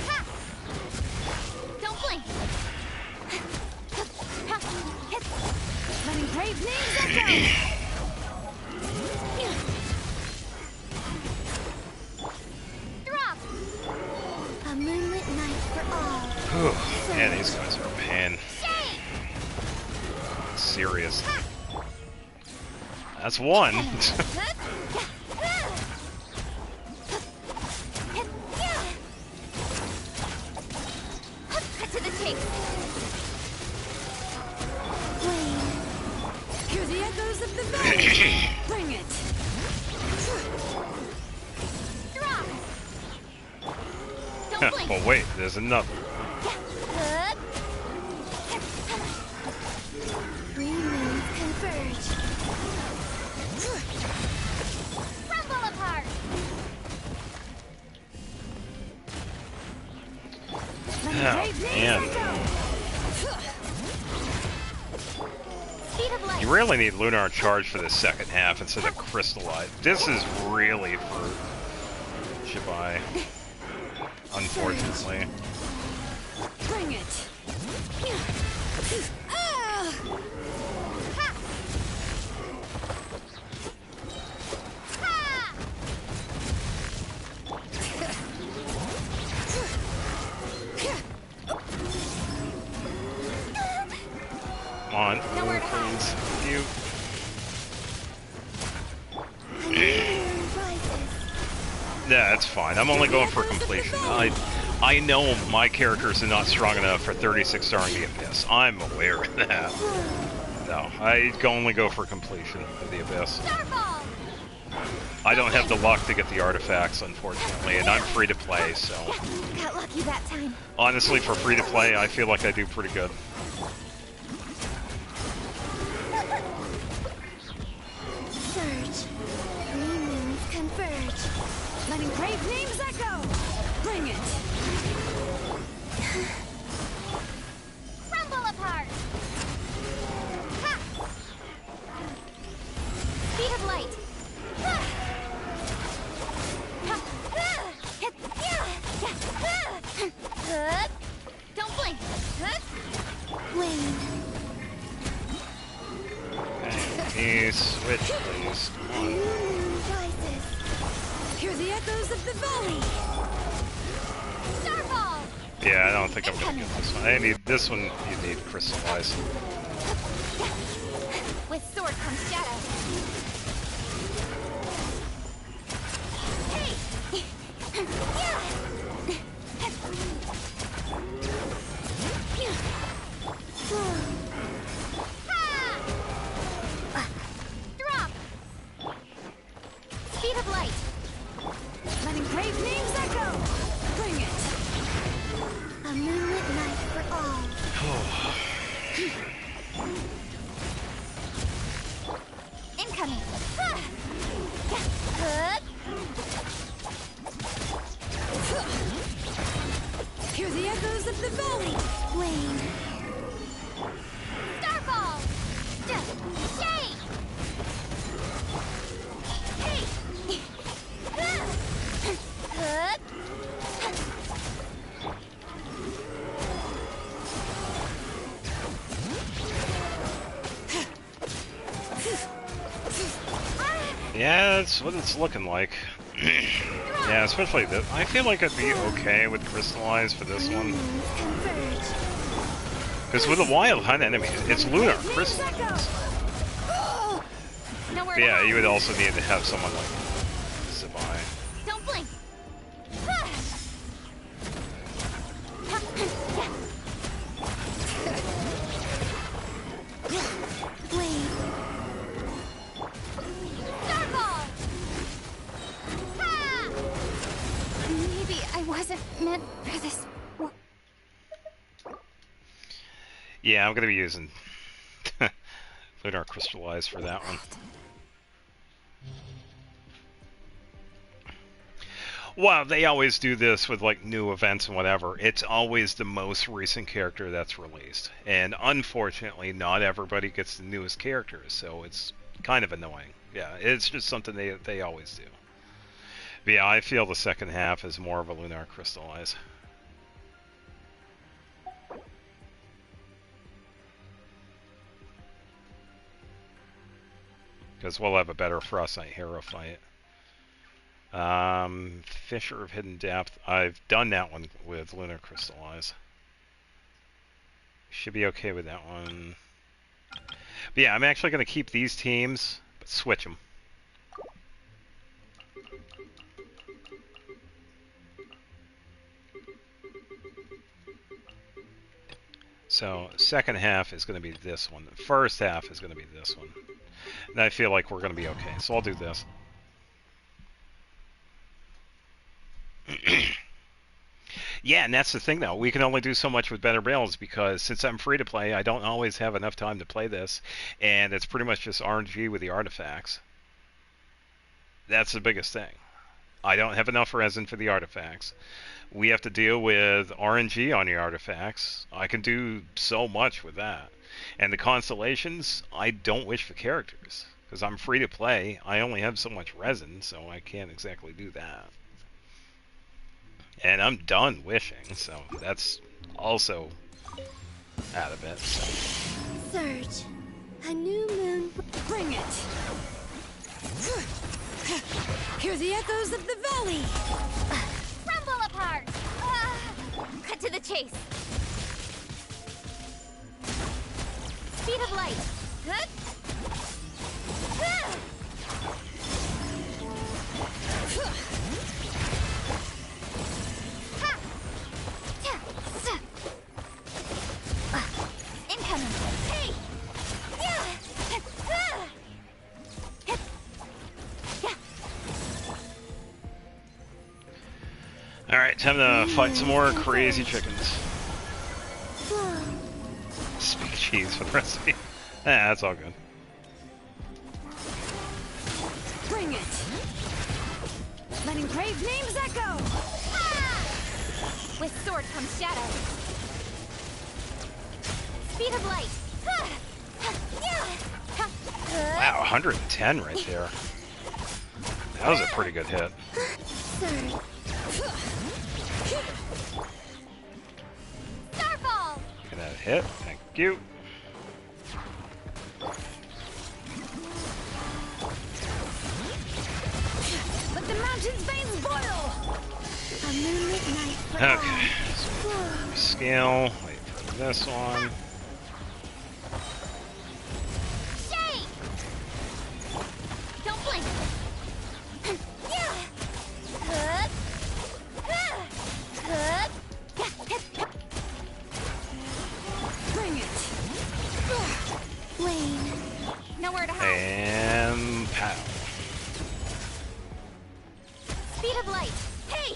Speaker 2: Ha! Don't blink.
Speaker 5: Letting brave names echo.
Speaker 2: Drop!
Speaker 4: A moonlit night for all.
Speaker 1: Whew. Man, these guys are a pain.
Speaker 2: Shake!
Speaker 1: Serious. That's one.
Speaker 2: Cut to the chase.
Speaker 5: Hear the echoes of the valley. Bring it.
Speaker 2: Drop! Don't blink.
Speaker 1: But wait, there's another.
Speaker 4: Three moons converge.
Speaker 2: Crumble apart.
Speaker 5: Letting
Speaker 1: Oh,
Speaker 5: brave names
Speaker 1: man.
Speaker 5: echo.
Speaker 2: Speed of light.
Speaker 1: You really need Lunar Charge for the second half instead of Crystallize. This is really for Shibai, unfortunately.
Speaker 5: Bring it. Ah!
Speaker 2: Ha! Ha!
Speaker 1: Come on,
Speaker 2: Nowhere to hide.
Speaker 1: please. You. Yeah, that's fine. I'm only going for completion. I know my characters are not strong enough for 36 starring the Abyss. I'm aware of that. No, I can only go for completion of the Abyss.
Speaker 2: Starball!
Speaker 1: I don't have the luck to get the artifacts, unfortunately, and I'm free to play, so
Speaker 2: Got lucky that time.
Speaker 1: honestly, for free to play, I feel like I do pretty good.
Speaker 4: Surge. Three moons converge.
Speaker 5: Letting brave names echo. Bring it.
Speaker 2: Crumble apart. Ha! Speed of light. Ha! Ha! Ha! Don't blink.
Speaker 4: Wane.
Speaker 1: Hey, switch, please. Come on.
Speaker 4: New moon rises.
Speaker 5: Hear the echoes of the valley.
Speaker 2: Starball!
Speaker 1: Yeah, I don't think I'm gonna get this one. I need this one. You need Crystallize.
Speaker 2: With sword comes shadow. Hey! Ha! Drop! Speed of light.
Speaker 5: Letting brave names echo. Bring it.
Speaker 4: A moonlit night for all.
Speaker 2: Incoming.
Speaker 5: Hear the echoes of the valley.
Speaker 4: Wane.
Speaker 2: Starball! Shake! Hey!
Speaker 1: Yeah, that's what it's looking like. Yeah, especially this. I feel like I'd be okay with Crystallize for this one.
Speaker 4: Moons converge.
Speaker 1: Because with the Wild Hunt enemies, it's Lunar Crystallize.
Speaker 2: Nowhere to
Speaker 1: Yeah,
Speaker 2: hide.
Speaker 1: you would also need to have someone like Zibai.
Speaker 2: Don't blink.
Speaker 4: Wane.
Speaker 2: Starball! Ha! Maybe I wasn't meant for this.
Speaker 1: Yeah, I'm gonna be using Lunar Crystallize for that one. Well, they always do this with like new events and whatever. It's always the most recent character that's released. And unfortunately, not everybody gets the newest characters, so it's kind of annoying. Yeah, it's just something they always do. But yeah, I feel the second half is more of a Lunar Crystallize. Because we'll have a better Frostnight Hero fight. Fissure of Hidden Depth. I've done that one with Lunar Crystallize. Should be okay with that one. But yeah, I'm actually going to keep these teams, but switch them. So, second half is going to be this one. The first half is going to be this one. And I feel like we're going to be okay. So I'll do this. Yeah, and that's the thing, though. We can only do so much with better builds because since I'm free to play, I don't always have enough time to play this. And it's pretty much just RNG with the artifacts. That's the biggest thing. I don't have enough resin for the artifacts. We have to deal with RNG on the artifacts. I can do so much with that. And the constellations, I don't wish for characters. Because I'm free to play. I only have so much resin, so I can't exactly do that. And I'm done wishing, so that's also out of it. So.
Speaker 4: Surge. A new moon.
Speaker 5: Bring it! Hear the echoes of the valley!
Speaker 2: Rumble apart! Cut to the chase. Speed of light. Huh? Incoming. Hey!
Speaker 1: Alright, time to fight some more crazy chickens. Speak cheese for the rest of you. That's all good.
Speaker 5: Bring it! Letting brave names echo!
Speaker 2: With sword comes shadow. Speed of light.
Speaker 1: Wow, 110 right there. That was a pretty good hit.
Speaker 4: Surge.
Speaker 2: Starfall.
Speaker 1: Get that hit. Thank you.
Speaker 5: Let the mountain's veins boil!
Speaker 4: A moonlit night for
Speaker 1: Okay. So, scale. Wait for this one.
Speaker 2: Shake. Don't blink.
Speaker 5: Bring it!
Speaker 4: Wayne.
Speaker 2: Nowhere to hide.
Speaker 1: And pow.
Speaker 2: Speed of light. Hey!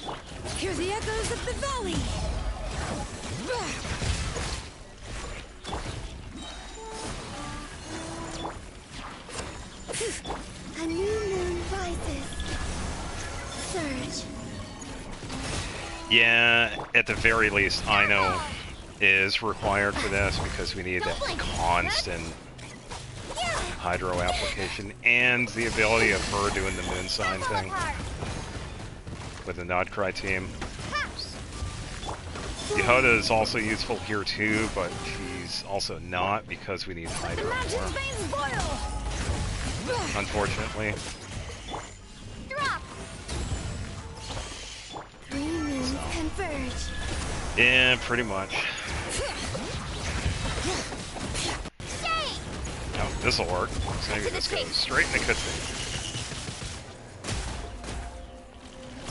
Speaker 5: Hear the echoes of the valley!
Speaker 4: A new moon rises. Surge.
Speaker 1: Yeah, at the very least, I know is required for this because we need that constant hydro application and the ability of her doing the moon sign thing with the Krai team. Yehoda is also useful here too, but she's also not because we need hydro more,
Speaker 5: Mountain's veins boil!
Speaker 1: unfortunately.
Speaker 2: Drop.
Speaker 4: Three moons converge.
Speaker 1: Yeah, pretty much.
Speaker 2: Shake.
Speaker 1: Oh, this'll work. So maybe this goes straight in the kitchen.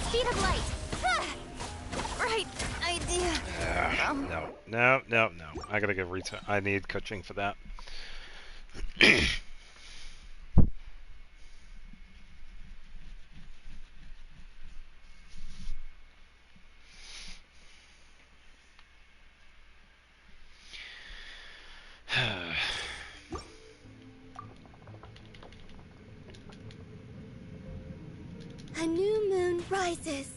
Speaker 2: Speed of light.
Speaker 5: Right idea.
Speaker 1: No. I gotta get I need coaching for that.
Speaker 4: A new moon rises.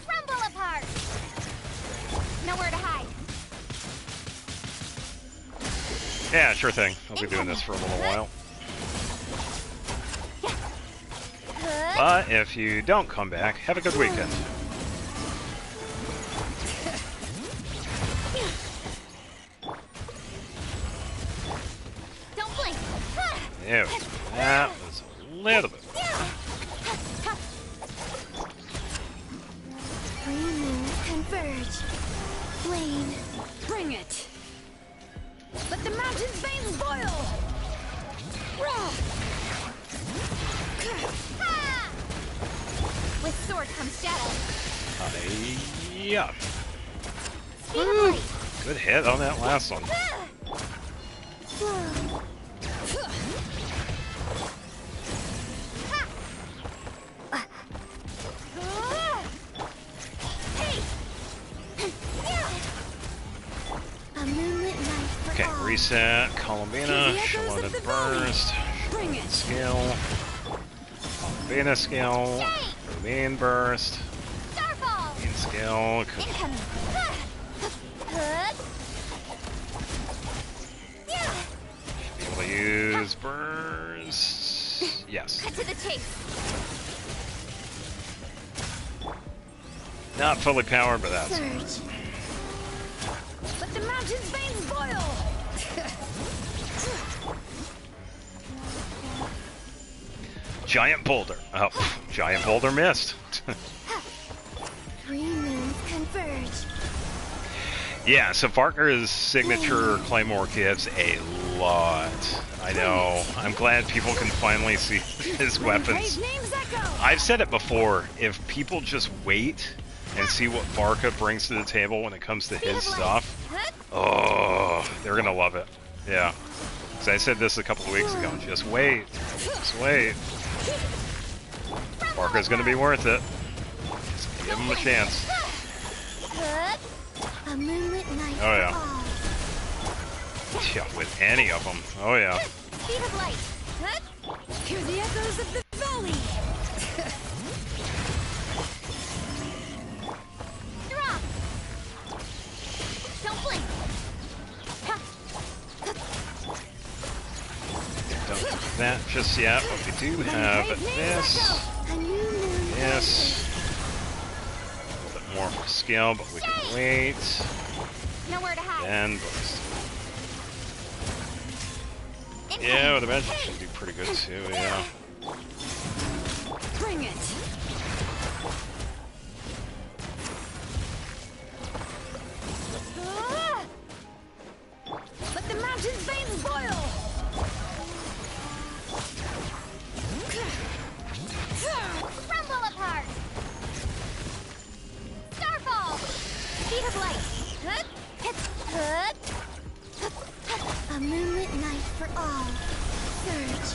Speaker 2: Crumble apart! Nowhere to hide.
Speaker 1: Yeah, sure thing. I'll be doing this for a little while. But if you don't come back, have a good weekend.
Speaker 2: Don't blink.
Speaker 1: Ew, that was a little bit.
Speaker 4: Three moons converge. Flame.
Speaker 5: Bring it! Let the mountain's veins boil!
Speaker 2: With sword comes shadow.
Speaker 1: Yeah.
Speaker 2: Speed of light.
Speaker 1: Good hit on that last one.
Speaker 4: Flow. A moonlit night for
Speaker 1: Okay,
Speaker 4: all.
Speaker 1: reset. Columbina.
Speaker 5: Hear the echoes
Speaker 1: Shalom
Speaker 5: of the
Speaker 1: burst.
Speaker 5: Bring it!
Speaker 1: Skill. Columbina skill. Main burst.
Speaker 2: Starfall.
Speaker 1: Main skill.
Speaker 2: Incoming.
Speaker 1: Be able to use burst. Yes.
Speaker 2: Cut to the chase.
Speaker 1: Not fully powered, but that's.
Speaker 4: Surge.
Speaker 5: Let the mountain's veins boil!
Speaker 1: Giant boulder. Oh, giant boulder missed.
Speaker 4: Three moons converge.
Speaker 1: Yeah, so Farker's signature Claymore gives a lot. I know. I'm glad people can finally see his weapons.
Speaker 5: Brave names echo!
Speaker 1: I've said it before, if people just wait and see what Varka brings to the table when it comes to his stuff, oh, they're gonna love it. Yeah. 'Cause I said this a couple of weeks ago, just wait. Just wait. Varka's gonna be worth it. Just give him a chance.
Speaker 4: A moonlit night
Speaker 1: Oh, yeah.
Speaker 4: for all.
Speaker 1: Yeah, with any of them. Oh yeah.
Speaker 2: Speed of light.
Speaker 5: Hear the echoes of the valley!
Speaker 2: Drop. Don't blink.
Speaker 1: Don't do that just yet, but we do have this.
Speaker 4: A new moon
Speaker 1: Yes. A little bit more for skill, but we can wait.
Speaker 2: Nowhere to hide.
Speaker 1: And burst.
Speaker 2: Incoming.
Speaker 1: Yeah, with the magic should do pretty good too, yeah.
Speaker 5: Bring it! Let the mountain's veins boil!
Speaker 2: Crumble apart. Starfall. Speed of light.
Speaker 4: A moonlit night for all. Surge.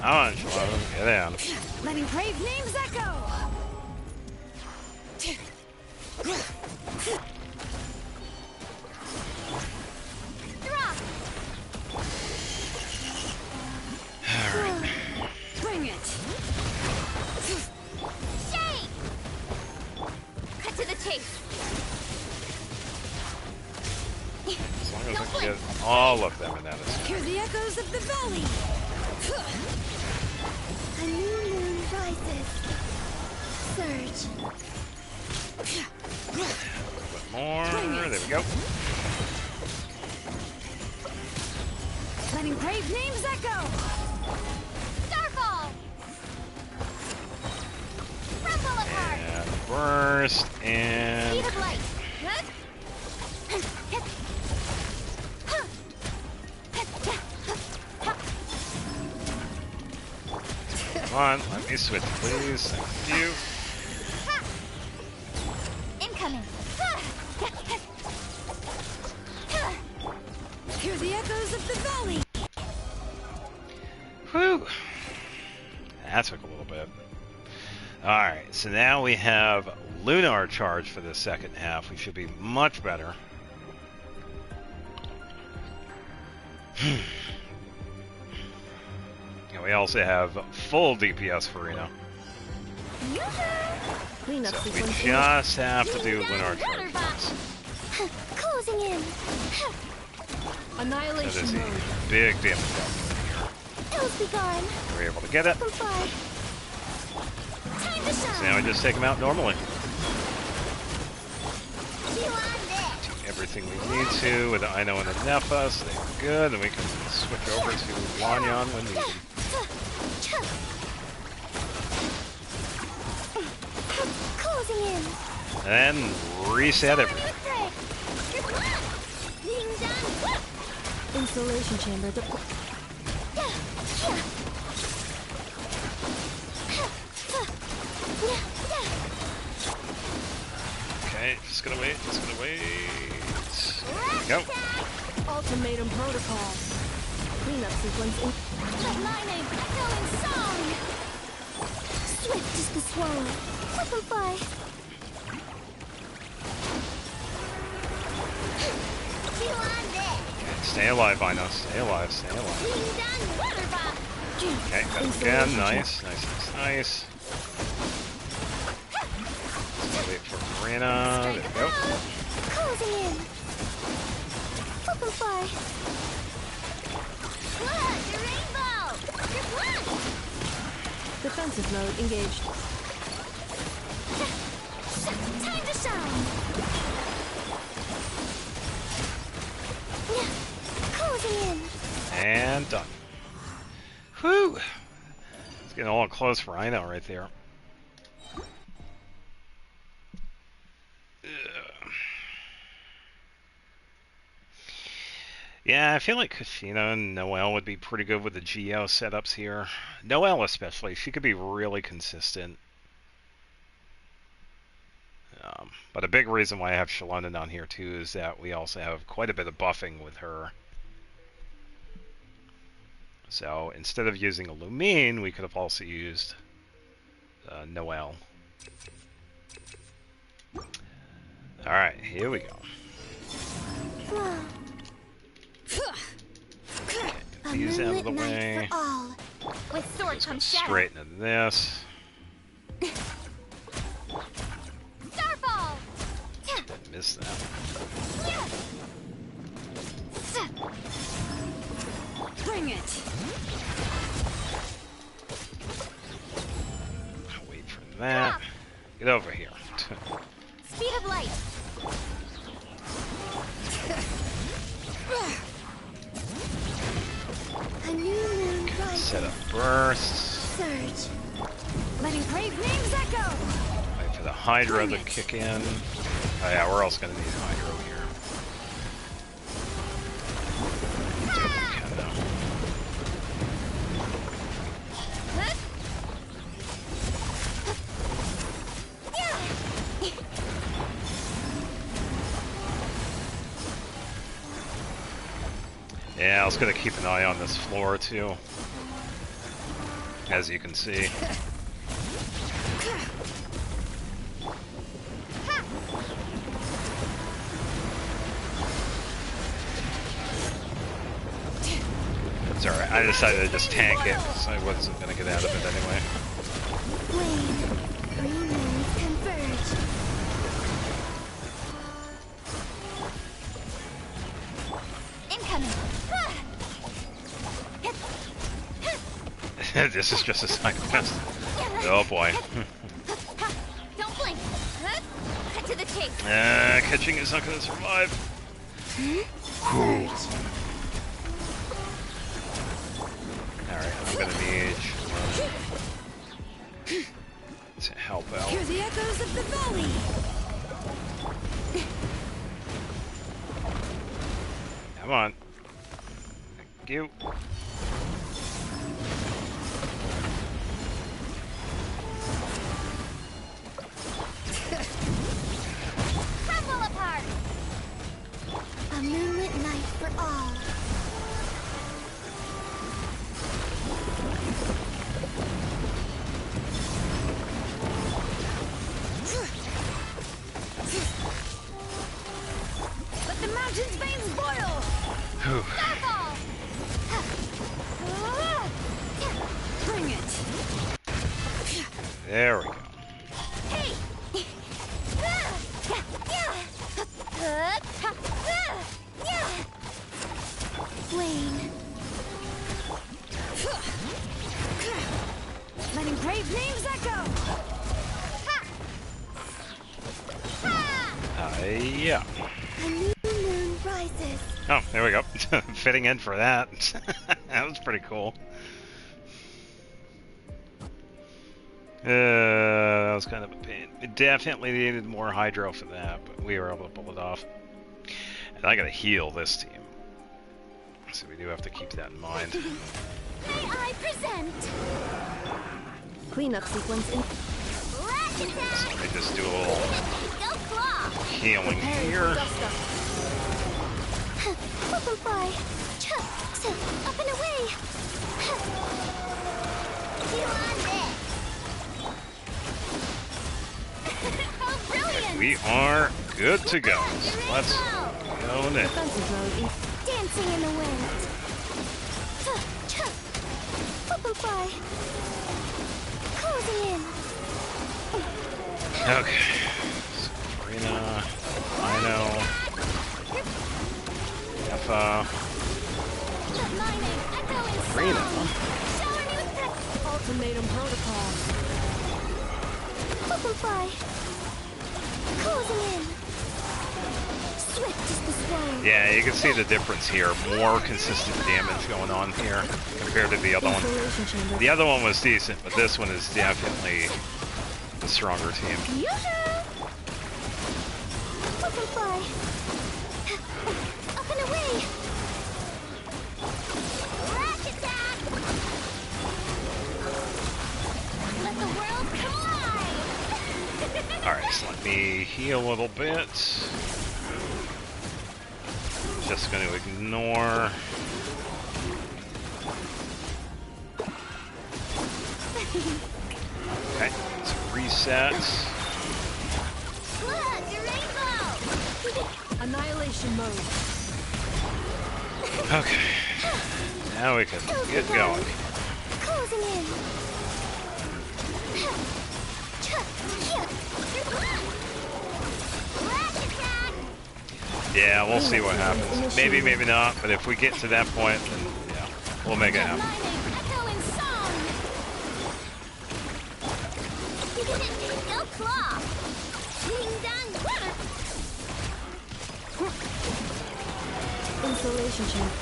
Speaker 1: Come on, Shalom, get down.
Speaker 5: Letting brave names echo!
Speaker 2: Drop.
Speaker 1: Alright.
Speaker 5: Bring it!
Speaker 2: Shade. Cut to the chase.
Speaker 1: As long as I can get all of them in that is
Speaker 5: Hear the echoes of the valley!
Speaker 4: A new moon rises. Surge.
Speaker 1: a little bit more. There we go.
Speaker 5: Letting brave names echo!
Speaker 2: Starfall. Crumble apart.
Speaker 1: And burst
Speaker 2: Speed
Speaker 1: and
Speaker 2: of light.
Speaker 1: come on, let me switch, please. Thank you.
Speaker 2: Incoming.
Speaker 5: Hear the echoes of the valley!
Speaker 1: Whew. That took a little bit. Alright, so now we have Lunar Charge for the second half. We should be much better. we also have full DPS for Reno.
Speaker 4: Cleanup
Speaker 1: So we
Speaker 4: sequence.
Speaker 1: just have to do Lunar Charge.
Speaker 2: Closing in.
Speaker 1: That
Speaker 5: Annihilation
Speaker 1: is a
Speaker 5: mode.
Speaker 1: big damage output
Speaker 2: Ills be gone.
Speaker 1: here. We're able to get it.
Speaker 2: Goodbye. Time to
Speaker 1: So
Speaker 2: shine.
Speaker 1: now we just take them out normally.
Speaker 2: You on deck.
Speaker 1: Do everything we need to with the Ino and the Nepha, so they're good, and we can switch over to Wanyan when needed.
Speaker 2: Closing in.
Speaker 1: And then reset everything.
Speaker 2: Being done.
Speaker 4: Installation chamber deployed.
Speaker 1: Okay, just gonna wait, just gonna wait. There we go.
Speaker 4: Ultimatum protocol. Cleanup sequence.
Speaker 2: My name echoing song. Swift is the swallow. Whipple by. You on deck.
Speaker 1: Okay, stay alive, Ino. Stay alive, stay alive.
Speaker 2: Being done. Weatherbox.
Speaker 1: Okay, got it again. Nice, nice, nice, nice. Wait for Marina. There we go.
Speaker 2: Closing in. Whipple by. Look, the rainbow. Just one.
Speaker 4: Defensive mode engaged.
Speaker 2: Time to shine. Closing in.
Speaker 1: And done. Whew! It's getting all close for Ino right there. Yeah, I feel like Kashina and Noelle would be pretty good with the Geo setups here. Noelle especially, she could be really consistent. But a big reason why I have Shalona down here too is that we also have quite a bit of buffing with her. So instead of using a Lumine, we could have also used Noelle. Alright, here we go.
Speaker 2: Flow. A
Speaker 1: These out of the
Speaker 2: moonlit night
Speaker 1: way.
Speaker 2: for all. With sword comes shadow.
Speaker 1: Straight into this.
Speaker 2: Starfall.
Speaker 1: Didn't miss that.
Speaker 5: Bring it.
Speaker 1: Wait for that. Get over here.
Speaker 2: Speed of light. A new moon rises.
Speaker 1: Set up bursts.
Speaker 2: Surge.
Speaker 5: Letting brave names echo.
Speaker 1: Wait for the Hydra to kick in. Oh yeah, we're also gonna need Hydro here. Okay, no. Yeah, I was gonna keep an eye on this floor too. As you can see. It's alright, I decided to just tank it, because I wasn't gonna get out of it anyway.
Speaker 2: Wayne. Three moons converge. Incoming.
Speaker 1: This is just a side quest. Oh boy.
Speaker 2: Don't blink. Cut to the chase.
Speaker 1: Catching is not gonna survive. Alright, I'm gonna need to help out.
Speaker 5: Hear the echoes of the valley.
Speaker 1: Come on. Thank you.
Speaker 2: Crumble apart. A moonlit night for all.
Speaker 5: Let the mountain's veins boil.
Speaker 1: Whew.
Speaker 2: Starfall.
Speaker 1: There we go.
Speaker 2: Hey!
Speaker 4: Wayne.
Speaker 5: Letting brave names echo.
Speaker 1: Yeah.
Speaker 4: A new moon rises.
Speaker 1: Oh, there we go. Fitting in for that. That was pretty cool. That was kind of a pain. It definitely needed more hydro for that, but we were able to pull it off. And I gotta heal this team. So we do have to keep that in mind.
Speaker 2: May I present?
Speaker 4: Cleanup sequence in.
Speaker 2: Flash attack!
Speaker 1: So let me just do a little
Speaker 2: Go claw!
Speaker 1: healing here.
Speaker 4: Up and fly. Up and away.
Speaker 2: You on this! Oh, brilliant!
Speaker 1: We are good to go. So let's go next.
Speaker 4: Defensive mode in. Dancing in the wind. Up and fly. Closing in.
Speaker 1: Okay. Sabrina, Rhino, Effa,
Speaker 2: Mining, echoing
Speaker 1: Reno.
Speaker 2: Shower me with the
Speaker 5: Ultimatum protocol.
Speaker 4: Up and fly. Closing in. Swift as the swallow.
Speaker 1: Yeah, you can see the difference here. More consistent damage going on here compared to the other one.
Speaker 4: Insulation chamber.
Speaker 1: The other one was decent, but this one is definitely the stronger team.
Speaker 2: Yoo-hoo!
Speaker 4: Up and fly. Up and away.
Speaker 2: Flash attack! Let the world collide!
Speaker 1: Alright, so let me heal a little bit. Just going to ignore. Okay, let's reset.
Speaker 2: Look, a rainbow!
Speaker 5: Annihilation mode.
Speaker 1: Okay, now we can get going.
Speaker 4: Closing in.
Speaker 2: Flash attack!
Speaker 1: Yeah, we'll see what happens. Maybe, maybe not, but if we get to that point, then yeah, we'll make it happen.
Speaker 2: Mining, echoing song! Go claw! Ding dong!
Speaker 4: Insulation chamber.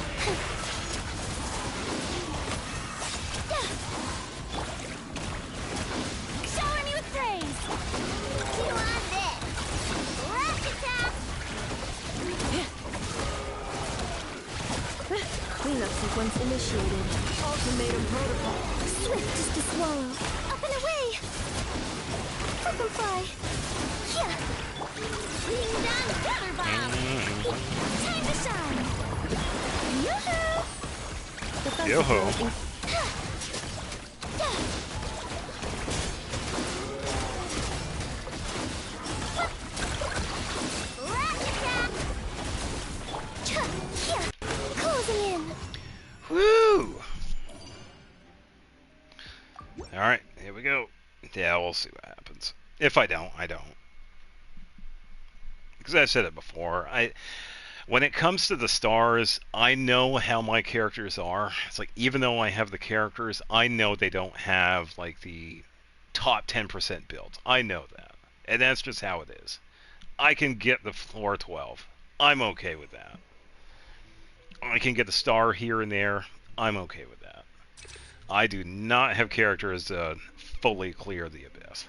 Speaker 2: Shower me with praise! You on this! Flash attack!
Speaker 4: Cleanup sequence initiated.
Speaker 5: Ultimatum protocol.
Speaker 4: Swift as to swallow. Up and away. Up and fly. Yeah.
Speaker 2: Ding dong! Water bomb!
Speaker 4: Time to shine. Yoo-hoo. Defensive
Speaker 1: Yoo-hoo.
Speaker 4: mode in.
Speaker 2: Flash attack!
Speaker 4: Yeah. Closing in.
Speaker 1: Woo! Alright, here we go. Yeah, we'll see what happens. If I don't, I don't. Because I've said it before, when it comes to the stars, I know how my characters are. It's like, even though I have the characters, I know they don't have, like, the top 10% builds. I know that. And that's just how it is. I can get the floor 12. I'm okay with that. I can get a star here and there. I'm okay with that. I do not have characters to fully clear the abyss.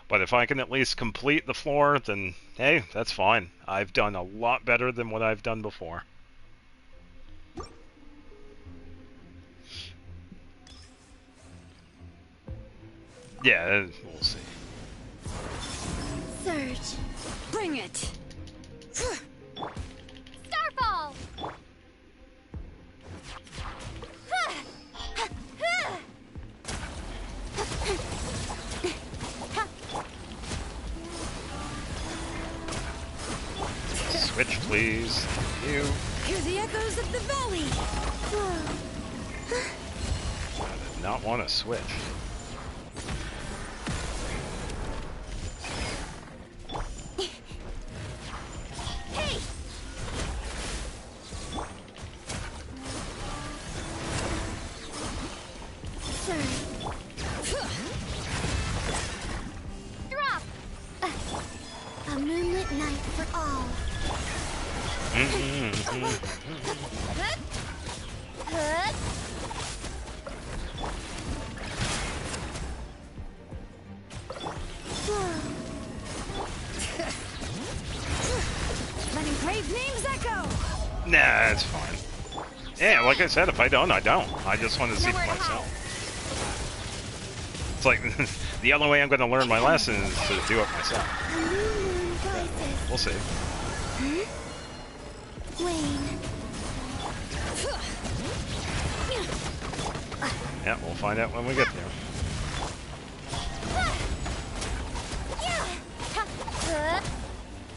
Speaker 1: But if I can at least complete the floor, then hey, that's fine. I've done a lot better than what I've done before. Yeah, we'll see.
Speaker 4: Surge.
Speaker 5: Bring it.
Speaker 2: Starfall!
Speaker 1: Switch, please. Thank you.
Speaker 5: Hear the echoes of the valley.
Speaker 4: Whoa.
Speaker 1: I did not want to switch.
Speaker 4: for all.
Speaker 5: Letting brave names echo.
Speaker 1: Nah, it's fine. Yeah, like I said, if I don't, I don't. I just want to see for myself. It's like, the only way I'm going to learn my lesson is to do it myself. We'll see.
Speaker 4: Wayne.
Speaker 1: Yeah, we'll find out when we get there.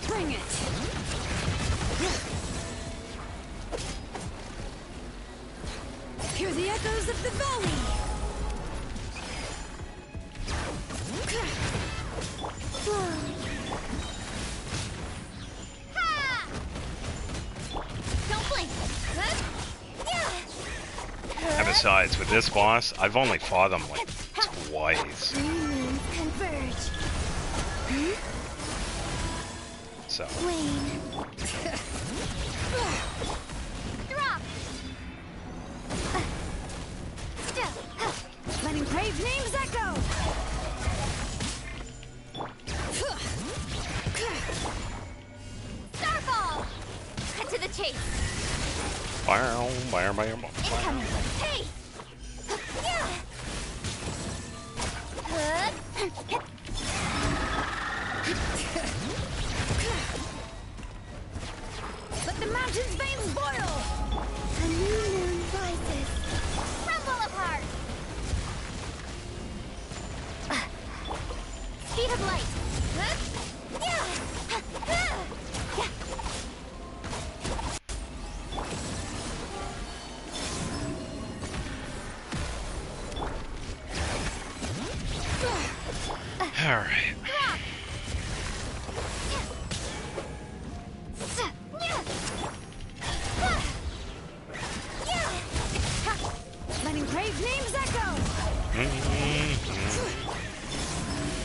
Speaker 5: Bring it. Hear the echoes of the valley.
Speaker 2: Don't blink.
Speaker 1: And besides, with this boss, I've only fought him like twice.
Speaker 4: Moons converge.
Speaker 1: So.
Speaker 4: Wayne.
Speaker 2: Drop.
Speaker 5: Letting brave names echo.
Speaker 2: Starfall. Cut to the chase. Incoming. Hey.
Speaker 5: Let the mountain's veins boil.
Speaker 4: A new moon rises.
Speaker 2: Crumble apart. Speed of light.
Speaker 1: Alright.
Speaker 5: Letting brave names echo.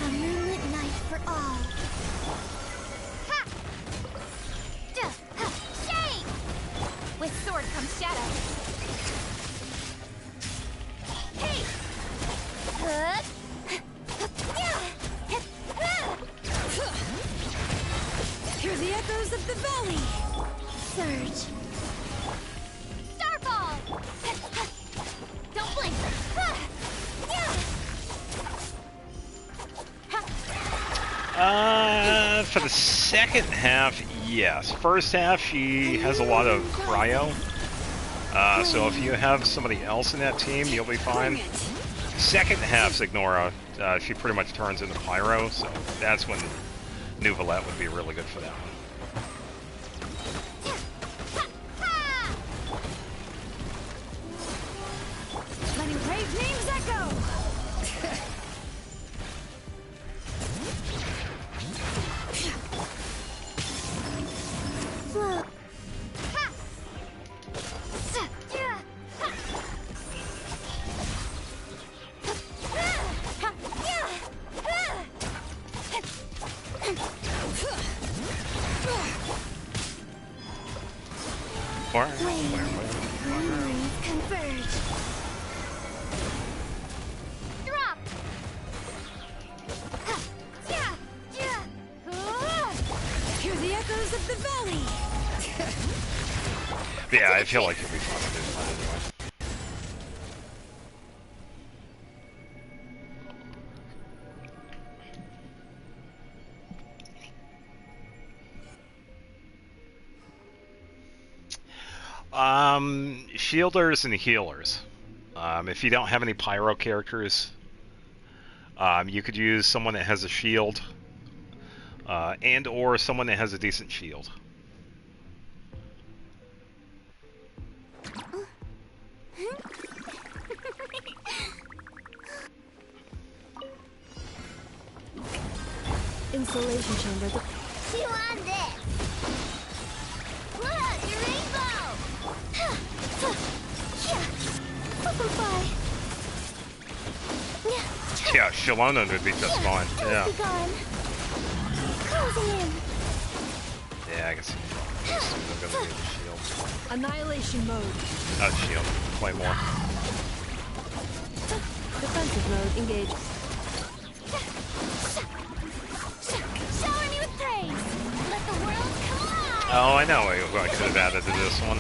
Speaker 4: A moonlit night for all.
Speaker 2: Shake. With sword comes shadow. Hey.
Speaker 5: Hear the echoes of the valley.
Speaker 4: Surge.
Speaker 2: Starfall. Don't blink.
Speaker 1: For the second half, yes. First half, she has a lot of cryo. So if you have somebody else in that team, you'll be fine. Second half, Ignora, she pretty much turns into pyro, so that's when Nuvolette would be really good for that one.
Speaker 5: Letting brave names echo.
Speaker 4: Flow. Moons converge.
Speaker 2: Drop.
Speaker 5: Hear the echoes of the valley.
Speaker 1: Yeah, I feel like it'll be fun to do that anyway. Shielders and healers. If you don't have any pyro characters, you could use someone that has a shield, and or someone that has a decent shield.
Speaker 4: Insulation chamber.
Speaker 2: Chew on this. Look, your rainbow.
Speaker 4: Butterfly.
Speaker 1: Yeah, Shalona would be just fine. Yeah.
Speaker 4: Be gone. Closing in.
Speaker 1: Yeah, I can see. I'm gonna need the shield.
Speaker 5: Annihilation mode.
Speaker 1: Not shield. Claymore.
Speaker 5: Defensive mode engaged.
Speaker 2: Shower me with praise. Let the world come alive.
Speaker 1: Oh, I know. I could have added to this one.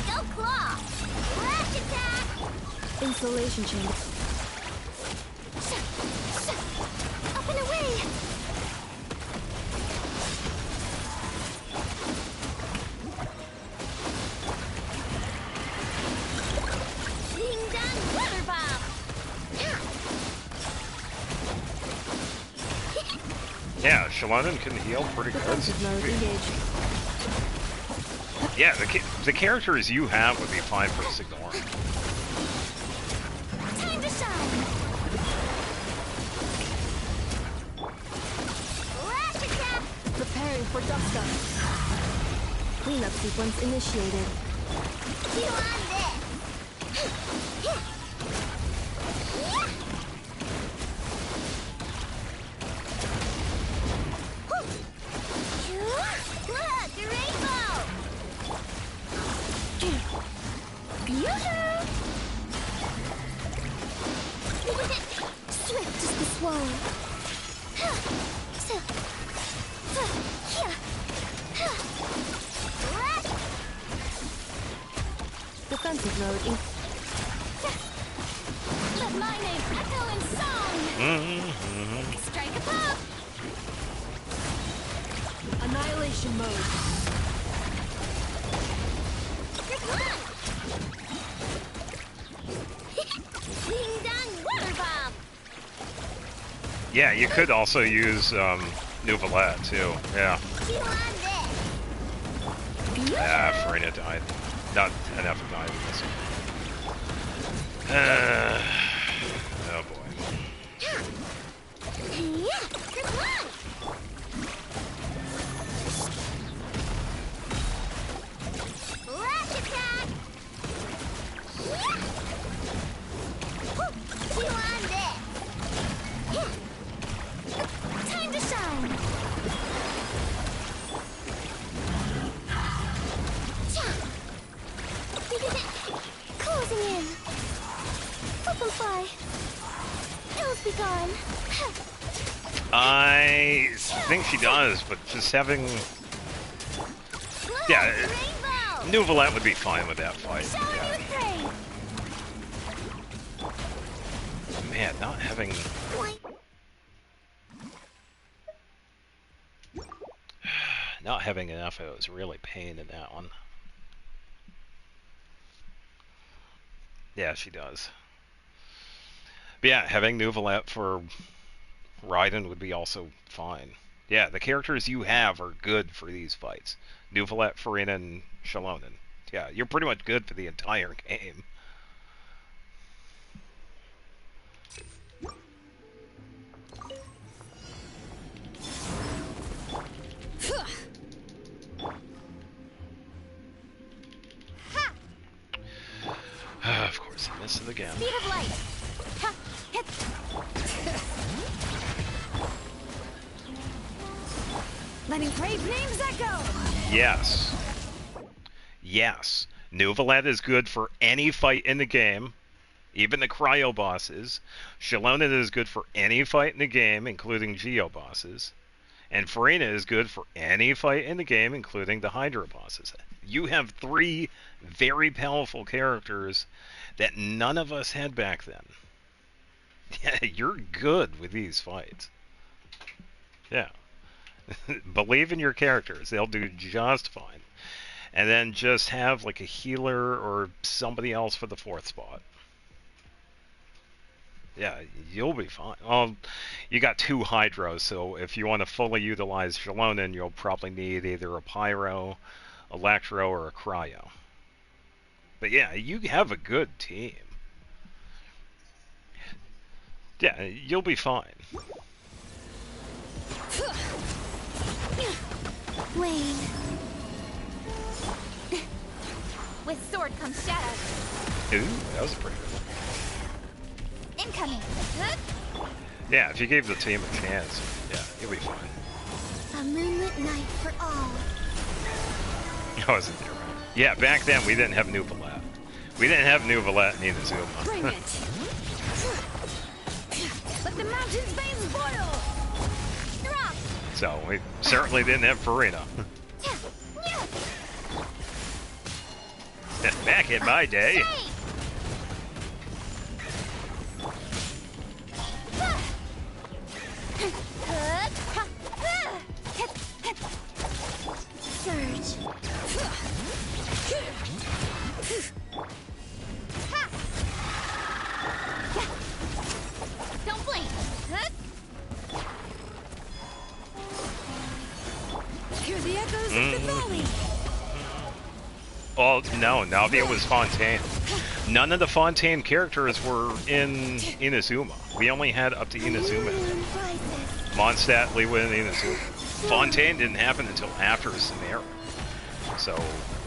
Speaker 2: Go claw. Lash attack.
Speaker 5: Insulation chamber.
Speaker 2: Up and away. Ding dong water bomb.
Speaker 1: Yeah, Shalonen can heal pretty good.
Speaker 5: Defensive mode engaged.
Speaker 1: Yeah, the characters you have would be fine for Signor.
Speaker 2: Time to shine. Lash attack.
Speaker 5: Preparing for dust up. Cleanup sequence initiated.
Speaker 2: You on this. Look, the rainbow. Yoo-hoo!
Speaker 4: Swift as the swan.
Speaker 5: Defensive mode in
Speaker 2: Let my name echo in song. Strike a pop.
Speaker 5: annihilation mode.
Speaker 2: Ding dong water bomb.
Speaker 1: Yeah, you could also use Nouvelette too. Yeah.
Speaker 2: You on this.
Speaker 1: Ah, Farina died. Not enough died in this one. Oh boy.
Speaker 2: Yeah, come on. Lash attack. You on this. Time to shine. Closing in. Open fly. Pills be gone.
Speaker 1: I think she does, but just having... Yeah,
Speaker 2: Rainbow.
Speaker 1: Nouvelette would be fine with that fight.
Speaker 2: Shower
Speaker 1: Yeah.
Speaker 2: with praise.
Speaker 1: Man, not having... Not having enough of it was really pain in that one. Yeah, she does. But yeah, having Nouvelette for Raiden would be also fine. Yeah, the characters you have are good for these fights. Nouvelette, Farina, and Shalonen. Yeah, you're pretty much good for the entire game. Of course, I missed it again.
Speaker 2: Speed of light. Ha, hit.
Speaker 5: Letting brave names echo.
Speaker 1: Yes. Yes. Nouvelette is good for any fight in the game, even the cryo bosses. Shalonen is good for any fight in the game, including Geo bosses. And Farina is good for any fight in the game, including the Hydra bosses. You have three very powerful characters that none of us had back then. Yeah, you're good with these fights. Yeah. Believe in your characters. They'll do just fine. And then just have like a healer or somebody else for the fourth spot. Yeah, you'll be fine. Well, you got two Hydros, so if you want to fully utilize Shalonen, you'll probably need either a Pyro, Electro, or a Cryo. But yeah, you have a good team. Yeah, you'll be fine.
Speaker 4: Wayne.
Speaker 2: With sword comes shadow.
Speaker 1: Ooh, that was pretty good.
Speaker 2: Incoming.
Speaker 1: Yeah, if you gave the team a chance, yeah, you'll be fine.
Speaker 2: A moonlit night for all.
Speaker 1: I wasn't there, right? Yeah, back then we didn't have New Valette. We didn't have New Valette in Inazuma.
Speaker 5: Bring it. Let the mountain's veins boil.
Speaker 2: Drop.
Speaker 1: So we certainly didn't have Farina. Back in my day.
Speaker 2: Surge. Don't blink.
Speaker 5: Hear the echoes of the valley.
Speaker 1: Oh, no, it was Fontaine. None of the Fontaine characters were in Inazuma. We only had up to Inazuma. Mondstadt, Lewa, and Inazuma. Fontaine didn't happen until after Samara. So,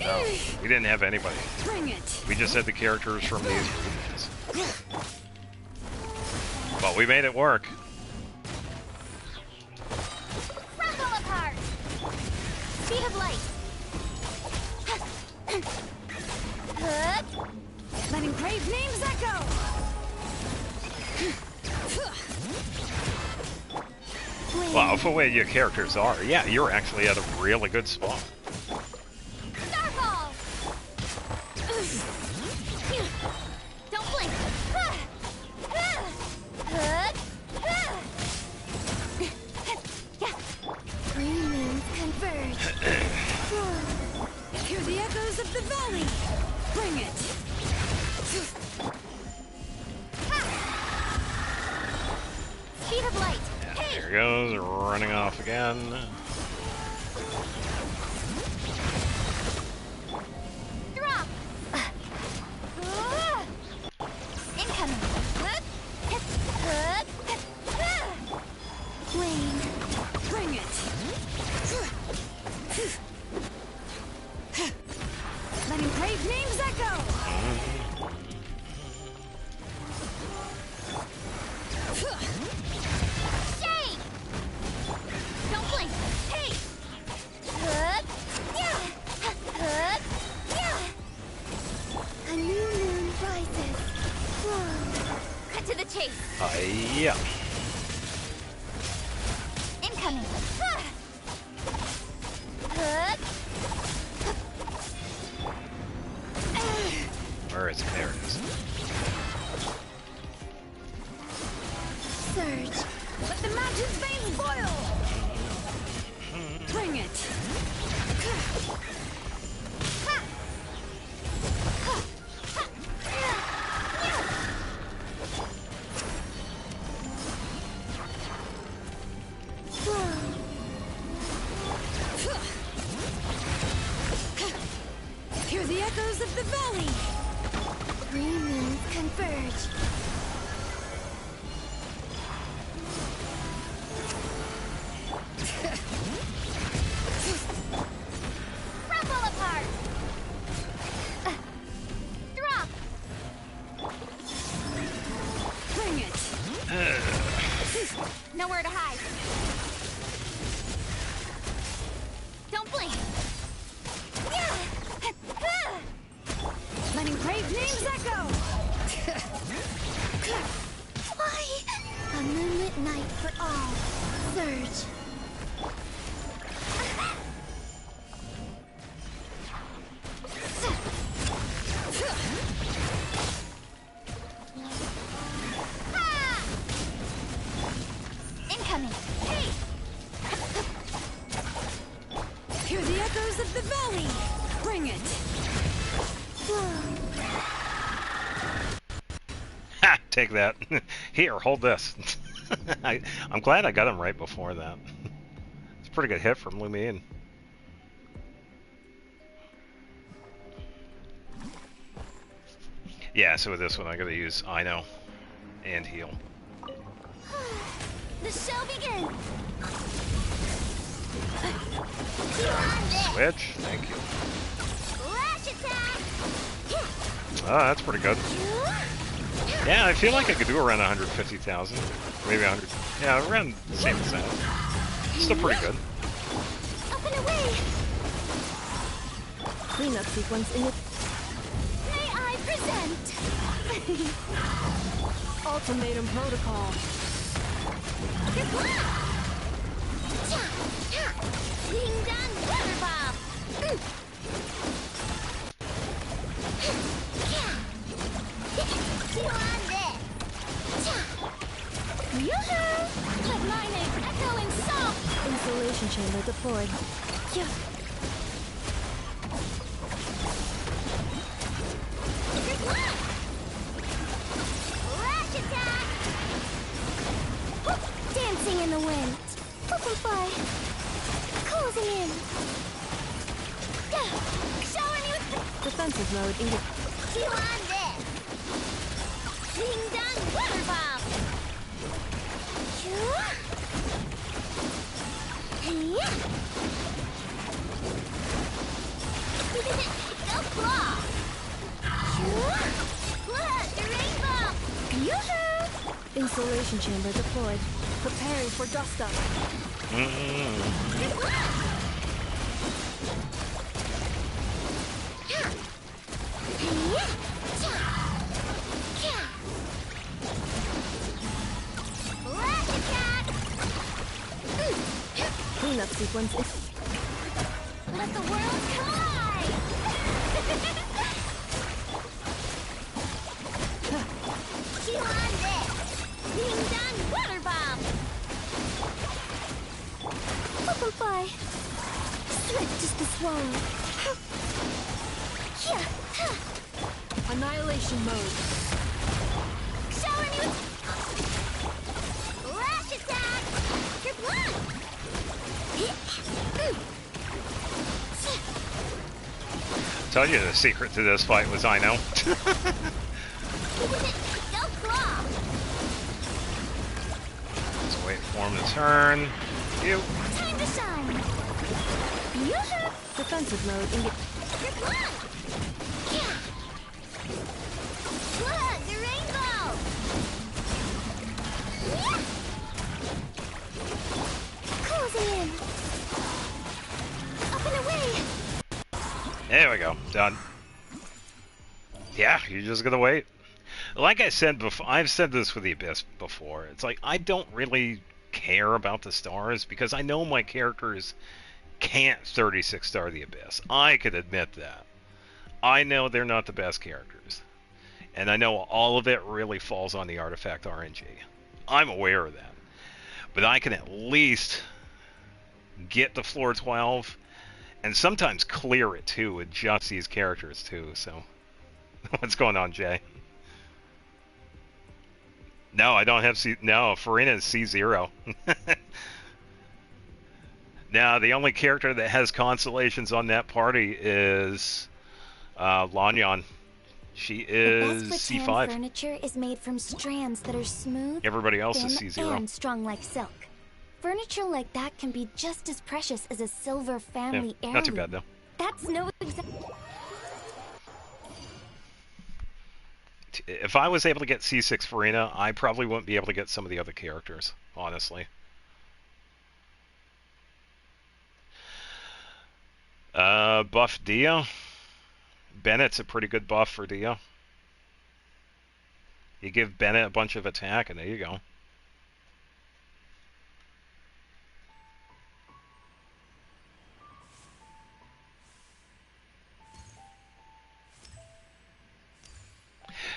Speaker 1: no, we didn't have anybody.
Speaker 5: Bring it.
Speaker 1: We just had the characters from these regions. But we made it work.
Speaker 2: Rumble apart. Speed of light.
Speaker 5: Letting brave names echo.
Speaker 1: Well, for the way your characters are, yeah, you're actually at a really good spot.
Speaker 2: Starfall. Don't blink. Green moons converge.
Speaker 5: Hear the echoes of the valley. Bring it.
Speaker 2: Speed of light.
Speaker 1: Yeah, here goes, running off again.
Speaker 2: Drop. Incoming.
Speaker 5: Wayne. Bring it. Letting brave names echo.
Speaker 2: Shade. Don't blink. Hey. A new moon rises. Cut to the chase.
Speaker 1: Yeah.
Speaker 2: Incoming.
Speaker 1: Where is it? There it is.
Speaker 2: Surge.
Speaker 5: Let the mountain's veins boil. Bring it. Hear the echoes of the valley.
Speaker 2: Green moons converge. Rumble apart. Drop.
Speaker 5: Bring it.
Speaker 2: Nowhere to hide. Don't blink.
Speaker 5: Letting brave names echo.
Speaker 2: Why? A moonlit night for all. Surge. Incoming. Hey.
Speaker 5: Hear the echoes of the valley. Bring it.
Speaker 1: Ha! Take that. Here, hold this. I'm glad I got him right before that. It's a pretty good hit from Lumine. Yeah, so with this one I gotta use Ino and heal.
Speaker 2: The show begins.
Speaker 1: Switch, thank you.
Speaker 2: Lash attack.
Speaker 1: Ah, that's pretty good. Yeah, I feel like I could do around 150,000. Maybe 100. Yeah, around the same as that. Still pretty good.
Speaker 2: Up and away!
Speaker 4: Cleanup sequence in it.
Speaker 2: May I present?
Speaker 4: Ultimatum protocol.
Speaker 2: Ding dong, water bomb! You on this! Yoo-hoo! Let my name echo in song!
Speaker 4: Insulation chamber deployed. Yeah.
Speaker 2: Lash attack! Dancing in the wind. Butterfly. Closing in. Showing you
Speaker 4: Defensive mode in.
Speaker 2: you on this. Ding dong water bomb. Go claw. Blood, the rainbow. Yoo-hoo!
Speaker 4: Insulation chamber deployed. Preparing for dust up.
Speaker 2: Lash attack!
Speaker 4: Cleanup sequence is.
Speaker 2: Let the world collide! You on this! Ding dong water bomb!
Speaker 4: Butterfly. Swift as the swallow. Annihilation mode.
Speaker 2: Showing you! Lash attack! Your blood!
Speaker 1: Tell you the secret to this fight was I know.
Speaker 2: Go claw!
Speaker 1: Just wait for him to turn. You.
Speaker 2: Time to shine! Yoo-hoo!
Speaker 4: Defensive mode in.
Speaker 2: Your blood! Blood, the rainbow! Closing in! Up and away!
Speaker 1: There we go. Done. Yeah, you're just gonna wait. Like I said before, I've said this with the Abyss before. It's like, I don't really care about the stars because I know my characters can't 36 star the Abyss. I could admit that. I know they're not the best characters. And I know all of it really falls on the artifact RNG. I'm aware of that. But I can at least get to floor 12 and sometimes clear it too with just these characters too. So, what's going on, Jay? No, I don't have C. No, Farina is C0. Now, the only character that has constellations on that party is Lanyan. She is
Speaker 2: The best rattan
Speaker 1: C5.
Speaker 2: furniture is made from strands that are smooth,
Speaker 1: Everybody else is
Speaker 2: thin,
Speaker 1: C0.
Speaker 2: and strong like silk. Furniture like that can be just as precious as a silver family
Speaker 1: Yeah,
Speaker 2: heirloom.
Speaker 1: not too bad though.
Speaker 2: That's no exact.
Speaker 1: If I was able to get C6 Farina, I probably wouldn't be able to get some of the other characters, honestly. Buff Dia. Bennett's a pretty good buff for Dia. You give Bennett a bunch of attack, and there you go.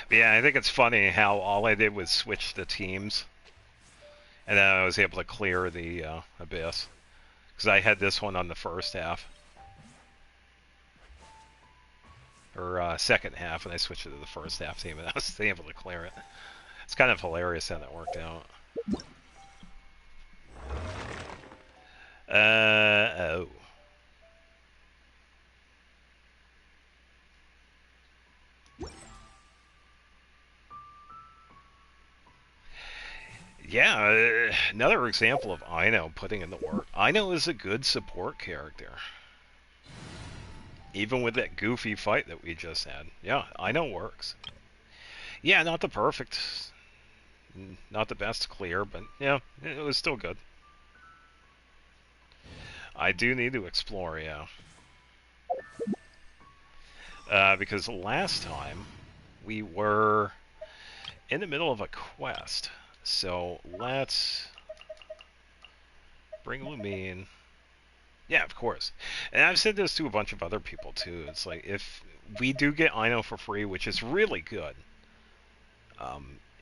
Speaker 1: But yeah, I think it's funny how all I did was switch the teams, and then I was able to clear the Abyss. Because I had this one on the first half. Or second half, and I switched it to the first half team, and I was able to clear it. It's kind of hilarious how that worked out. Oh. Yeah, another example of Ino putting in the work. Ino is a good support character. Even with that goofy fight that we just had. Yeah, Ino works. Yeah, not the perfect, not the best clear, but yeah, it was still good. I do need to explore, yeah. Because last time we were in the middle of a quest. So let's bring Lumine. Yeah, of course. And I've said this to a bunch of other people too. It's like if we do get Ino for free, which is really good,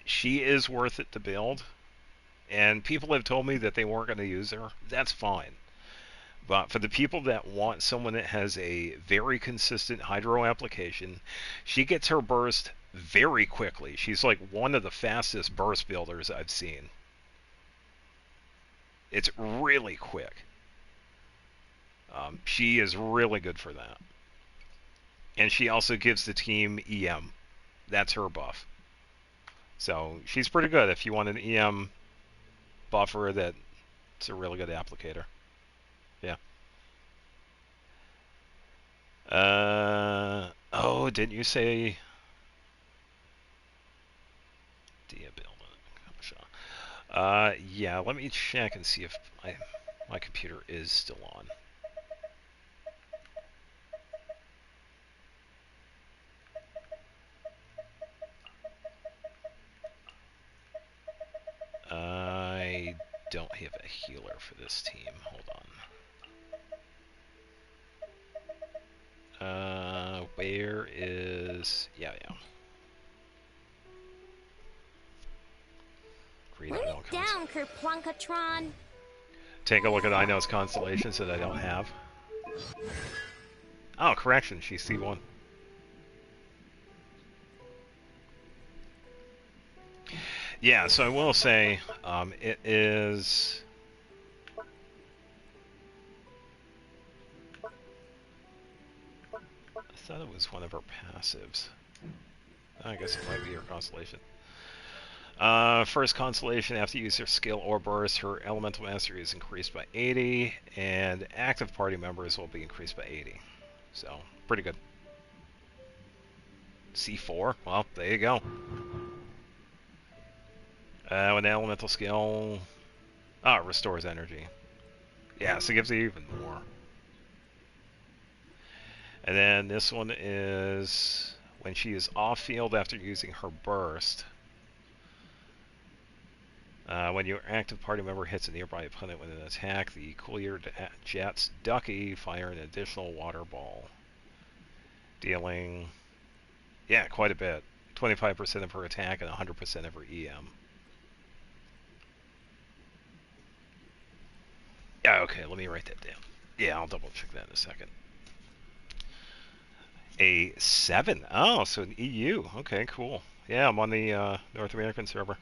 Speaker 1: she is worth it to build. And people have told me that they weren't going to use her. That's fine. But for the people that want someone that has a very consistent hydro application, she gets her burst very quickly. She's like one of the fastest burst builders I've seen. It's really quick. She is really good for that. And she also gives the team EM. That's her buff. So she's pretty good if you want an EM buffer that's a really good applicator. Yeah. Oh, didn't you say Dia build? Yeah, let me check and see if my computer is still on. I don't have a healer for this team. Hold on. Where is... Yeah. Read
Speaker 2: Put it down, Kerplunkatron.
Speaker 1: Take a look at Ino's constellations that I don't have. Oh, correction, she's C1. Yeah, so I will say, it is... I thought it was one of her passives. I guess it might be her constellation. First constellation, after you use her skill or burst, her elemental mastery is increased by 80, and active party members will be increased by 80. So, pretty good. C4? Well, there you go. With elemental skill... Oh, it restores energy. Yeah, so it gives you even more. And then this one is... When she is off-field after using her burst... when your active party member hits a nearby opponent with an attack, the Courier Jets Ducky fire an additional water ball. Dealing... Yeah, quite a bit. 25% of her attack and 100% of her EM. Yeah, okay, let me write that down. Yeah, I'll double check that in a second. A 7. Oh, so an EU. Okay, cool. Yeah, I'm on the North American server.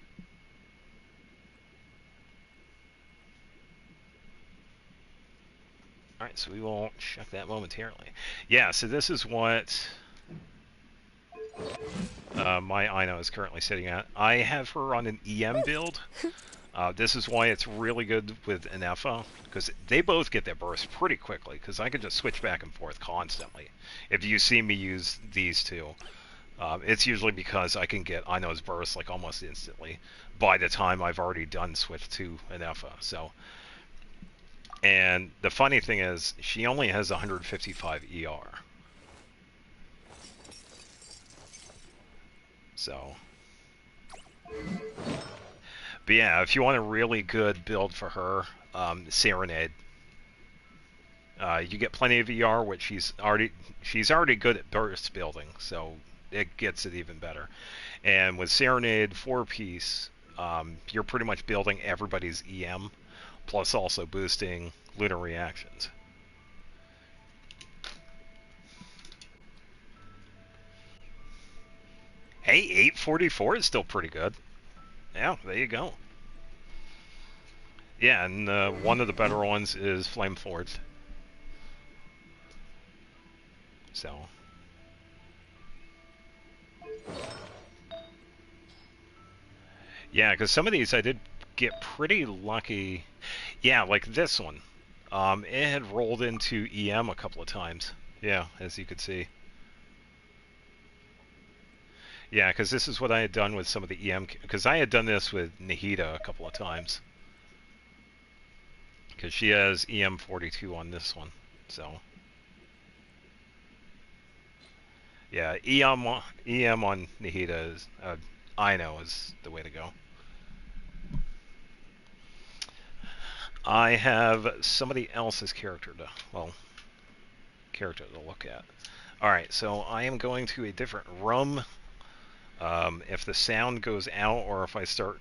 Speaker 1: Alright, so we will check that momentarily. Yeah, so this is what my Ino is currently sitting at. I have her on an EM build. This is why it's really good with an Efa, because they both get their burst pretty quickly, because I can just switch back and forth constantly. If you see me use these two, it's usually because I can get Ino's burst like almost instantly by the time I've already done switch to an Efa. So, and the funny thing is, she only has 155 ER. So... But yeah, if you want a really good build for her, Serenade. You get plenty of ER, which she's already good at burst building, so it gets it even better. And with Serenade 4-piece, you're pretty much building everybody's EM, plus also boosting lunar reactions. Hey, 844 is still pretty good. Yeah, there you go. Yeah, and one of the better ones is Flame Forged. So. Yeah, because some of these I did get pretty lucky. Yeah, like this one. It had rolled into EM a couple of times. Yeah, as you could see. Yeah, because this is what I had done with some of the EM... Because I had done this with Nahida a couple of times. Because she has EM42 on this one. So... Yeah, EM on Nahida is... I know is the way to go. I have somebody else's character to... Well, character to look at. Alright, so I am going to a different room. If the sound goes out or if I start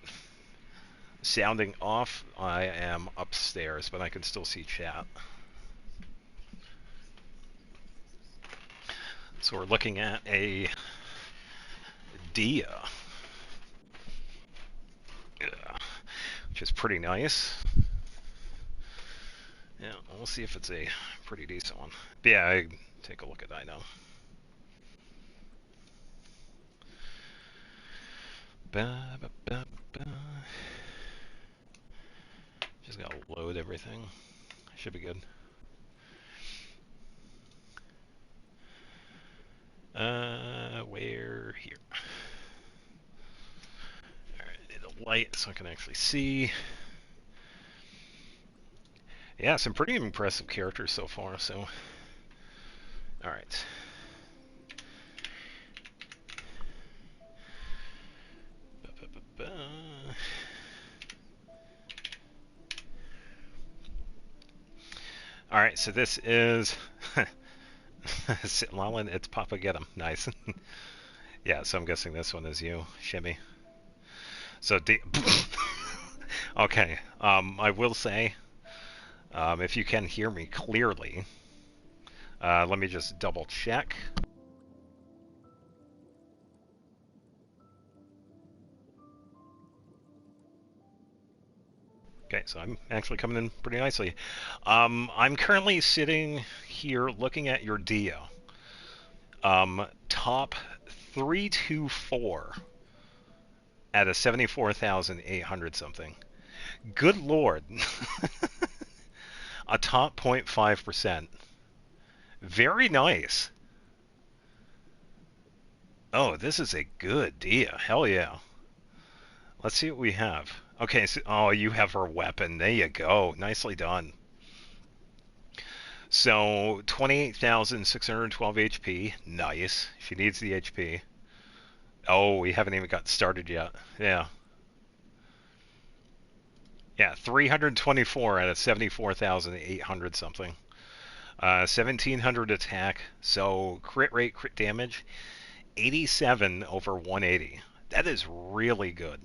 Speaker 1: sounding off, I am upstairs, but I can still see chat. So we're looking at a Dia, which is pretty nice. Yeah, we'll see if it's a pretty decent one. But yeah, I take a look at I know. Ba, ba, ba, ba. Just gotta load everything. Should be good. Where here? Alright, need a light so I can actually see. Yeah, some pretty impressive characters so far, so... Alright. Alright, so this is... Sitlalin, it's Papa Get 'em. Nice. Yeah, so I'm guessing this one is you, Shimmy. So, okay, I will say, if you can hear me clearly, let me just double check. Okay, so I'm actually coming in pretty nicely. I'm currently sitting here looking at your Dia. Top 324 at a 74,800 something. Good lord. A top 0.5%. Very nice. Oh, this is a good Dia. Hell yeah. Let's see what we have. Okay, so, oh, you have her weapon. There you go. Nicely done. So, 28,612 HP. Nice. She needs the HP. Oh, we haven't even got started yet. Yeah. Yeah, 324 out of 74,800 something. 1,700 attack. So, crit rate, crit damage, 87 over 180. That is really good.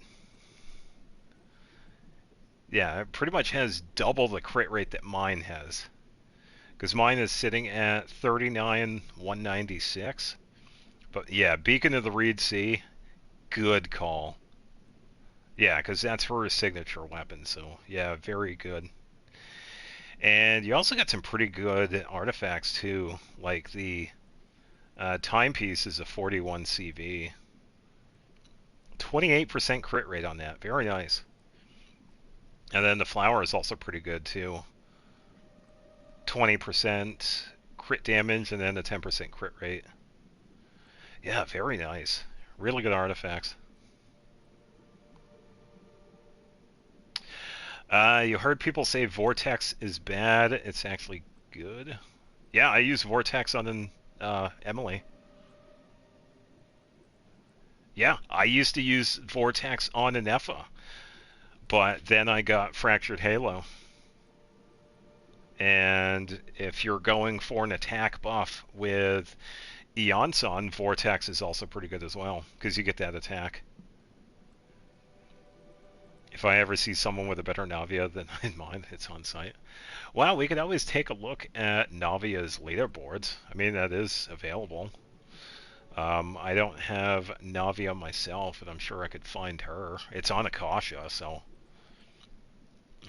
Speaker 1: Yeah, it pretty much has double the crit rate that mine has. Because mine is sitting at 39, 196. But yeah, Beacon of the Reed Sea, good call. Yeah, because that's her signature weapon, so yeah, very good. And you also got some pretty good artifacts too, like the timepiece is a 41 CV. 28% crit rate on that, very nice. And then the flower is also pretty good too. 20% crit damage and then a 10% crit rate. Yeah, very nice. Really good artifacts. You heard people say Vortex is bad. It's actually good. Yeah, I use Vortex on Emily. Yeah, I used to use Vortex on Anefa, but then I got Fractured Halo. And if you're going for an attack buff with Eonson, Vortex is also pretty good as well, because you get that attack. If I ever see someone with a better Navia than mine, it's on site. Well, we could always take a look at Navia's leaderboards. I mean, that is available. I don't have Navia myself, but I'm sure I could find her. It's on Akasha, so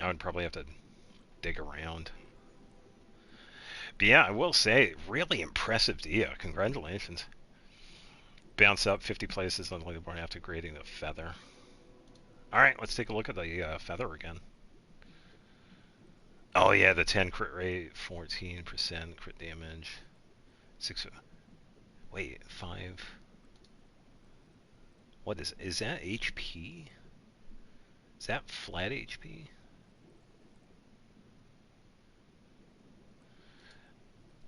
Speaker 1: I would probably have to dig around. But yeah, I will say, really impressive Dia. Congratulations. Bounce up 50 places on the leaderboard after grading the feather. Alright, let's take a look at the feather again. Oh yeah, the 10 crit rate, 14% crit damage, 6... Wait, 5... What is that HP? Is that flat HP?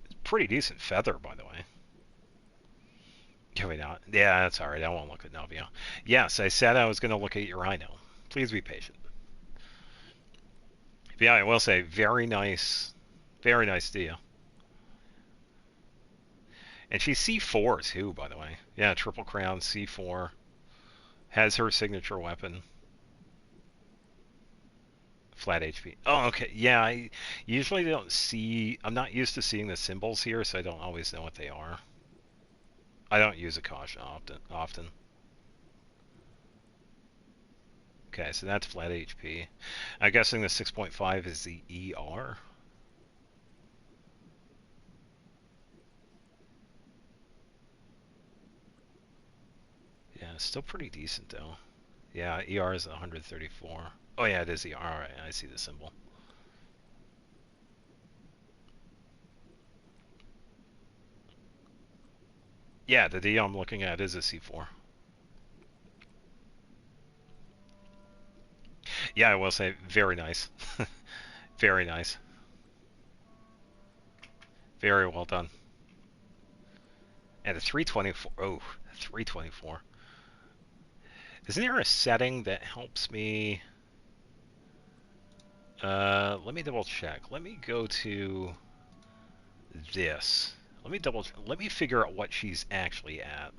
Speaker 1: It's pretty decent feather, by the way. Can we not? Yeah, that's alright. I won't look at Novio. Yes, I said I was going to look at your Rhino. Please be patient. But yeah, I will say, very nice deal. And she's C4 too, by the way. Yeah, triple crown, C4. Has her signature weapon. Flat HP. Oh, okay. Yeah, I usually don't see... I'm not used to seeing the symbols here, so I don't always know what they are. I don't use a caution often. Okay, so that's flat HP. I'm guessing the 6.5 is the ER. Yeah, it's still pretty decent though. Yeah, ER is 134. Oh yeah, it is ER. Alright, I see the symbol. Yeah, the D I'm looking at is a C4. Yeah, I will say, very nice. Very nice. Very well done. And a 324. Oh, 324. Isn't there a setting that helps me? Let me double check. Let me go to this. Let me figure out what she's actually at.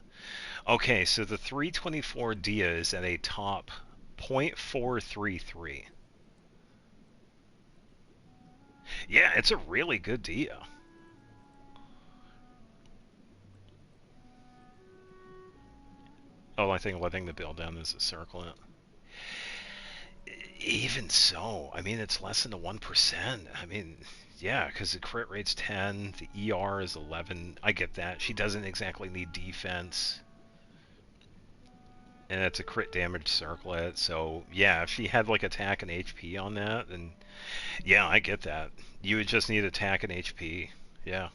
Speaker 1: Okay, so the 324 dia is at a top 0.433. Yeah, it's a really good dia. Oh, I think letting the bill down is a circle. Even so, I mean, it's less than the 1%. I mean, yeah, because the crit rate's 10, the ER is 11. I get that. She doesn't exactly need defense. And it's a crit damage circlet, so yeah, if she had like attack and HP on that, then yeah, I get that. You would just need attack and HP, yeah.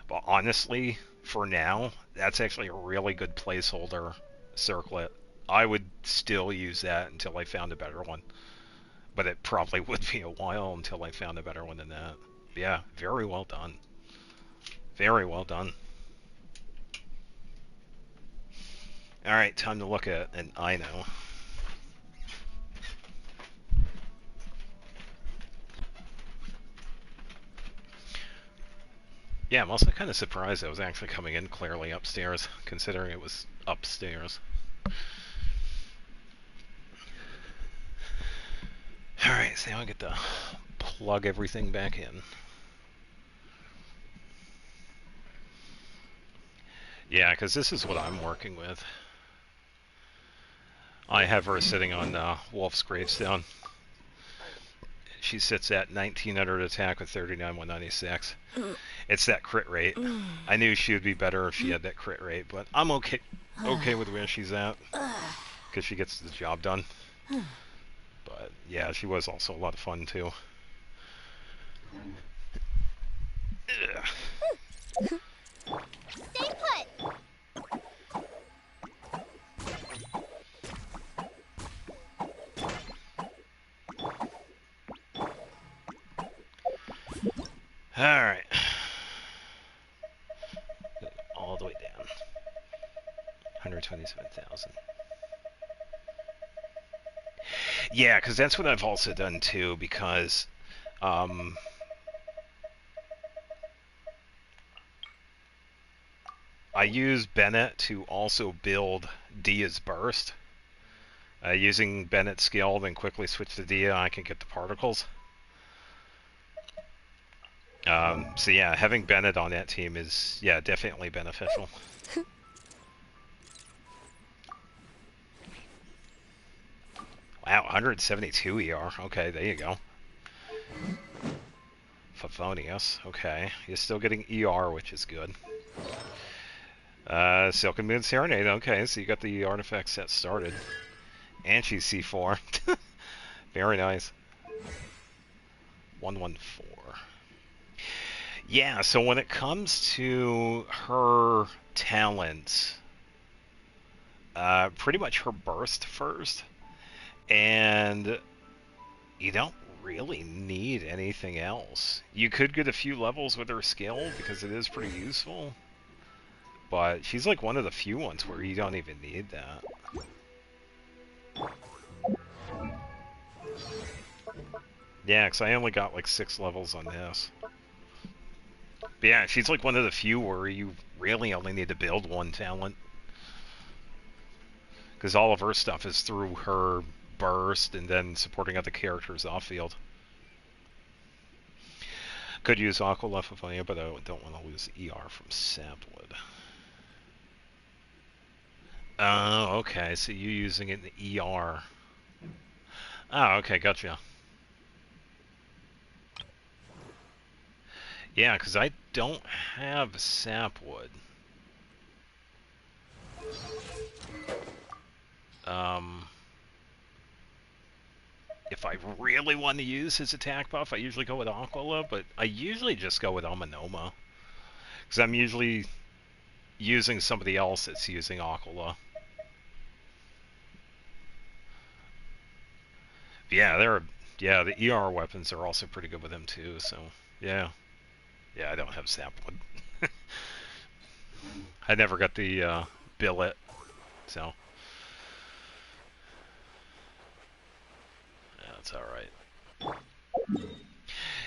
Speaker 1: But honestly, for now, that's actually a really good placeholder circlet. I would still use that until I found a better one. But it probably would be a while until I found a better one than that. Yeah, very well done. Very well done. Alright, time to look at an Ino. Yeah, I'm also kind of surprised I was actually coming in clearly upstairs, considering it was upstairs. Alright, so now I get to plug everything back in. Yeah, because this is what I'm working with. I have her sitting on Wolf's gravestone. She sits at 1900 attack with 39 196. It's that crit rate. I knew she would be better if she had that crit rate, but I'm okay with where she's at because she gets the job done. But yeah, she was also a lot of fun too.
Speaker 2: Stay put.
Speaker 1: Alright. All the way down. 127,000. Yeah, because that's what I've also done too, because I use Bennett to also build Dia's Burst. Using Bennett's skill, then quickly switch to Dia, I can get the particles. So yeah, having Bennett on that team is, yeah, definitely beneficial. Wow, 172 ER. Okay, there you go. Favonius. Okay, you're still getting ER, which is good. Silken Moon Serenade. Okay, so you got the artifact set started. And she's C4. Very nice. 114. Yeah, so when it comes to her talents, Pretty much her burst first, and you don't really need anything else. You could get a few levels with her skill because it is pretty useful, but she's like one of the few ones where you don't even need that. Yeah, because I only got like 6 levels on this. But yeah, she's like one of the few where you really only need to build one talent. Because all of her stuff is through her burst and then supporting other characters off field. Could use Aqua Lefafania, but I don't want to lose ER from Sapwood. Oh, okay, so you're using it in the ER. Oh, okay, gotcha. Yeah, because I don't have Sapwood. If I really want to use his attack buff, I usually go with Aquila, but I usually just go with Amanoma. Because I'm usually using somebody else that's using Aquila. Yeah, the ER weapons are also pretty good with him too, so yeah. Yeah, I don't have Sapwood. I never got the billet, so that's alright.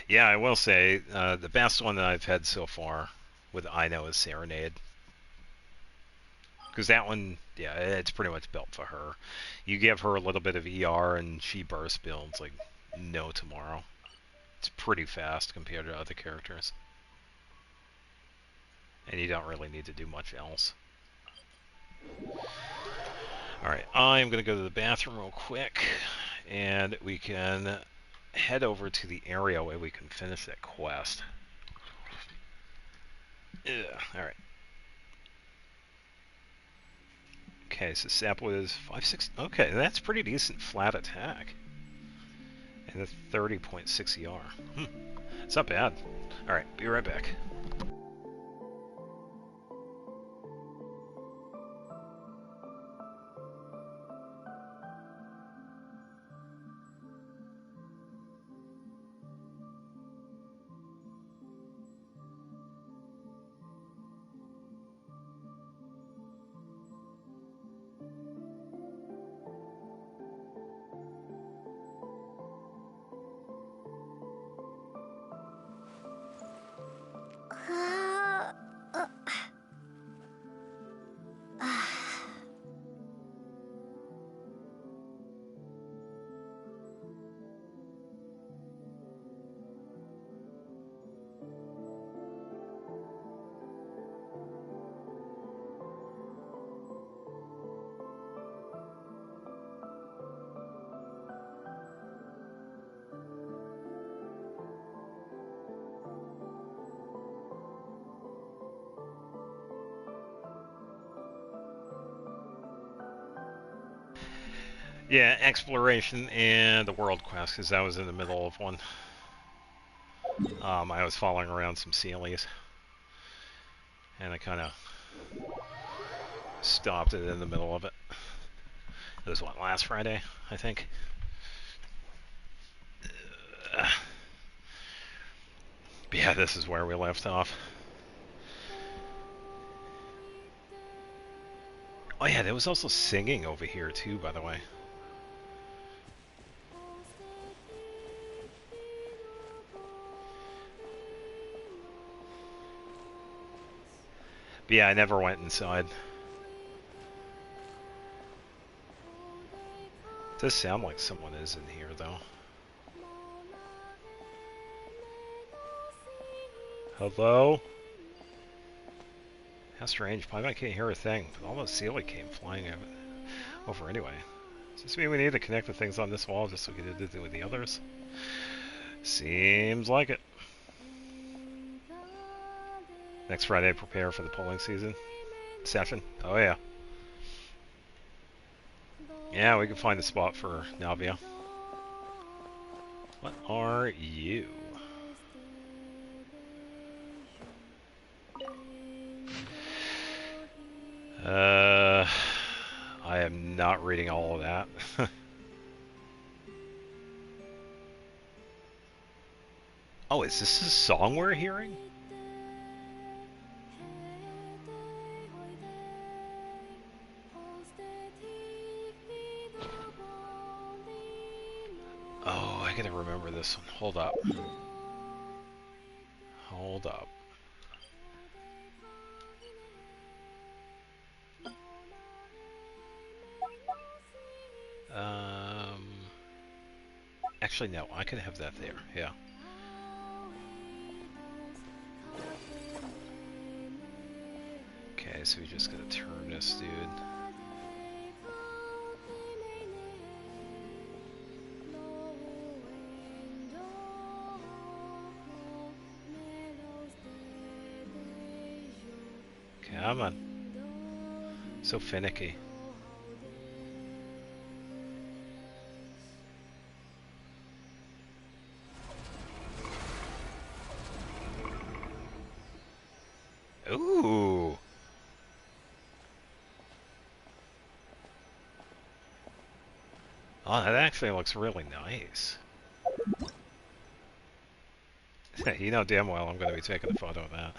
Speaker 1: Yeah, I will say, the best one that I've had so far with Ino is Serenade. Because that one, yeah, it's pretty much built for her. You give her a little bit of ER and she burst builds like no tomorrow. It's pretty fast compared to other characters. And you don't really need to do much else. Alright, I'm going to go to the bathroom real quick, and we can head over to the area where we can finish that quest. Alright. Okay, so Sapwood is 5.6. Okay, that's pretty decent flat attack. And a 30.6 ER. It's not bad. Alright, be right back. Yeah, exploration and the world quest, because I was in the middle of one. I was following around some Sealies, and I kind of stopped it in the middle of it. It was, what, last Friday, I think? But yeah, this is where we left off. Oh yeah, there was also singing over here too, by the way. But yeah, I never went inside. It does sound like someone is in here, though. Hello? How strange. Probably I can't hear a thing. But all those Sealy came flying over anyway. Does this mean we need to connect the things on this wall just so we can do it with the others? Seems like it. Next Friday, prepare for the polling season. Session. Oh yeah. Yeah, we can find a spot for Navia. What are you? am not reading all of that. Oh, is this a song we're hearing? Oh, I gotta remember this one. Hold up. Hold up. Actually, no, I can have that there, yeah. Okay, so we just gotta turn this dude. Come on. So finicky. Ooh. Oh, that actually looks really nice. You know damn well I'm going to be taking a photo of that.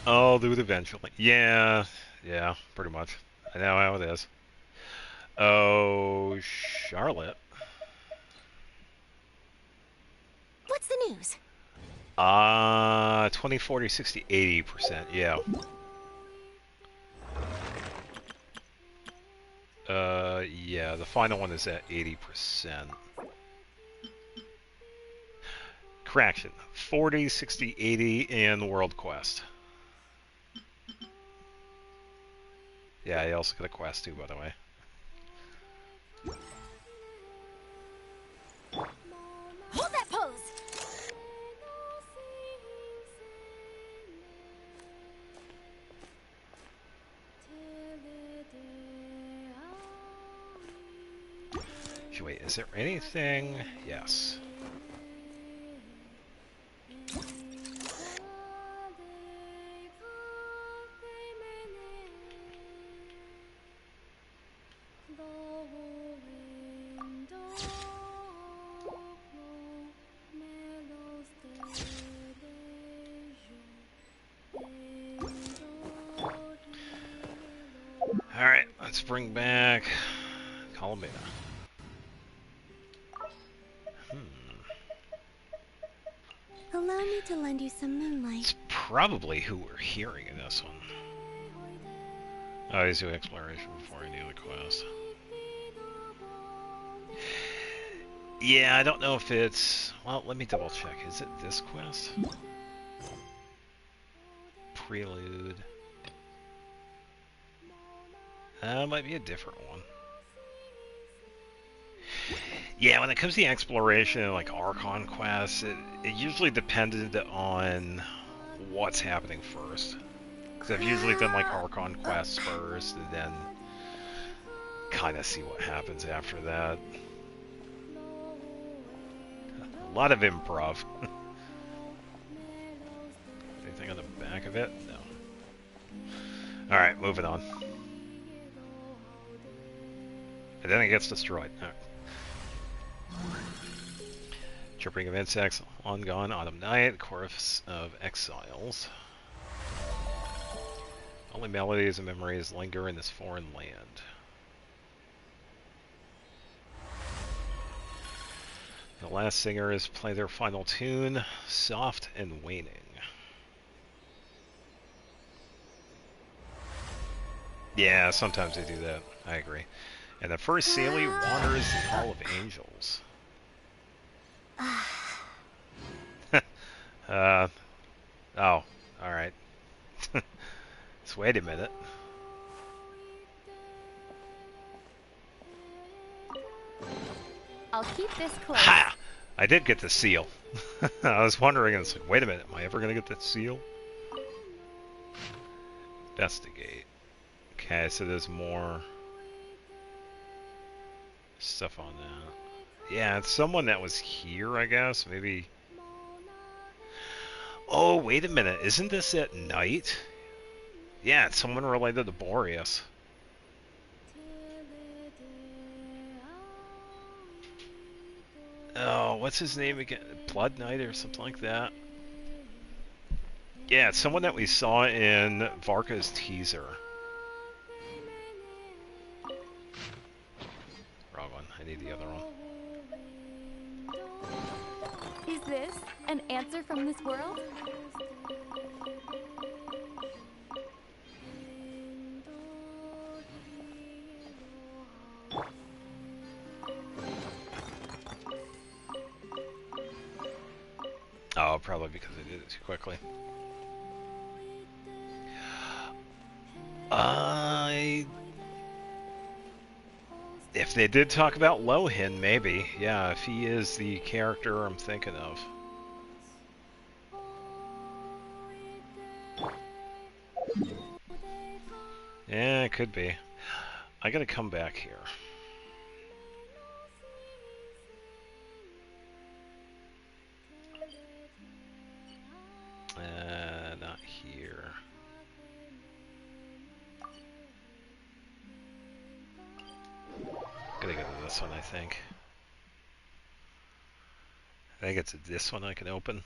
Speaker 1: I'll do it eventually. Yeah, pretty much. I know how it is. Oh, Charlotte.
Speaker 4: What's the news?
Speaker 1: 20, 40, 60, 80%, yeah. Yeah, the final one is at 80%. Correction, 40, 60, 80 in World Quest. Yeah, I also got a quest too, by the way.
Speaker 4: Hold that pose!
Speaker 1: Wait, is there anything? Yes. Alright, let's bring back Colomina.
Speaker 4: Allow me to lend you some moonlight.
Speaker 1: It's probably who we're hearing in this one. Oh, he's doing exploration before any other quest. Yeah, I don't know if it's... Well, let me double check. Is it this quest? Prelude. Might be a different one. Yeah, when it comes to the exploration, like Archon quests, it usually depended on what's happening first. Because I've usually done like Archon quests first, and then kind of see what happens after that. A lot of improv. Anything on the back of it? No. Alright, moving on. And then it gets destroyed. Right. Chirping of insects, long gone, autumn night, chorus of exiles. Only melodies and memories linger in this foreign land. The last singers play their final tune, soft and waning. Yeah, sometimes they do that. I agree. And the first Sealy waters the Hall of Angels. Oh, alright. Just wait a minute.
Speaker 5: I'll keep this close.
Speaker 1: Ha! I did get the seal. I was wondering, and it's like, wait a minute, am I ever going to get the seal? Investigate. Okay, so there's more stuff on that. Yeah, it's someone that was here, I guess. Maybe. Oh, wait a minute. Isn't this at night? Yeah, it's someone related to Boreas. Oh, what's his name again? Blood Knight or something like that? Yeah, it's someone that we saw in Varka's teaser. Wrong one. I need the other one.
Speaker 6: Is this an answer from this world?
Speaker 1: Oh, probably because I did it too quickly. If they did talk about Lohin, maybe. Yeah, if he is the character I'm thinking of. Yeah, it could be. I gotta come back here. Not here. Gotta go to this one, I think. I think it's this one I can open.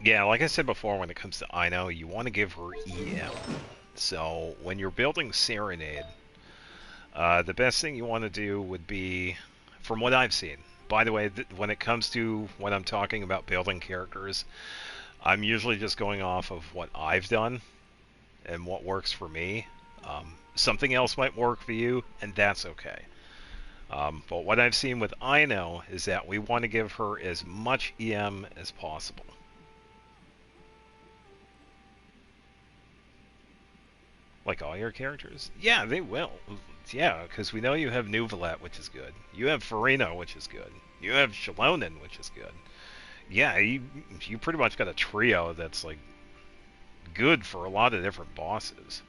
Speaker 1: Yeah, like I said before, when it comes to Ino, you want to give her EM. So when you're building Serenade, the best thing you want to do would be, from what I've seen. By the way, when it comes to when I'm talking about building characters, I'm usually just going off of what I've done and what works for me. Something else might work for you, and that's okay. But what I've seen with Ino is that we want to give her as much EM as possible. Like all your characters? Yeah, they will. Yeah, because we know you have Nuvalet, which is good. You have Farina, which is good. You have Shalonen, which is good. Yeah, you pretty much got a trio that's like good for a lot of different bosses.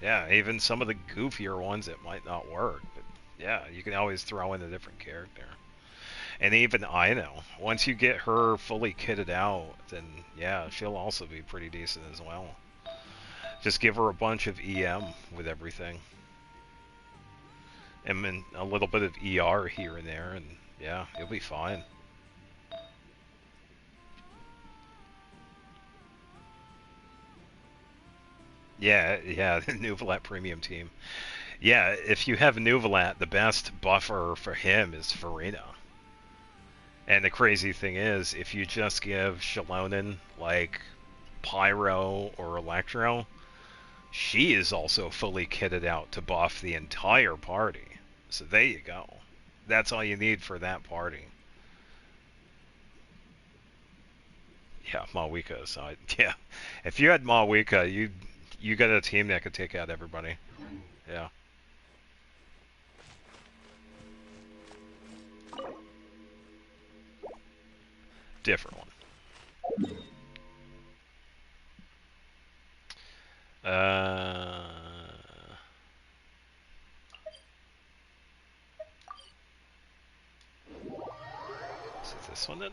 Speaker 1: Yeah, even some of the goofier ones it might not work, but yeah, you can always throw in a different character. And even Ino, once you get her fully kitted out, then yeah, she'll also be pretty decent as well. Just give her a bunch of EM with everything. And then a little bit of ER here and there, and yeah, you'll be fine. Yeah, the Nuvalat premium team. Yeah, if you have Nuvalat, the best buffer for him is Farina. And the crazy thing is, if you just give Shalonen, like, Pyro or Electro, she is also fully kitted out to buff the entire party. So there you go. That's all you need for that party. Yeah, Mawika aside. Yeah. If you had Mawika, you got a team that could take out everybody. Yeah. Different one. Is it this one then?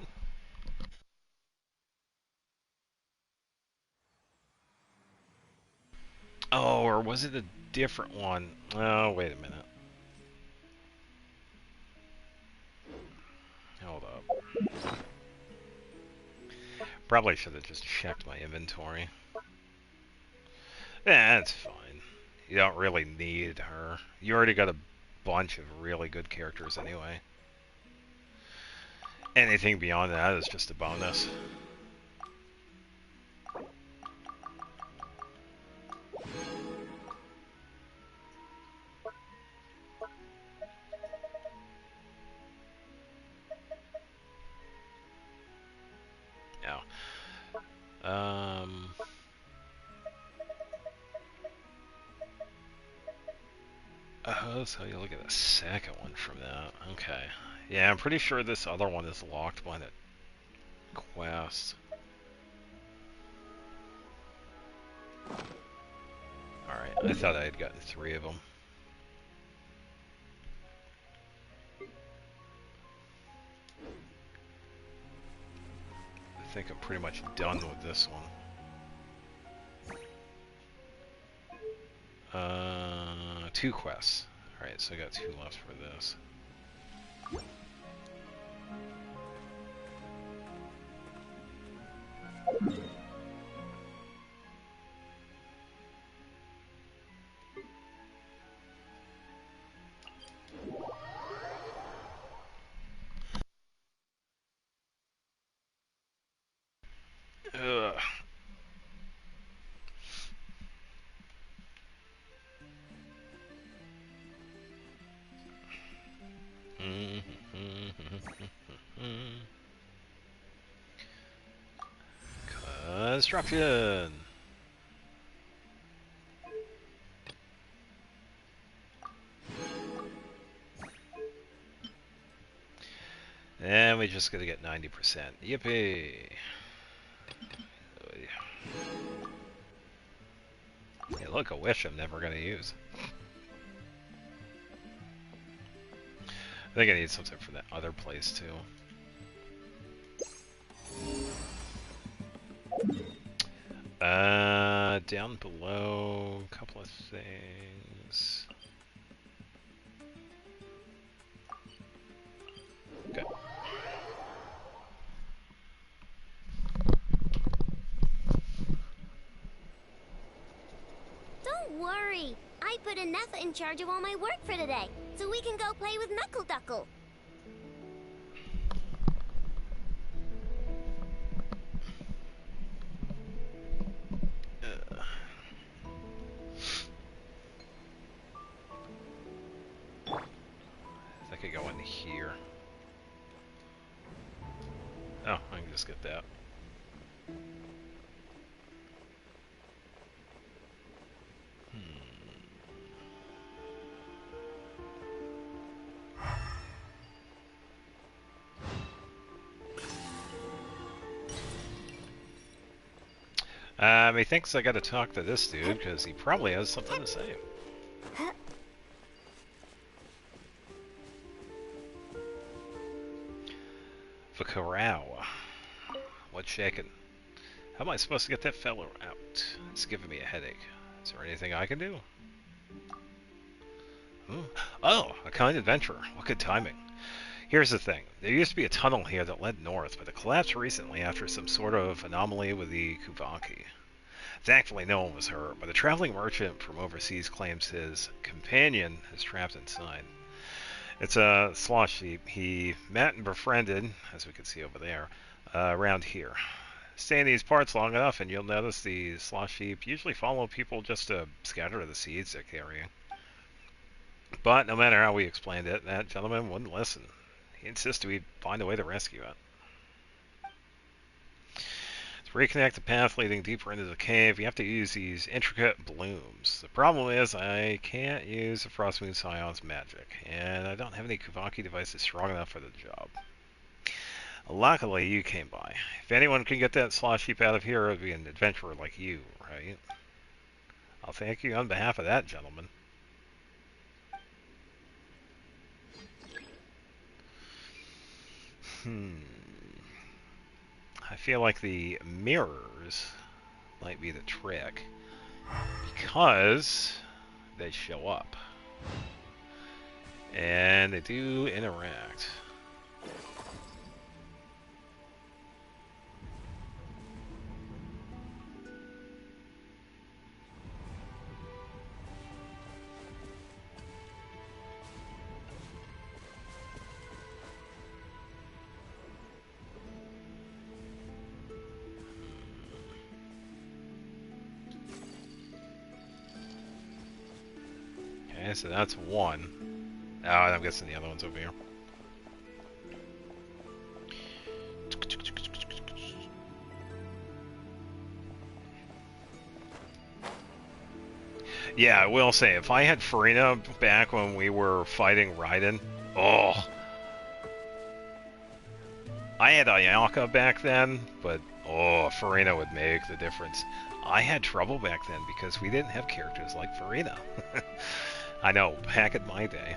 Speaker 1: Oh, or was it a different one? Oh, wait a minute. Hold up. Probably should have just checked my inventory. That's fine. You don't really need her. You already got a bunch of really good characters anyway. Anything beyond that is just a bonus. Yeah. So you look at the second one from that. Okay. Yeah, I'm pretty sure this other one is locked by that quest. Alright, I thought I had gotten 3 of them. I think I'm pretty much done with this one. 2 quests. Alright, so I got 2 left for this. Ugh. Construction! And we just gotta get 90%. Yippee! Hey, look, a wish I'm never gonna use. I think I need something for that other place too. Down below, a couple of things. Okay.
Speaker 2: Don't worry. I put Anessa in charge of all my work for today, so we can go play with Knuckle Duckle.
Speaker 1: I could go in here. Oh, I can just get that. He thinks I gotta talk to this dude, because he probably has something to say. Krai. What's shaking? How am I supposed to get that fellow out? It's giving me a headache. Is there anything I can do? Oh, a kind adventure. What good timing. Here's the thing. There used to be a tunnel here that led north, but it collapsed recently after some sort of anomaly with the Kuvaki. Thankfully, no one was hurt, but a traveling merchant from overseas claims his companion is trapped inside. It's a sloth sheep he met and befriended, as we can see over there, around here. Stay in these parts long enough and you'll notice the sloth sheep usually follow people just to scatter the seeds they're carrying. But no matter how we explained it, that gentleman wouldn't listen. He insisted we find a way to rescue it. To reconnect the path leading deeper into the cave, you have to use these intricate blooms. The problem is I can't use the Frostmoon Scion's magic, and I don't have any Kuvaki devices strong enough for the job. Luckily, you came by. If anyone can get that sloth sheep out of here, it would be an adventurer like you, right? I'll thank you on behalf of that gentleman. I feel like the mirrors might be the trick, because they show up. And they do interact. Okay, so that's one. Oh, I'm guessing the other one's over here. Yeah, I will say, if I had Farina back when we were fighting Raiden, oh. I had Ayaka back then, but oh, Farina would make the difference. I had trouble back then because we didn't have characters like Farina. I know, back in my day.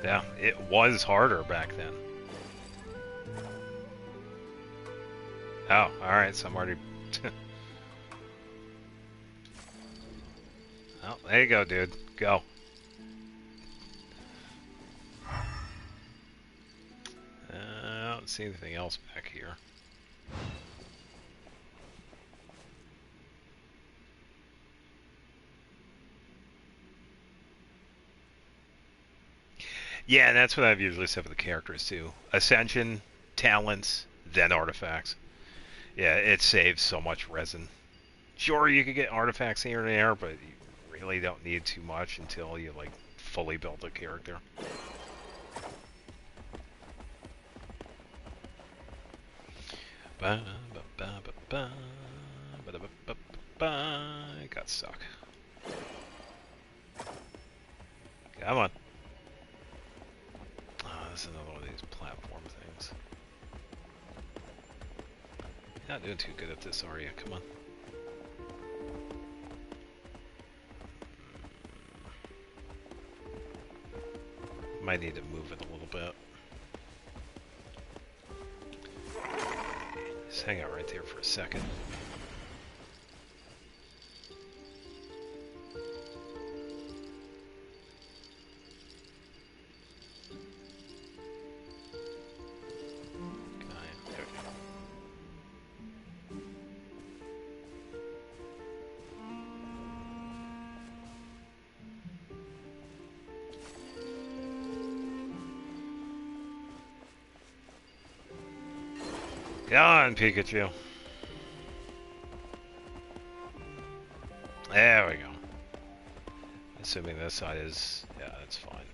Speaker 1: Yeah, it was harder back then. Oh, alright, so I'm already... Oh, there you go, dude. Go. I don't see anything else back here. Yeah, and that's what I've usually said for the characters too. Ascension, talents, then artifacts. Yeah, it saves so much resin. Sure, you could get artifacts here and there, but you really don't need too much until you like fully build a character. Ba ba ba ba ba ba ba ba ba. I got stuck. Come on. Oh, this is another one of these platform things. You're not doing too good at this, are you? Come on. Might need to move it a little bit. Just hang out right there for a second. Come on, Pikachu. There we go. Assuming this side is... yeah, that's fine.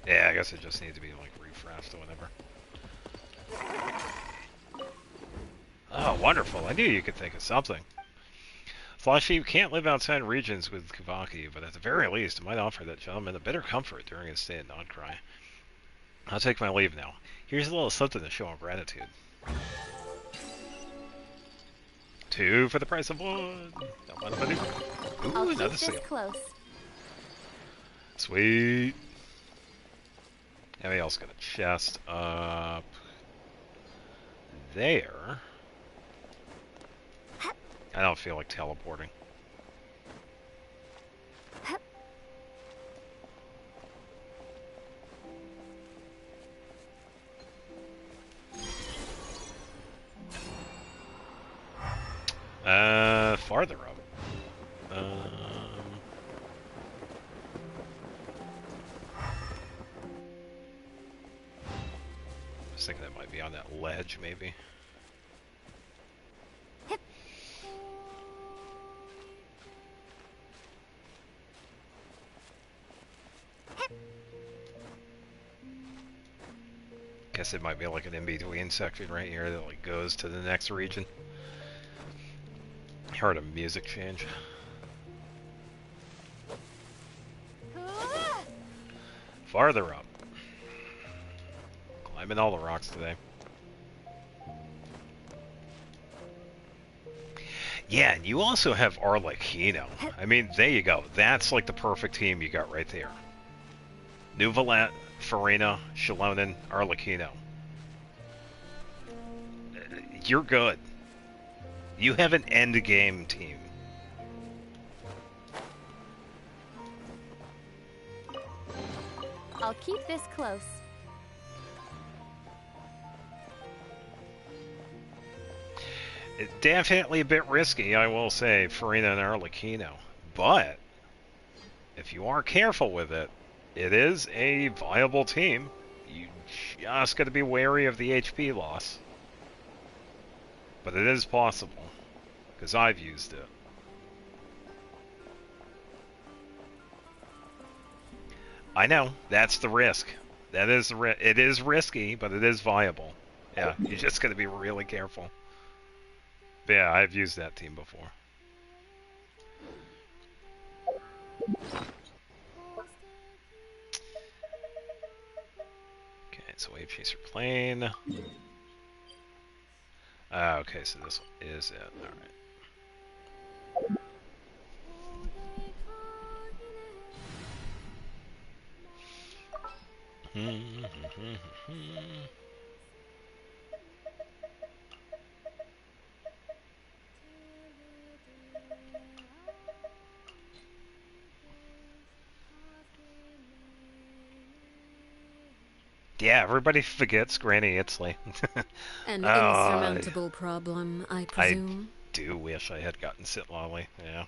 Speaker 1: Yeah, I guess it just needs to be, like, refreshed or whatever. Oh, wonderful. I knew you could think of something. Floshy can't live outside regions with Kavaki, but at the very least, it might offer that gentleman a bit of comfort during his stay at Krai. I'll take my leave now. Here's a little something to show him gratitude. 2 for the price of 1. Ooh,
Speaker 6: I'll keep
Speaker 1: another
Speaker 6: this
Speaker 1: seal.
Speaker 6: close.
Speaker 1: Sweet. Anybody else got a chest up there? I don't feel like teleporting. Farther up. I was thinking that might be on that ledge, maybe. Guess it might be like an in-between section right here that like goes to the next region. Heard a music change. Farther up. Climbing all the rocks today. Yeah, and you also have Arlecchino. I mean, there you go. That's like the perfect team you got right there. Nuvalet, Farina, Shalonen, Arlecchino. You're good. You have an endgame team.
Speaker 6: I'll keep this close.
Speaker 1: It's definitely a bit risky, I will say, Farina and Arlecchino. But if you are careful with it, it is a viable team. You just got to be wary of the HP loss. But it is possible, because I've used it. I know, that's the risk. That is the it is risky, but it is viable. Yeah, you just got to be really careful. But yeah, I've used that team before. Okay, it's a Wave Chaser plane. Okay, so this is it. Alright. Yeah, everybody forgets Granny Itzley.
Speaker 7: An
Speaker 1: Uh,
Speaker 7: insurmountable problem, I
Speaker 1: I
Speaker 7: presume.
Speaker 1: do wish I had gotten Sit Lolly, yeah.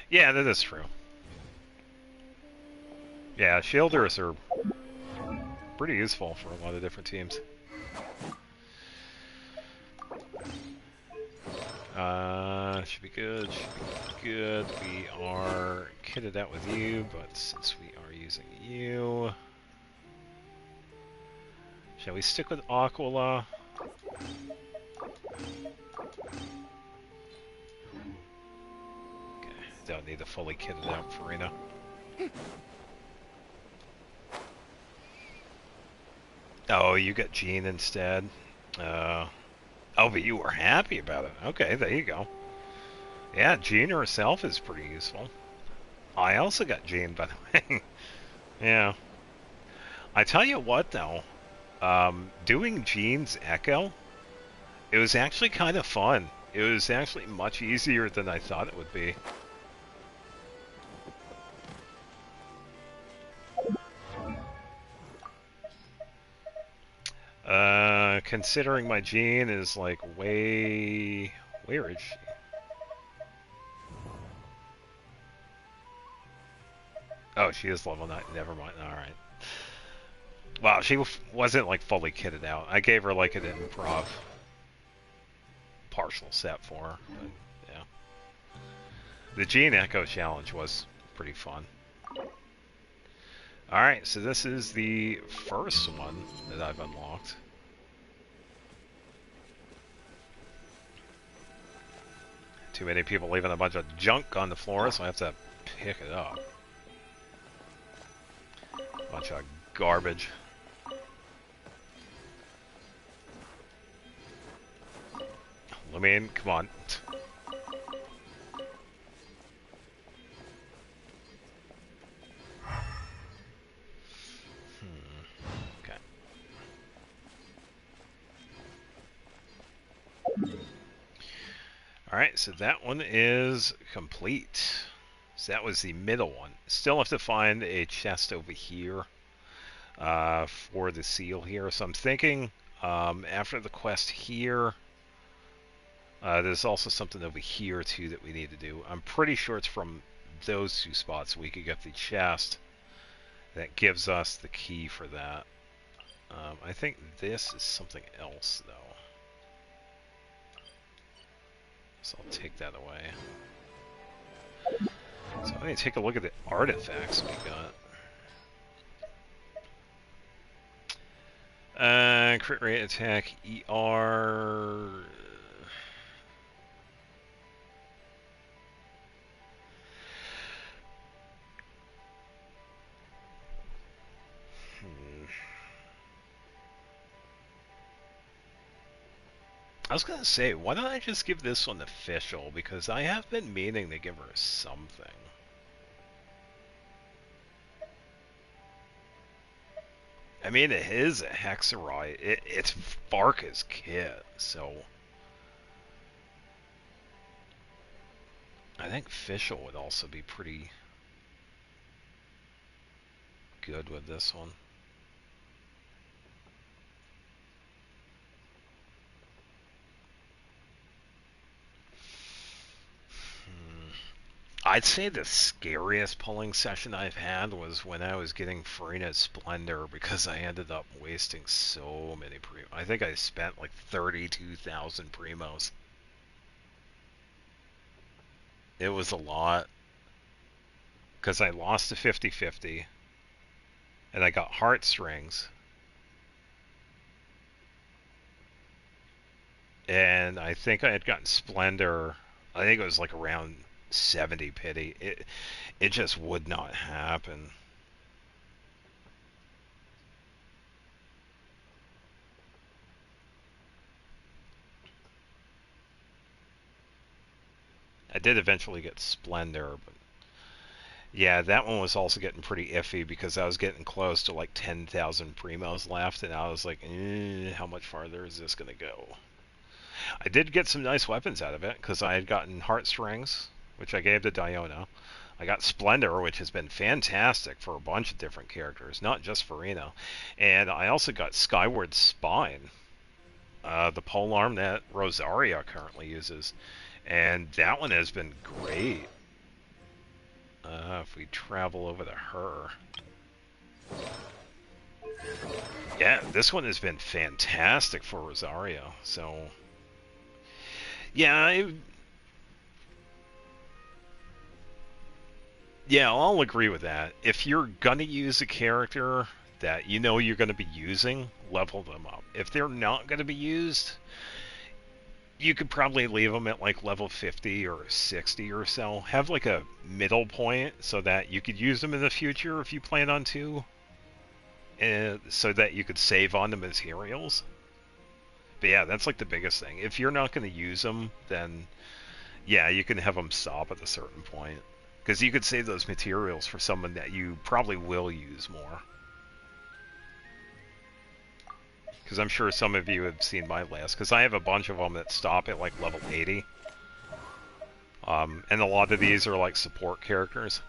Speaker 1: Yeah, that is true. Yeah, shielders are pretty useful for a lot of different teams. Should be good, should be good. We are kitted out with you, but since we are using you... Shall we stick with Aquila? Okay, don't need to fully kitted out Farina. Oh, you got Jean instead. Oh, but you were happy about it. Okay, there you go. Yeah, Jean herself is pretty useful. I also got Jean, by the way. Yeah. I tell you what, though. Doing Jean's Echo, it was actually kind of fun. It was actually much easier than I thought it would be. Considering my Jean is like way... Where is she? Oh, she is level 9. Never mind. Alright. Well, she wasn't like fully kitted out. I gave her like an improv partial set for her. But, yeah. The Jean Echo challenge was pretty fun. Alright, so this is the first one that I've unlocked. Too many people leaving a bunch of junk on the floor, so I have to pick it up. Bunch of garbage. Let me in, come on. Okay. Alright, so that one is complete. So that was the middle one. Still have to find a chest over here for the seal here. So I'm thinking after the quest here, there's also something over here too that we need to do. I'm pretty sure it's from those two spots we could get the chest that gives us the key for that. I think this is something else though. So I'll take that away. So I'm going to take a look at the artifacts we got. Crit rate, attack, ER. I was gonna say, why don't I just give this one official? Because I have been meaning to give her something. I mean, it is a Hexerite. It's Varka's kit, so... I think official would also be pretty good with this one. I'd say the scariest pulling session I've had was when I was getting Farina's Splendor, because I ended up wasting so many primos. I think I spent like 32,000 primos. It was a lot. Because I lost to 50-50. And I got Heartstrings. and I think I had gotten Splendor. I think it was like around 70 pity. It just would not happen. I did eventually get Splendor, but yeah, that one was also getting pretty iffy because I was getting close to like 10,000 primos left, and I was like, how much farther is this going to go? I did get some nice weapons out of it because I had gotten Heartstrings, which I gave to Diona. I got Splendor, which has been fantastic for a bunch of different characters, not just for Reno. And I also got Skyward Spine, the polearm that Rosaria currently uses. And that one has been great. If we travel over to her. Yeah, this one has been fantastic for Rosario. So, yeah, yeah, I'll agree with that. If you're gonna use a character that you know you're gonna be using, level them up. If they're not gonna be used, you could probably leave them at like level 50 or 60 or so. Have like a middle point so that you could use them in the future if you plan on to. So that you could save on the materials. But yeah, that's like the biggest thing. If you're not going to use them, then yeah, you can have them stop at a certain point. Because you could save those materials for someone that you probably will use more. Because I'm sure some of you have seen my list. Because I have a bunch of them that stop at like level 80. And a lot of these are like support characters.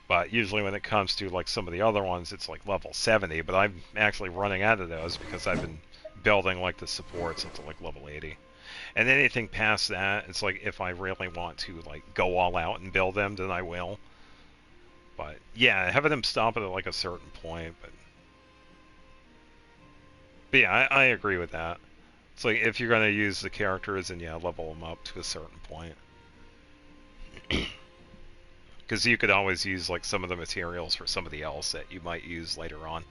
Speaker 1: But usually when it comes to like some of the other ones, it's like level 70. But I'm actually running out of those because I've been building like the supports up to like level 80. And anything past that, it's like if I really want to like go all out and build them, then I will. But yeah, having them stop at like a certain point. But yeah, I agree with that. It's like if you're gonna use the characters, then yeah, level them up to a certain point. Because you could always use like some of the materials for somebody else that you might use later on.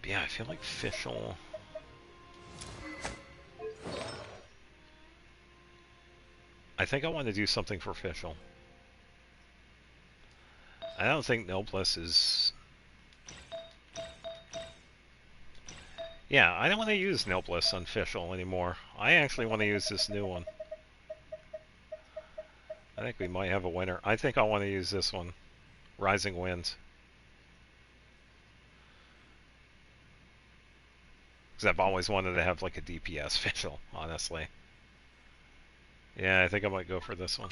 Speaker 1: But yeah, I feel like Fischl. I think I want to do something for Fischl. I don't think Noblesse is... Yeah, I don't want to use Noblesse on Fischl anymore. I actually want to use this new one. I think we might have a winner. I think I want to use this one. Rising Winds. Because I've always wanted to have like a DPS Fischl, honestly. Yeah, I think I might go for this one.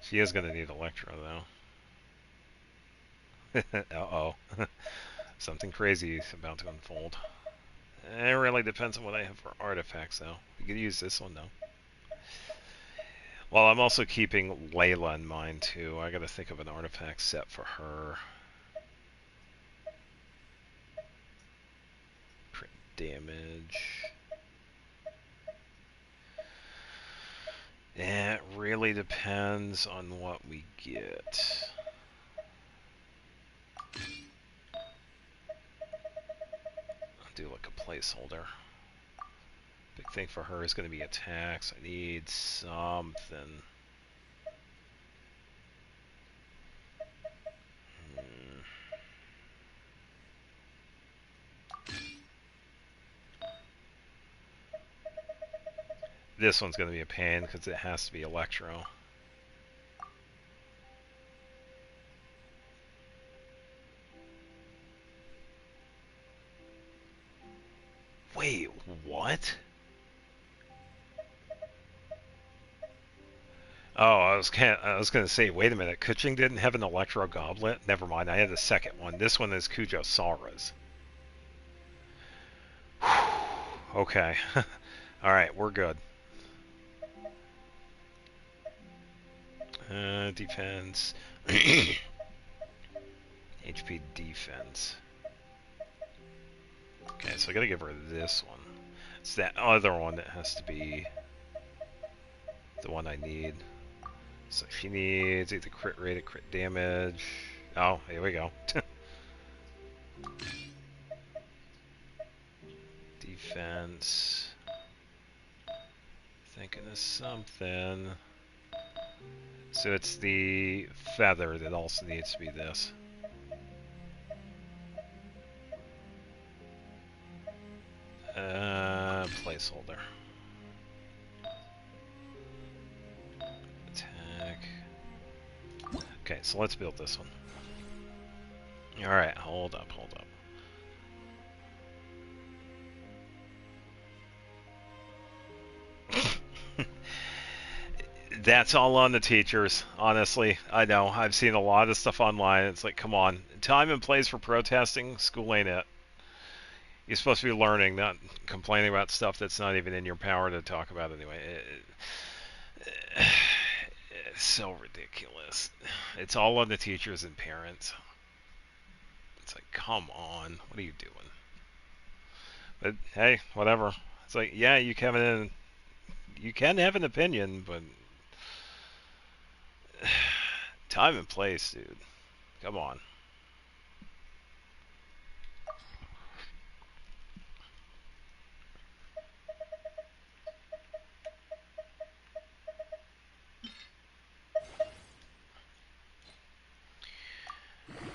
Speaker 1: She is going to need Electro, though. Uh-oh. Something crazy is about to unfold. It really depends on what I have for artifacts, though. We could use this one, though. Well, I'm also keeping Layla in mind, too. I gotta think of an artifact set for her. Crit damage. Yeah, it really depends on what we get. I'll do like a placeholder. Big thing for her is going to be attacks. I need something. This one's going to be a pain because it has to be Electro. Wait, what? Oh, I was gonna say, wait a minute, Kuching didn't have an Electro Goblet? Never mind, I had the second one. This one is Kujo Sara's. Okay. Alright, we're good. Defense. HP defense. Okay, so I gotta give her this one. It's that other one that has to be the one I need. So she needs either crit rate or crit damage. Oh, here we go. Defense. Thinking of something. So it's the feather that also needs to be this. Placeholder. Attack. Okay, so let's build this one. Alright, hold up, hold up. That's all on the teachers, honestly. I know, I've seen a lot of stuff online. It's like, come on. Time and place for protesting, school ain't it. You're supposed to be learning, not complaining about stuff that's not even in your power to talk about anyway. It's so ridiculous. It's all on the teachers and parents. It's like, come on, what are you doing? But hey, whatever. It's like, yeah, you can have an opinion, but time and place, dude. Come on.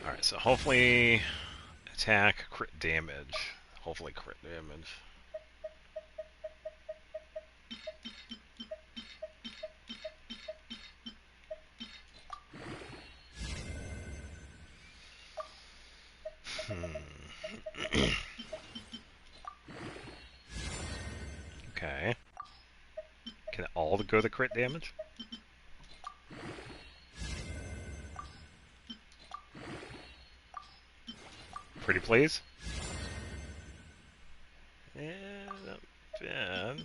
Speaker 1: Alright, so hopefully attack, crit damage. Hopefully crit damage. Okay. Can it all go to crit damage? Pretty please? Yeah, not bad.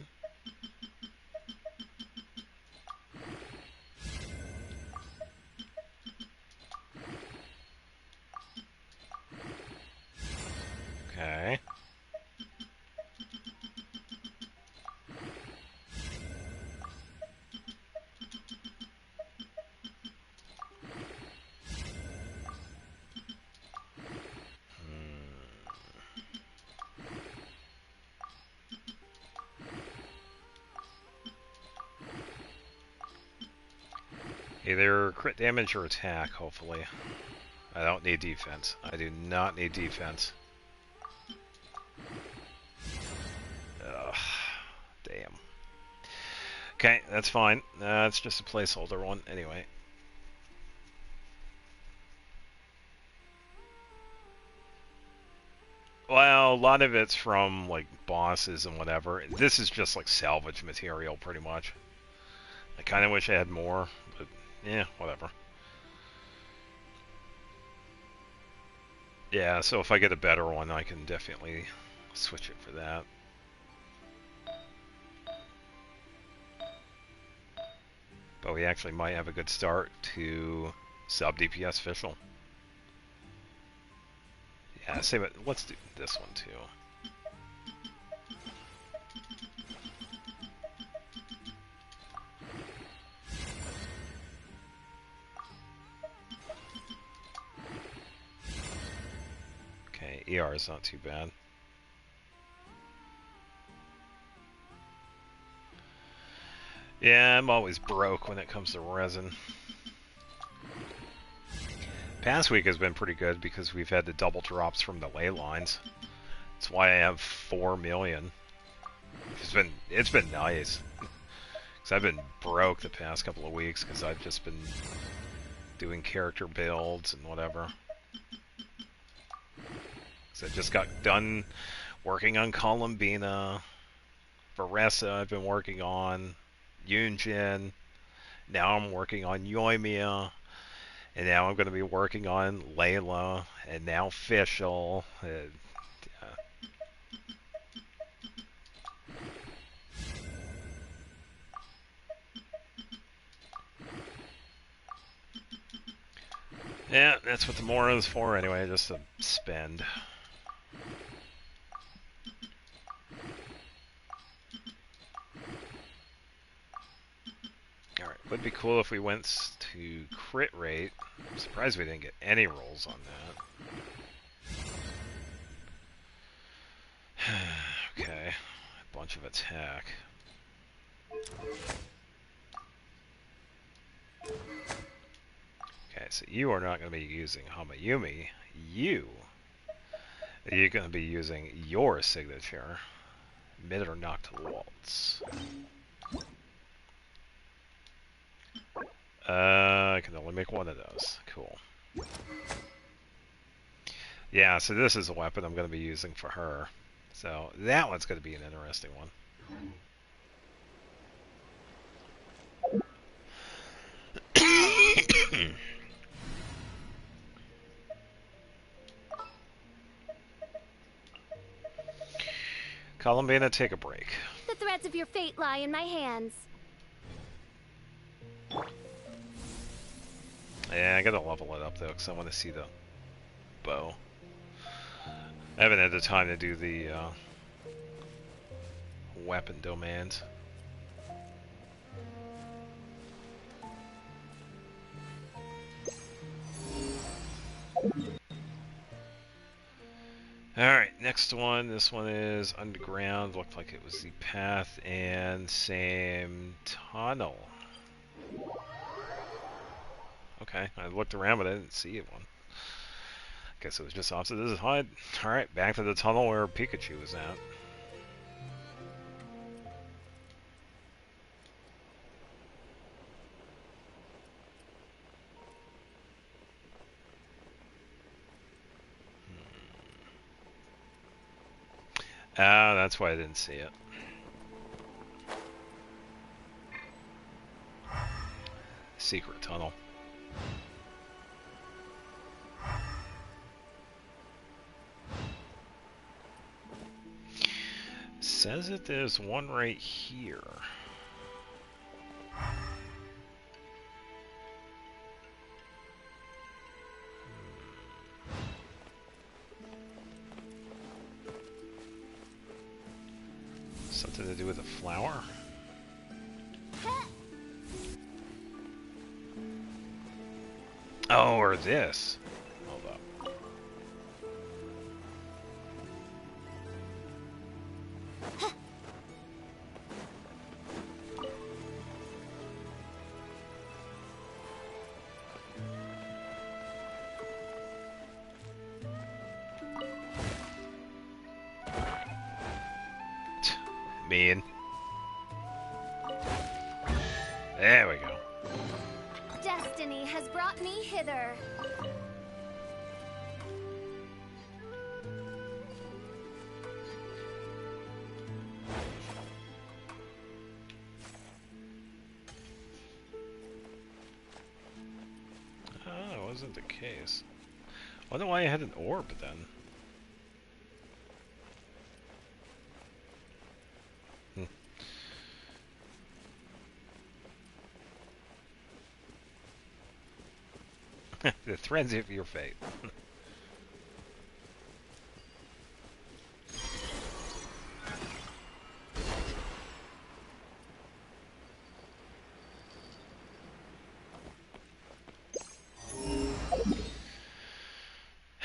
Speaker 1: Okay. Either crit damage or attack, hopefully. I don't need defense. I do not need defense. Ugh. Damn. Okay, that's fine. That's just a placeholder one, anyway. Well, a lot of it's from, like, bosses and whatever. This is just, like, salvage material, pretty much. I kind of wish I had more, but, yeah, whatever. Yeah, so if I get a better one, I can definitely switch it for that. But we actually might have a good start to sub-DPS official. Yeah, save it. Let's do this one, too. Okay, ER is not too bad. Yeah, I'm always broke when it comes to resin. Past week has been pretty good because we've had the double drops from the ley lines. That's why I have 4 million. It's been nice. Because I've been broke the past couple of weeks because I've just been doing character builds and whatever. So I just got done working on Columbina. Varessa I've been working on. Yunjin. Now I'm working on Yoimiya. And now I'm going to be working on Layla. And now Fischl. Yeah, that's what the Mora is for anyway, just to spend. Alright, Would be cool if we went to crit rate. I'm surprised we didn't get any rolls on that. Okay, a bunch of attack. Okay, so you are not going to be using Hamayumi. You're going to be using your signature. Mid or Noctil Waltz. I can only make one of those. Cool. Yeah, so this is a weapon I'm going to be using for her. So that one's going to be an interesting one. Columbina, take a break.
Speaker 2: The threads of your fate lie in my hands.
Speaker 1: Yeah, I gotta level it up though, because I want to see the bow. I haven't had the time to do the weapon domains. Alright, next one. This one is underground. Looked like it was the path and same tunnel. Okay, I looked around but I didn't see one. Guess it was just opposite. This is HUD. Alright, back to the tunnel where Pikachu was at. Ah, that's why I didn't see it. Secret tunnel. Says that there's one right here. Something to do with a flower? Oh, or this. Hold up. Mean. There we go.
Speaker 2: Destiny has brought me hither.
Speaker 1: Oh, it wasn't the case. I wonder why I had an orb then. The threads of your fate.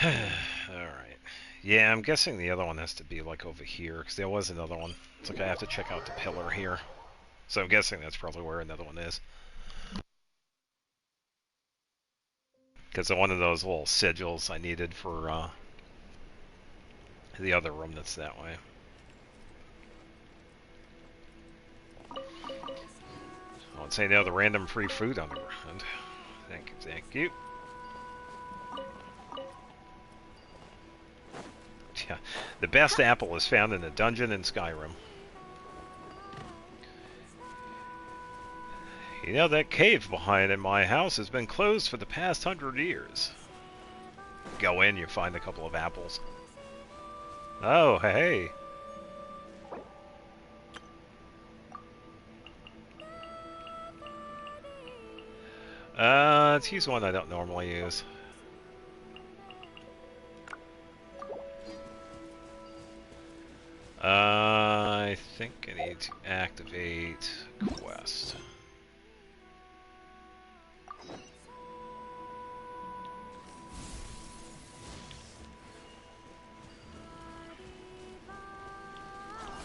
Speaker 1: Alright. Yeah, I'm guessing the other one has to be like over here, because there was another one. It's like I have to check out the pillar here. So I'm guessing that's probably where another one is. Because one of those little sigils I needed for the other room that's that way. I would say now the random free food on the ground. Thank you, thank you. Yeah, the best apple is found in a dungeon in Skyrim. You know, that cave behind in my house has been closed for the past 100 years. Go in, you find a couple of apples. Oh, hey. Let's use one I don't normally use. I think I need to activate quest.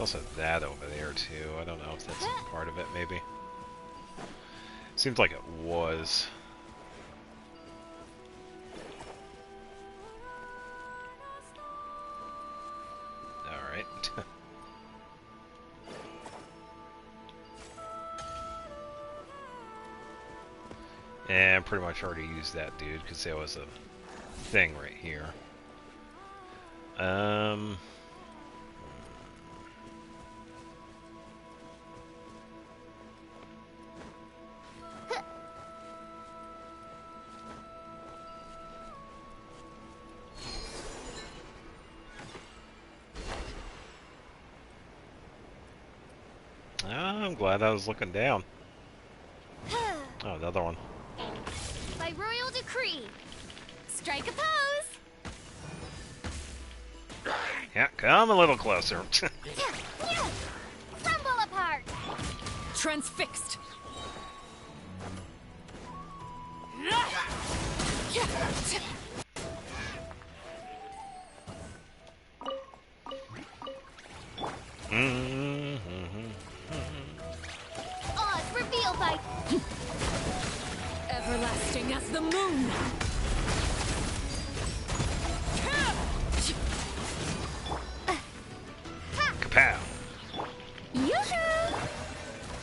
Speaker 1: also that over there too. I don't know if that's part of it, maybe. Seems like it was. Alright. And pretty much already used that dude because there was a thing right here. I'm glad I was looking down. Oh, another one.
Speaker 6: By royal decree, strike a pose.
Speaker 1: Yeah, come a little closer.
Speaker 6: Rumble apart.
Speaker 5: Transfixed.
Speaker 6: Oz reveal by
Speaker 5: Everlasting as the moon.
Speaker 1: Kapow.
Speaker 6: Yoo-hoo!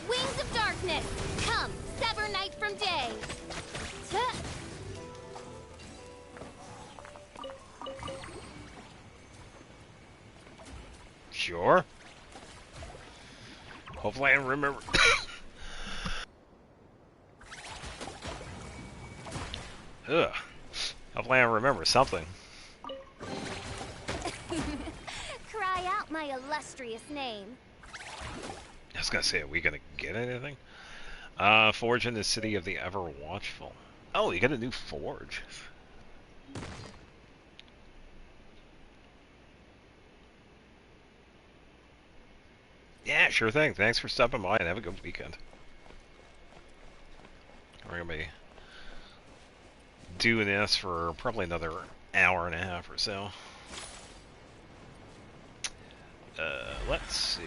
Speaker 6: Wings of darkness, come, sever night from day. Tuh.
Speaker 1: Sure. Hopefully I remember. Ugh. Hopefully I remember something.
Speaker 6: Cry out my illustrious name.
Speaker 1: I was gonna say, are we gonna get anything? Forge in the city of the ever watchful. Oh, you got a new forge. Yeah, sure thing. Thanks for stopping by and have a good weekend. We're gonna be doing this for probably another hour and a half or so. Let's see.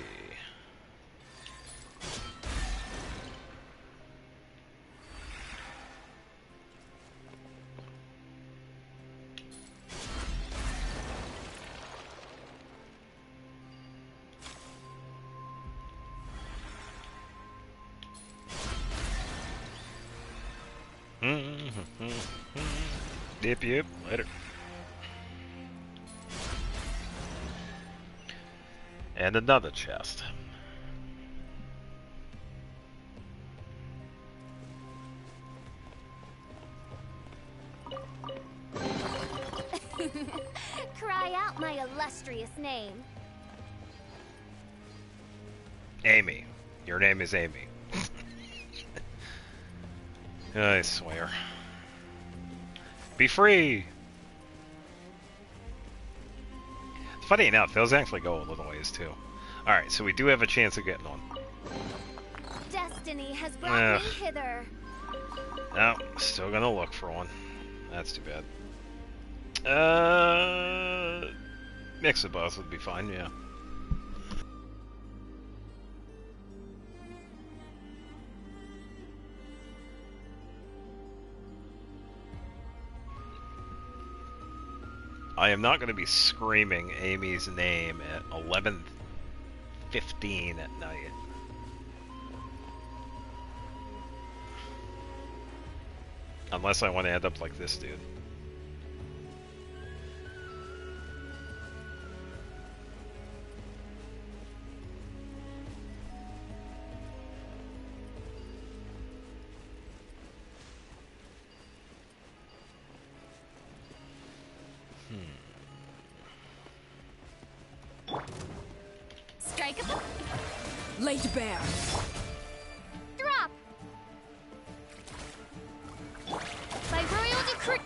Speaker 1: Yep, later. And another chest.
Speaker 6: Cry out my illustrious name.
Speaker 1: Amy. Your name is Amy. I swear. Be free! Funny enough, those actually go a little ways too. Alright, so we do have a chance of getting one.
Speaker 6: Destiny has brought me hither.
Speaker 1: No, still gonna look for one. That's too bad. Mix of both would be fine, yeah. I am not going to be screaming Amy's name at 11:15 at night. Unless I want to end up like this dude.
Speaker 6: Strike a
Speaker 5: Laid bare.
Speaker 6: drop. By royal decree.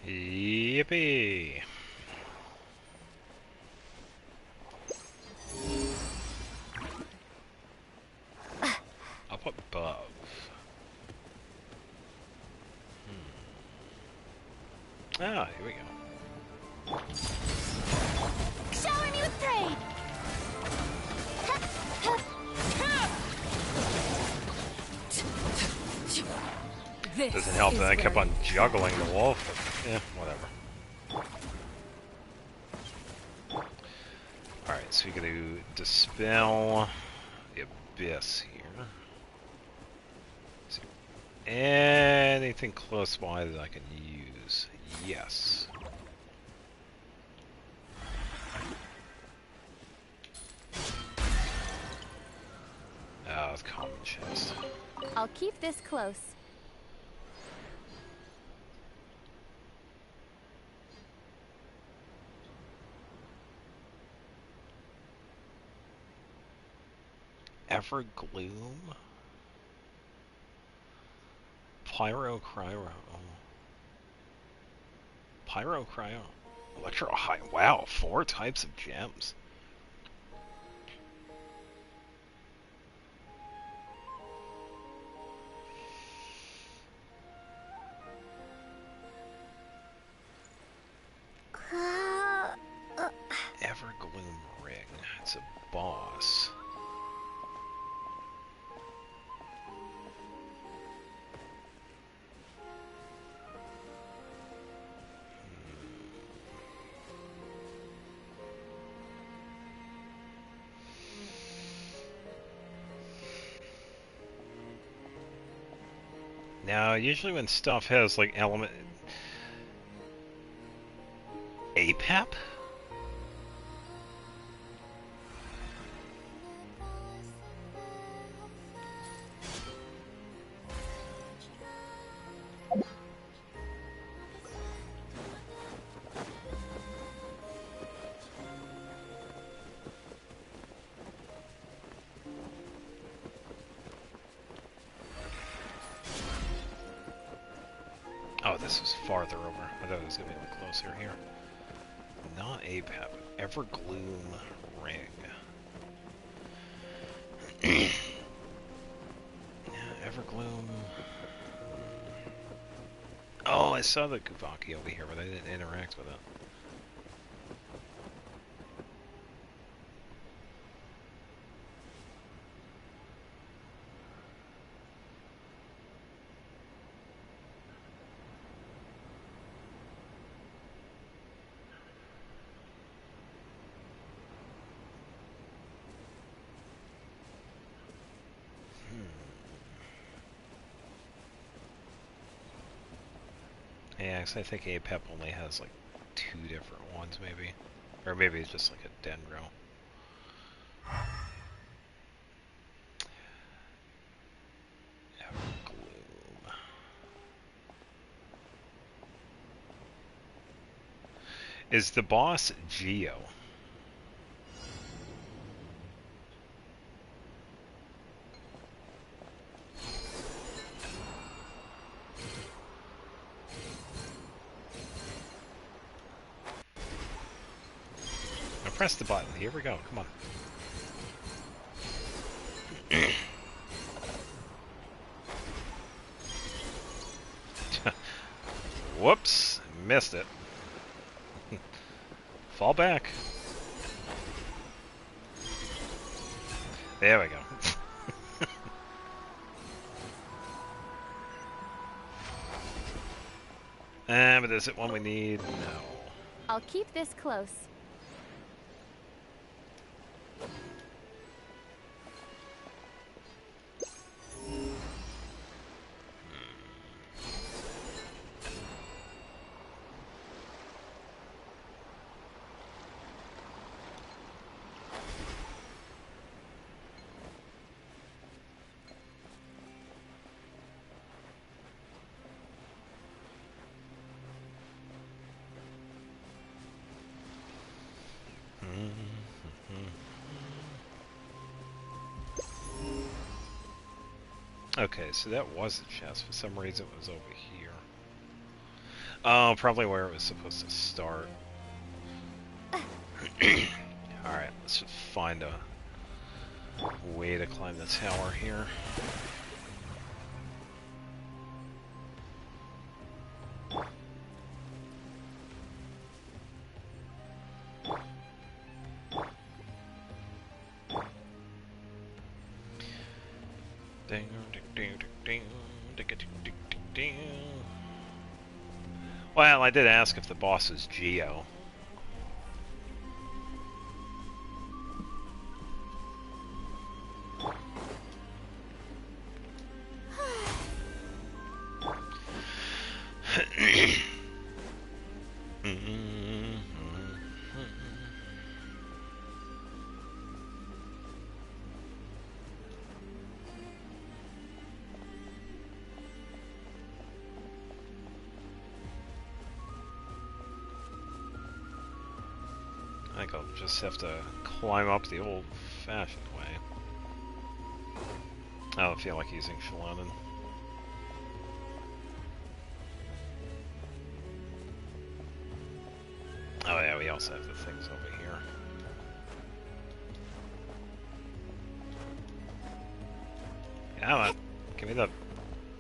Speaker 1: Yippee! Ah, here we go.
Speaker 5: Shower me with trade! This
Speaker 1: Doesn't help
Speaker 5: is
Speaker 1: that I kept
Speaker 5: where
Speaker 1: on
Speaker 5: you
Speaker 1: juggling the wolf. But, whatever. Alright, so we can do Dispel the Abyss here. So anything close by that I can use? Yes. Oh, it's common chest.
Speaker 6: I'll keep this close.
Speaker 1: Evergloom? Pyro Cryo. Pyro Cryo. Electro High. Wow, 4 types of gems. Evergloom Ring. It's a boss. Now, usually when stuff has like element APEP? Oh, this is farther over. I thought it was going to be a little closer here. Not APEP. Evergloom Ring. Yeah, Evergloom. Oh, I saw the Guvaki over here, but I didn't interact with it. Yeah, 'cause I think APEP only has like 2 different ones, maybe. Or maybe it's just like a dendro. Evergloom. Is the boss Geo? Press the button. Here we go. Come on. Whoops. Missed it. Fall back. There we go. But is it one we need? No.
Speaker 6: I'll keep this close.
Speaker 1: Okay, so that was the chest. For some reason it was over here. Oh, probably where it was supposed to start. Alright, let's just find a way to climb the tower here. Well, I did ask if the boss is Geo. I think I'll just have to climb up the old-fashioned way. I don't feel like using Shallonen. Oh yeah, we also have the things over here. Yeah, give me the...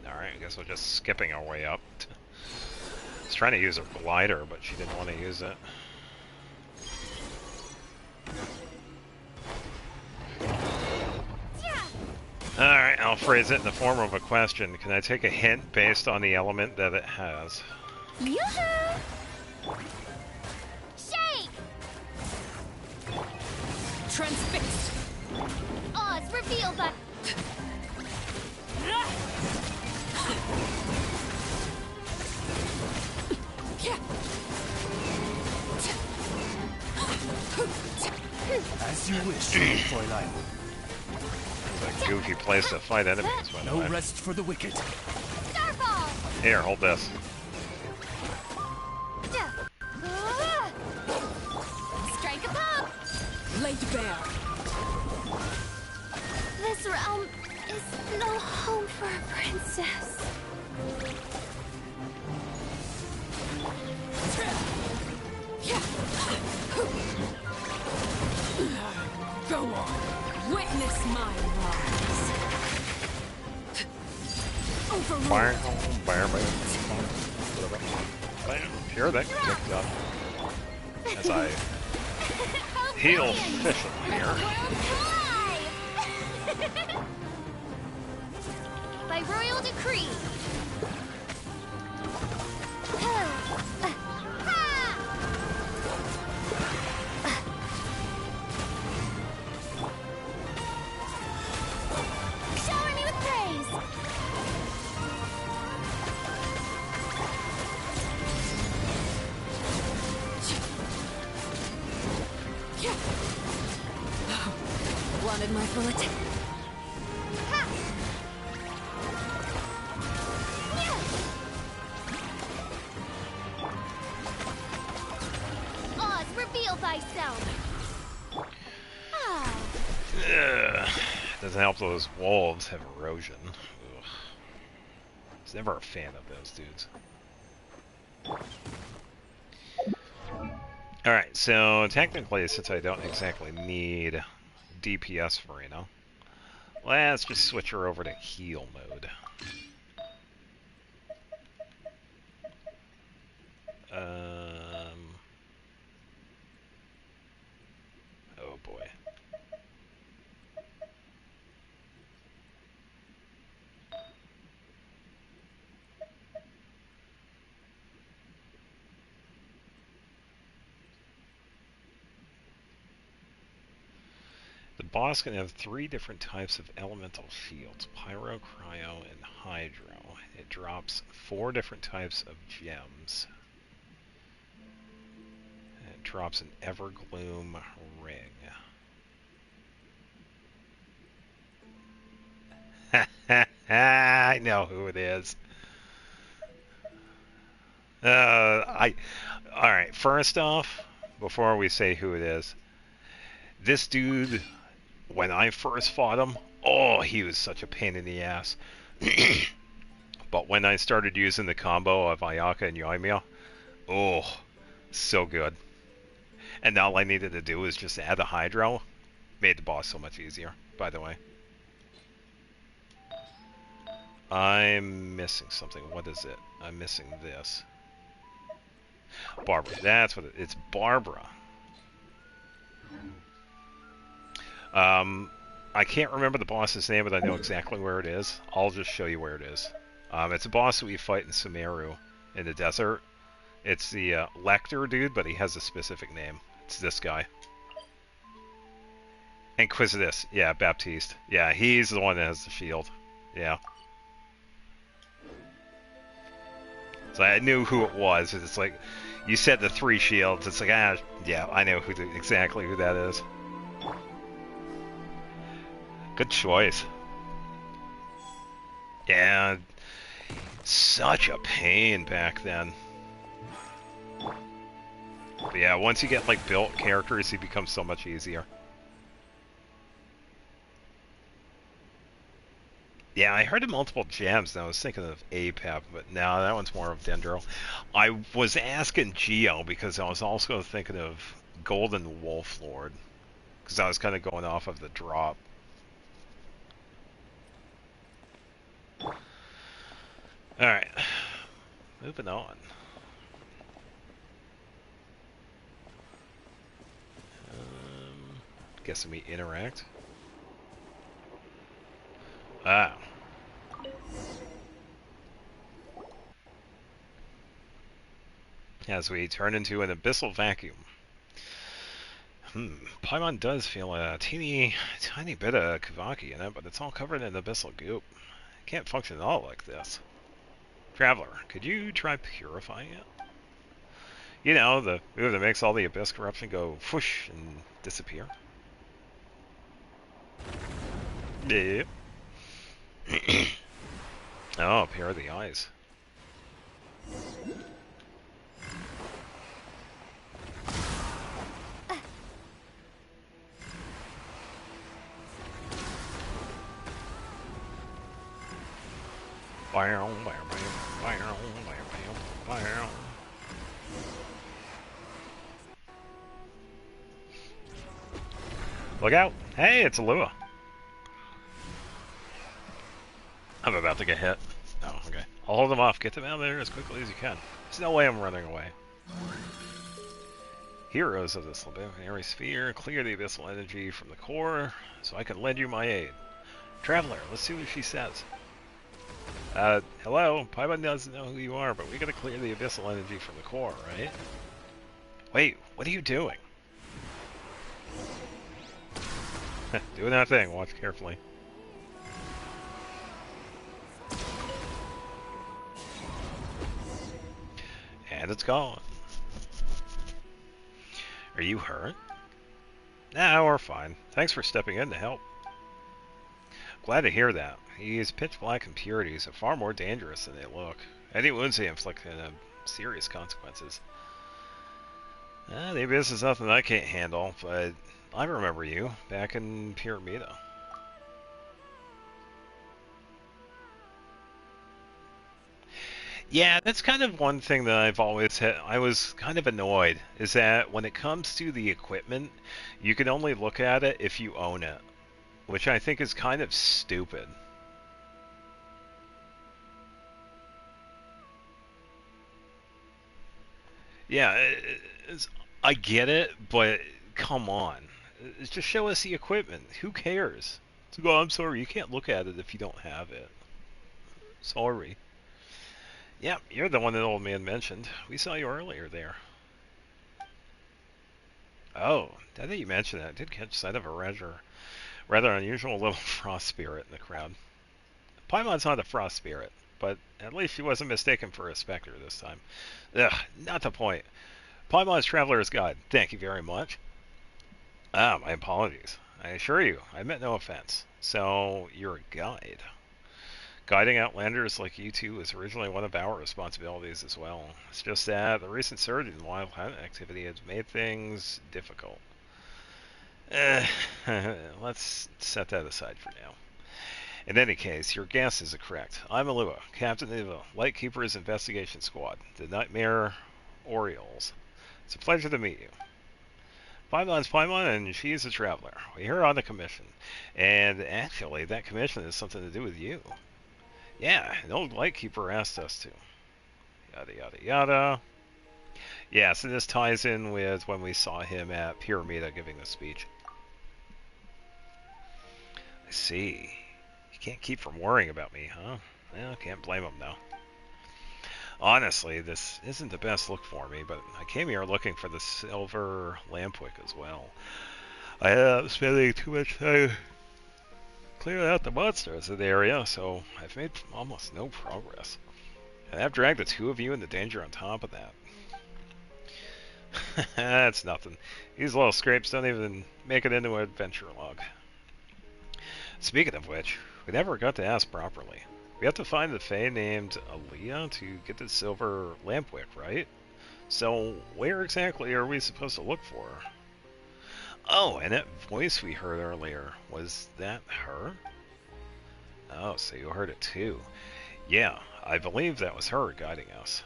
Speaker 1: Alright, I guess we're just skipping our way up. I was trying to use her glider, but she didn't want to use it. Alright, I'll phrase it in the form of a question. Can I take a hint based on the element that it has?
Speaker 2: Yoo-hoo! Shake!
Speaker 5: Transfixed.
Speaker 2: Oh, it's revealed that...
Speaker 3: As you wish, Fräulein.
Speaker 1: It's a goofy place to fight enemies, by the
Speaker 3: No
Speaker 1: way.
Speaker 3: rest for the wicked.
Speaker 2: Starfall!
Speaker 1: Here, hold this.
Speaker 2: Strike a pump!
Speaker 5: Laid bare.
Speaker 2: This realm is no home for a princess.
Speaker 5: Go on. Witness my rise. Overruled.
Speaker 1: Here they kicked up. As I heal Fish here.
Speaker 2: By royal decree. Shower me with praise.
Speaker 5: Wanted my bullet.
Speaker 2: Ha! Oz, reveal thyself. Ah.
Speaker 1: Ugh. Doesn't help those wolves have erosion. Ugh. I was never a fan of those dudes. Alright, so technically, since I don't exactly need DPS Verena, let's just switch her over to heal mode. Oh boy. The boss can have 3 different types of elemental shields: Pyro, Cryo, and Hydro. It drops 4 different types of gems. And it drops an Evergloom ring. I know who it is. Alright, first off, before we say who it is, this dude, when I first fought him, oh, he was such a pain in the ass. But when I started using the combo of Ayaka and Yoimiya, oh, so good. And all I needed to do was just add a Hydro. Made the boss so much easier, by the way. I'm missing something. What is it? I'm missing this. Barbara. That's what it's. Barbara. I can't remember the boss's name, but I know exactly where it is. I'll just show you where it is. It's a boss that we fight in Sumeru in the desert. It's the Lector dude, but he has a specific name. It's this guy. Inquisitus. Yeah, Baptiste. Yeah, he's the one that has the shield. Yeah. So I knew who it was. It's like, you said the 3 shields. It's like, yeah, I know exactly who that is. Good choice. Yeah, such a pain back then. But yeah, once you get like built characters, he becomes so much easier. Yeah, I heard of multiple gems, and I was thinking of Apep, but no, that one's more of Dendro. I was asking Geo because I was also thinking of Golden Wolf Lord, because I was kind of going off of the drop. Alright, moving on. Guessing we interact. Ah. As we turn into an abyssal vacuum. Paimon does feel a tiny bit of Kavaki in it, but it's all covered in abyssal goop. It can't function at all like this. Traveler, could you try purifying it? You know, the move that makes all the abyss corruption go whoosh and disappear. Yeah. Oh, pair of the eyes. Look out! Hey, it's a Lua. I'm about to get hit. Oh, okay. I'll hold them off. Get them out of there as quickly as you can. There's no way I'm running away. Heroes of this Leviathan sphere, clear the abyssal energy from the core so I can lend you my aid. Traveler, let's see what she says. Hello? Paimon doesn't know who you are, but we gotta clear the abyssal energy from the core, right? Wait, what are you doing? Doing that thing, watch carefully. And it's gone. Are you hurt? Nah, we're fine. Thanks for stepping in to help. Glad to hear that. These pitch black impurities are far more dangerous than they look. Any wounds they inflict can have serious consequences. The abyss is nothing I can't handle, but I remember you back in Pyramida. Yeah, that's kind of one thing that I've always had. I was kind of annoyed, is that when it comes to the equipment, you can only look at it if you own it, which I think is kind of stupid. Yeah, I get it, but come on. Just show us the equipment. Who cares? To go, I'm sorry, you can't look at it if you don't have it. Sorry. Yeah, you're the one that old man mentioned. We saw you earlier there. Oh, now that you mentioned that, I did catch sight of a rather unusual little frost spirit in the crowd. Paimon's not a frost spirit, but at least she wasn't mistaken for a specter this time. Ugh, not the point. Paimon's Traveler's Guide. Thank you very much. Ah, my apologies. I assure you, I meant no offense. So, you're a guide. Guiding Outlanders like you two was originally one of our responsibilities as well. It's just that the recent surge in wild hunt activity has made things difficult. Let's set that aside for now. In any case, your guess is correct. I'm Alua, captain of the Lightkeeper's Investigation Squad, the Nightmare Orioles. It's a pleasure to meet you. Paimon's Paimon, and she is a traveler. We're here on a commission. And actually, that commission has something to do with you. Yeah, an old Lightkeeper asked us to. Yada, yada, yada. Yeah, so this ties in with when we saw him at Pyramida giving the speech. I see. You can't keep from worrying about me, huh? Well, can't blame him, though. Honestly, this isn't the best look for me, but I came here looking for the silver lampwick as well. I ended up spending too much time clearing out the monsters in the area, so I've made almost no progress. And I've dragged the two of you into danger on top of that. That's nothing. These little scrapes don't even make it into an adventure log. Speaking of which, we never got to ask properly. We have to find the Fae named Aaliyah to get the silver lampwick, right? So, where exactly are we supposed to look for her? Oh, and that voice we heard earlier, was that her? Oh, so you heard it too. Yeah, I believe that was her guiding us.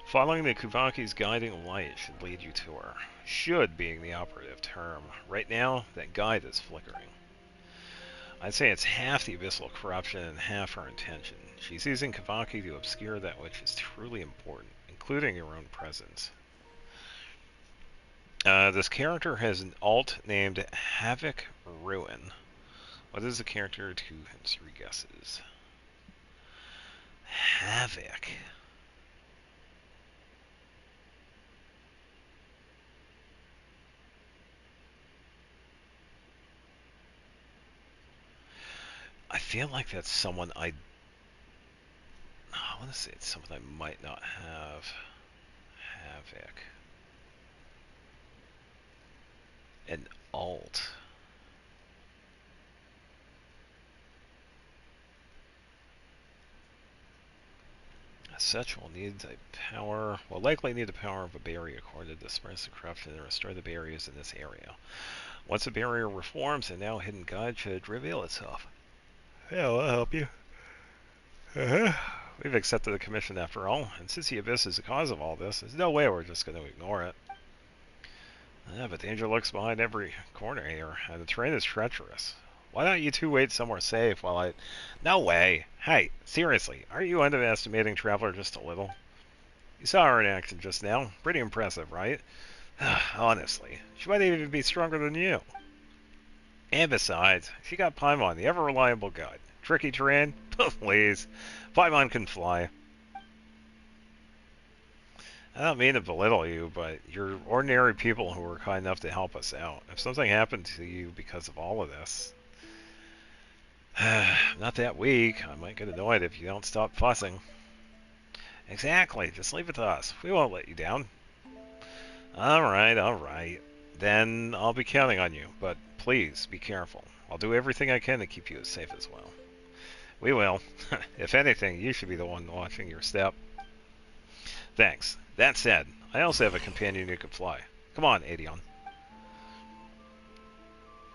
Speaker 1: Following the Kuvaki's guiding light should lead you to her. Should being the operative term. Right now, that guide is flickering. I'd say it's half the abyssal corruption and half her intention. She's using Kavaki to obscure that which is truly important, including your own presence. This character has an alt named Havoc Ruin. What is the character? 2 and 3 guesses. Havoc. I feel like that's someone I want to say it's someone I might not have. Havoc. An alt. As such, will likely need the power of a barrier core to disperse the corruption and restore the barriers in this area. Once the barrier reforms, a now hidden guide should reveal itself. Yeah, I'll help you. We've accepted the commission after all, and since the abyss is the cause of all this, there's no way we're just going to ignore it. Yeah, but danger lurks behind every corner here, and the terrain is treacherous. Why don't you two wait somewhere safe while I... No way! Hey, seriously, aren't you underestimating Traveler just a little? You saw her in action just now. Pretty impressive, right? Honestly, she might even be stronger than you. And besides, she got Paimon, the ever-reliable guide. Tricky terrain? Please. Paimon can fly. I don't mean to belittle you, but you're ordinary people who were kind enough to help us out. If something happened to you because of all of this... not that weak. I might get annoyed if you don't stop fussing. Exactly. Just leave it to us. We won't let you down. Alright. Then I'll be counting on you, but please be careful. I'll do everything I can to keep you as safe as well. We will. If anything, you should be the one watching your step. Thanks. That said, I also have a companion who can fly. Come on, Adion.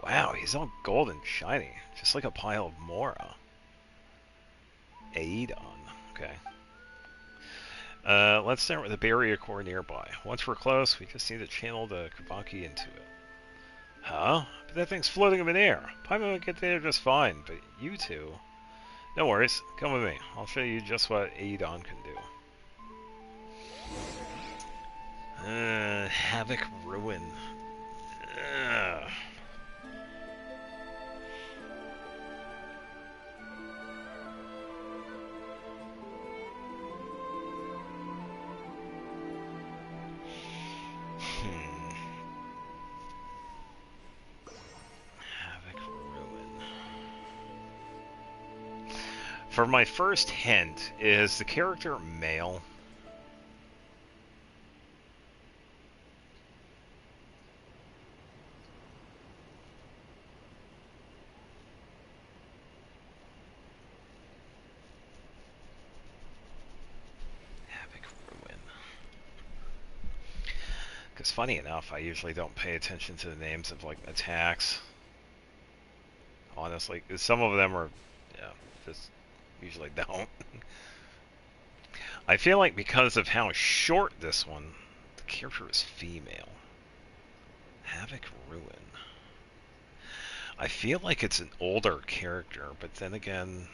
Speaker 1: Wow, he's all gold and shiny, just like a pile of Mora. Aidon. Okay. Let's start with a barrier core nearby. Once we're close, we just need to channel the Kubaki into it. Huh? But that thing's floating in midair. Paimon will get there just fine, but you two... No worries. Come with me. I'll show you just what Aidon can do. Havoc Ruin. For my first hint, is the character male? Havoc Ruin. Because funny enough, I usually don't pay attention to the names of like attacks. Honestly, 'cause some of them are, just usually don't. I feel like because of how short this one, the character is female. Havoc Ruin. I feel like it's an older character, but then again,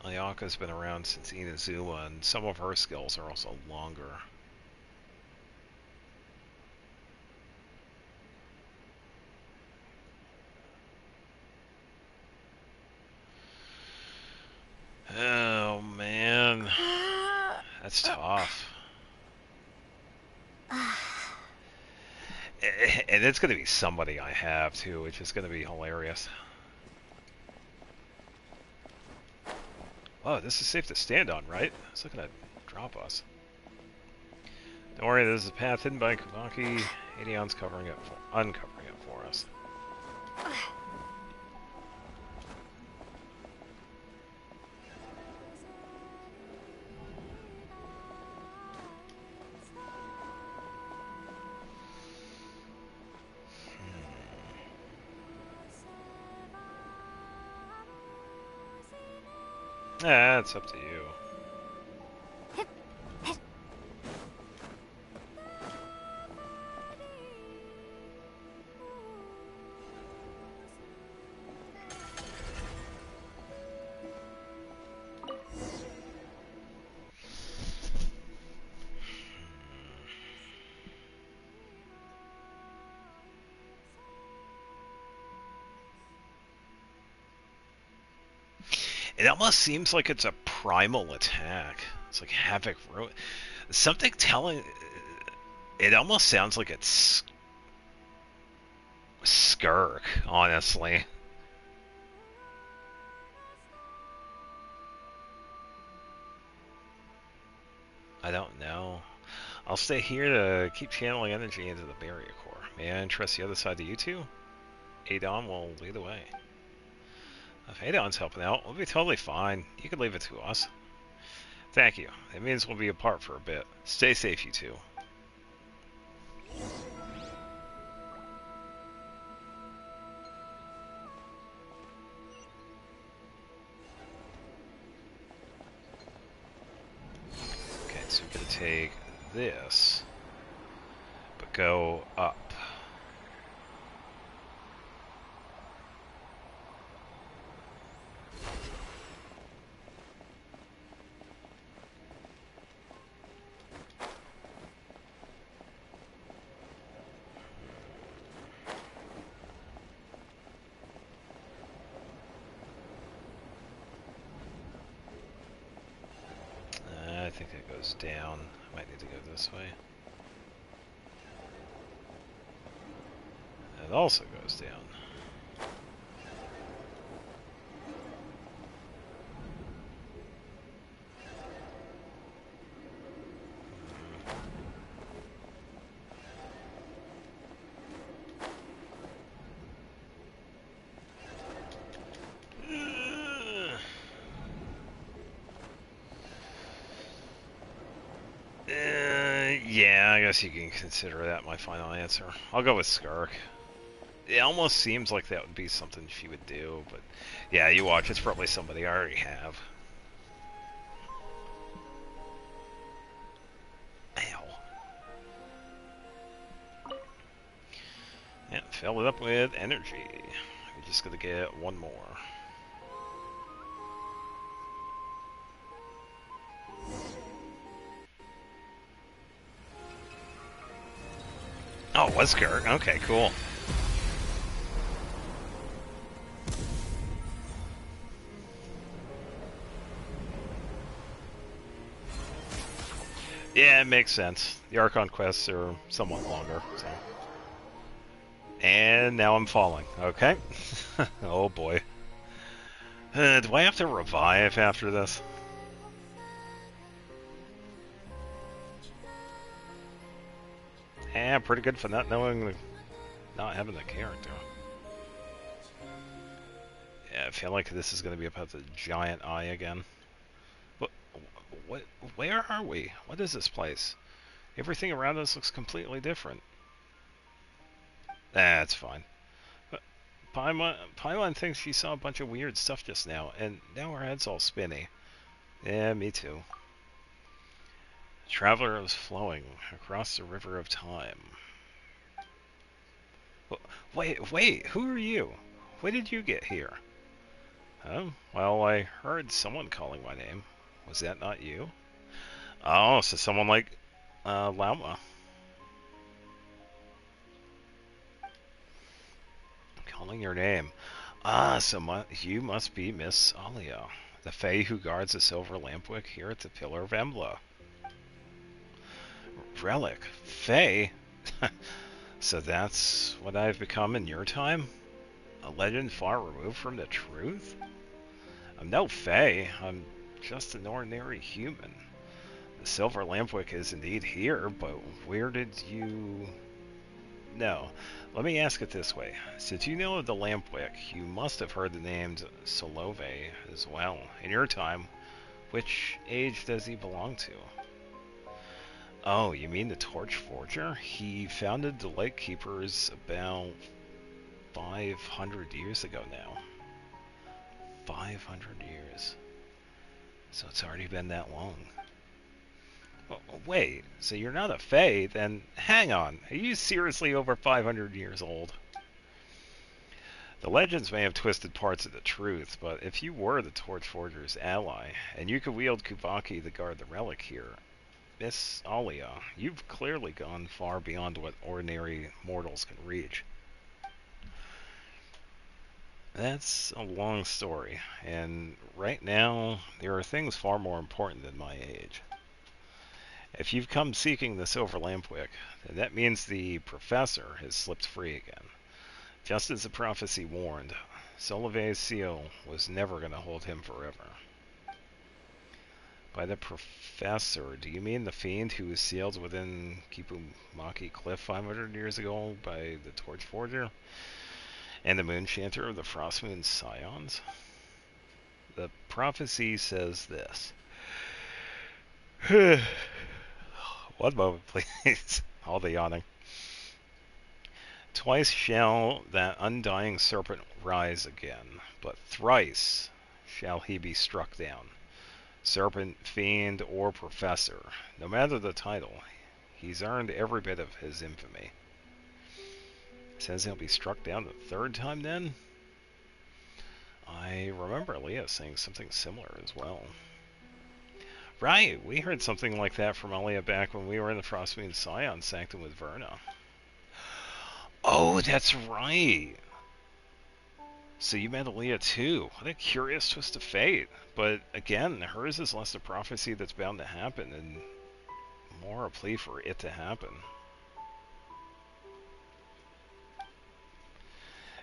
Speaker 1: Ayaka's been around since Inazuma, and some of her skills are also longer. Oh, man. That's tough. And it's going to be somebody I have, too, which is going to be hilarious. Oh, this is safe to stand on, right? It's looking to drop us. Don't worry, this is a path hidden by Kubaki. Adeon's uncovering it for us. It's up to you. It almost seems like it's a primal attack. It's like Havoc Ruin. Something telling... It almost sounds like it's... Skirk, honestly. I don't know. I'll stay here to keep channeling energy into the barrier core. May I entrust the other side to you two? Adon will lead the way. If Adon's helping out, we'll be totally fine. You can leave it to us. Thank you. It means we'll be apart for a bit. Stay safe, you two. Okay, so we're gonna take this, but go up. I think it goes down. I might need to go this way. It also goes down. Yeah, I guess you can consider that my final answer. I'll go with Skirk. It almost seems like that would be something she would do, but yeah, you watch, it's probably somebody I already have. Ow. Yeah, fill it up with energy. We're just gonna get one more. Oh, it was Skirk. Okay, cool. Yeah, it makes sense. The Archon quests are somewhat longer, so. And now I'm falling. Okay. Oh boy. Do I have to revive after this? Yeah, pretty good for not having the character. Yeah, I feel like this is going to be about the giant eye again. Where are we? What is this place? Everything around us looks completely different. That's fine. But Paimon thinks she saw a bunch of weird stuff just now, and now her head's all spinny. Yeah, me too. The traveler is flowing across the river of time. Wait, who are you? When did you get here? Oh, well, I heard someone calling my name. Was that not you? Oh, so someone like Lauma. Calling your name. Ah, so you must be Miss Alia, the Fae who guards the silver lampwick here at the Pillar of Embla. Relic? Fae? So that's what I've become in your time? A legend far removed from the truth? I'm no Fae, I'm just an ordinary human. The silver lampwick is indeed here, but where did you... No. Let me ask it this way. Since you know of the lampwick, you must have heard the names Solove as well. In your time, which age does he belong to? Oh, you mean the Torch Forger? He founded the Lightkeepers about 500 years ago now. 500 years. So it's already been that long. Oh, wait, so you're not a Fae? Then hang on. Are you seriously over 500 years old? The legends may have twisted parts of the truth, but if you were the Torchforger's ally, and you could wield Kubaki to guard the relic here, Miss Alia, you've clearly gone far beyond what ordinary mortals can reach. That's a long story, and right now, there are things far more important than my age. If you've come seeking the Silver Lampwick, then that means the Professor has slipped free again. Just as the prophecy warned, Solove's seal was never going to hold him forever. By the Professor, do you mean the fiend who was sealed within Kipumaki Cliff 500 years ago by the Torchforger? And the Moonshanter of the Frostmoon Scions? The prophecy says this. One moment, please. All the yawning. Twice shall that undying serpent rise again, but thrice shall he be struck down. Serpent, fiend, or professor, no matter the title, he's earned every bit of his infamy. Says he'll be struck down the third time then? I remember Leah saying something similar as well. Right, we heard something like that from Alia back when we were in the Frostmoon Scion Sanctum with Verna. Oh, that's right! So you met Aaliyah too. What a curious twist of fate. But again, hers is less a prophecy that's bound to happen and more a plea for it to happen.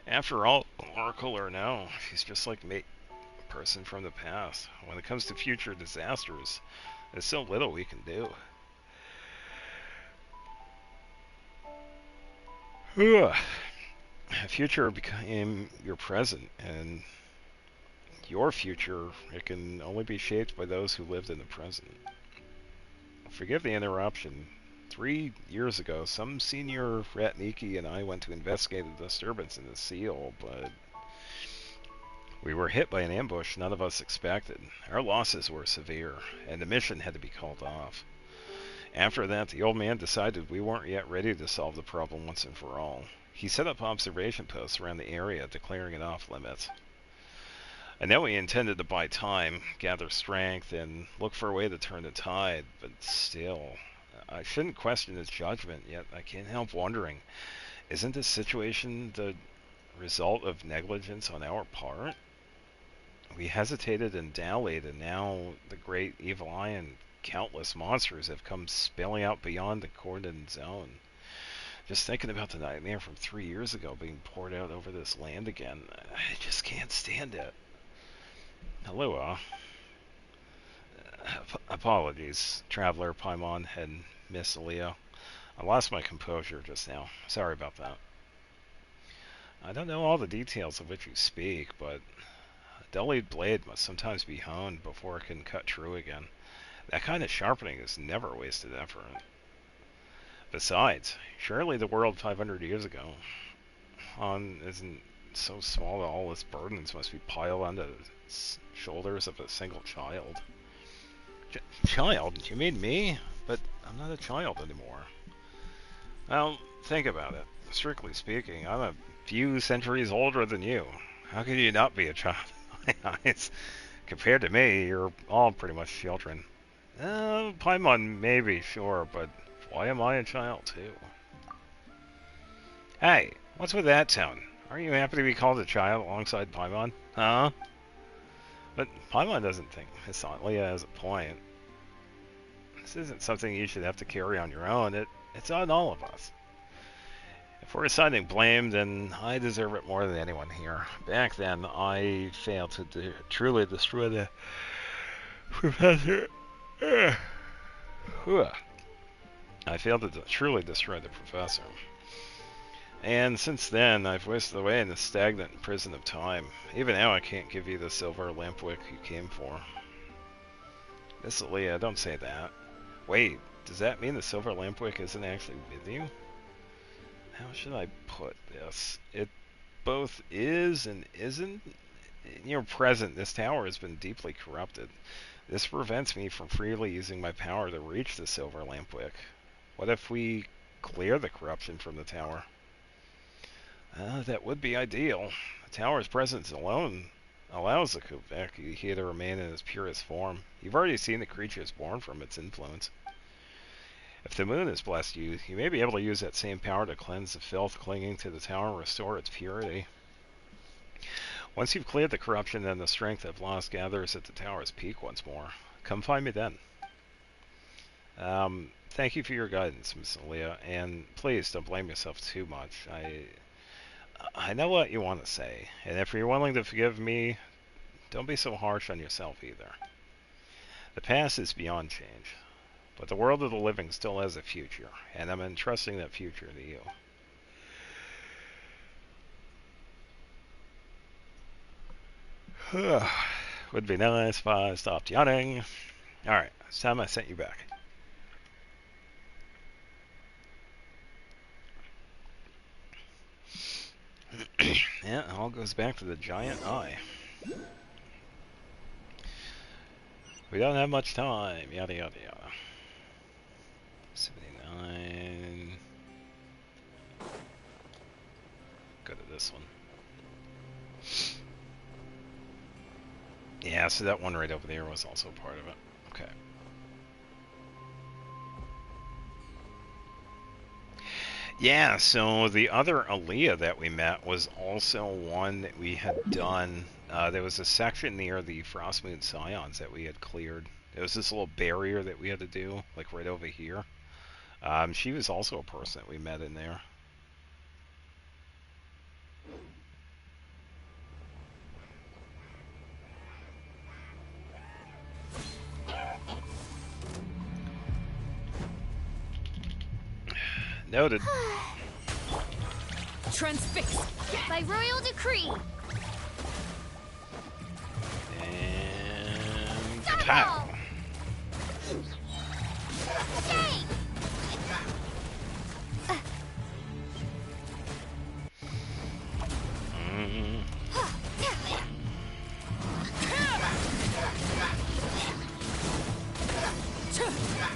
Speaker 1: After all, Oracle or no, she's just like me, a person from the past. When it comes to future disasters, there's so little we can do. Future became your present, and your future, it can only be shaped by those who lived in the present. Forgive the interruption. 3 years ago, some senior Ratniki and I went to investigate the disturbance in the seal, but we were hit by an ambush none of us expected. Our losses were severe, and the mission had to be called off. After that, the old man decided we weren't yet ready to solve the problem once and for all. He set up observation posts around the area, declaring it off limits. I know he intended to buy time, gather strength, and look for a way to turn the tide, but still, I shouldn't question his judgment, yet I can't help wondering, isn't this situation the result of negligence on our part? We hesitated and dallied, and now the great evil eye and countless monsters have come spilling out beyond the cordon zone. Just thinking about the nightmare from 3 years ago being poured out over this land again, I just can't stand it. Hello, apologies, Traveler, Paimon, and Miss Aaliyah. I lost my composure just now. Sorry about that. I don't know all the details of which you speak, but a dull-edged blade must sometimes be honed before it can cut true again. That kind of sharpening is never wasted effort. Besides, surely the world 500 years ago isn't so small that all its burdens must be piled onto the shoulders of a single child. Child? You mean me? But I'm not a child anymore. Well, think about it. Strictly speaking, I'm a few centuries older than you. How can you not be a child? my eyes. Compared to me, you're all pretty much children. Paimon, maybe, sure, but why am I a child, too? Hey, what's with that tone? Aren't you happy to be called a child alongside Paimon? Huh? But Paimon doesn't think Miss Aunt Leah has a point. This isn't something you should have to carry on your own. It's on all of us. If we're assigning blame, then I deserve it more than anyone here. Back then, I failed to truly destroy the professor. I failed to truly destroy the professor. And since then, I've wasted away in the stagnant prison of time. Even now, I can't give you the silver lampwick you came for. Miss Leah, don't say that. Wait, does that mean the silver lampwick isn't actually with you? How should I put this? It both is and isn't. In your present, this tower has been deeply corrupted. This prevents me from freely using my power to reach the silver lampwick. What if we clear the corruption from the tower? That would be ideal. The tower's presence alone allows the Kuveki here to remain in its purest form. You've already seen the creatures born from its influence. If the moon has blessed you, you may be able to use that same power to cleanse the filth clinging to the tower and restore its purity. Once you've cleared the corruption and the strength I've lost gathers at the tower's peak once more, come find me then. Thank you for your guidance, Miss Leah, and please don't blame yourself too much. I know what you want to say, and if you're willing to forgive me, don't be so harsh on yourself either. The past is beyond change, but the world of the living still has a future, and I'm entrusting that future to you. Would be nice if I stopped yawning. Alright, it's time I sent you back. Yeah, it all goes back to the giant eye. We don't have much time, yada yada yada. 79. Go to this one. Yeah, so that one right over there was also part of it. Okay. Yeah, so the other Aaliyah that we met was also one that we had done. There was a section near the Frostmoon Scions that we had cleared. There was this little barrier that we had to do, like right over here. She was also a person that we met in there. Noted.
Speaker 5: Transfix by royal decree.
Speaker 1: And pow.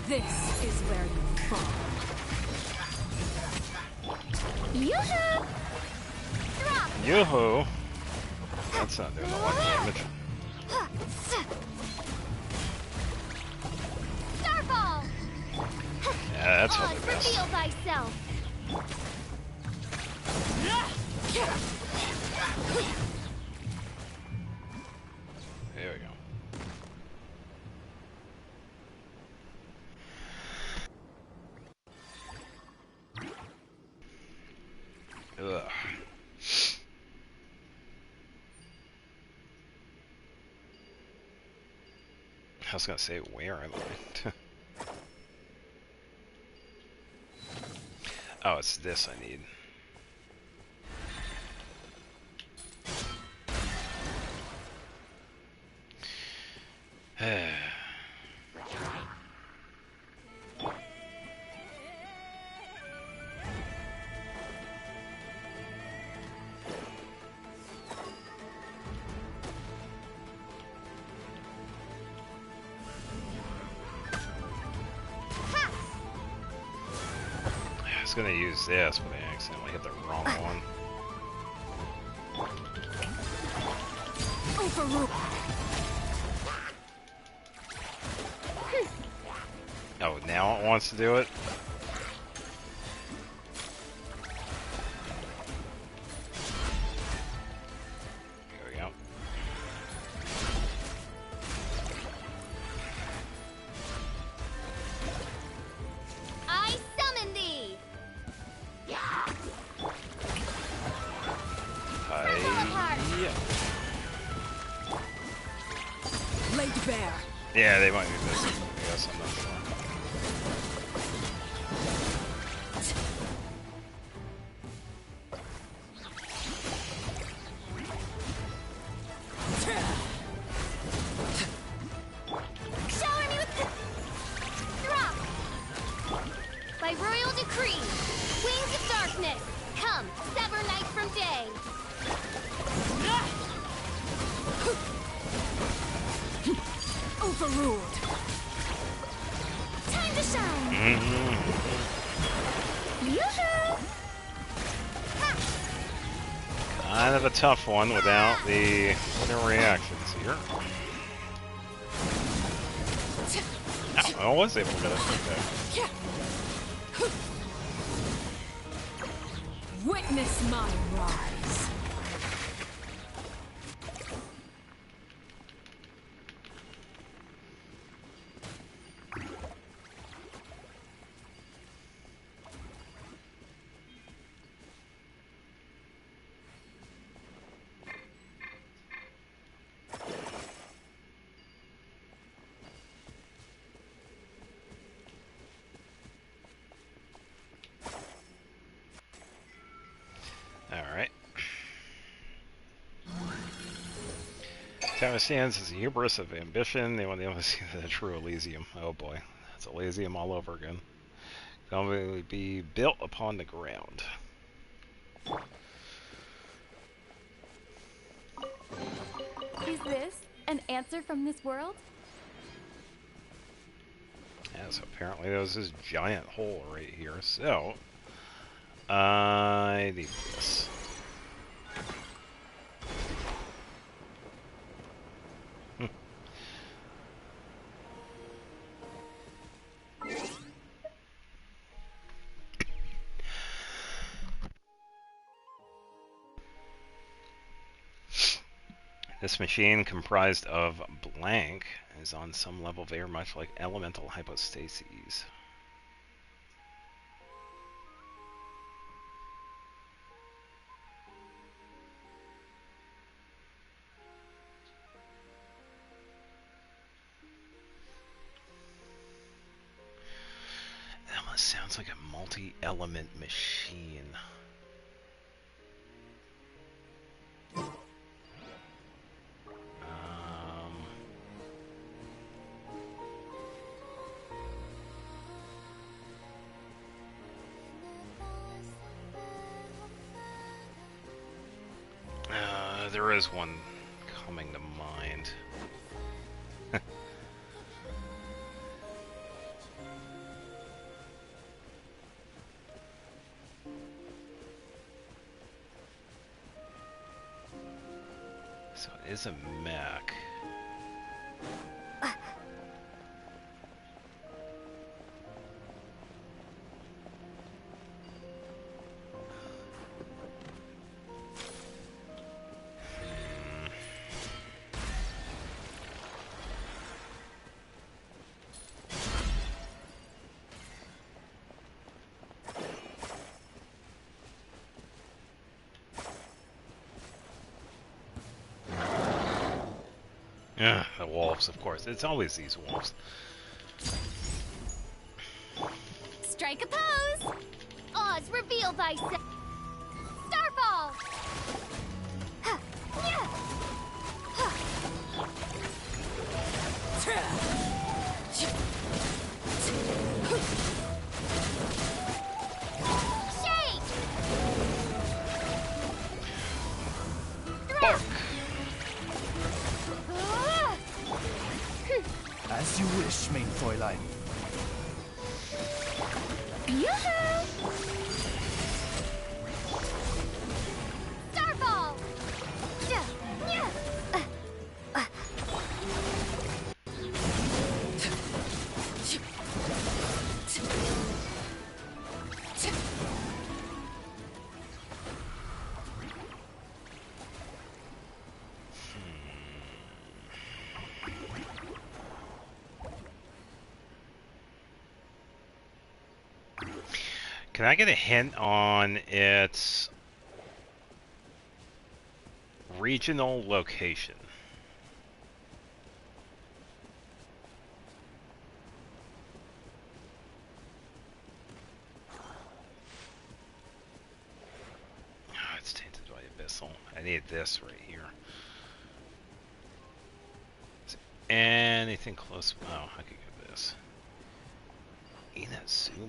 Speaker 5: This is where you fall. Yoo-hoo! Drop!
Speaker 1: Yoo-hoo! That's not doing a lot of damage.
Speaker 5: Starfall!
Speaker 1: Yeah, that's what it is.
Speaker 5: Reveal thyself!
Speaker 1: There we go. Ugh. I was gonna say where am I? Oh, it's this I need. I was gonna use this, but I accidentally hit the wrong one.
Speaker 5: Overrule.
Speaker 1: Oh, now it wants to do it? There we go.
Speaker 2: I summon thee!
Speaker 1: Yeah.
Speaker 5: Laid bare.
Speaker 1: Yeah, they might be missing. I guess I'm not sure.
Speaker 2: Shower me with the drop! By royal decree, wings of darkness, come, sever night from day!
Speaker 5: Overruled.
Speaker 2: Time to shine! Yoo-hoo!
Speaker 1: Kind of a tough one without the reactions here. Oh, I was able to get it. Okay.
Speaker 5: Witness my rise.
Speaker 1: Alright. Tower stands as a hubris of ambition. They want to see the true Elysium. Oh boy. That's Elysium all over again. Can only be built upon the ground.
Speaker 6: Is this an answer from this world?
Speaker 1: Yeah, so apparently there's this giant hole right here. So, I need this. This machine, comprised of blank, is on some level very much like elemental hypostases. That almost sounds like a multi-element machine. There is one coming to mind. So it is a mech. Yeah, the wolves, of course. It's always these wolves.
Speaker 2: Strike a pose! Oz, reveal thyself! Starfall! Ha! Yeah! Shake!
Speaker 1: Bark!
Speaker 3: As you wish, mein Fräulein.
Speaker 2: Yoo-hoo! Starfall! Yeah! Yeah!
Speaker 1: Can I get a hint on its regional location? Oh, it's tainted by abyssal. I need this right here. Is there anything close? Oh, I could get this. Inazuma.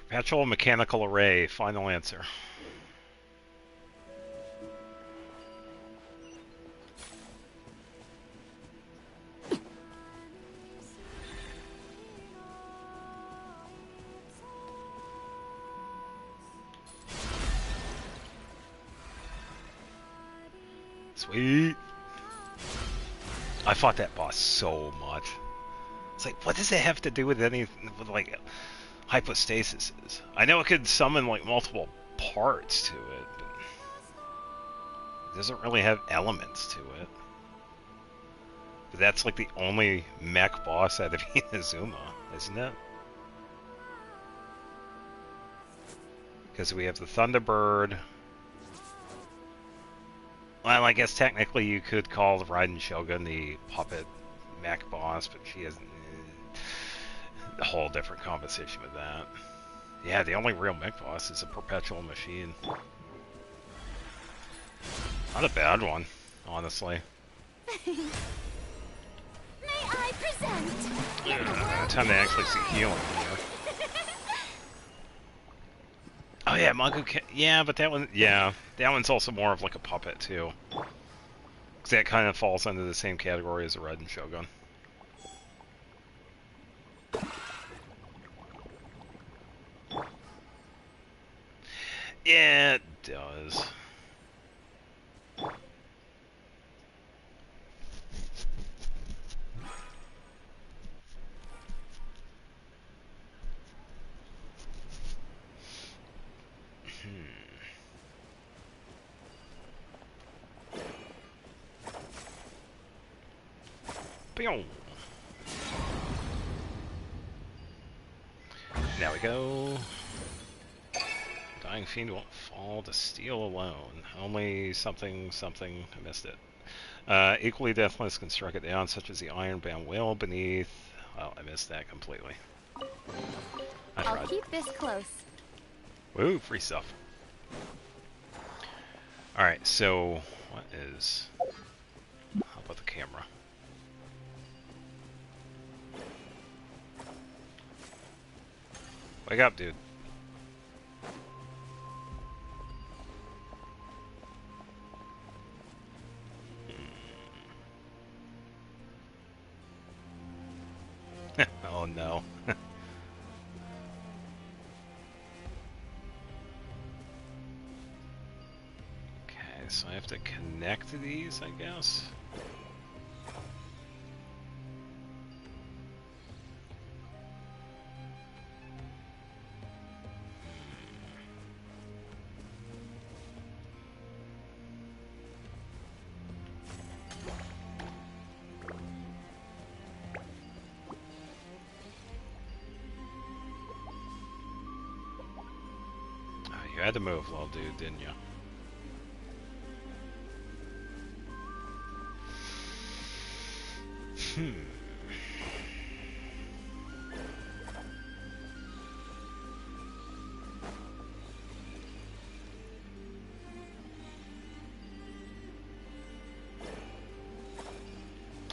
Speaker 1: Perpetual mechanical array, final answer. Sweet. I fought that boss so much. It's like, what does it have to do with anything with like hypostasis is? I know it could summon like multiple parts to it, but it doesn't really have elements to it. But that's like the only mech boss out of Inazuma, isn't it? Because we have the Thunderbird. Well, I guess technically you could call the Raiden Shogun the puppet mech boss, but she hasn't. A whole different conversation with that. Yeah, the only real mech boss is a perpetual machine. Not a bad one, honestly.
Speaker 2: May I present?
Speaker 1: Yeah, time to actually see healing here. Oh yeah, Magu yeah, but that one, yeah, that one's also more of like a puppet too. Because that kind of falls under the same category as a Raiden Shogun. Yeah, it does. Pew! Now we go. Dying Fiend won't fall to steel alone. Only something, something, I missed it. Equally deathless can strike it down, such as the Ironbound Whale beneath. Well, I missed that completely. I tried.
Speaker 6: I'll keep this close.
Speaker 1: Woo, free stuff. Alright, so what is... How about the camera? Wake up, dude. Oh no. Okay, so I have to connect these, I guess. You had to move, little dude, didn't you?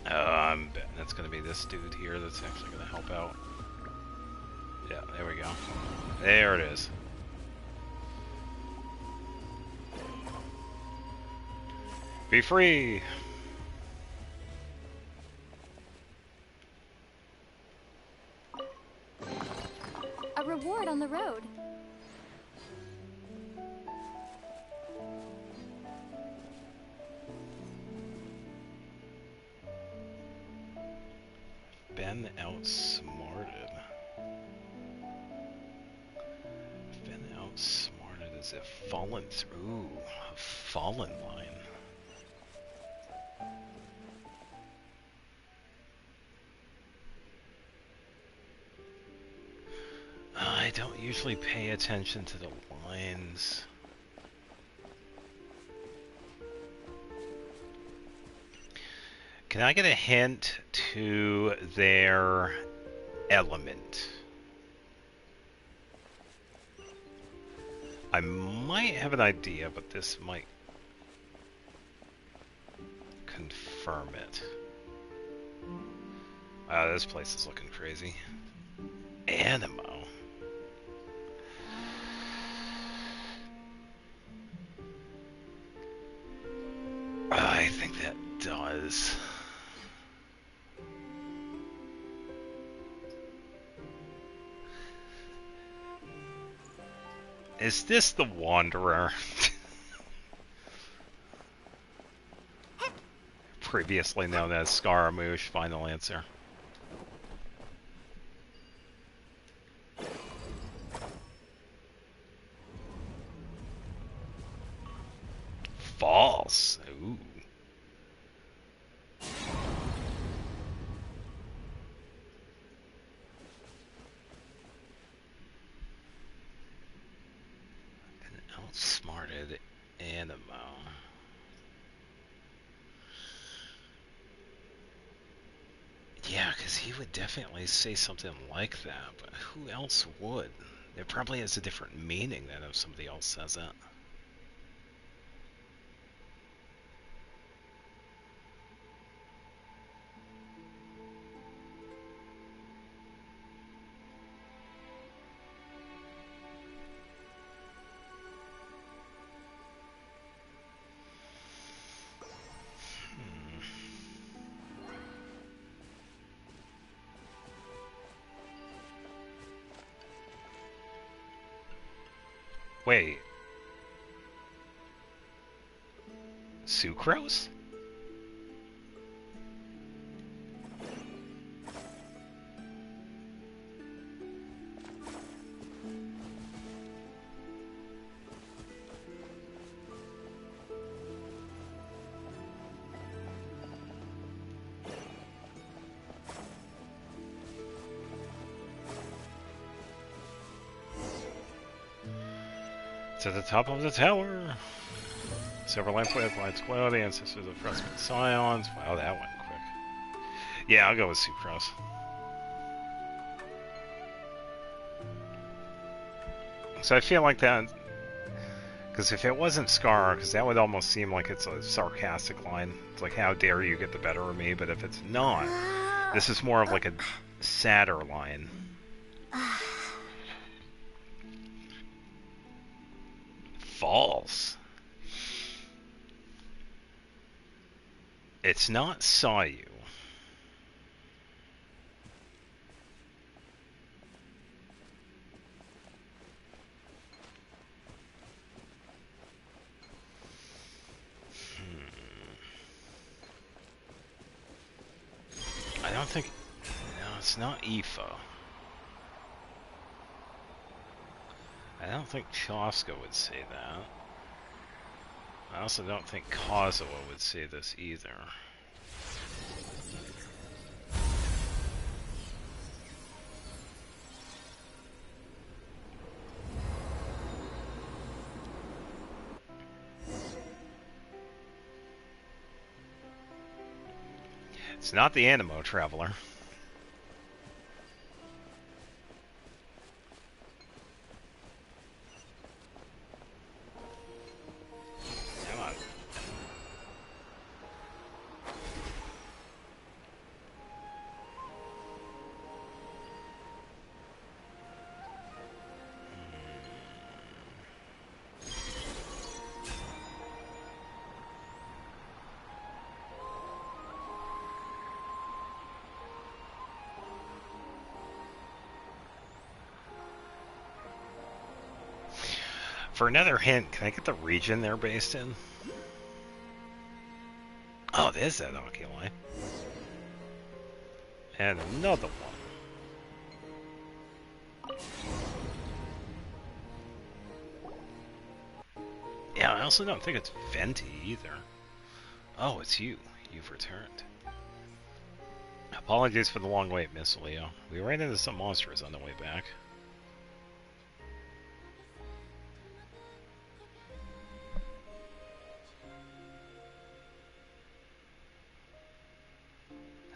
Speaker 1: I'm betting it's going to be this dude here that's actually going to help out. Yeah, there we go. There it is. Be free!
Speaker 6: A reward on the road.
Speaker 1: Been outsmarted. Been outsmarted as if fallen through. A fallen line. I don't usually pay attention to the lines. Can I get a hint to their element? I might have an idea, but this might confirm it. Wow, this place is looking crazy. Animo. I think that does. Is this the Wanderer? Previously known as Scaramouche, final answer. False. Ooh. An outsmarted Animo. Yeah, because he would definitely say something like that, but who else would? It probably has a different meaning than if somebody else says it. Wait. Sucrose? To the top of the tower. Several lamp with lights glow, the ancestors of Frostbite Scions. Wow, that went quick. Yeah, I'll go with Sucrose. So I feel like that, because if it wasn't Scar, because that would almost seem like it's a sarcastic line. It's like, how dare you get the better of me? But if it's not, this is more of like a sadder line. False. It's not saw you. I don't think... No, it's not Aoife. I don't think Chaska would say that. I also don't think Kazuha would say this either. It's not the Animo Traveler. Come on. For another hint, can I get the region they're based in? Oh, there's that oculi. And another one. Yeah, I also don't think it's Venti either. Oh, it's you. You've returned. Apologies for the long wait, Miss Leo. We ran into some monsters on the way back.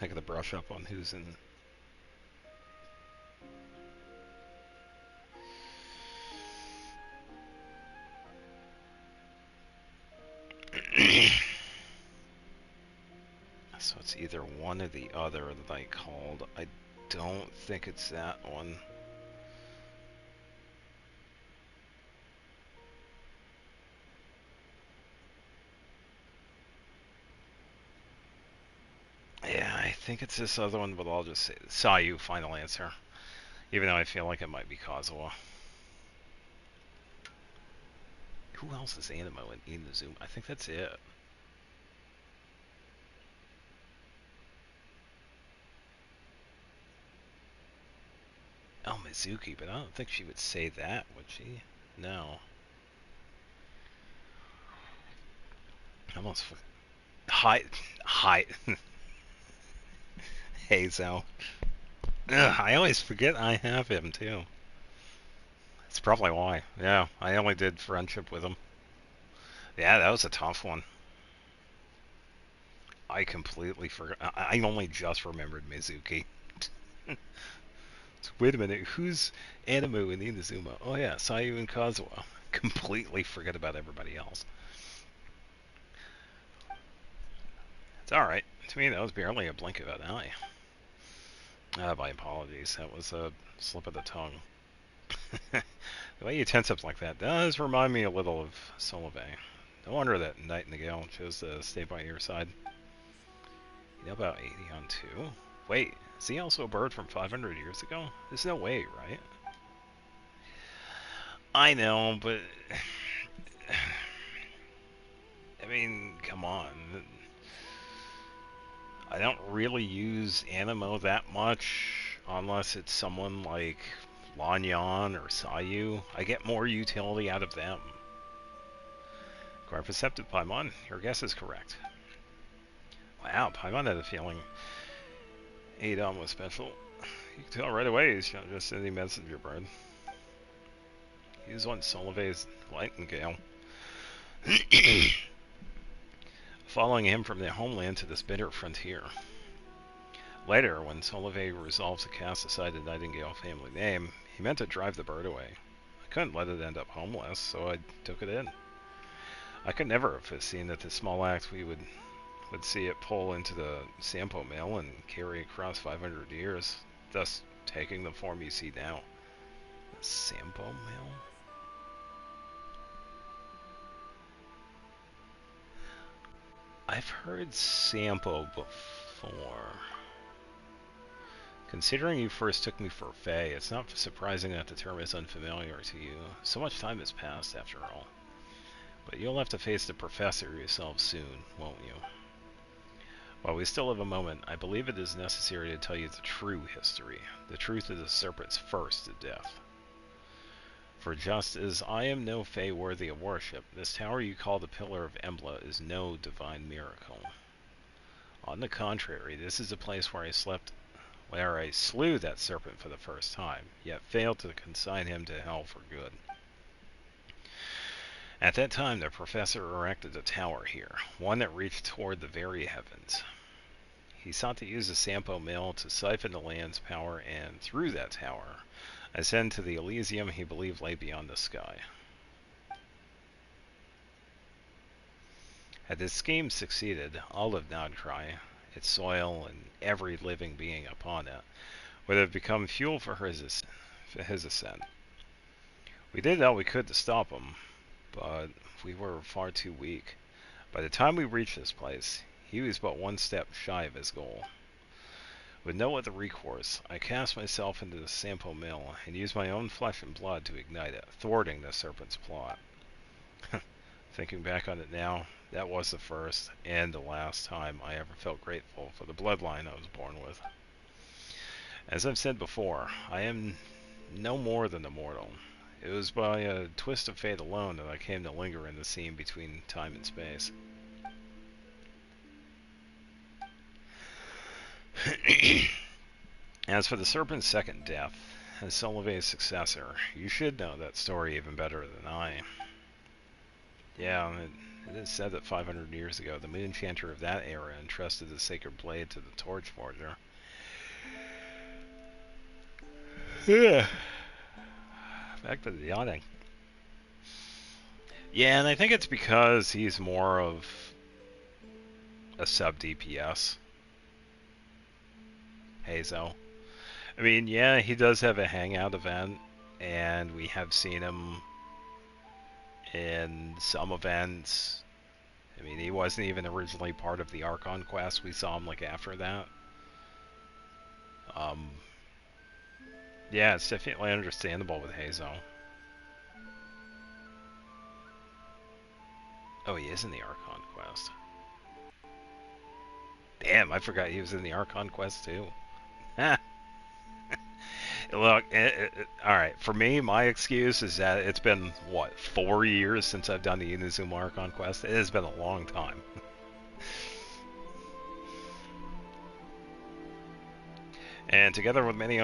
Speaker 1: I gotta brush up on who's in. So it's either one or the other that I called. I don't think it's that one. Yeah, I think it's this other one, but I'll just say Sayu, final answer. Even though I feel like it might be Kazuha. Who else is Animo in the Zoom? I think that's it. Oh, Mizuki, but I don't think she would say that, would she? No. Almost. Hi. Hi. Hazel. Ugh, I always forget I have him, too. That's probably why. Yeah, I only did friendship with him. Yeah, that was a tough one. I completely forgot. I only just remembered Mizuki. So, wait a minute, who's Animu and Inazuma? Oh yeah, Sayu and Kazuha. Completely forget about everybody else. It's alright. To me, that was barely a blink of an eye. My apologies. That was a slip of the tongue. The way you tense up like that does remind me a little of Solove. No wonder that Nightingale chose to stay by your side. You know about 80 on 2? Wait, is he also a bird from 500 years ago? There's no way, right? I know, but... I mean, come on. I don't really use Animo that much, unless it's someone like Lanyan or Sayu. I get more utility out of them. Quite perceptive, Paimon. Your guess is correct. Wow, Paimon had a feeling Adon was special. You can tell right away he's not just any messenger bird. He was on Solove's Nightingale. Following him from their homeland to this bitter frontier. Later, when Solove resolved to cast aside the Nightingale family name, he meant to drive the bird away. I couldn't let it end up homeless, so I took it in. I could never have foreseen that this small act would see it pull into the Sampo mill and carry across 500 years, thus taking the form you see now. The Sampo mill? I've heard Sampo before. Considering you first took me for Faye, it's not surprising that the term is unfamiliar to you. So much time has passed, after all. But you'll have to face the professor yourself soon, won't you? While we still have a moment, I believe it is necessary to tell you the true history, the truth of the serpent's first death. For just as I am no Fae worthy of worship, this tower you call the Pillar of Embla is no divine miracle. On the contrary, this is a place where I slew that serpent for the first time, yet failed to consign him to hell for good. At that time, the professor erected a tower here, one that reached toward the very heavens. He sought to use the Sampo mill to siphon the land's power and, through that tower, ascend to the Elysium he believed lay beyond the sky. Had this scheme succeeded, all of Krai, its soil, and every living being upon it, would have become fuel for his ascent. We did all we could to stop him, but we were far too weak. By the time we reached this place, he was but one step shy of his goal. With no other recourse, I cast myself into the Sampo mill and used my own flesh and blood to ignite it, thwarting the serpent's plot. Thinking back on it now, that was the first and the last time I ever felt grateful for the bloodline I was born with. As I've said before, I am no more than a mortal. It was by a twist of fate alone that I came to linger in the seam between time and space. As for the Serpent's second death, as Solveig's successor, you should know that story even better than I. Yeah, it is said that 500 years ago, the Moon Chanter of that era entrusted the sacred blade to the Torch Forger. Yeah. Back to the yawning. Yeah, and I think it's because he's more of a sub DPS. Hazo. I mean, yeah, he does have a hangout event, and we have seen him in some events. I mean, he wasn't even originally part of the Archon quest. We saw him like after that. Yeah, it's definitely understandable with Hazo. Oh, he is in the Archon quest. Damn, I forgot he was in the Archon quest too. Look, alright, for me, my excuse is that it's been, what, 4 years since I've done the Inazuma Archon quest? It has been a long time. And together with many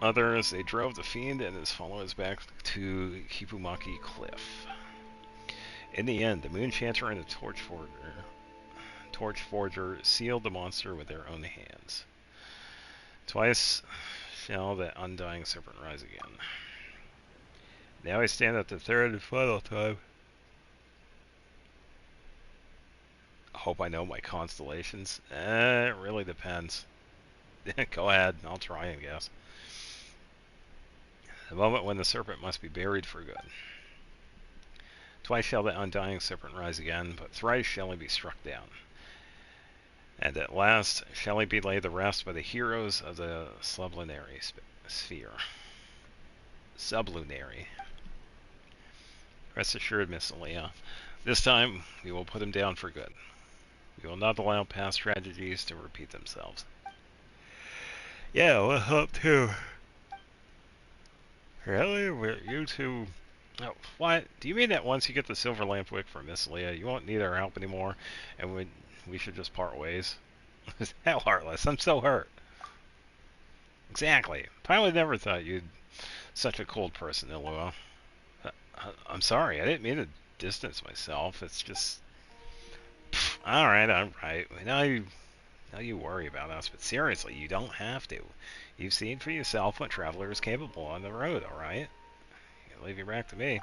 Speaker 1: others, they drove the Fiend and his followers back to Kipumaki Cliff. In the end, the Moon Chanter and the Torch Forger sealed the monster with their own hands. Twice shall the undying serpent rise again. Now I stand at the third and final time. I hope I know my constellations. It really depends. Go ahead, I'll try and guess. The moment when the serpent must be buried for good. Twice shall the undying serpent rise again, but thrice shall he be struck down. And at last shall he be laid to rest by the heroes of the sublunary sphere. Sublunary. Rest assured, Miss Leah, this time we will put him down for good. We will not allow past tragedies to repeat themselves. Yeah, we'll hope too. Really? You two... Oh, what? Do you mean that once you get the silver lamp wick from Miss Leah, you won't need our help anymore, and we should just part ways? Hell, Heartless, I'm so hurt. Exactly. Pilot never thought you'd such a cold person, Illua. I'm sorry, I didn't mean to distance myself. It's just... Alright. Now you worry about us, but seriously, you don't have to. You've seen for yourself what Traveler is capable on the road, alright? I'll leave you back to me.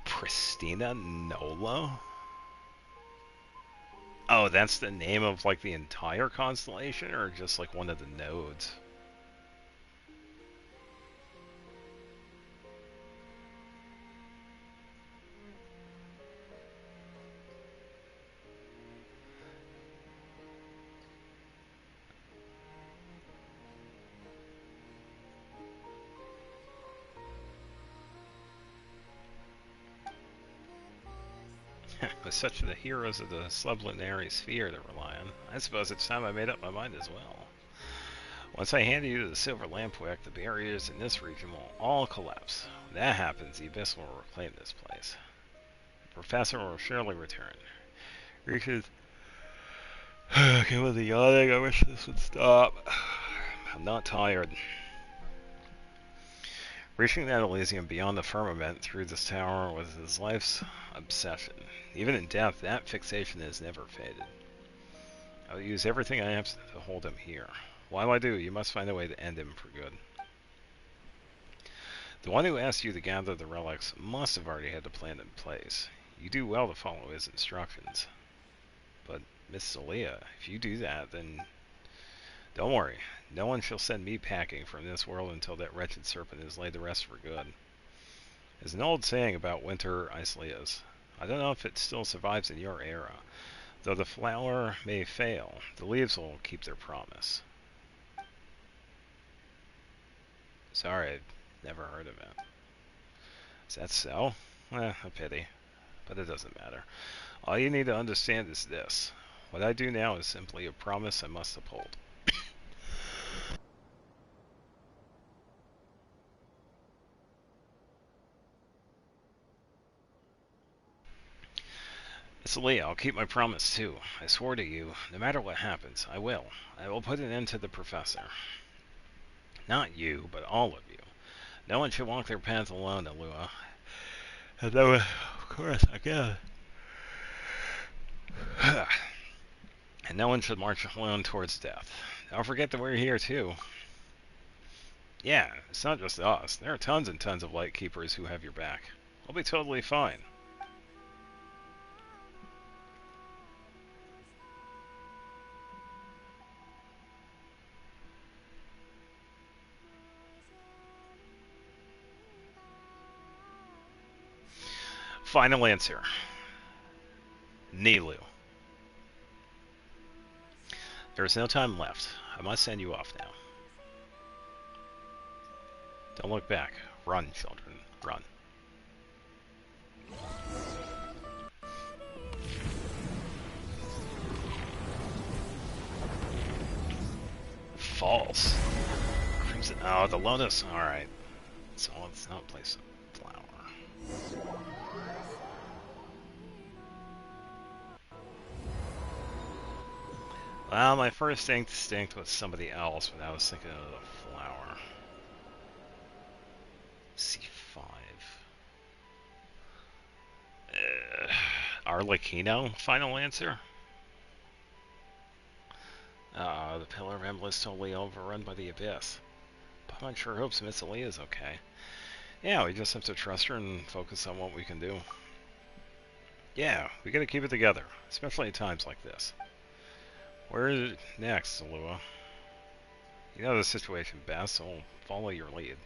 Speaker 1: Pristina Nola? Oh, that's the name of like the entire constellation, or just like one of the nodes? With such the heroes of the sublunary sphere to rely on, I suppose it's time I made up my mind as well. Once I hand you the silver lampwick, the barriers in this region will all collapse. When that happens, the Abyss will reclaim this place. The Professor will surely return. Reaches... Okay, with the yawning, I wish this would stop. I'm not tired. Reaching that Elysium beyond the firmament through this tower was his life's obsession. Even in death, that fixation has never faded. I will use everything I have to hold him here. While I do, you must find a way to end him for good. The one who asked you to gather the relics must have already had the plan in place. You do well to follow his instructions. But, Miss Celia, if you do that, then... Don't worry, no one shall send me packing from this world until that wretched serpent is laid to rest for good. There's an old saying about winter isleas. I don't know if it still survives in your era. Though the flower may fail, the leaves will keep their promise. Sorry, I've never heard of it. Is that so? A pity. But it doesn't matter. All you need to understand is this. What I do now is simply a promise I must uphold. It's Leah, I'll keep my promise too. I swore to you, no matter what happens, I will. I will put an end to the Professor. Not you, but all of you. No one should walk their path alone, Alua. And no one, of course, I guess. And no one should march alone towards death. Don't forget that we're here too. Yeah, it's not just us. There are tons and tons of Lightkeepers who have your back. We'll be totally fine. Final answer. Nilu. There is no time left. I must send you off now. Don't look back. Run, children. Run. False. Crimson. Oh, the lotus. Alright. So let's not place a flower. Well, my first instinct was somebody else, but I was thinking of the flower. C5. Arlecchino? Final answer? The Pillar of Emblem is totally overrun by the Abyss. Paimon sure hopes Miss Aaliyah is okay. Yeah, we just have to trust her and focus on what we can do. Yeah, we gotta keep it together, especially at times like this. Where is it next, Alua? You know the situation best, so I'll follow your lead.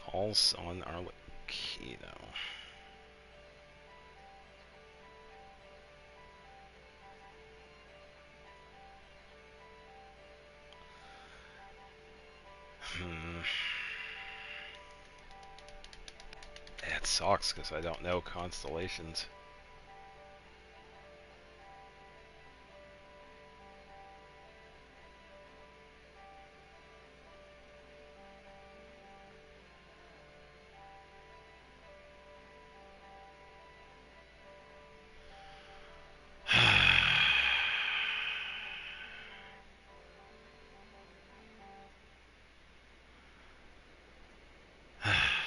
Speaker 1: False on Arlecchino. It sucks because I don't know constellations.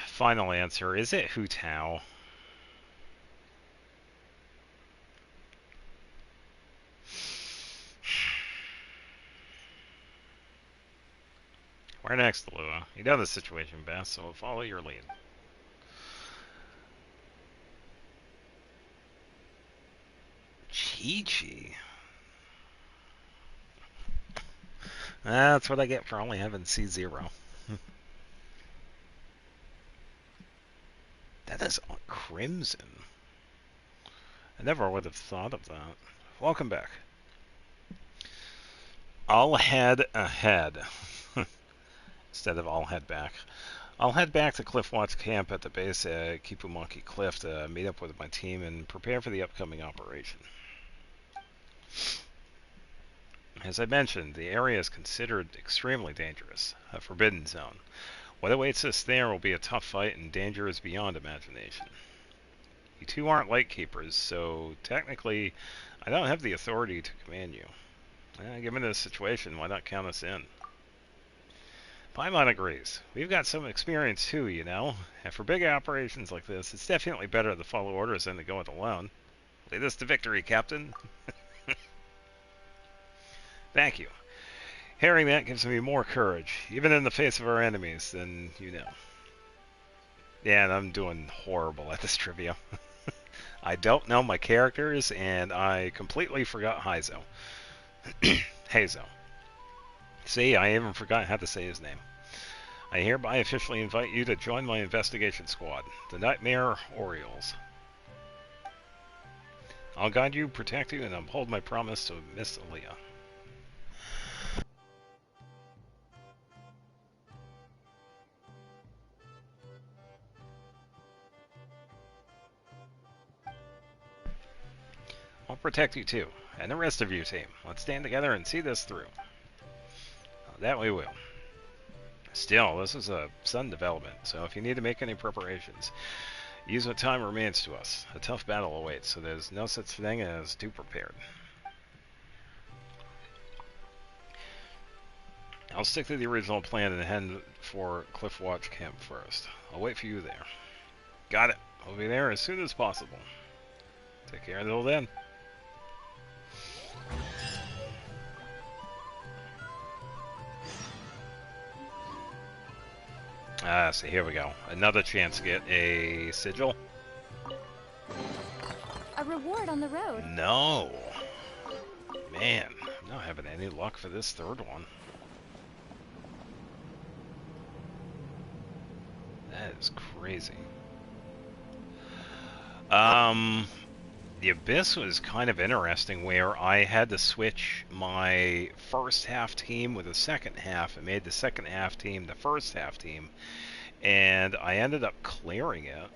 Speaker 1: Final answer, is it Hu Tao? Where next, Lua? You know the situation best, so we'll follow your lead. Chi-Chi? That's what I get for only having C0. That is Crimson. I never would have thought of that. Welcome back. I'll head ahead. Instead of I'll head back. I'll head back to Cliffwatch Camp at the base at Kipumonkey Cliff to meet up with my team and prepare for the upcoming operation. As I mentioned, the area is considered extremely dangerous, a forbidden zone. What awaits us there will be a tough fight and danger is beyond imagination. You two aren't Lightkeepers, so technically I don't have the authority to command you. Given this situation, why not count us in? Paimon agrees. We've got some experience too, you know. And for big operations like this, it's definitely better to follow orders than to go it alone. Lead us to victory, Captain. Thank you. Hearing that gives me more courage, even in the face of our enemies, than you know. Yeah, and I'm doing horrible at this trivia. I don't know my characters, and I completely forgot Heizo. Heizo. See, I even forgot how to say his name. I hereby officially invite you to join my investigation squad, the Nightmare Orioles. I'll guide you, protect you, and uphold my promise to Miss Aaliyah. I'll protect you too, and the rest of your team. Let's stand together and see this through. That we will. Still, this is a sudden development, so if you need to make any preparations, use what time remains to us. A tough battle awaits, so there's no such thing as too prepared. I'll stick to the original plan and head for Cliffwatch Camp first. I'll wait for you there. Got it. I'll be there as soon as possible. Take care until then. So here we go. Another chance to get a sigil.
Speaker 6: A reward on the road.
Speaker 1: No. Man, I'm not having any luck for this third one. That is crazy. The Abyss was kind of interesting where I had to switch my first half team with the second half. It made the second half team the first half team. And I ended up clearing it.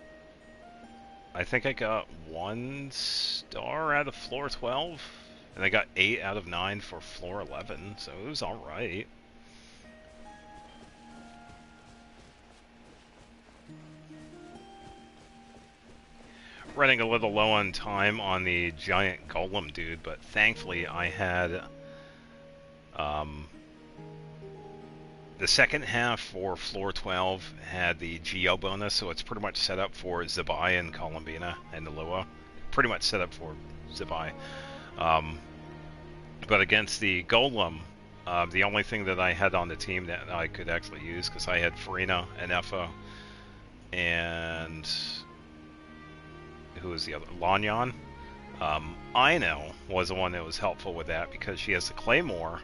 Speaker 1: I think I got 1 star out of floor 12. And I got 8 out of 9 for floor 11. So it was alright. Running a little low on time on the giant golem dude, but thankfully I had the second half for floor 12 had the Geo bonus, so it's pretty much set up for Zabai and Columbina and the Lua. Pretty much set up for Zabai. But against the golem, the only thing that I had on the team that I could actually use, because I had Farina and Effa and who was the other? Lanyan. Ino was the one that was helpful with that because she has the Claymore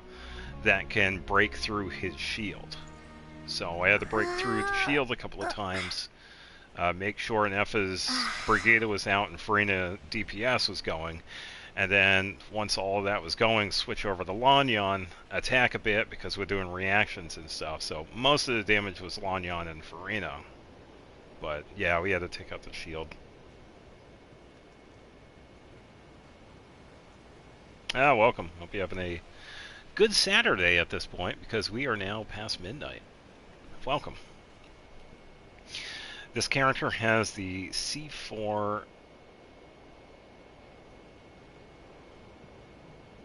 Speaker 1: that can break through his shield. So I had to break through the shield a couple of times, make sure Neffa's Brigada was out and Farina DPS was going, and then once all of that was going, switch over to Lanyan, attack a bit because we're doing reactions and stuff. So most of the damage was Lanyan and Farina. But yeah, we had to take out the shield. Welcome. Hope you're having a good Saturday at this point, because we are now past midnight. Welcome. This character has the C4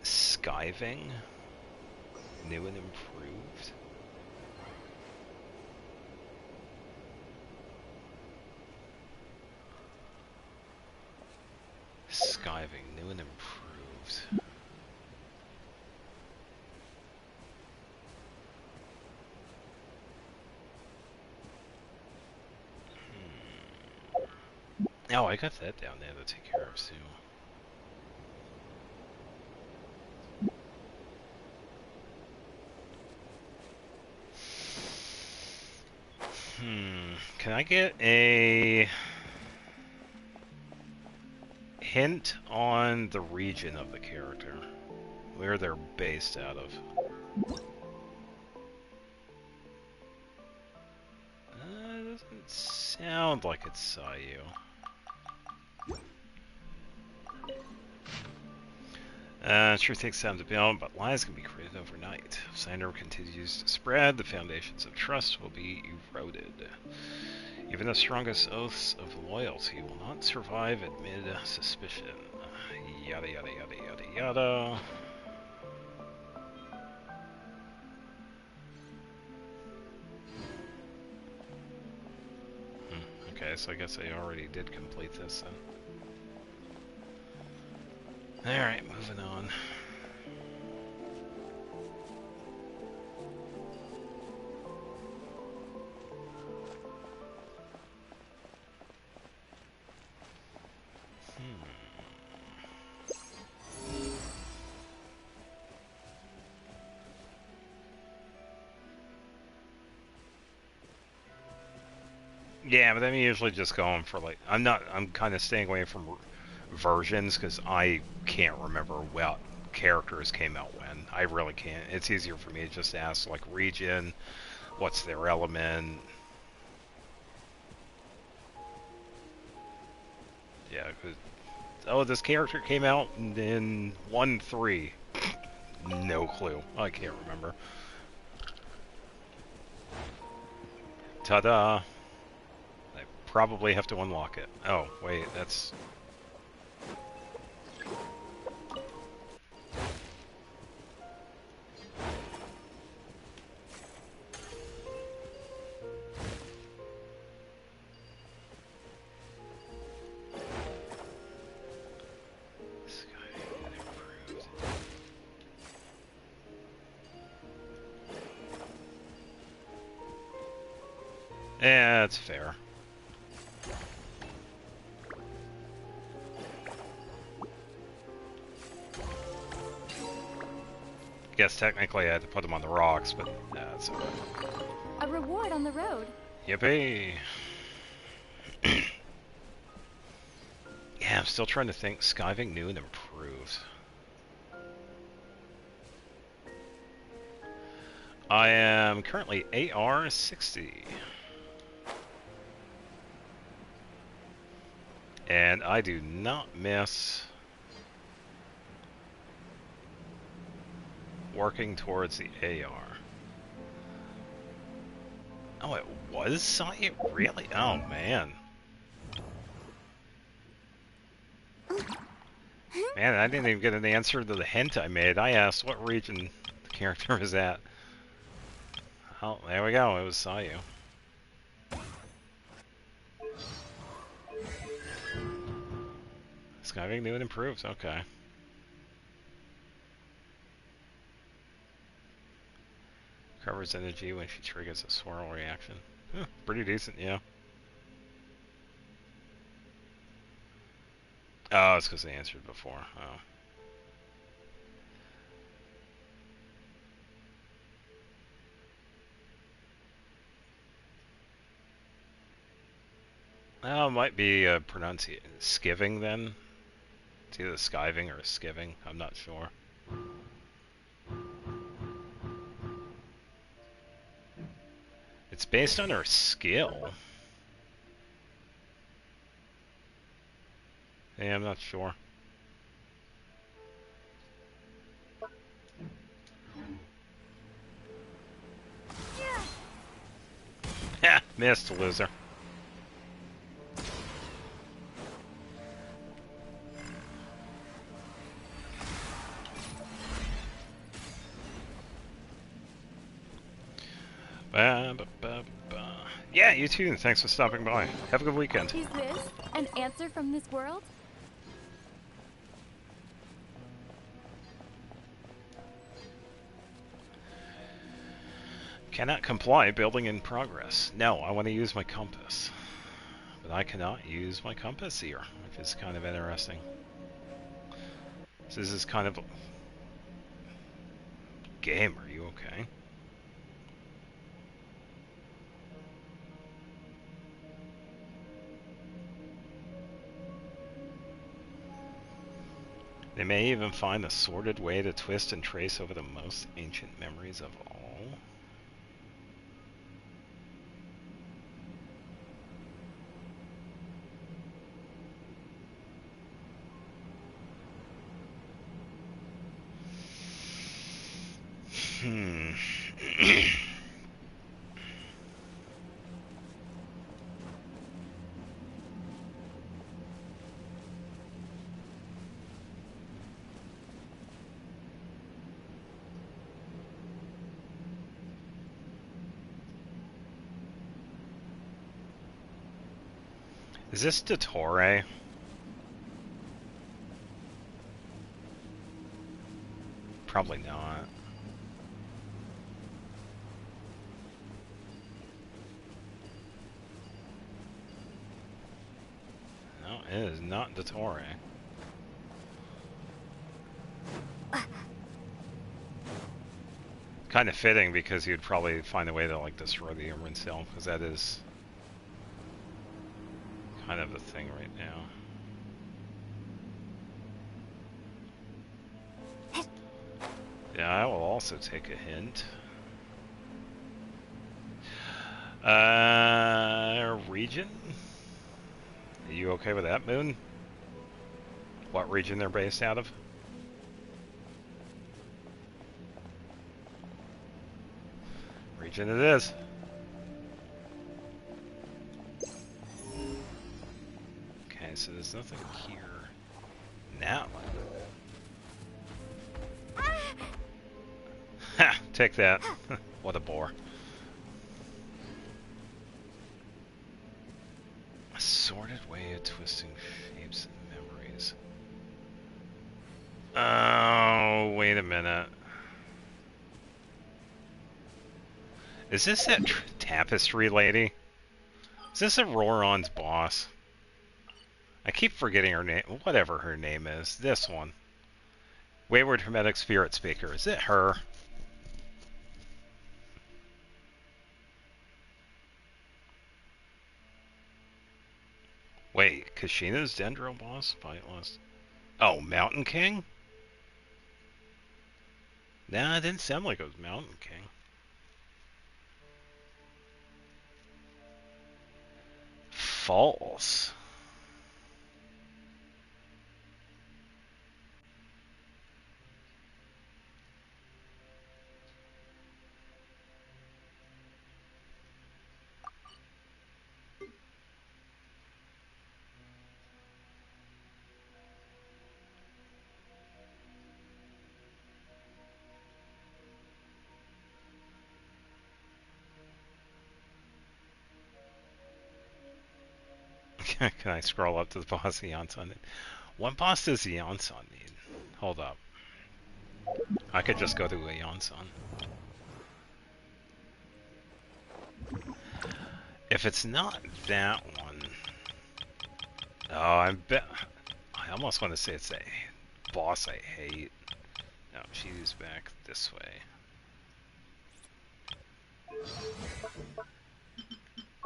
Speaker 1: skiving, new and improved. Skiving, new and improved. Oh, I got that down there to take care of too. Can I get a hint on the region of the character? Where they're based out of? Doesn't sound like it's Sayu. Truth takes time to build, but lies can be created overnight. If slander continues to spread, the foundations of trust will be eroded. Even the strongest oaths of loyalty will not survive amid suspicion. Yada yada yada yada yada. Okay, so I guess I already did complete this then. Alright, moving on. Yeah, but I'm usually just going for like, I'm kind of staying away from versions because I can't remember what characters came out when. I really can't. It's easier for me to just ask like region, what's their element. Yeah, 'cause Oh, this character came out in 1.3. No clue. I can't remember. Ta-da! I probably have to unlock it. Oh, wait, that's... Yeah, it's fair. Guess technically I had to put them on the rocks, but that's okay.
Speaker 6: A reward on the road.
Speaker 1: Yippee! Yeah, I'm still trying to think. Skiving new and improved. I am currently AR 60. And I do not miss working towards the AR. Oh, it was Sonic? Really? Oh, man. Man, I didn't even get an answer to the hint I made. I asked what region the character was at. Oh, there we go. It was Sayu. Skiving new and improved. Okay. Covers energy when she triggers a swirl reaction. Huh, pretty decent, yeah. Oh, it's because they answered before. Oh. Oh, it might be pronunciation. Skiving then? It's either skiving or skiving. I'm not sure. It's based on her skill. Yeah, I'm not sure. Ha! Missed, loser. Ba, ba, ba, ba. Yeah, you too. Thanks for stopping by. Have a good weekend.
Speaker 6: Is this an answer from this world?
Speaker 1: Cannot comply. Building in progress. No, I want to use my compass. But I cannot use my compass here, which is kind of interesting. So this is kind of... Game, are you okay? They may even find a sordid way to twist and trace over the most ancient memories of all. Hmm. Is this Dottore? Probably not. No, it is not Dottore. Kind of fitting because you'd probably find a way to like destroy the Emerald Cell, because that is kind of the thing right now. Yeah, I will also take a hint. Region? Are you okay with that, Moon? What region they're based out of? Region it is. Okay, so there's nothing here now. Ha! Take that. What a bore. A sordid way of twisting shapes and memories. Oh, wait a minute. Is this that tapestry lady? Is this Auroron's boss? I keep forgetting her name. Whatever her name is. This one. Wayward Hermetic Spirit Speaker. Is it her? Wait, Kashina's Dendro boss? Fight list. Oh, Mountain King? Nah, it didn't sound like it was Mountain King. False. Can I scroll up to the boss Yansan? What boss does Yansan need? Hold up. I could just go to a Yansan. If it's not that one... Oh, I almost want to say it's a boss I hate. No, she's back this way.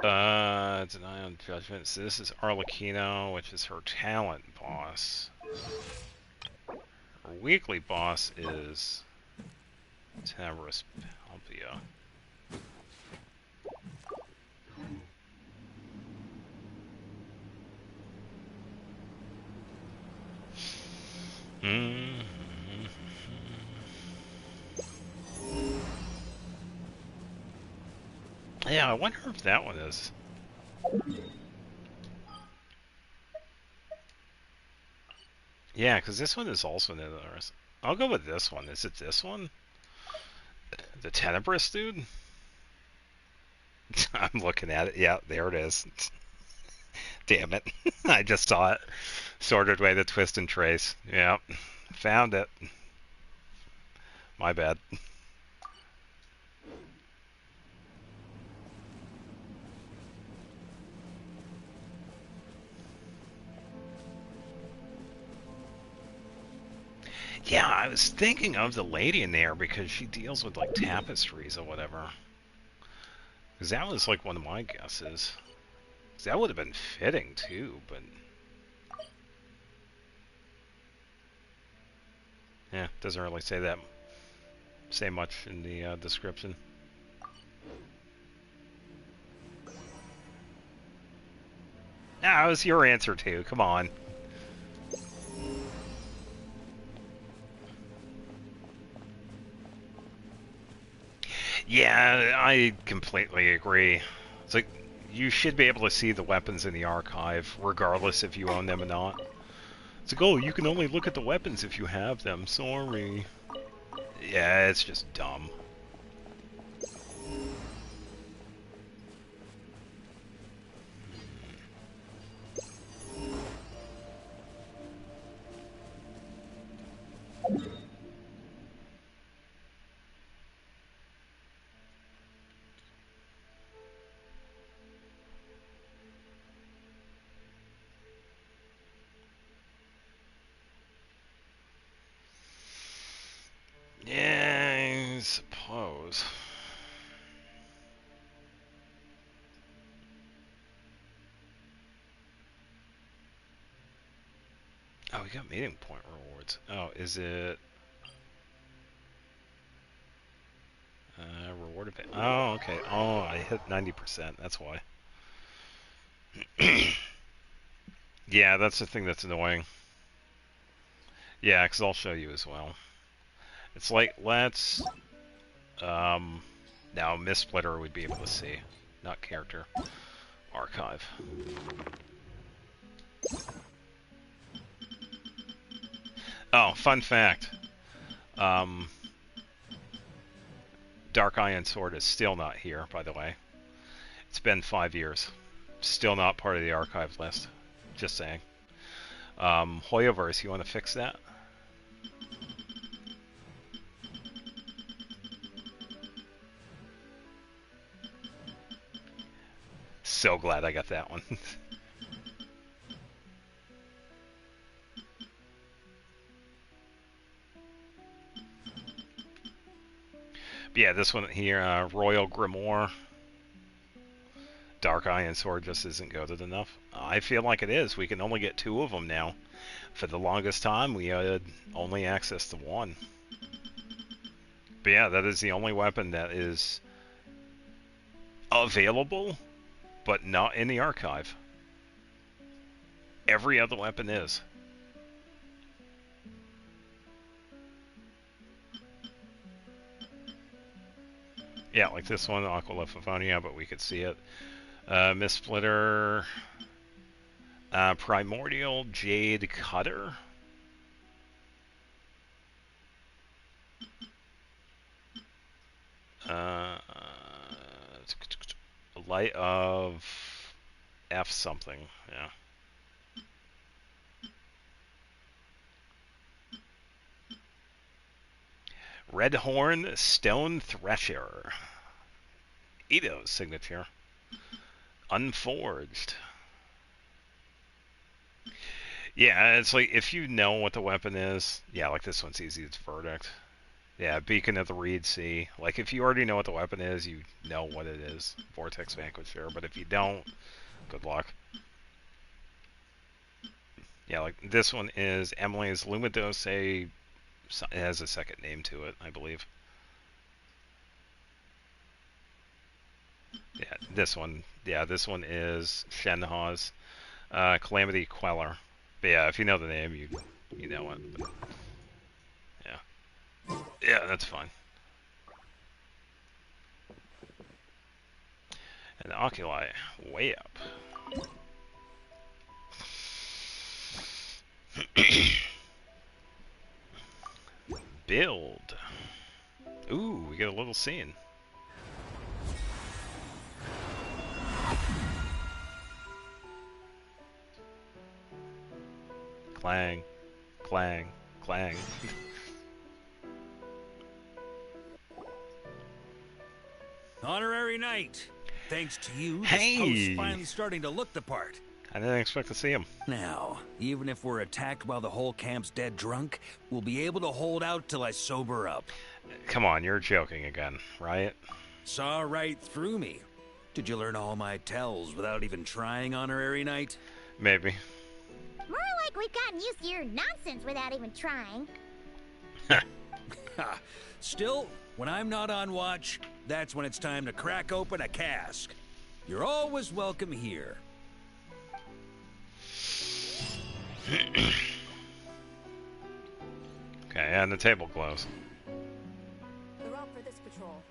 Speaker 1: Deny on judgment. So this is Arlecchino, which is her talent boss. Her weekly boss is Tavris Palpia. Yeah, I wonder if that one is. Yeah, because this one is also an interesting. I'll go with this one. Is it this one? The Tenebris dude? I'm looking at it. Yeah, there it is. Damn it. I just saw it. Sorted way to twist and trace. Yeah. Found it. My bad. Yeah, I was thinking of the lady in there because she deals with like tapestries or whatever. Because that was like one of my guesses. 'Cause that would have been fitting too, but yeah, doesn't really say much in the description. Ah, it was your answer too. Come on. Yeah, I completely agree. It's like you should be able to see the weapons in the archive, regardless if you own them or not. It's like, oh, you can only look at the weapons if you have them. Sorry. Yeah, it's just dumb. Yeah, I suppose. Oh, we got meeting point rewards. Oh, is it... reward event. Oh, okay. Oh, I hit 90%. That's why. Yeah, that's the thing that's annoying. Yeah, because I'll show you as well. It's like, let's... now, Miss Splitter we'd be able to see. Not character. Archive. Oh, fun fact. Dark Iron Sword is still not here, by the way. It's been 5 years. Still not part of the archive list. Just saying. Hoyoverse, you want to fix that? So glad I got that one. But yeah, this one here, Royal Grimoire. Dark Iron Sword just isn't goated enough. I feel like it is. We can only get 2 of them now. For the longest time, we had only access to 1. But yeah, that is the only weapon that is available, but not in the archive. Every other weapon is. Yeah, like this one, Aquilophonia, but we could see it. Miss Splitter, Primordial Jade Cutter. Light of F something, yeah. Redhorn Stone Thresher. Ito's signature. Unforged. Yeah, it's like, if you know what the weapon is, yeah, like this one's easy, it's Verdict. Yeah, Beacon of the Reed Sea. Like, if you already know what the weapon is, you know what it is. Vortex Vanquisher, but if you don't, good luck. Yeah, like, this one is Emily's Luminose. It has a second name to it, I believe. Yeah, this one. Yeah, this one is Shenha's Calamity Queller. But yeah, if you know the name, you know it. But yeah. Yeah, that's fine. And the Oculi, way up. Build. Ooh, we get a little scene. Clang, clang, clang.
Speaker 3: Honorary Knight. Thanks to you,
Speaker 1: Hey!
Speaker 3: this post's finally starting to look the part.
Speaker 1: I didn't expect to see him.
Speaker 3: Now, even if we're attacked while the whole camp's dead drunk, we'll be able to hold out till I sober up.
Speaker 1: Come on, you're joking again, right?
Speaker 3: Saw right through me. Did you learn all my tells without even trying, Honorary Knight?
Speaker 1: Maybe.
Speaker 2: More like we've gotten used to your nonsense without even trying.
Speaker 3: Ha! Still, when I'm not on watch, that's when it's time to crack open a cask. You're always welcome here.
Speaker 1: Okay, and the table close.
Speaker 8: The route for this patrol.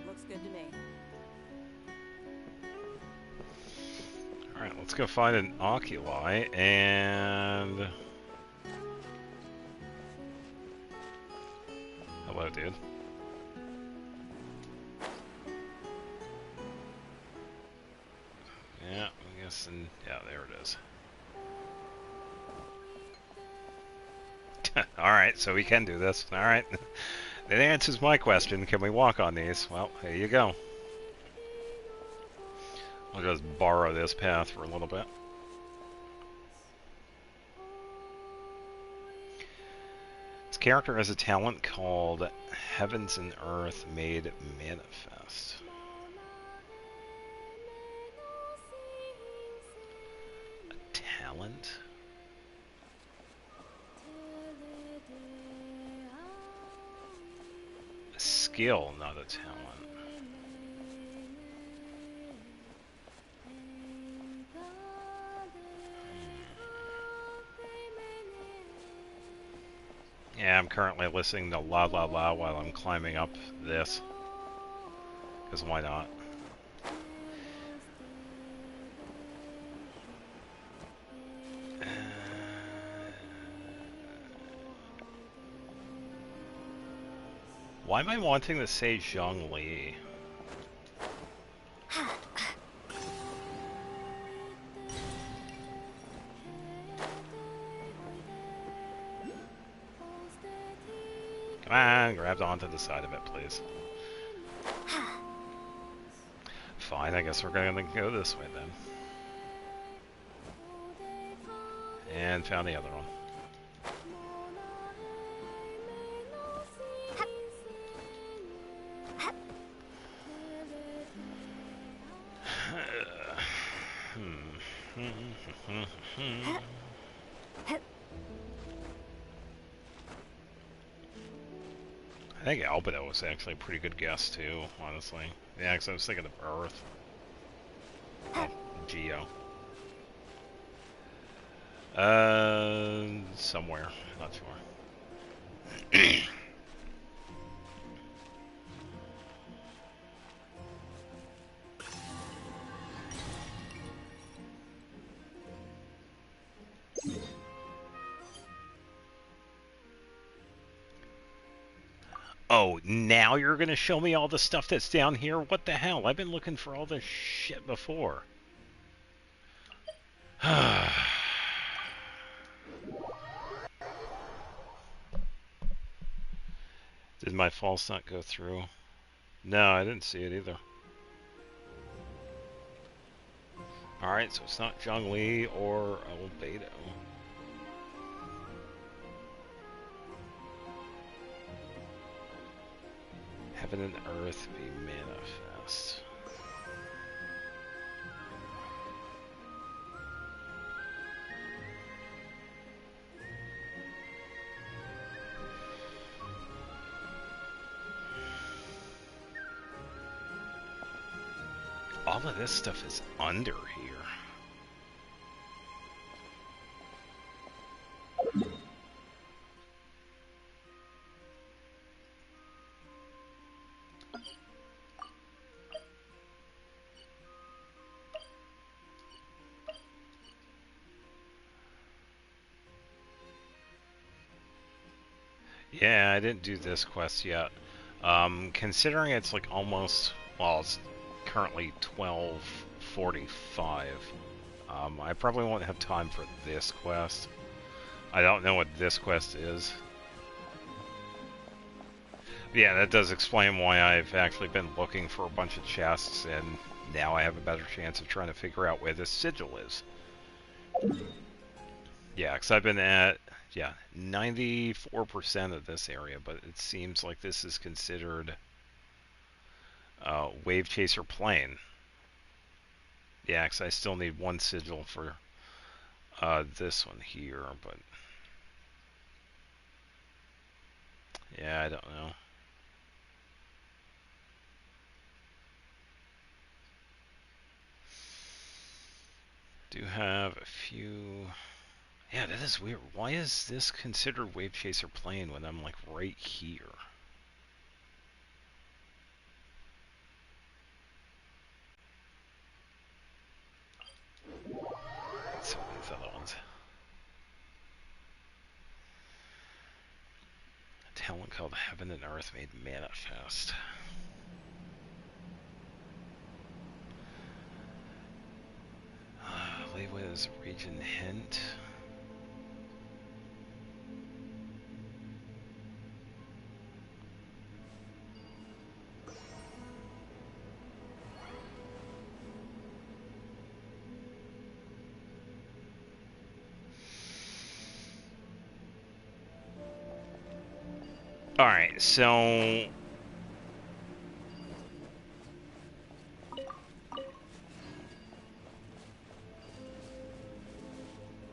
Speaker 8: Looks good to me.
Speaker 1: Alright, let's go find an Oculi, and... Hello, dude. Yeah, I'm guessing... Yeah, there it is. Alright, so we can do this. Alright. That answers my question. Can we walk on these? Well, here you go. I'll just borrow this path for a little bit. This character has a talent called Heavens and Earth Made Manifest. A talent? A skill, not a talent. Yeah, I'm currently listening to La La La while I'm climbing up this. Because why not? Why am I wanting to say Zhongli? Come on, grab onto the side of it, please. Fine, I guess we're gonna go this way then. And found the other one. I think Albedo was actually a pretty good guess too, honestly. Yeah, because I was thinking of Earth. Oh, Geo. Somewhere. Not sure. Oh, now you're gonna show me all the stuff that's down here? What the hell? I've been looking for all this shit before. Did my false not go through? No, I didn't see it either. Alright, so it's not Zhongli or Albedo. Heaven and earth be manifest. All of this stuff is under here. Yeah, I didn't do this quest yet. Considering it's like almost, well, it's currently 12:45. I probably won't have time for this quest. I don't know what this quest is. Yeah, that does explain why I've actually been looking for a bunch of chests, and now I have a better chance of trying to figure out where this sigil is. Yeah, because I've been at, 94% of this area, but it seems like this is considered Wave Chaser Plain. Yeah, because I still need one sigil for this one here, but yeah, I don't know. Do have a few. Yeah, that is weird. Why is this considered Wave Chaser Plain when I'm like right here? Some of these other ones. A talent called Heaven and Earth made manifest. Leeway's region hint. Alright, so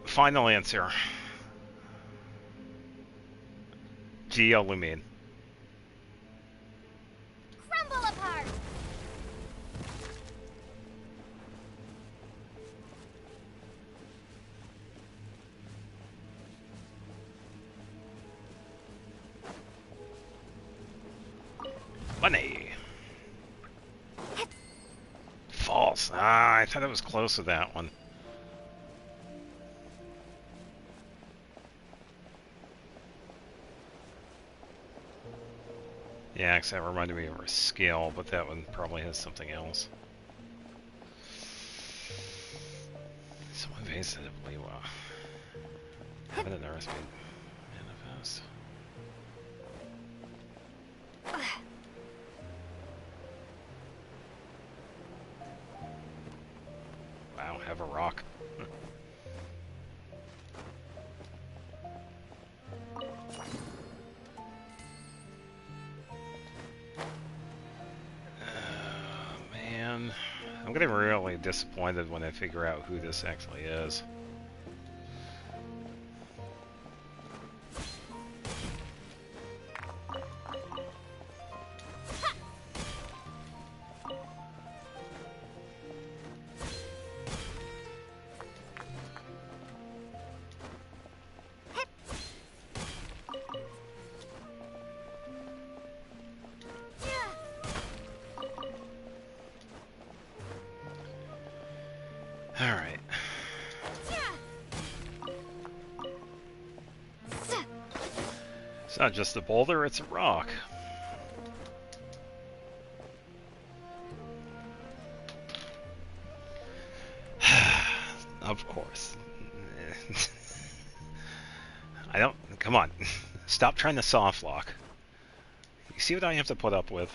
Speaker 1: final answer. Geolumine.
Speaker 2: Crumble apart!
Speaker 1: Money. False. Ah, I thought it was close to that one. Yeah, 'cause that reminded me of a skill, but that one probably has something else. So invasively well. Heaven and earth made manifest. Wow, have a rock. Man, I'm getting really disappointed when I figure out who this actually is. Alright. It's not just a boulder, it's a rock. Of course. I don't... Come on. Stop trying to soft lock. You see what I have to put up with?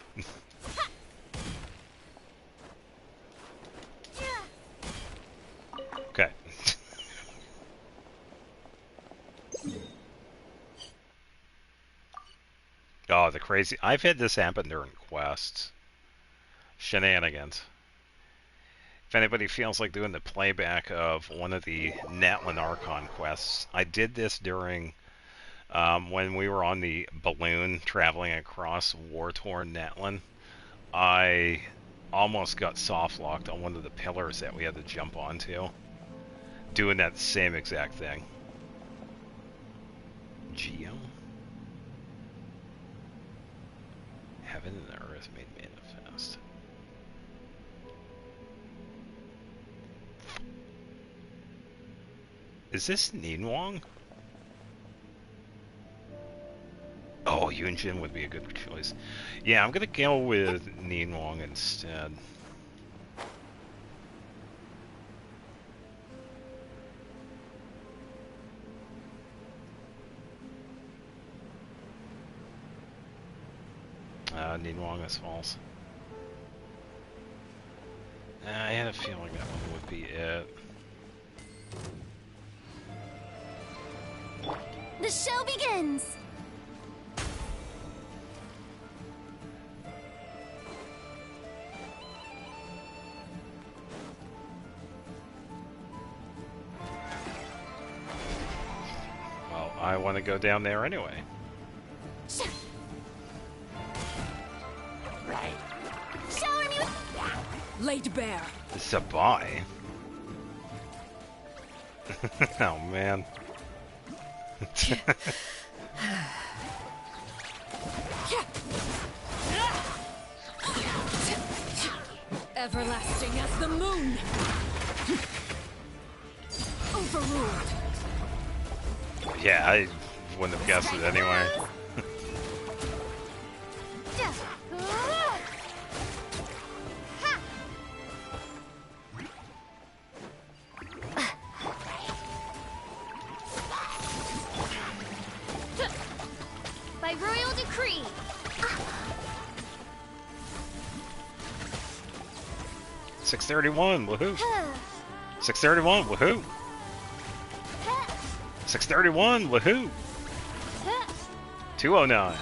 Speaker 1: Okay. Oh, the crazy... I've had this happen during quests. Shenanigans. If anybody feels like doing the playback of one of the Natlin Archon quests, I did this during... when we were on the balloon traveling across war-torn Natlin. I almost got soft-locked on one of the pillars that we had to jump onto. Doing that same exact thing. Geo? Heaven and earth made manifest. Is this Ninwong? Oh, Yunjin would be a good choice. Yeah, I'm gonna go with Ninwong instead. Ninwong is false. I had a feeling that one would be it.
Speaker 2: The show begins!
Speaker 1: Well, I want to go down there anyway.
Speaker 5: Laid bare.
Speaker 1: Sabai? Oh, man.
Speaker 5: Everlasting as the moon. Overruled.
Speaker 1: Yeah, I wouldn't have guessed it anyway.
Speaker 2: By royal decree.
Speaker 1: 631, woohoo! 631, woohoo! 631, woohoo! 209.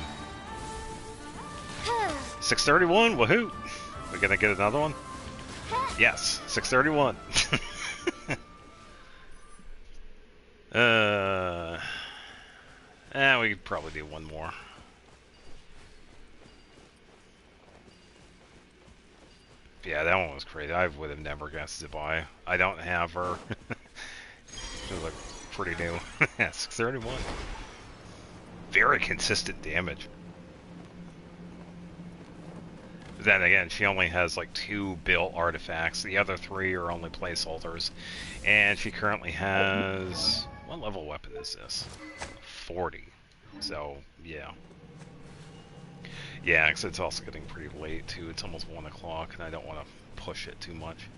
Speaker 1: 631, woohoo! We gonna get another one? Yes, 631. We could probably do one more. Yeah, that one was crazy. I would have never guessed it by. I don't have her. She was like pretty new. Yeah, 631. Very consistent damage. Then again, she only has like 2 built artifacts. The other 3 are only placeholders. And she currently has... What level weapon is this? 40. So, yeah. Yeah, because it's also getting pretty late, too. It's almost 1 o'clock, and I don't want to push it too much.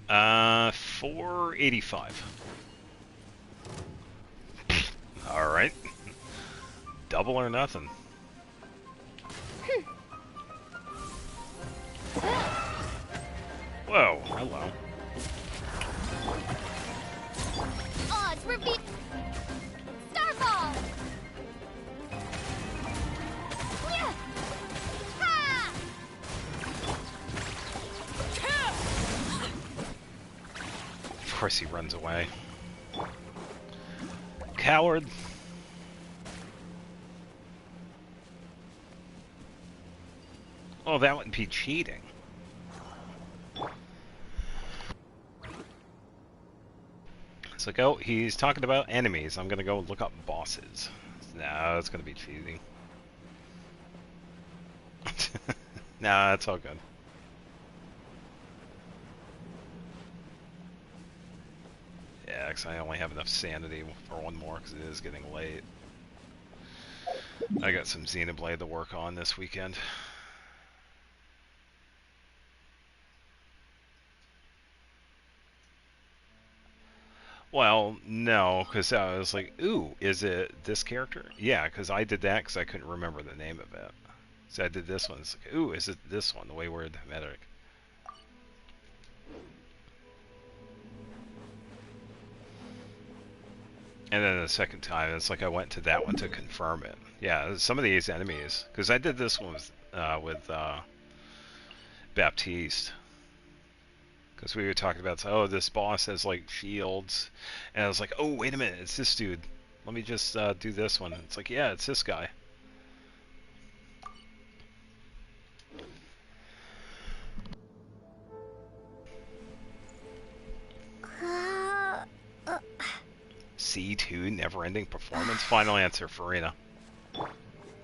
Speaker 1: $485. Alright. Double or nothing. Whoa, hello.
Speaker 2: Odds reveal. Starfall. Yeah. Ha!
Speaker 1: Of course he runs away. Coward. Oh, that wouldn't be cheating. It's like, oh, he's talking about enemies. I'm gonna go look up bosses. No, it's gonna be cheating. Nah, it's all good. Yeah, because I only have enough sanity for one more because it is getting late. I got some Xenoblade to work on this weekend. Well, no, because I was like, ooh, is it this character? Yeah, because I did that because I couldn't remember the name of it. So I did this one. It's like, ooh, is it this one, the Wayward Medic? And then the second time, it's like I went to that one to confirm it. Yeah, some of these enemies, because I did this one with Baptiste. Because we were talking about, oh, this boss has like shields, and I was like, oh, wait a minute, it's this dude. Let me just do this one. It's like, yeah, it's this guy. C2, never-ending performance. Final answer, Farina.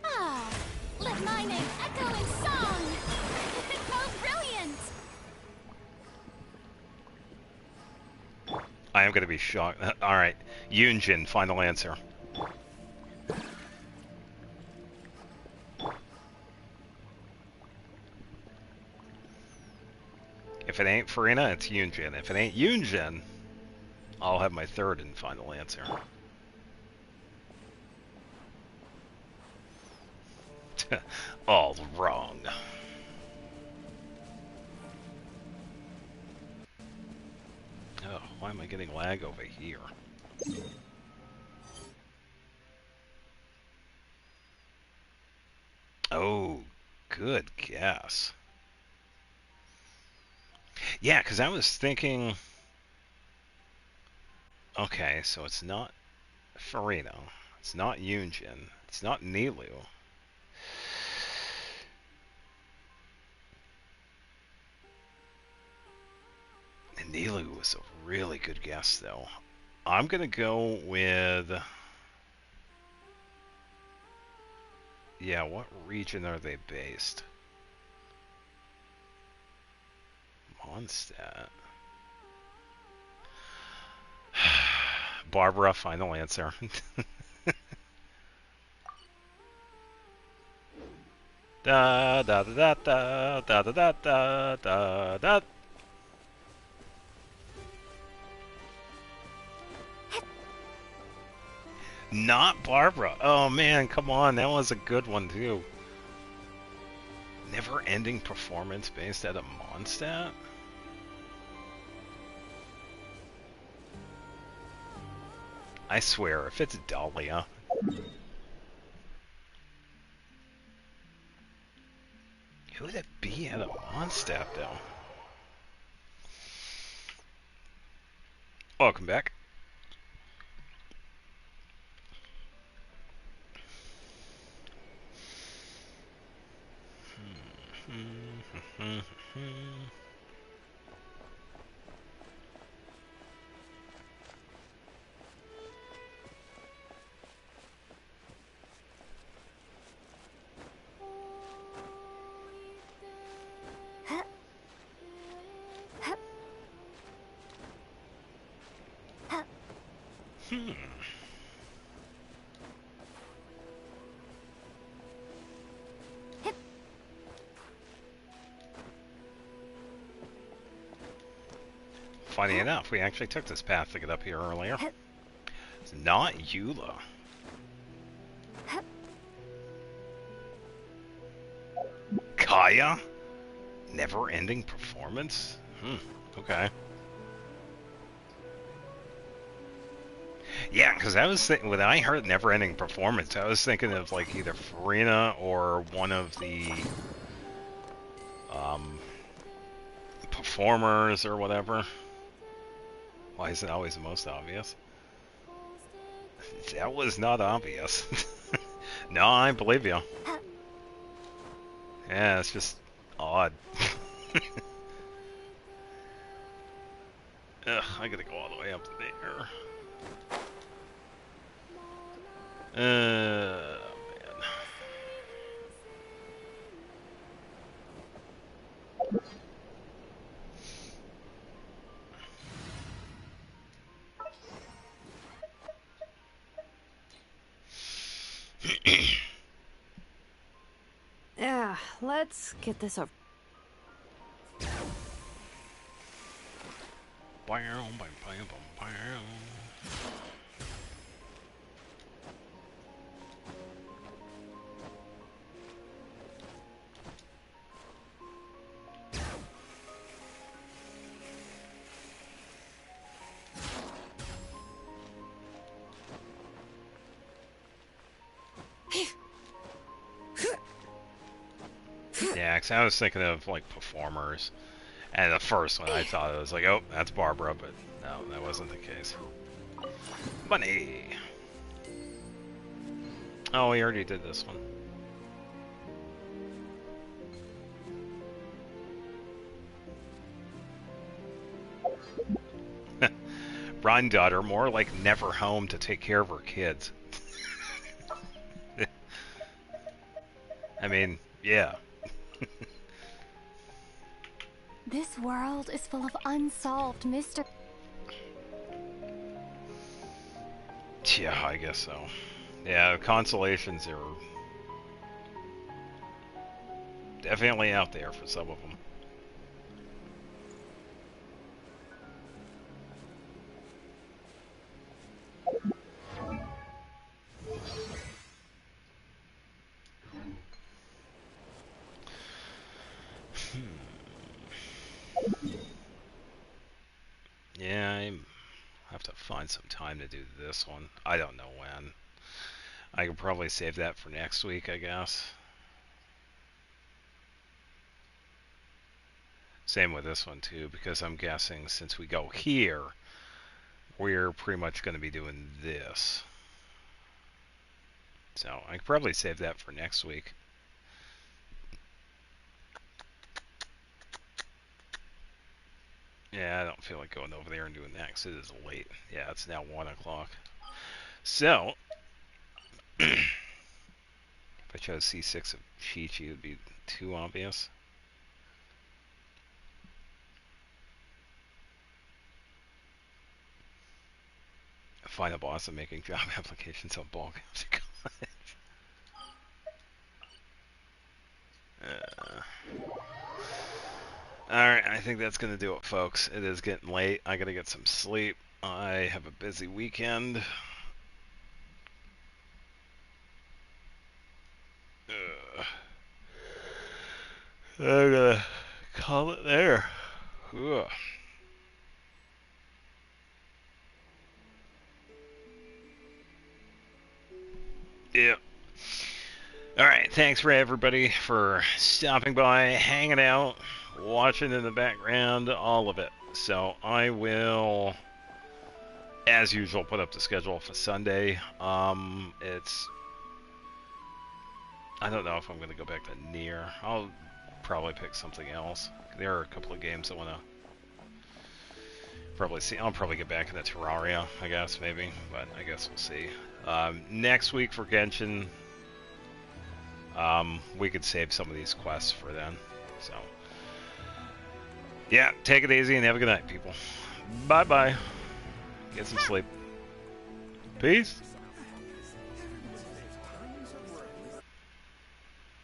Speaker 2: Ah, let my name echo in song. So brilliant.
Speaker 1: I am going to be shocked. All right, Yunjin, final answer. If it ain't Farina, it's Yunjin. If it ain't Yunjin, I'll have my third and final answer. All wrong. Oh, why am I getting lag over here? Oh, good guess. Yeah, because I was thinking... Okay, so it's not Farina. It's not Yunjin. It's not Nilu. And Nilu was a really good guess, though. I'm going to go with... Yeah, what region are they based? Mondstadt. Barbara, final answer. Da da da da da da da da da da. Not Barbara. Oh man, come on, that was a good one too. Never-ending performance based out of Mondstadt? I swear, if it's Dahlia. Who would it be out of Mondstadt, though? Welcome back. Funny enough, we actually took this path to get up here earlier. It's not Eula. Kaya? Never-ending performance? Okay. Yeah, because I was thinking, when I heard never-ending performance, I was thinking of like either Farina or one of the performers or whatever. Why is it always the most obvious? That was not obvious. No, I believe you. Yeah, it's just odd. Ugh, I gotta go all the way up to there. Man.
Speaker 8: Yeah, let's get this over.
Speaker 1: Yeah, 'cause I was thinking of like performers, and the first one I thought it was like, oh, that's Barbara, but no, that wasn't the case. Bunny. Oh, we already did this one. Run, daughter, more like never home to take care of her kids. I mean, yeah.
Speaker 6: This world is full of unsolved mysteries.
Speaker 1: Yeah, I guess so. Yeah, consolations are definitely out there for some of them. Yeah, I have to find some time to do this one. I don't know when. I could probably save that for next week, I guess. Same with this one too, because I'm guessing since we go here, we're pretty much going to be doing this. So I could probably save that for next week. Yeah, I don't feel like going over there and doing that because it is late. Yeah, it's now 1 o'clock. So, if I chose C6 of Chi-Chi, it would be too obvious. Find a boss and making job applications on bulk. Alright, I think that's going to do it, folks. It is getting late. I got to get some sleep. I have a busy weekend. I'm going to call it there. Ugh. Yeah. Alright, thanks for everybody for stopping by, hanging out, watching in the background, all of it. So I will, as usual, put up the schedule for Sunday. I don't know if I'm going to go back to Nier. I'll probably pick something else. There are a couple of games I want to probably see. I'll probably get back into Terraria, I guess, maybe. But I guess we'll see. Next week for Genshin, we could save some of these quests for then. So, yeah, take it easy and have a good night, people. Bye-bye. Get some sleep. Peace.